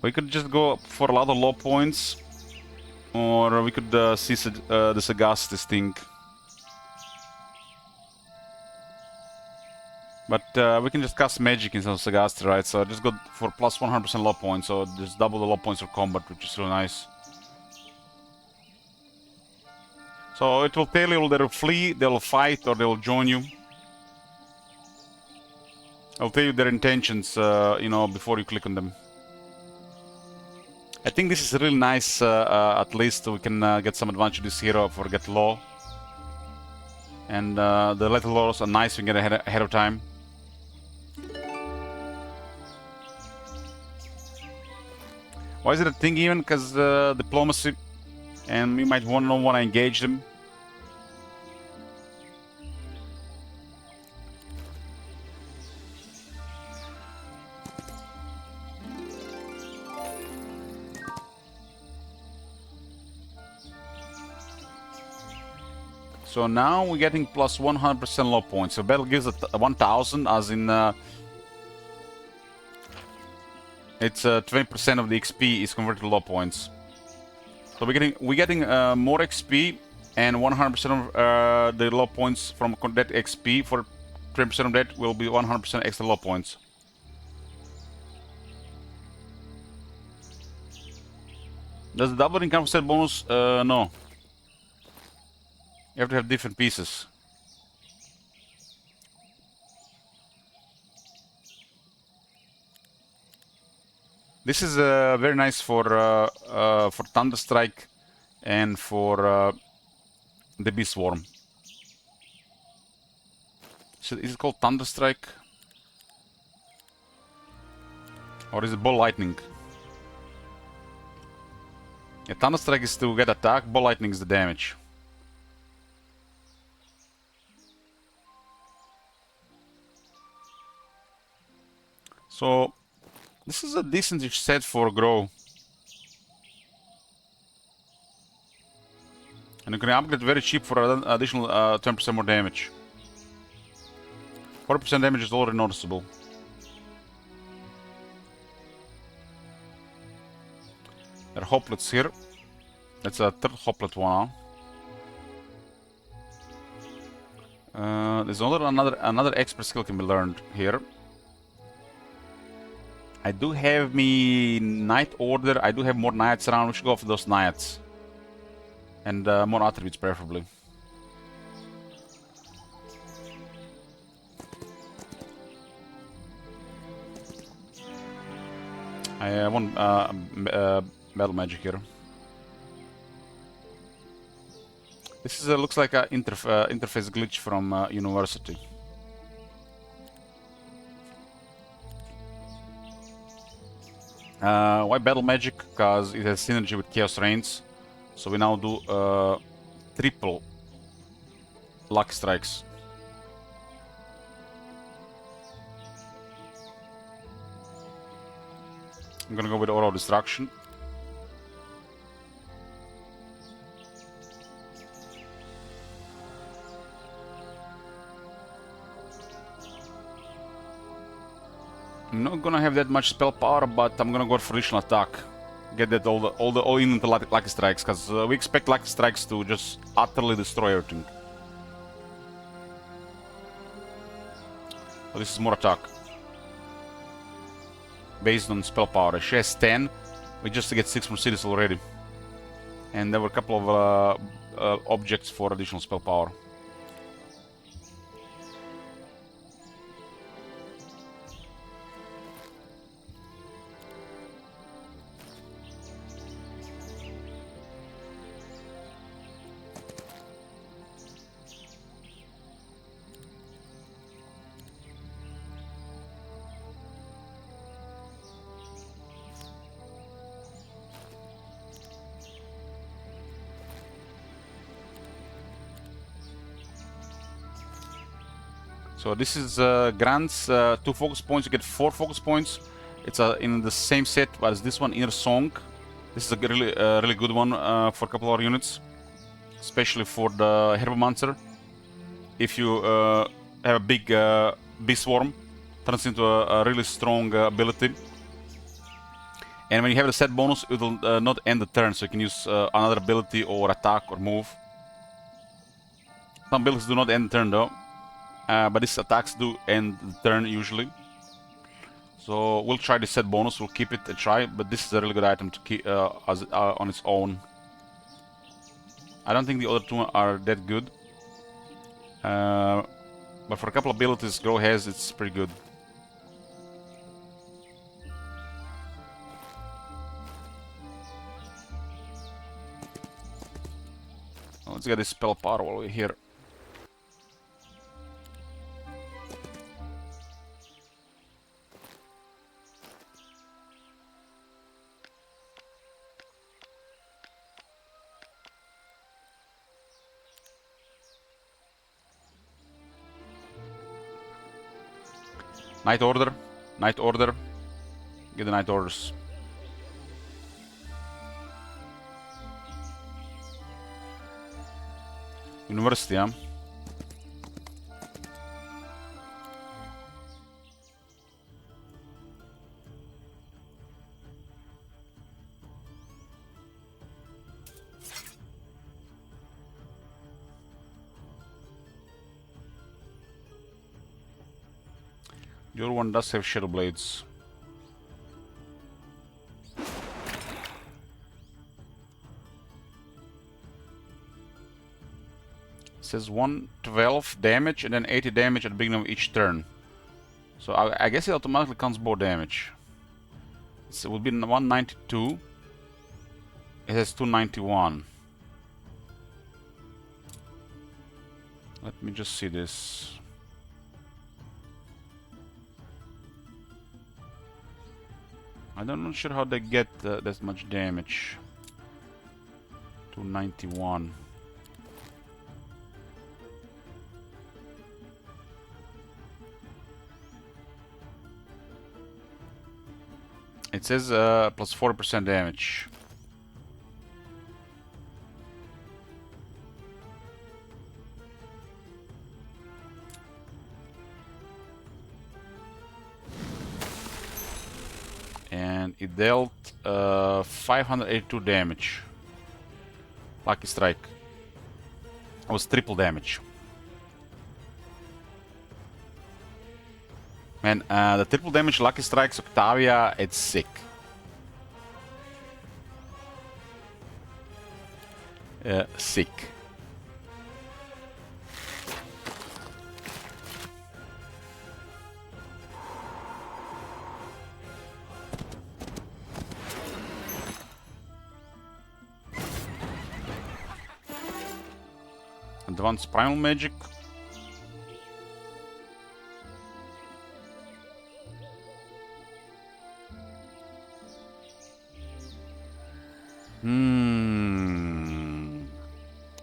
We could just go for a lot of low points. Or we could see the Sagacity thing. But we can just cast magic instead of Sagacity, right? So just go for plus 100% low points, so just double the low points for combat, which is really nice. So it will tell you they'll flee, they'll fight, or they'll join you. I'll tell you their intentions, you know, before you click on them. I think this is really nice, at least we can get some advantage of this hero for get low. And the little lows are nice, we can get ahead of time. Why is it a thing even? Because diplomacy, and we might want to engage them. So now we're getting plus 100% low points. So battle gives it 1000, as in it's 20% of the XP is converted to low points. So we're getting more XP, and 100% of the low points from that XP. For 20% of that will be 100% extra low points. Does the double income set bonus? No. You have to have different pieces. This is very nice for Thunderstrike and for the Beast Swarm. So is it called Thunderstrike? Or is it Ball Lightning? Yeah, Thunderstrike is to get attack, Ball Lightning is the damage. So this is a decent set for Grow. And you can upgrade very cheap for an additional 10% more damage. 40% damage is already noticeable. There are hoplets here. That's a third hoplet one. There's another expert skill can be learned here. I do have me Knight Order. I do have more Knights around. We should go for those Knights. And more attributes, preferably. I want Battle Magic here. This is looks like an interface glitch from University. Why Battle Magic? Because it has synergy with Chaos Reigns. So we now do triple Lucky Strikes. I'm gonna go with Aura of Destruction. I'm not gonna have that much spell power, but I'm gonna go for additional attack. get that all in the Lucky Strikes, because we expect Lucky Strikes to just utterly destroy everything. So this is more attack. Based on spell power. She has 10. We just get 6 from cities already. And there were a couple of objects for additional spell power. So this is grants 2 focus points. You get 4 focus points. It's in the same set as this one, Inner Song. This is a really good one for a couple of units, especially for the Herbomancer. If you have a big Beast Swarm, turns into a really strong ability. And when you have the set bonus, it will not end the turn, so you can use another ability or attack or move. Some abilities do not end the turn though. But these attacks do end the turn usually. So we'll try the set bonus, we'll keep it a try, but this is a really good item to keep on its own. I don't think the other two are that good. But for a couple of abilities Grow has, it's pretty good. Let's get this spell power while we're here. Night Order. Night Order. Get the Night Orders. University, huh? Your one does have Shadow Blades. It says 112 damage and then 80 damage at the beginning of each turn. So I guess it automatically counts more damage. It would be 192. It has 291. Let me just see this. I'm not sure how they get that much damage. 291. It says plus 40% damage. And it dealt 582 damage. Lucky Strike. It was triple damage. Man, the triple damage Lucky Strikes Octavia, it's sick. Sick. Advanced Primal Magic.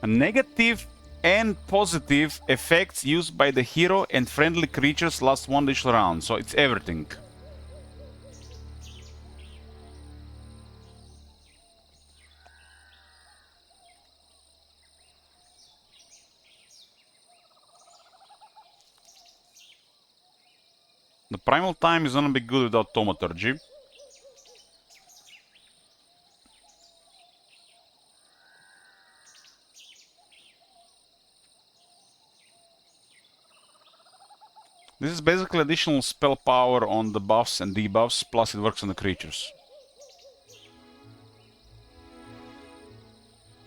Negative and positive effects used by the hero and friendly creatures last one additional round, so it's everything. The primal time is gonna be good without Thaumaturgy. This is basically additional spell power on the buffs and debuffs, plus it works on the creatures.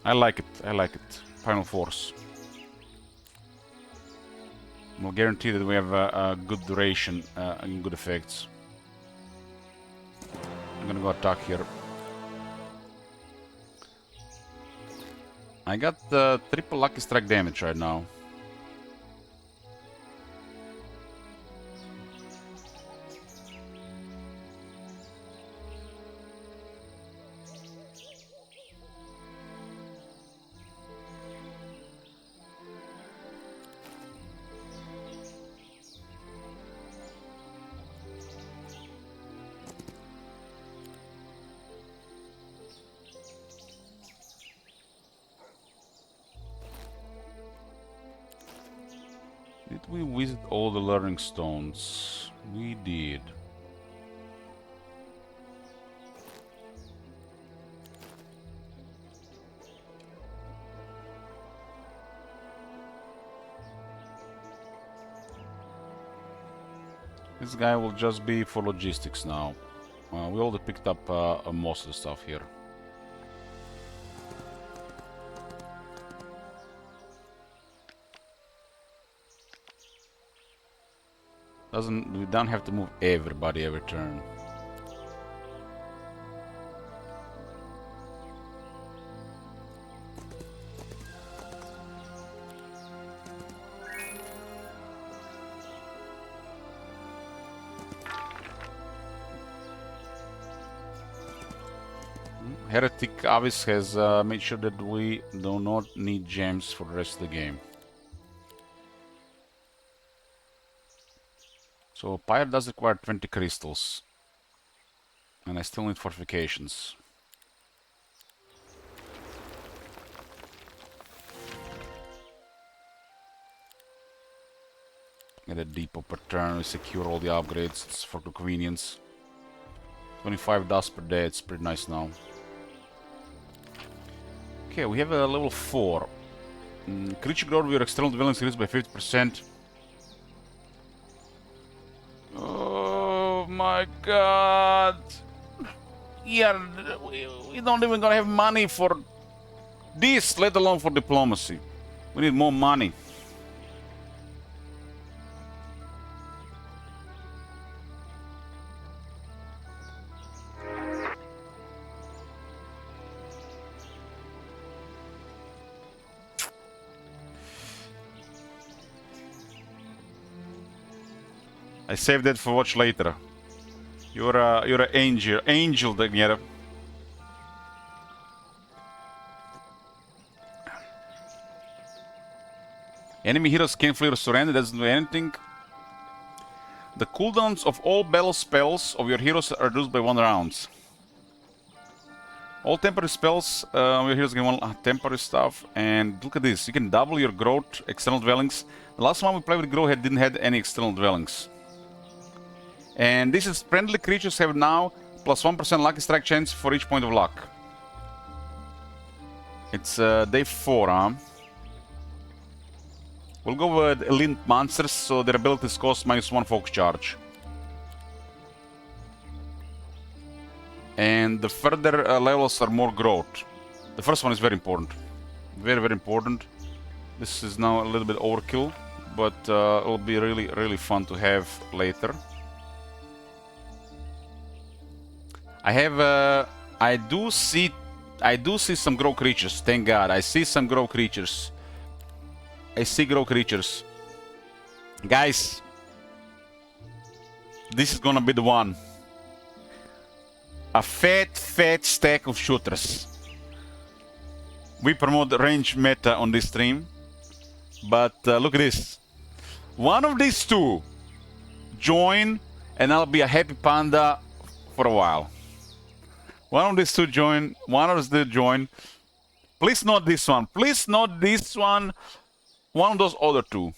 I like it, I like it. Final Force. We'll guarantee that we have a good duration and good effects. I'm gonna go attack here. I got triple lucky strike damage right now. Did we visit all the learning stones? We did. This guy will just be for logistics now. We already picked up most of the stuff here. We don't have to move everybody every turn. Heretic Avis has made sure that we do not need gems for the rest of the game. So Pyre does require 20 crystals. And I still need fortifications. Get a depot per turn, we secure all the upgrades, it's for convenience. 25 dust per day, it's pretty nice now. Okay, we have a level 4. Creature growth with your external dwellings increased by 50%. Oh my god! Yeah, we don't even gonna have money for this, let alone for diplomacy. We need more money. I saved that for watch later. You're an angel, Dagniera. Enemy heroes can't flee or surrender, doesn't do anything. The cooldowns of all battle spells of your heroes are reduced by 1 round. All temporary spells of your heroes get 1 temporary stuff. And look at this, you can double your growth external dwellings. The last one we played with Growth didn't have any external dwellings. And this is friendly creatures have now plus 1% lucky strike chance for each point of luck. It's day 4, huh? We'll go with elite monsters, so their abilities cost -1 focus charge. And the further levels are more growth. The first one is very important. Very, very important. This is now a little bit overkill, but it'll be really, really fun to have later. I do see some grow creatures. Thank God, I see some grow creatures. I see grow creatures. Guys, this is gonna be the one. A fat stack of shooters. We promote the range meta on this stream, but look at this. One of these two join, and I'll be a happy panda for a while. One of these two join. One of these join. Please not this one. Please not this one. One of those other two.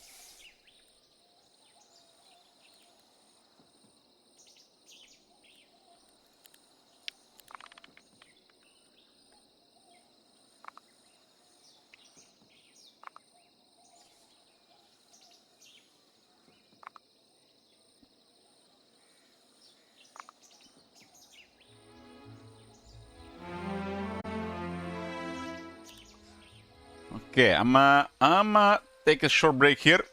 Okay, I'm take a short break here.